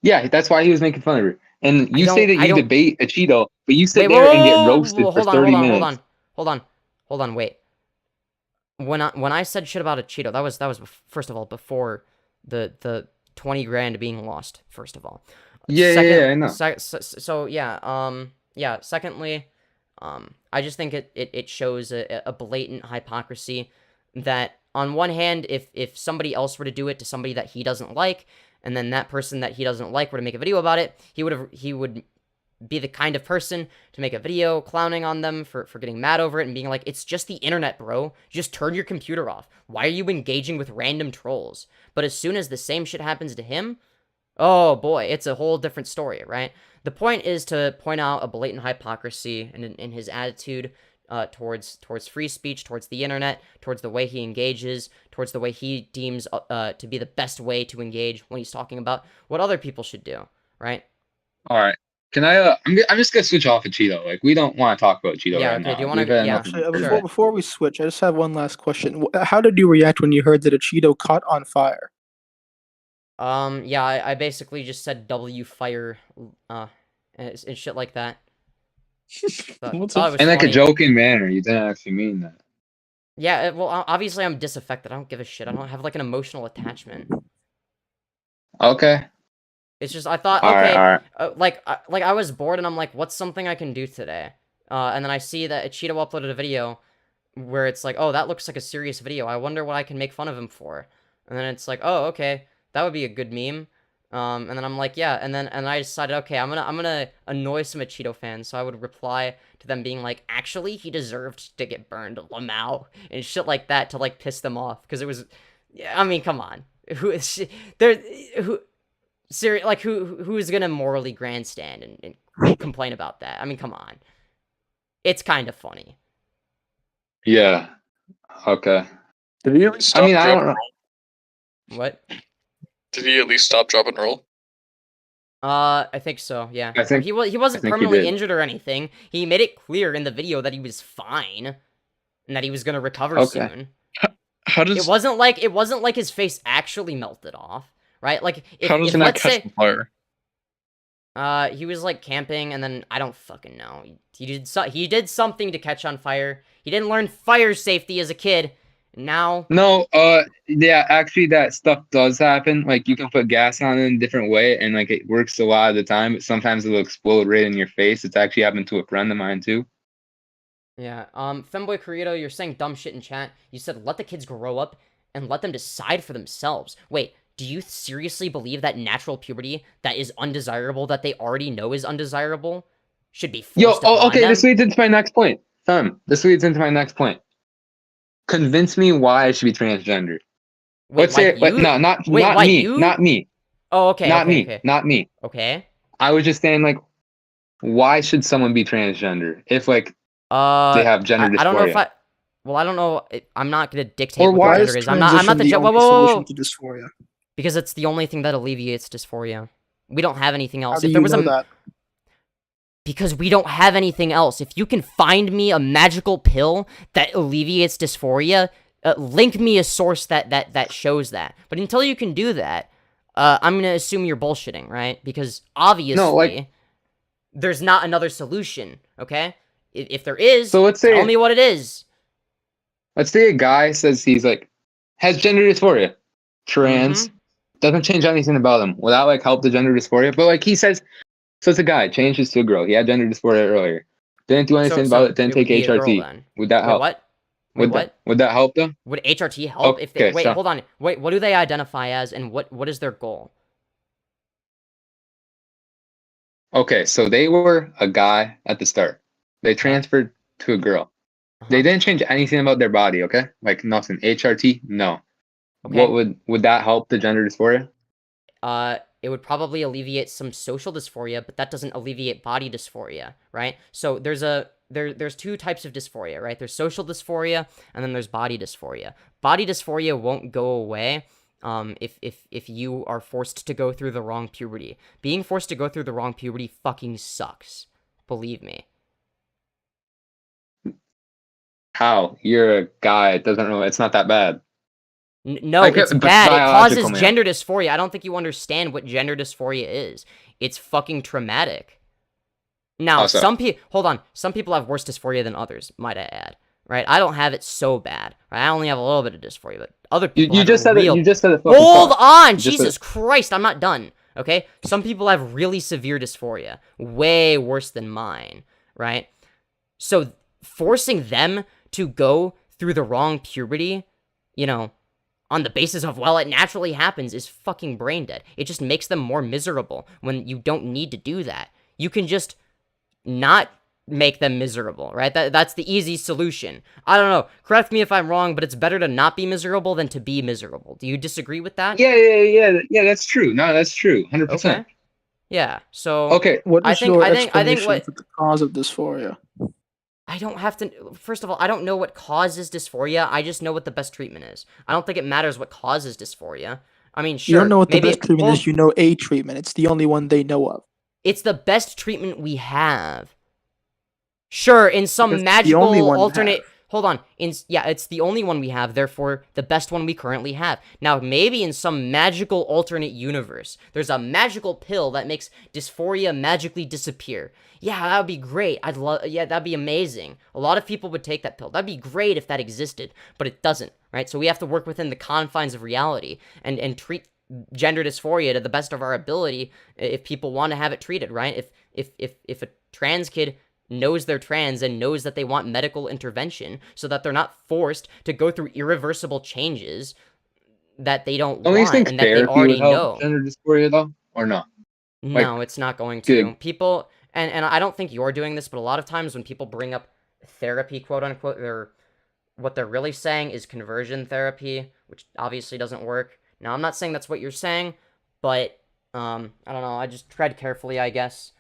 Yeah, that's why he was making fun of her. And you say that you debate Acheeto, but you sit there and get roasted for 30 minutes. Hold on, wait. When I said shit about Acheeto, that was first of all before the 20 grand being lost, first of all. I know. Secondly, I just think it shows a blatant hypocrisy that on one hand, if somebody else were to do it to somebody that he doesn't like, and then that person that he doesn't like were to make a video about it, he would be the kind of person to make a video clowning on them for getting mad over it and being like, it's just the internet, bro. Just turn your computer off. Why are you engaging with random trolls? But as soon as the same shit happens to him, oh boy, it's a whole different story, right? The point is to point out a blatant hypocrisy in his attitude towards free speech, towards the internet, towards the way he engages, towards the way he deems to be the best way to engage when he's talking about what other people should do, right? All right. Can I? I'm just gonna switch off Acheeto. Like, we don't want to talk about Acheeto right now. Do you want to? Yeah. Actually, before we switch, I just have one last question. How did you react when you heard that Acheeto caught on fire? Yeah, I basically just said W fire, and shit like that. In like a joking manner. You didn't actually mean that. Yeah, well, obviously I'm disaffected. I don't give a shit. I don't have like an emotional attachment. Okay. It's just I thought, All okay, right. like I was bored and I'm like, what's something I can do today? And then I see that Acheeto uploaded a video where it's like, oh, that looks like a serious video. I wonder what I can make fun of him for. And then it's like, oh, okay, that would be a good meme. And then I'm like, yeah, and I decided, okay, I'm gonna annoy some Acheeto fans, so I would reply to them being like, actually, he deserved to get burned, Lamau, and shit like that to like piss them off, because it was, I mean, come on, who is who's gonna morally grandstand and complain about that? I mean, come on, it's kind of funny. Yeah. Okay. Did he at least stop? I mean, I don't know. What? Did he at least stop, drop, and roll? I think so. Yeah. I think he wasn't he permanently did. injured or anything. He made it clear in the video that he was fine and that he was gonna recover soon. How does it wasn't like his face actually melted off, right? Like how does that catch on fire? He was like camping, and then I don't fucking know. He did something to catch on fire. He didn't learn fire safety as a kid. Now No, yeah, actually that stuff does happen. Like, you can put gas on it in a different way and like it works a lot of the time, but sometimes it'll explode right in your face. It's actually happened to a friend of mine too. Yeah, Femboy Corrido, you're saying dumb shit in chat. You said let the kids grow up and let them decide for themselves. Wait, do you seriously believe that natural puberty that is undesirable, that they already know is undesirable, should be forced upon Okay, them? this leads into my next point. This leads into my next point. Convince me why I should be transgender. Wait, not me. Oh, okay. Not me. Okay. Not me. Okay. I was just saying, like, why should someone be transgender if like they have gender dysphoria? I don't know if I don't know. I'm not gonna dictate Or what why the is gender is. I'm not the transition the only solution to dysphoria? Because it's the only thing that alleviates dysphoria. We don't have anything else. How do If there you was know that? Because we don't have anything else. If you can find me a magical pill that alleviates dysphoria, link me a source that shows that. But until you can do that, I'm gonna assume you're bullshitting, right? Because obviously, there's not another solution. Okay, if there is, so let's say, tell me what it is. Let's say a guy says he's like has gender dysphoria, trans, doesn't change anything about him. Will that like help the gender dysphoria? But like he says. So it's a guy, changes to a girl. He had gender dysphoria earlier. Didn't do anything about it, didn't take HRT. Would that help? What? Would that help though? Would HRT help? If they, hold on. Wait, what do they identify as and what is their goal? Okay, so they were a guy at the start. They transferred to a girl. They didn't change anything about their body, okay? Like nothing. HRT? No. Okay. What would that help the gender dysphoria? It would probably alleviate some social dysphoria, but that doesn't alleviate body dysphoria, right? So there's two types of dysphoria, right? There's social dysphoria, and then there's body dysphoria. Body dysphoria won't go away if you are forced to go through the wrong puberty. Being forced to go through the wrong puberty fucking sucks. Believe me. How? You're a guy. It doesn't really. It's not that bad. No, it's bad. It causes gender dysphoria. I don't think you understand what gender dysphoria is. It's fucking traumatic. Now, some people have worse dysphoria than others, might I add. Right? I don't have it so bad. Right? I only have a little bit of dysphoria, but other people you just said it. You just said it. Hold on! Jesus Christ, I'm not done. Okay? Some people have really severe dysphoria. Way worse than mine. Right? So, forcing them to go through the wrong puberty, you know, on the basis of, well, it naturally happens, is fucking brain dead. It just makes them more miserable when you don't need to do that. You can just not make them miserable, right? That's the easy solution. I don't know. Correct me if I'm wrong, but it's better to not be miserable than to be miserable. Do you disagree with that? Yeah, that's true. No, that's true. 100%. Okay. Yeah, so... Okay. What is your explanation what for the cause of dysphoria? I don't have to... First of all, I don't know what causes dysphoria. I just know what the best treatment is. I don't think it matters what causes dysphoria. I mean, sure. You don't know what the best treatment is. You know a treatment. It's the only one they know of. It's the best treatment we have. Sure, in some It's the magical only one to alternate... have. Hold on. Yeah, it's the only one we have, therefore the best one we currently have. Now, maybe in some magical alternate universe, there's a magical pill that makes dysphoria magically disappear. Yeah, that would be great. Yeah, that'd be amazing. A lot of people would take that pill. That'd be great if that existed, but it doesn't, right? So we have to work within the confines of reality and treat gender dysphoria to the best of our ability if people want to have it treated, right? If a trans kid knows they're trans and knows that they want medical intervention so that they're not forced to go through irreversible changes that they don't Don't you want think and that they therapy already would help know. gender dysphoria though, or not? No, it's not going to. People, and I don't think you're doing this, but a lot of times when people bring up therapy, quote unquote, what they're really saying is conversion therapy, which obviously doesn't work. Now, I'm not saying that's what you're saying, but I don't know. I just tread carefully, I guess.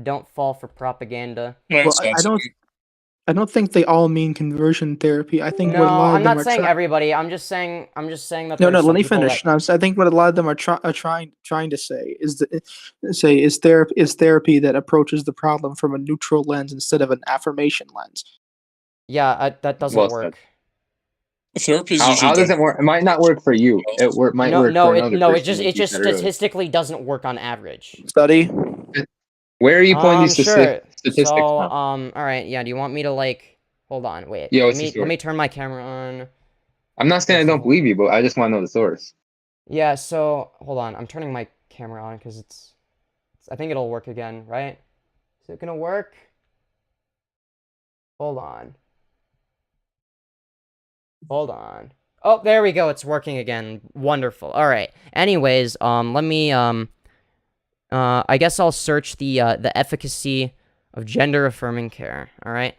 Don't fall for propaganda. Well, I don't think they all mean conversion therapy. I think what a No, lot of I'm them not are saying everybody. I'm just saying that No, there's no. some Let me people finish. that- No, I think what a lot of them are trying to say is therapy that approaches the problem from a neutral lens instead of an affirmation lens. Yeah, that doesn't Well work. Therapy is How does it work? It might not work for you. It might work for another person. It like you just said earlier. statistically doesn't work on average. Study. Where are you pointing these Sure. statistics So, from? all right, yeah. Do you want me to hold on, wait. Yeah, let what's the me source? me turn my camera on. I'm not saying I don't believe you, but I just want to know the source. Yeah. So hold on, I'm turning my camera on because it's. I think it'll work again, right? Is it gonna work? Hold on. Hold on. Oh, there we go. It's working again. Wonderful. All right. Anyways, let me I guess I'll search the efficacy of gender affirming care. All right.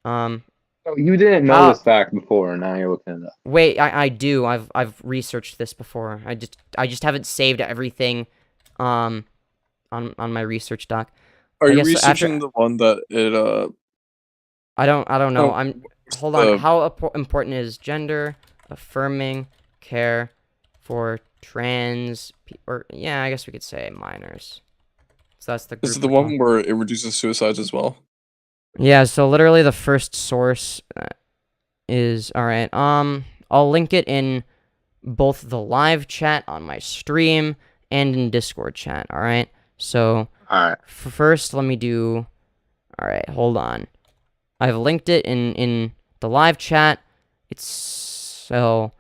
So you didn't know this fact before, and now you're looking it up. Wait, I do. I've researched this before. I just haven't saved everything on my research doc. Are you researching the one that it I don't know. Oh, Hold on. How important is gender affirming care for trans or yeah, I guess we could say minors. So that's the group is it the we're one where it reduces suicides as well? Yeah, so literally the first source is all right. I'll link it in both the live chat on my stream and in Discord chat, all right? So, all right. First, let me do all right, hold on. I've linked it in the live chat. It's so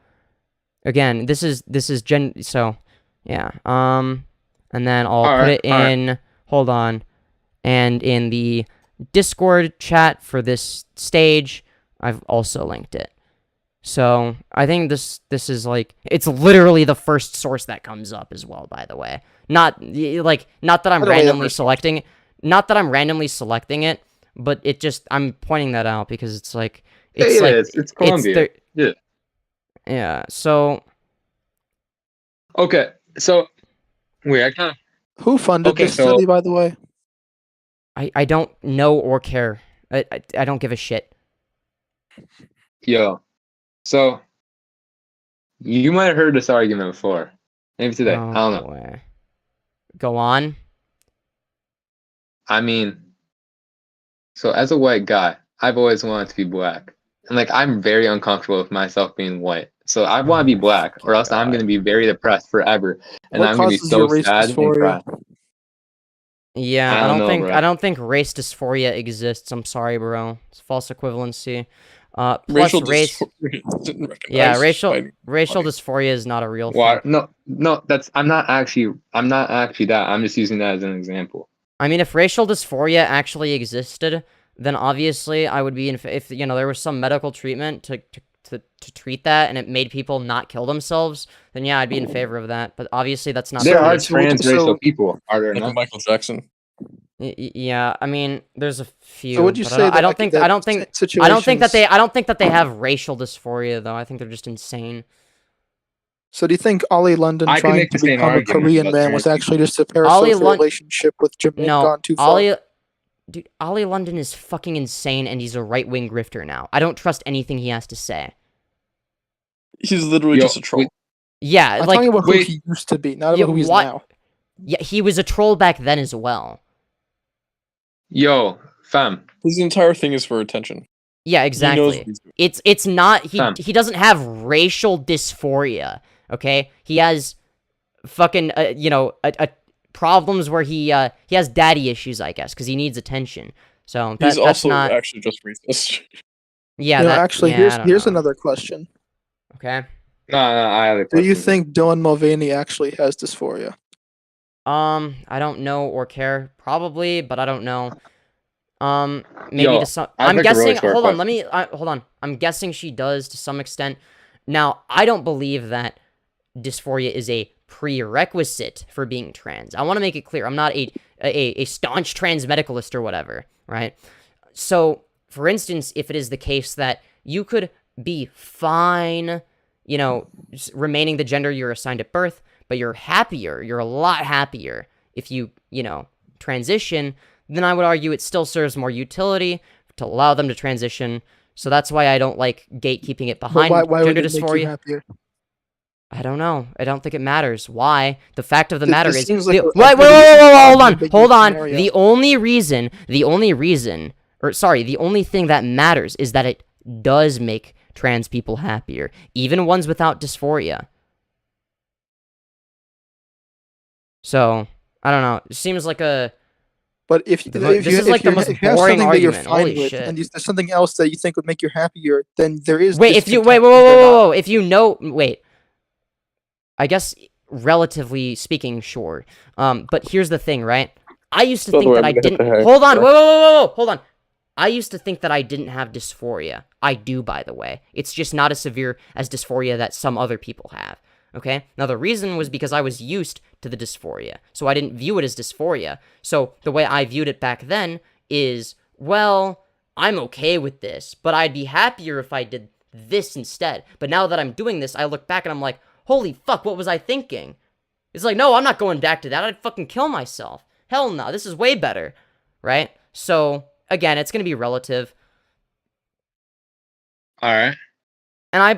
again, this is so yeah. And then I'll put it in hold on. And in the Discord chat for this stage, I've also linked it. So I think this is like it's literally the first source that comes up as well. By the way, not that I'm randomly selecting, it, but it just I'm pointing that out because it's like it's Columbia. Yeah. So okay. So wait, I kind of who funded this study, by the way? I don't know or care. I don't give a shit. Yo, so you might have heard this argument before. Maybe today. I don't know. Boy. Go on. I mean, so as a white guy, I've always wanted to be black. And like I'm very uncomfortable with myself being white. So I want to be black, or else I'm gonna be very depressed forever. And I'm gonna be so sad and cry. Yeah, I don't think race dysphoria exists. I'm sorry, bro. It's false equivalency. Plus race. Yeah, racial dysphoria is not a real thing. No, I'm not actually that. I'm just using that as an example. I mean, if racial dysphoria actually existed, then obviously I would be if there was some medical treatment to treat that and it made people not kill themselves, then yeah, I'd be in favor of that. But obviously that's not. There are transracial people, are there not? Michael Jackson. Yeah, I mean, there's a few. So would you say I don't think that they have racial dysphoria though. I think they're just insane. So do you think Ollie London trying to become a Korean man was actually just a parasocial relationship with Jermaine gone too far? Ollie London is fucking insane and he's a right-wing grifter now. I don't trust anything he has to say. He's literally just a troll. Yeah, I'm talking about who he used to be, not about who he is now. Yeah, he was a troll back then as well. Yo, fam. His entire thing is for attention. Yeah, exactly. It's not he doesn't have racial dysphoria, okay? He has fucking problems where he has daddy issues, I guess, cuz he needs attention. So he's that's also not actually just racist. Yeah, actually here's another question. Okay. No, I have a question. Do you think Dylan Mulvaney actually has dysphoria? I don't know or care. Probably, but I don't know. Maybe Yo, to some. I have I'm like a really guessing. short Hold on. question. Hold on. I'm guessing she does to some extent. Now, I don't believe that dysphoria is a prerequisite for being trans. I want to make it clear. I'm not a staunch trans medicalist or whatever, right? So, for instance, if it is the case that you could be fine, remaining the gender you're assigned at birth, but you're a lot happier if you, transition, then I would argue it still serves more utility to allow them to transition. So that's why I don't like gatekeeping it behind why gender would it dysphoria. make you happier? I don't know. I don't think it matters. Why? The fact of the matter is... seems like Wait, hold on. scenario. The only thing that matters is that it does make trans people happier, even ones without dysphoria. So, I don't know. It seems like a... But if you have something that you're fine with, and there's something else that you think would make you happier, then there is. Wait, I guess relatively speaking, sure. But here's the thing, right? I used to think that I didn't. Hold on, hold on. I used to think that I didn't have dysphoria. I do, by the way. It's just not as severe as dysphoria that some other people have. Okay? Now, the reason was because I was used to the dysphoria, so I didn't view it as dysphoria. So, the way I viewed it back then is, well, I'm okay with this, but I'd be happier if I did this instead. But now that I'm doing this, I look back and I'm like, holy fuck, what was I thinking? It's like, no, I'm not going back to that. I'd fucking kill myself. Hell no, this is way better, right? So, again, it's going to be relative. All right. And I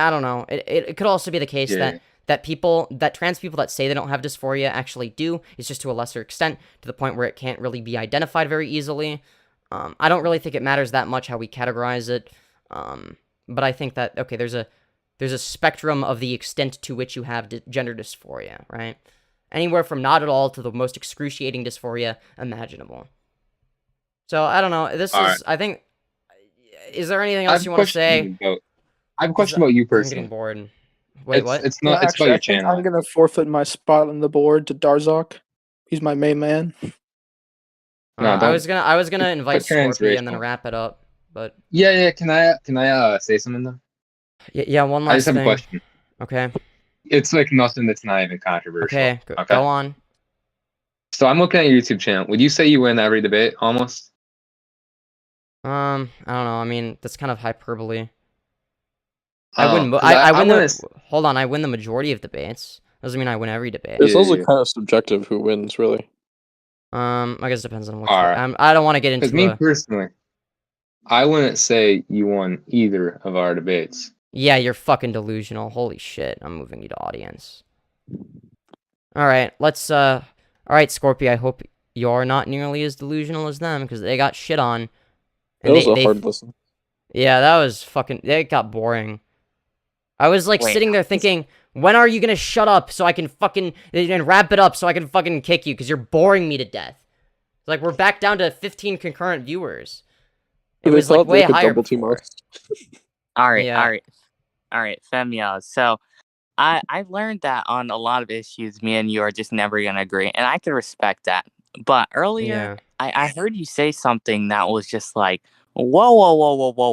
don't know. It could also be the case that trans people that say they don't have dysphoria actually do. It's just to a lesser extent, to the point where it can't really be identified very easily. I don't really think it matters that much how we categorize it. But I think that, okay, there's a spectrum of the extent to which you have gender dysphoria, right? Anywhere from not at all to the most excruciating dysphoria imaginable. So, I don't know. I think... Is there anything else you want to say? I have a question about you personally. I'm getting bored. Wait, what? It's not. It's about your channel. I'm gonna forfeit my spot on the board to Darzok. He's my main man. No, I was gonna invite Scorpy and then wrap it up, but yeah. Can I say something though? Yeah, one last I just have thing. a question. Okay. It's like nothing that's not even controversial. Okay, go on. So I'm looking at your YouTube channel. Would you say you win every debate almost? I don't know. I mean, that's kind of hyperbole. I win the majority of debates. Doesn't mean I win every debate. It's also kind of subjective who wins, really. I guess it depends on what. I don't want to get into. Because me personally, I wouldn't say you won either of our debates. Yeah, you're fucking delusional. Holy shit! I'm moving you to audience. All right, let's. All right, Scorpy. I hope you're not nearly as delusional as them because they got shit on. That was a hard listen. Yeah, that was fucking. It got boring. I was like sitting there thinking, when are you gonna shut up so I can fucking and wrap it up so I can fucking kick you because you're boring me to death. It's like we're back down to 15 concurrent viewers. It was like way higher. All right, Femyoz. So, I've learned that on a lot of issues, me and you are just never gonna agree, and I can respect that. But earlier, I heard you say something that was just like, whoa.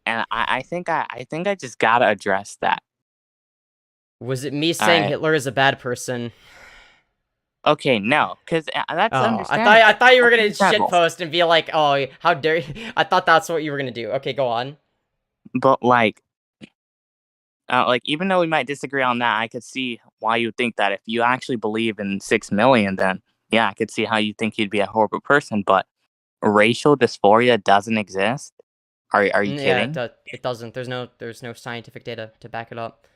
And I think I just gotta address that. Was it me saying Hitler is a bad person? Okay, no, because that's understandable. I thought you were gonna shitpost and be like, oh, how dare you? I thought that's what you were gonna do. Okay, go on. But like even though we might disagree on that, I could see why you think that. If you actually believe in 6 million, then yeah, I could see how you think you'd be a horrible person. But racial dysphoria doesn't exist. Are you kidding? Yeah, it doesn't. There's no scientific data to back it up.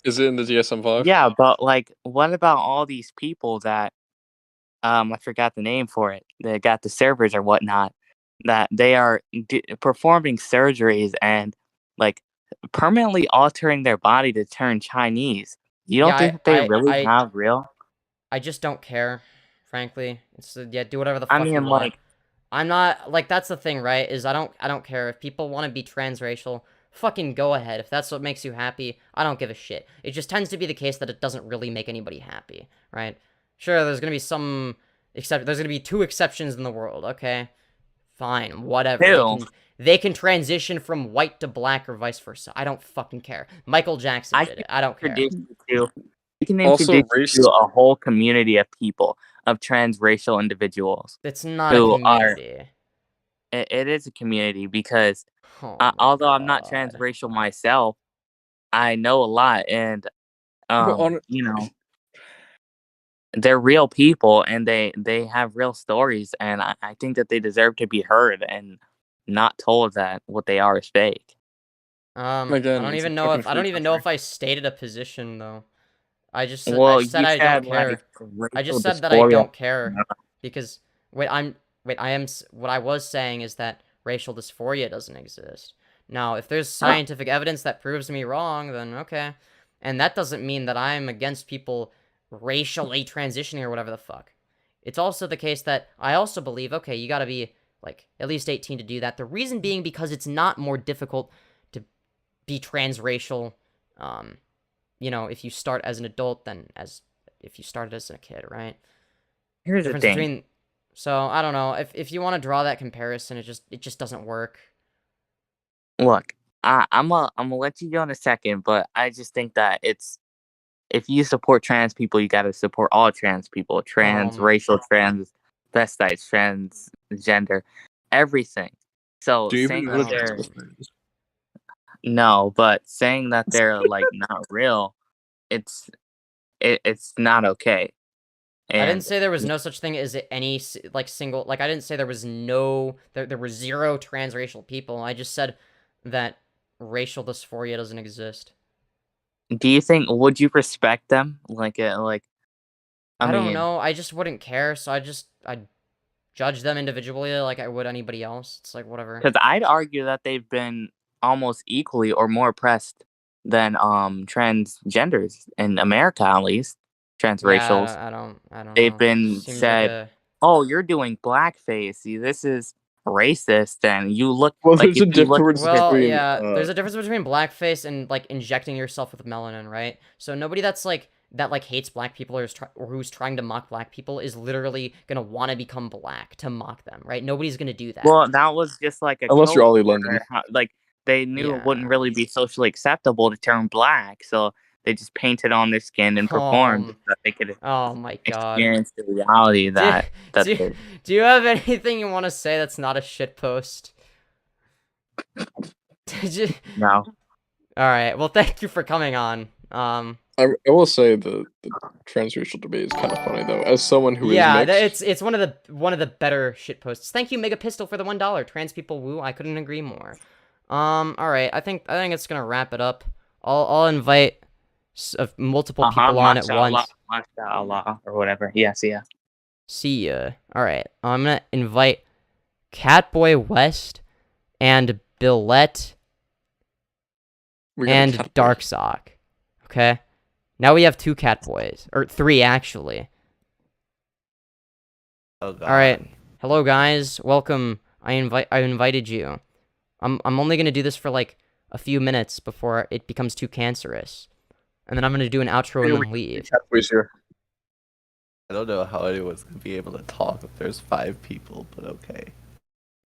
Is it in the DSM-5? Yeah, but like, what about all these people that I forgot the name for it. They got the servers or whatnot. That they are performing surgeries and like permanently altering their body to turn Chinese. You don't think they really have real? I just don't care, frankly. It's yeah, do whatever the I fuck you mean, want. like, I'm not like that's the thing, right? Is I don't care if people want to be transracial. Fucking go ahead. If that's what makes you happy, I don't give a shit. It just tends to be the case that it doesn't really make anybody happy, right? Sure, there's gonna be there's gonna be 2 exceptions in the world, okay? Fine, whatever. They can transition from white to black or vice versa. I don't fucking care. Michael Jackson did it. I don't care. You can introduce you to a whole community of people, of transracial individuals. It's not a community. It is a community because although I'm not transracial myself, I know a lot, and you know, they're real people, and they have real stories, and I think that they deserve to be heard and not told that what they are is fake. Again, I don't even know if I stated a position though. I just said Well, I said you I don't said, care. like, I just racial said that I dysphoria. don't care because what I was saying is that racial dysphoria doesn't exist. Now, if there's scientific evidence that proves me wrong, then okay. And that doesn't mean that I'm against people racially transitioning or whatever the fuck. It's also the case that I also believe, okay, you gotta be, like, at least 18 to do that. The reason being because it's not more difficult to be transracial, you know, if you start as an adult than as if you started as a kid, right? Here's the thing. So, I don't know. If you want to draw that comparison, it just doesn't work. Look, I'm gonna let you go in a second, but I just think that if you support trans people, you gotta support all trans people, racial, transvestites, transgender, everything. So saying that they're no, but saying that they're like not real, it's not okay. I didn't say there was no such thing as any like single like I didn't say there was there were 0 transracial people. I just said that racial dysphoria doesn't exist. Do you think would you respect them I don't know. I just wouldn't care, so I'd judge them individually like I would anybody else. It's like whatever. Because I'd argue that they've been almost equally or more oppressed than transgenders in America, at least transracials. Yeah, I don't. They've been said, "Oh, you're doing blackface. See, this is racist," and you look. Well, there's a difference between. Yeah, there's a difference between blackface and like injecting yourself with melanin, right? So nobody that hates black people or who's trying to mock black people is literally gonna want to become black to mock them, right? Nobody's gonna do that. Well, that was just like a unless you're Ollie London. Like they knew it wouldn't really be socially acceptable to turn black, so they just painted on their skin and performed so that they could oh my god experience the reality that do you have anything you want to say that's not a shit post? No. Alright, well thank you for coming on. I will say the transracial debate is kind of funny though. As someone who is mixed, it's one of the better shit posts. Thank you, Mega Pistol, for the $1. Trans people woo. I couldn't agree more. All right. I think it's gonna wrap it up. I'll invite multiple people on at once. Mashallah, or whatever. Yeah. See ya. All right. I'm gonna invite Catboy West and Billette and Darksock. Okay. Now we have 2 Catboys, or 3 actually. Oh god. All right. Hello guys. Welcome. I invited you. I'm only gonna do this for like a few minutes before it becomes too cancerous, and then I'm gonna do an outro and then leave. I don't know how anyone's gonna be able to talk if there's 5 people, but okay.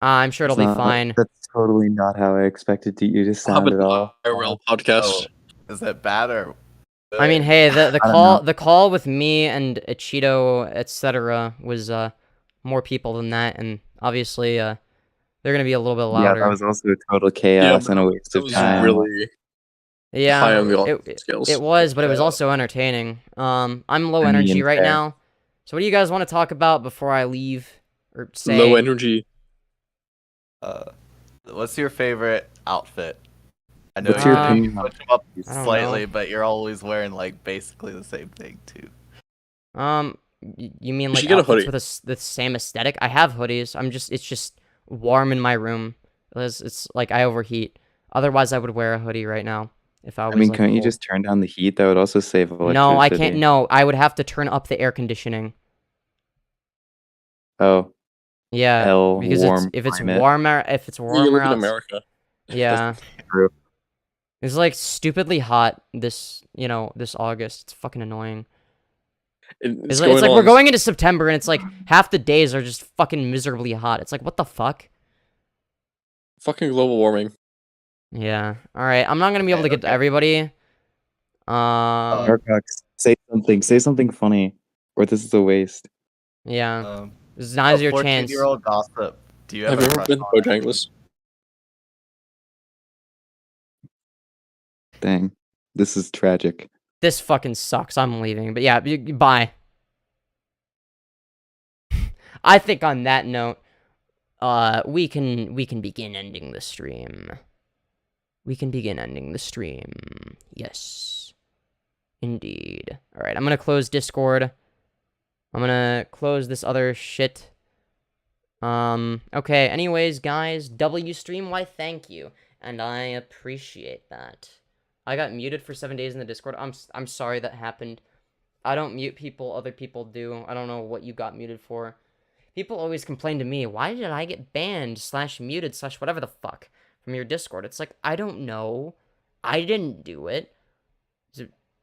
I'm sure it'll be fine. That's totally not how I expected you to sound at all. Real podcast. Oh, is that bad or? I mean, hey, the call with me and Acheeto, etc. was more people than that, and obviously they're gonna be a little bit louder. Yeah, that was also a total chaos and a waste of time. Really high on the skills. It was, but it was also entertaining. I'm low energy right now, so what do you guys want to talk about before I leave or say? Low energy. What's your favorite outfit? I know What's your opinion? Switch them up I don't slightly, know. but you're always wearing like basically the same thing too. You mean like outfits with the same aesthetic? I have hoodies. It's just warm in my room. It's like I overheat. Otherwise, I would wear a hoodie right now if I was. I mean, like, couldn't you cold. just turn down the heat? That would also save electricity. No, I can't. No, I would have to turn up the air conditioning. Oh. Yeah, Hell, because warm if it's climate. warmer, You live in America. Yeah. True. It's like stupidly hot this August. It's fucking annoying. It's like we're going into September and it's like half the days are just fucking miserably hot. It's like, what the fuck? Fucking global warming. Yeah. All right. I'm not gonna be able to get to everybody. Darkox, say something. Say something funny, or this is a waste. Yeah. This is now's your chance. 14-year-old gossip. Do you Have you ever been to Bojangles? Dang, this is tragic. This fucking sucks. I'm leaving. But yeah, bye. I think on that note, we can begin ending the stream. We can begin ending the stream. Yes. Indeed. Alright, I'm gonna close Discord. I'm gonna close this other shit. Okay, anyways, guys, W stream, why thank you. And I appreciate that. I got muted for 7 days in the Discord. I'm sorry that happened. I don't mute people, other people do. I don't know what you got muted for. People always complain to me, why did I get banned / muted / whatever the fuck from your Discord? It's like, I don't know. I didn't do it.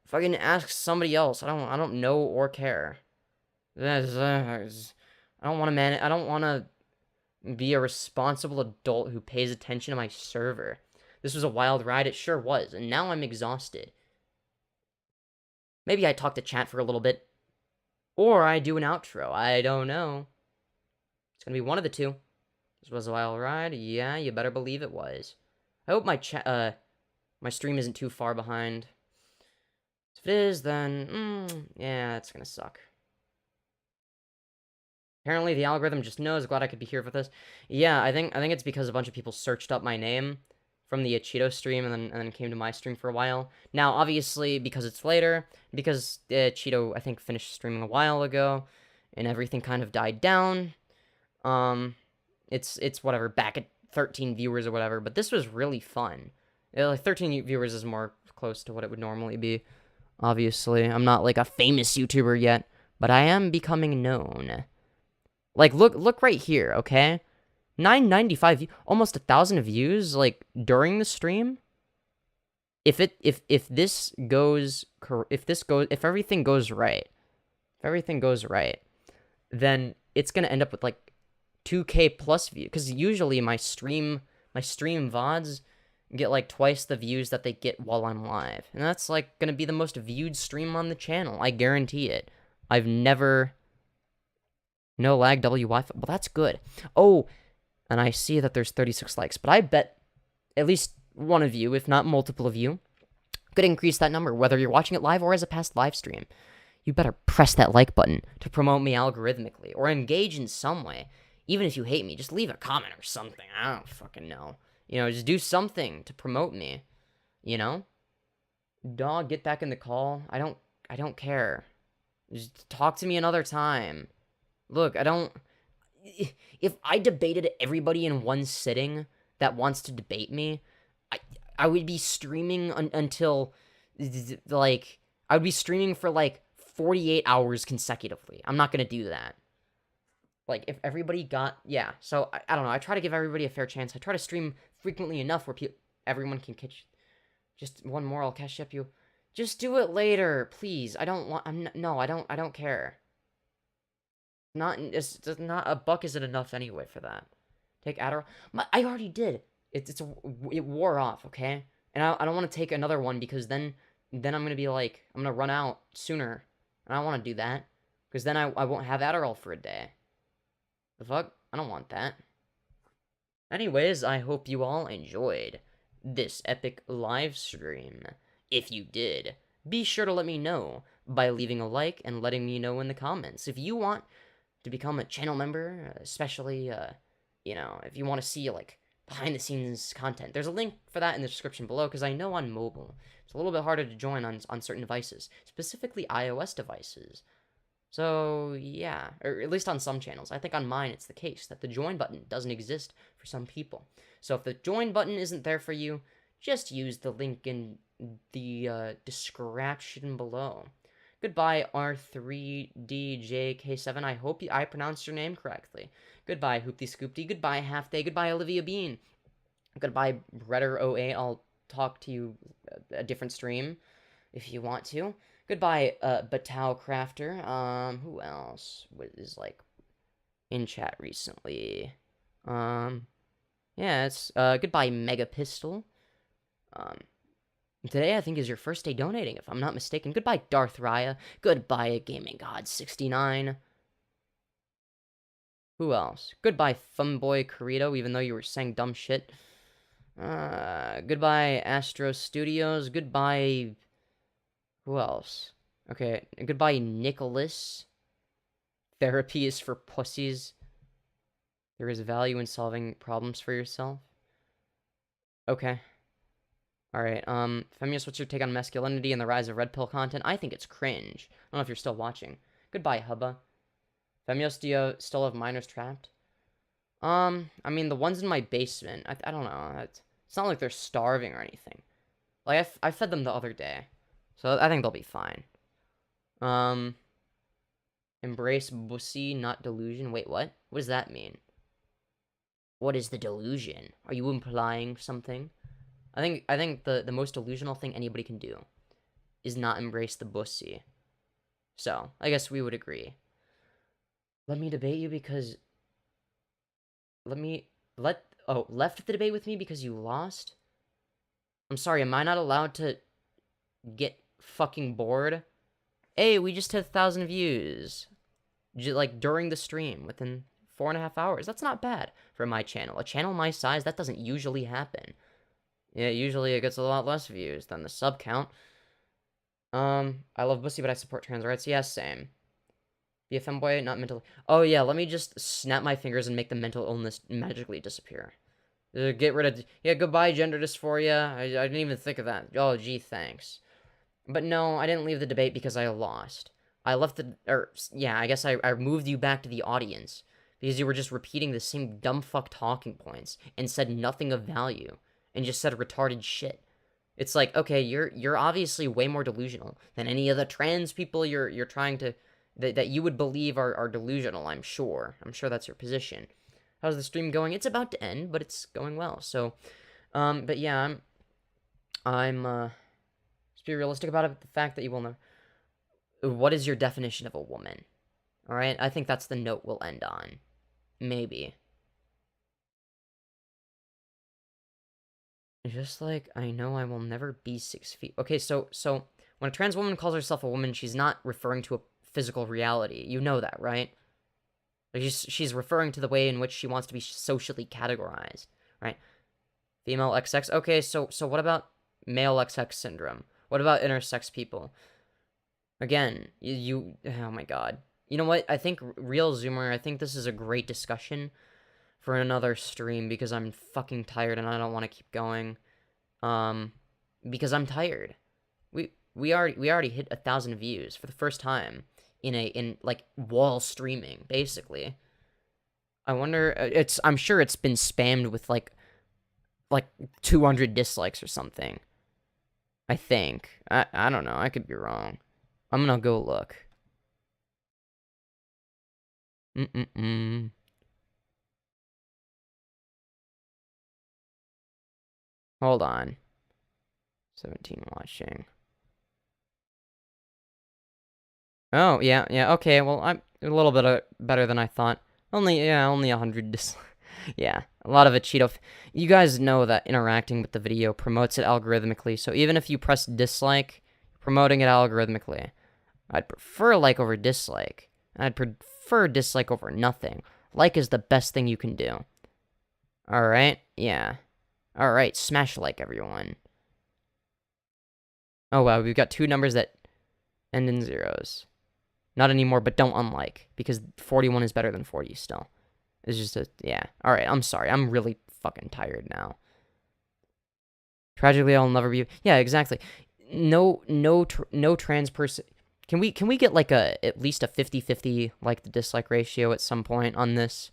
Fucking ask somebody else. I don't know or care. I don't want to I don't want to be a responsible adult who pays attention to my server. This was a wild ride, it sure was, and now I'm exhausted. Maybe I talk to chat for a little bit. Or I do an outro, I don't know. It's gonna be one of the two. This was a wild ride, yeah, you better believe it was. I hope my my stream isn't too far behind. If it is, then, yeah, it's gonna suck. Apparently the algorithm just knows. Glad I could be here for this. Yeah, I think it's because a bunch of people searched up my name from the Acheeto stream and then came to my stream for a while. Now, obviously, because it's later, because Acheeto, I think, finished streaming a while ago, and everything kind of died down, it's whatever, back at 13 viewers or whatever, but this was really fun. Like, 13 viewers is more close to what it would normally be, obviously. I'm not, like, a famous YouTuber yet, but I am becoming known. Like, look right here, okay? 995, almost 1,000 views, like, during the stream. If everything goes right, then it's gonna end up with, like, 2K plus views. Because usually my stream VODs get, like, twice the views that they get while I'm live. And that's, like, gonna be the most viewed stream on the channel. I guarantee it. I've never... No lag, W Wi-Fi. Well, that's good. Oh, and I see that there's 36 likes, but I bet at least one of you, if not multiple of you, could increase that number, whether you're watching it live or as a past live stream. You better press that like button to promote me algorithmically, or engage in some way. Even if you hate me, just leave a comment or something. I don't fucking know. You know, just do something to promote me. You know? Dog, get back in the call. I don't care. Just talk to me another time. Look, if I debated everybody in one sitting that wants to debate me, I would be streaming until, like, I would be streaming for, like, 48 hours consecutively. I'm not gonna do that. Like, if everybody got, yeah, so, I don't know, I try to give everybody a fair chance. I try to stream frequently enough where everyone can catch, just one more, I'll catch up you. Just do it later, please. I don't care. It's not a buck isn't enough anyway for that. Take Adderall. I already did. It wore off, okay? And I don't want to take another one because then I'm gonna be like, I'm gonna run out sooner. And I don't want to do that. Because then I won't have Adderall for a day. The fuck? I don't want that. Anyways, I hope you all enjoyed this epic live stream. If you did, be sure to let me know by leaving a like and letting me know in the comments. If you want to become a channel member, especially, you know, if you want to see, like, behind-the-scenes content, there's a link for that in the description below, because I know on mobile, it's a little bit harder to join on certain devices, specifically iOS devices. So, yeah, or at least on some channels. I think on mine it's the case that the join button doesn't exist for some people. So if the join button isn't there for you, just use the link in the description below. Goodbye, R3DJK7. I hope I pronounced your name correctly. Goodbye, Hoopty Scoopty. Goodbye, Half Day. Goodbye, Olivia Bean. Goodbye, Redder08. I'll talk to you a different stream if you want to. Goodbye, Batal Crafter. Who else is, like, in chat recently? Yeah, it's, goodbye, Mega Pistol. Today, I think, is your first day donating, if I'm not mistaken. Goodbye, Darth Raya. Goodbye, Gaming God 69. Who else? Goodbye, Femboy Corrito, even though you were saying dumb shit. Goodbye, Astro Studios. Goodbye... Who else? Okay, goodbye, Nicholas. Therapy is for pussies. There is value in solving problems for yourself. Okay. Alright, Femyoz, what's your take on masculinity and the rise of red pill content? I think it's cringe. I don't know if you're still watching. Goodbye, Hubba. Femyoz, do you still have miners trapped? I mean, the ones in my basement, I don't know. It's not like they're starving or anything. Like, I fed them the other day. So I think they'll be fine. Embrace bussy, not delusion. Wait, what? What does that mean? What is the delusion? Are you implying something? I think the most delusional thing anybody can do is not embrace the bussy. So, I guess we would agree. Let me debate you because... left the debate with me because you lost? I'm sorry, am I not allowed to get fucking bored? Hey, we just hit 1,000 views. Like, during the stream, within 4.5 hours. That's not bad for my channel. A channel my size, that doesn't usually happen. Yeah, usually it gets a lot less views than the sub count. I love Bussy, but I support trans rights. Yeah, same. Be a femboy, not mentally. Oh, yeah, let me just snap my fingers and make the mental illness magically disappear. Get rid of... Yeah, goodbye, gender dysphoria. I didn't even think of that. Oh, gee, thanks. But no, I didn't leave the debate because I lost. I left the... yeah, I guess I moved you back to the audience. Because you were just repeating the same dumb fuck talking points and said nothing of value. And just said retarded shit. It's like, okay, you're obviously way more delusional than any of the trans people you're trying to... That you would believe are delusional, I'm sure. I'm sure that's your position. How's the stream going? It's about to end, but it's going well. So, but yeah, let's be realistic about it. The fact that you will know. What is your definition of a woman? Alright, I think that's the note we'll end on. Maybe. Just like, I know I will never be 6 feet. Okay, so when a trans woman calls herself a woman, she's not referring to a physical reality. You know that, right? Like she's referring to the way in which she wants to be socially categorized, right? Female XX. Okay, so what about male XX syndrome? What about intersex people? Again, oh my god. You know what? I think Real Zoomer, I think this is a great discussion for another stream because I'm fucking tired and I don't want to keep going. Because I'm tired. We already hit 1,000 views for the first time in like wall streaming, basically. I wonder, I'm sure it's been spammed with like 200 dislikes or something. I think. I don't know, I could be wrong. I'm gonna go look. Hold on. 17 watching. Oh, yeah, okay, well, I'm a little bit better than I thought. Only 100 dislikes. Yeah, a lot of Acheeto. You guys know that interacting with the video promotes it algorithmically, so even if you press dislike, you're promoting it algorithmically. I'd prefer like over dislike. I'd prefer dislike over nothing. Like is the best thing you can do. Alright, yeah. Alright, smash like, everyone. Oh wow, we've got 2 numbers that end in zeros. Not anymore, but don't unlike, because 41 is better than 40 still. It's just yeah. Alright, I'm sorry. I'm really fucking tired now. Tragically, I'll never be... Yeah, exactly. No trans person... Can we get like at least a 50-50 like the dislike ratio at some point on this?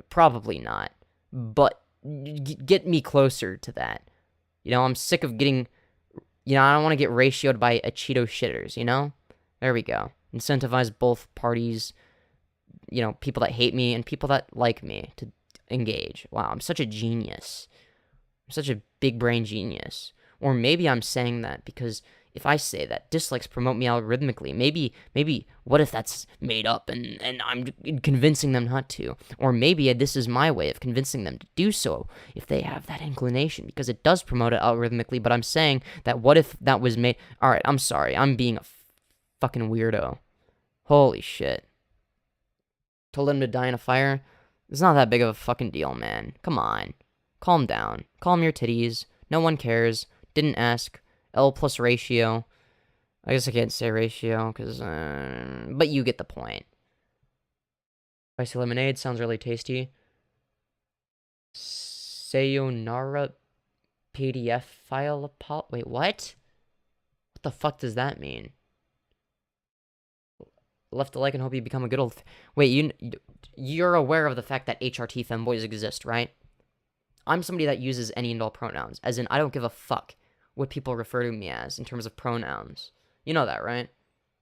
Probably not, but get me closer to that. You know, I'm sick of getting, you know, I don't want to get ratioed by Acheeto shitters, you know? There we go. Incentivize both parties, you know, people that hate me and people that like me to engage. Wow, I'm such a genius. I'm such a big brain genius. Or maybe I'm saying that because if I say that dislikes promote me algorithmically, maybe what if that's made up and I'm convincing them not to? Or maybe this is my way of convincing them to do so if they have that inclination, because it does promote it algorithmically, but I'm saying that what if that was made... Alright, I'm sorry, I'm being a fucking weirdo. Holy shit. Told him to die in a fire? It's not that big of a fucking deal, man. Come on. Calm down. Calm your titties. No one cares. Didn't ask. L plus ratio. I guess I can't say ratio, because, but you get the point. Spicy lemonade sounds really tasty. Sayonara PDF file. Wait, what? What the fuck does that mean? Left a like and hope you become a good old... Wait, you're aware of the fact that HRT femboys exist, right? I'm somebody that uses any and all pronouns, as in I don't give a fuck what people refer to me as in terms of pronouns. You know that, right?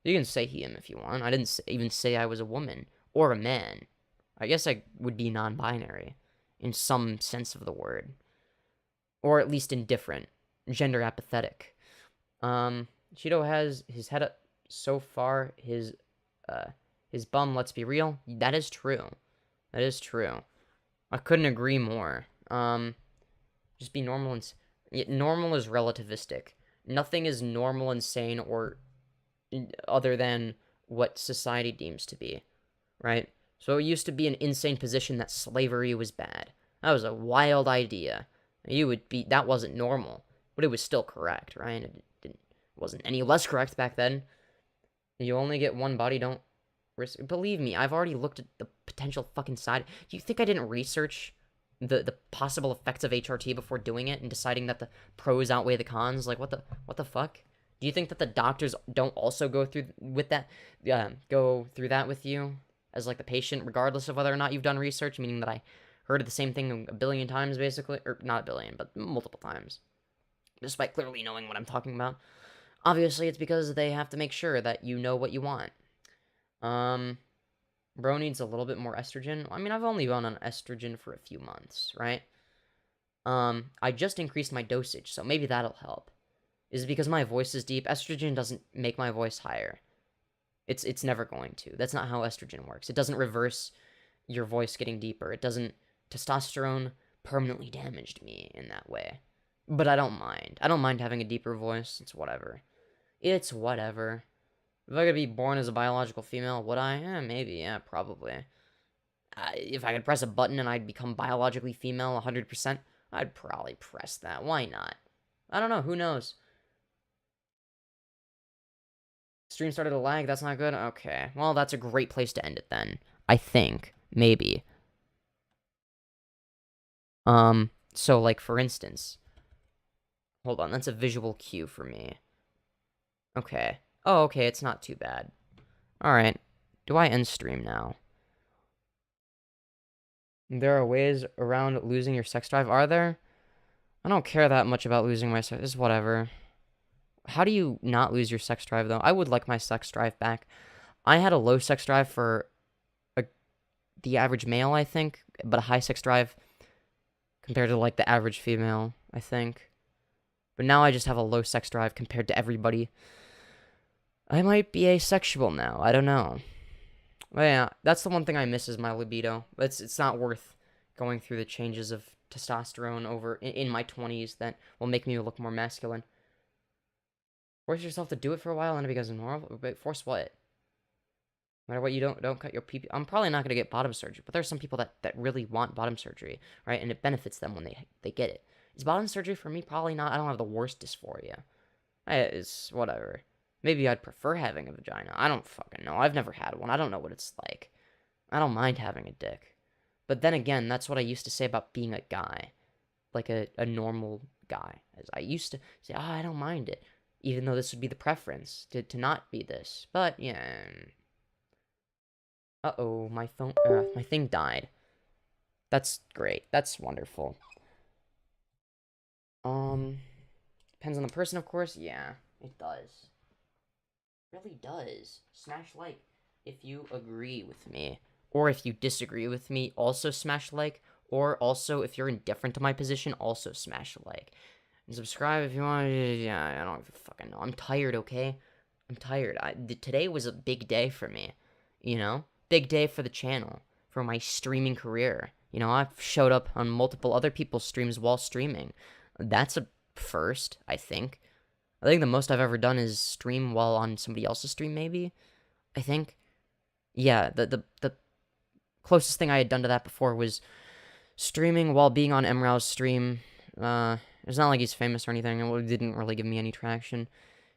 You can say he, him if you want. I didn't even say I was a woman or a man. I guess I would be non-binary in some sense of the word. Or at least indifferent. Gender apathetic. Acheeto has his head up so far, his bum, let's be real. That is true. That is true. I couldn't agree more. Just be normal and... Normal is relativistic. Nothing is normal, insane, or other than what society deems to be, right? So it used to be an insane position that slavery was bad. That was a wild idea. That wasn't normal, but it was still correct, right? It wasn't any less correct back then. You only get one body, don't risk... Believe me, I've already looked at the potential fucking side. Do you think I didn't research the possible effects of HRT before doing it and deciding that the pros outweigh the cons? Like, what the fuck? Do you think that the doctors don't also go through that with you as, like, the patient, regardless of whether or not you've done research? Meaning that I heard the same thing a billion times, basically. Or, not a billion, but multiple times. Despite clearly knowing what I'm talking about. Obviously, it's because they have to make sure that you know what you want. Bro needs a little bit more estrogen. I mean, I've only gone on estrogen for a few months, right? I just increased my dosage, so maybe that'll help. Is it because my voice is deep? Estrogen doesn't make my voice higher. It's never going to. That's not how estrogen works. It doesn't reverse your voice getting deeper. It doesn't... Testosterone permanently damaged me in that way. But I don't mind. I don't mind having a deeper voice. It's whatever. It's whatever. If I could be born as a biological female, would I? Maybe, yeah, probably. If I could press a button and I'd become biologically female 100%, I'd probably press that. Why not? I don't know, who knows? Stream started to lag, that's not good? Okay, well, that's a great place to end it then. I think. Maybe. So, like, for instance... Hold on, that's a visual cue for me. Okay. Oh, okay, it's not too bad. Alright. Do I end stream now? There are ways around losing your sex drive, are there? I don't care that much about losing my sex... It's whatever. How do you not lose your sex drive, though? I would like my sex drive back. I had a low sex drive for the average male, I think, but a high sex drive compared to, like, the average female, I think. But now I just have a low sex drive compared to everybody. I might be asexual now. I don't know. But yeah, that's the one thing I miss is my libido. It's not worth going through the changes of testosterone over in my 20s that will make me look more masculine. Force yourself to do it for a while and it becomes normal. But force what? No matter what, you don't cut your pee. I'm probably not gonna get bottom surgery, but there's some people that really want bottom surgery, right? And it benefits them when they get it. Is bottom surgery for me? Probably not. I don't have the worst dysphoria. It's whatever. Maybe I'd prefer having a vagina. I don't fucking know. I've never had one. I don't know what it's like. I don't mind having a dick. But then again, that's what I used to say about being a guy. Like a normal guy. As I used to say, I don't mind it. Even though this would be the preference, to not be this. But, yeah. Uh-oh, my phone, my thing died. That's great. That's wonderful. Depends on the person, of course. Yeah, it does. It really does. Smash like if you agree with me. Or if you disagree with me, also smash like. Or also, if you're indifferent to my position, also smash like. And subscribe if you want. Yeah, I don't fucking know. I'm tired, okay? I'm tired. Today was a big day for me. You know? Big day for the channel. For my streaming career. You know, I've showed up on multiple other people's streams while streaming. That's a first, I think. I think the most I've ever done is stream while on somebody else's stream, maybe? I think. Yeah, the closest thing I had done to that before was streaming while being on Mrow's stream. It's not like he's famous or anything. It didn't really give me any traction.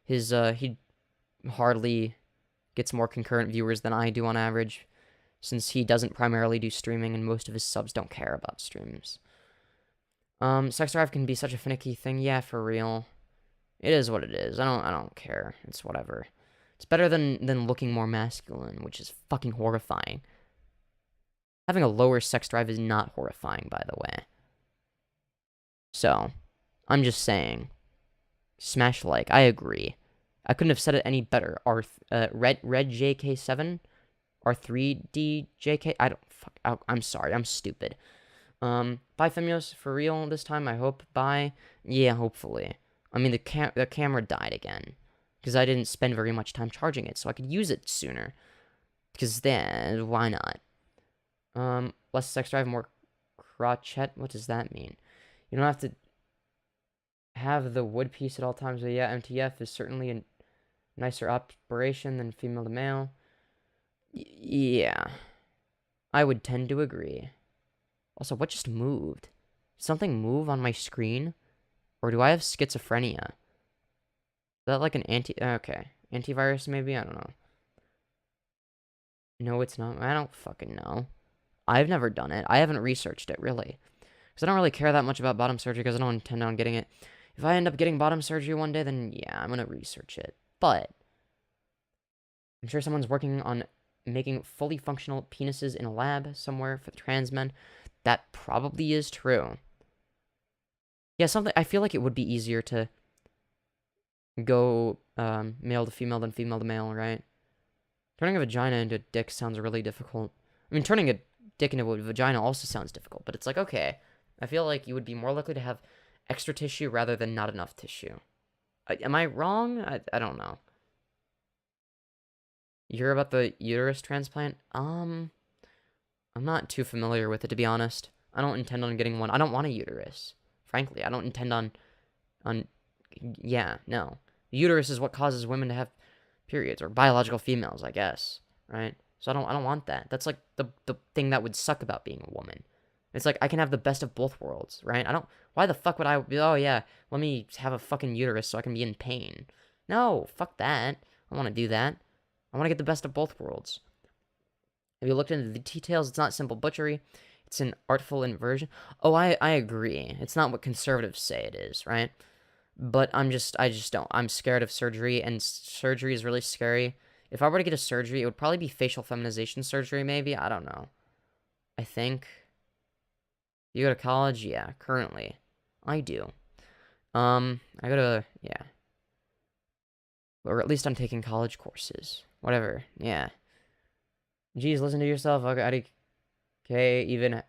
He hardly gets more concurrent viewers than I do on average, since he doesn't primarily do streaming and most of his subs don't care about streams. Sex drive can be such a finicky thing. Yeah, for real. It is what it is. I don't care. It's whatever. It's better than looking more masculine, which is fucking horrifying. Having a lower sex drive is not horrifying, by the way. So, I'm just saying. Smash like. I agree. I couldn't have said it any better. Red JK7? R3DJK? I don't... Fuck. I'm sorry. I'm stupid. Bye, Femyoz. For real this time, I hope. Bye. Yeah, hopefully. I mean, the camera died again. Because I didn't spend very much time charging it, so I could use it sooner. Because then, why not? Less sex drive, more crotchet. What does that mean? You don't have to have the wood piece at all times, but yeah, MTF is certainly a nicer operation than female to male. Yeah. I would tend to agree. Also, what just moved? Did something move on my screen? Or do I have schizophrenia? Is that like an antivirus maybe? I don't know. No, it's not. I don't fucking know. I've never done it. I haven't researched it, really. Because I don't really care that much about bottom surgery because I don't intend on getting it. If I end up getting bottom surgery one day, then yeah, I'm going to research it. But I'm sure someone's working on making fully functional penises in a lab somewhere for the trans men. That probably is true. Yeah, I feel like it would be easier to go male to female than female to male, right? Turning a vagina into a dick sounds really difficult. I mean, turning a dick into a vagina also sounds difficult, but it's like, okay, I feel like you would be more likely to have extra tissue rather than not enough tissue. Am I wrong? I don't know. You hear about the uterus transplant? I'm not too familiar with it, to be honest. I don't intend on getting one. I don't want a uterus. Frankly, I don't intend on yeah, no. The uterus is what causes women to have periods, or biological females, I guess, right? So I don't want that. That's like the thing that would suck about being a woman. It's like I can have the best of both worlds, right? Why the fuck would I be, oh yeah, let me have a fucking uterus so I can be in pain. No, fuck that. I want to do that. I want to get the best of both worlds. Have you looked into the details? It's not simple butchery. It's an artful inversion. Oh, I agree. It's not what conservatives say it is, right? But I just don't. I'm scared of surgery, and surgery is really scary. If I were to get a surgery, it would probably be facial feminization surgery, maybe. I don't know. I think. You go to college? Yeah, currently. I do. I go to, yeah. Or at least I'm taking college courses. Whatever, yeah. Geez, listen to yourself. IDK even...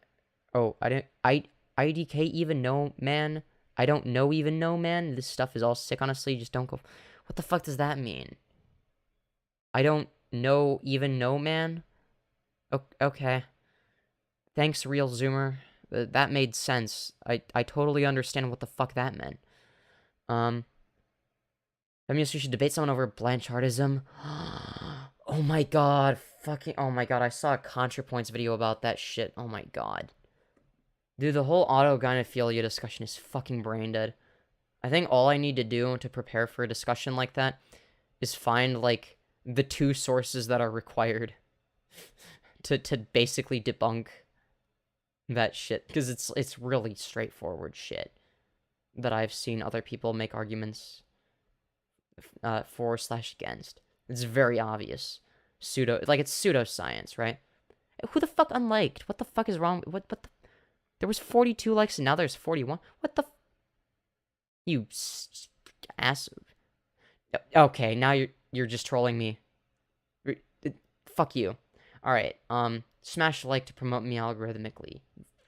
Oh, IDK even know, man? I don't know even know, man? This stuff is all sick, honestly. Just don't go... What the fuck does that mean? I don't know even know, man? Okay. Thanks, Real Zoomer. That made sense. I totally understand what the fuck that meant. Femyoz, you should debate someone over Blanchardism. Oh my god. Fucking... Oh my god, I saw a ContraPoints video about that shit. Oh my god. Dude, the whole autogynephilia discussion is fucking brain dead. I think all I need to do to prepare for a discussion like that is find, like, the 2 sources that are required to basically debunk that shit. Because it's really straightforward shit that I've seen other people make arguments /against. It's very obvious. It's pseudoscience, right? Who the fuck unliked? What the fuck is wrong? What the? There was 42 likes and now there's 41. What the? You ass. Okay, now you're just trolling me. Fuck you. All right. Smash like to promote me algorithmically.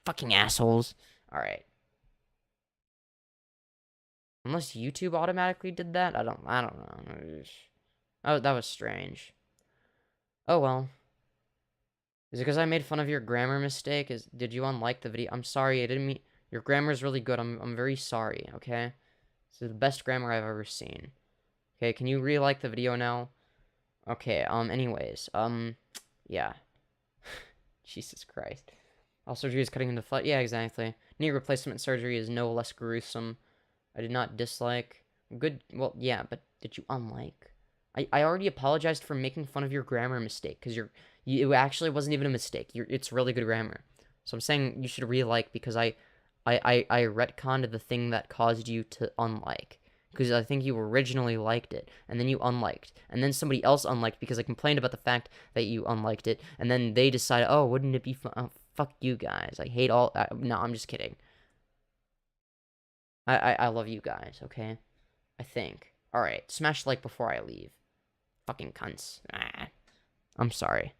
Fucking assholes. All right. Unless YouTube automatically did that, I don't know. Oh, that was strange. Oh well. Is it because I made fun of your grammar mistake? Did you unlike the video? I'm sorry, I didn't mean. Your grammar is really good. I'm very sorry. Okay. This is the best grammar I've ever seen. Okay, can you re-like the video now? Okay. Anyways, yeah. Jesus Christ. All surgery is cutting into flesh. Yeah, exactly. Knee replacement surgery is no less gruesome. I did not dislike. Good. Well, yeah, but did you unlike? I already apologized for making fun of your grammar mistake because it actually wasn't even a mistake. It's really good grammar. So I'm saying you should re-like because I retconned the thing that caused you to unlike. Because I think you originally liked it, and then you unliked, and then somebody else unliked because I complained about the fact that you unliked it, and then they decided, oh, wouldn't it be fun? Oh, fuck you guys. I hate all. No, I'm just kidding. I love you guys, okay? I think. Alright, smash like before I leave. Fucking cunts. I'm sorry.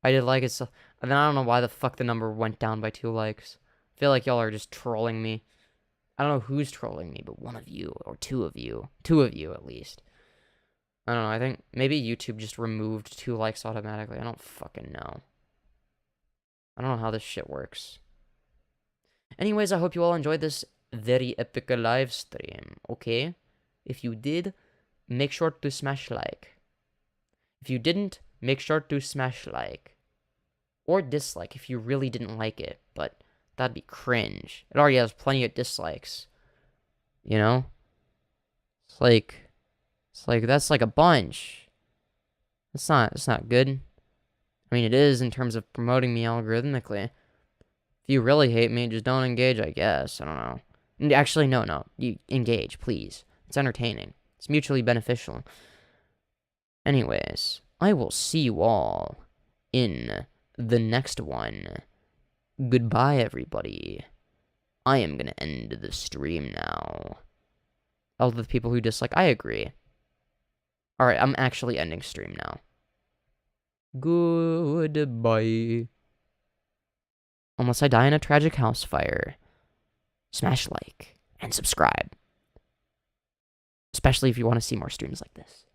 I did like it, so. And then I don't know why the fuck the number went down by 2 likes. I feel like y'all are just trolling me. I don't know who's trolling me, but one of you, or 2 of you. 2 of you, at least. I don't know, I think maybe YouTube just removed 2 likes automatically. I don't fucking know. I don't know how this shit works. Anyways, I hope you all enjoyed this very epic live stream, okay? If you did, make sure to smash like. If you didn't, make sure to smash like. Or dislike if you really didn't like it, but that'd be cringe. It already has plenty of dislikes. You know? It's like that's like a bunch. It's not good. I mean, it is in terms of promoting me algorithmically. If you really hate me, just don't engage, I guess. I don't know. Actually, no. You engage, please. It's entertaining. It's mutually beneficial. Anyways, I will see you all in the next one. Goodbye, everybody. I am gonna end the stream now. All the people who dislike, I agree. Alright, I'm actually ending stream now. Goodbye. Unless I die in a tragic house fire. Smash like and subscribe. Especially if you want to see more streams like this.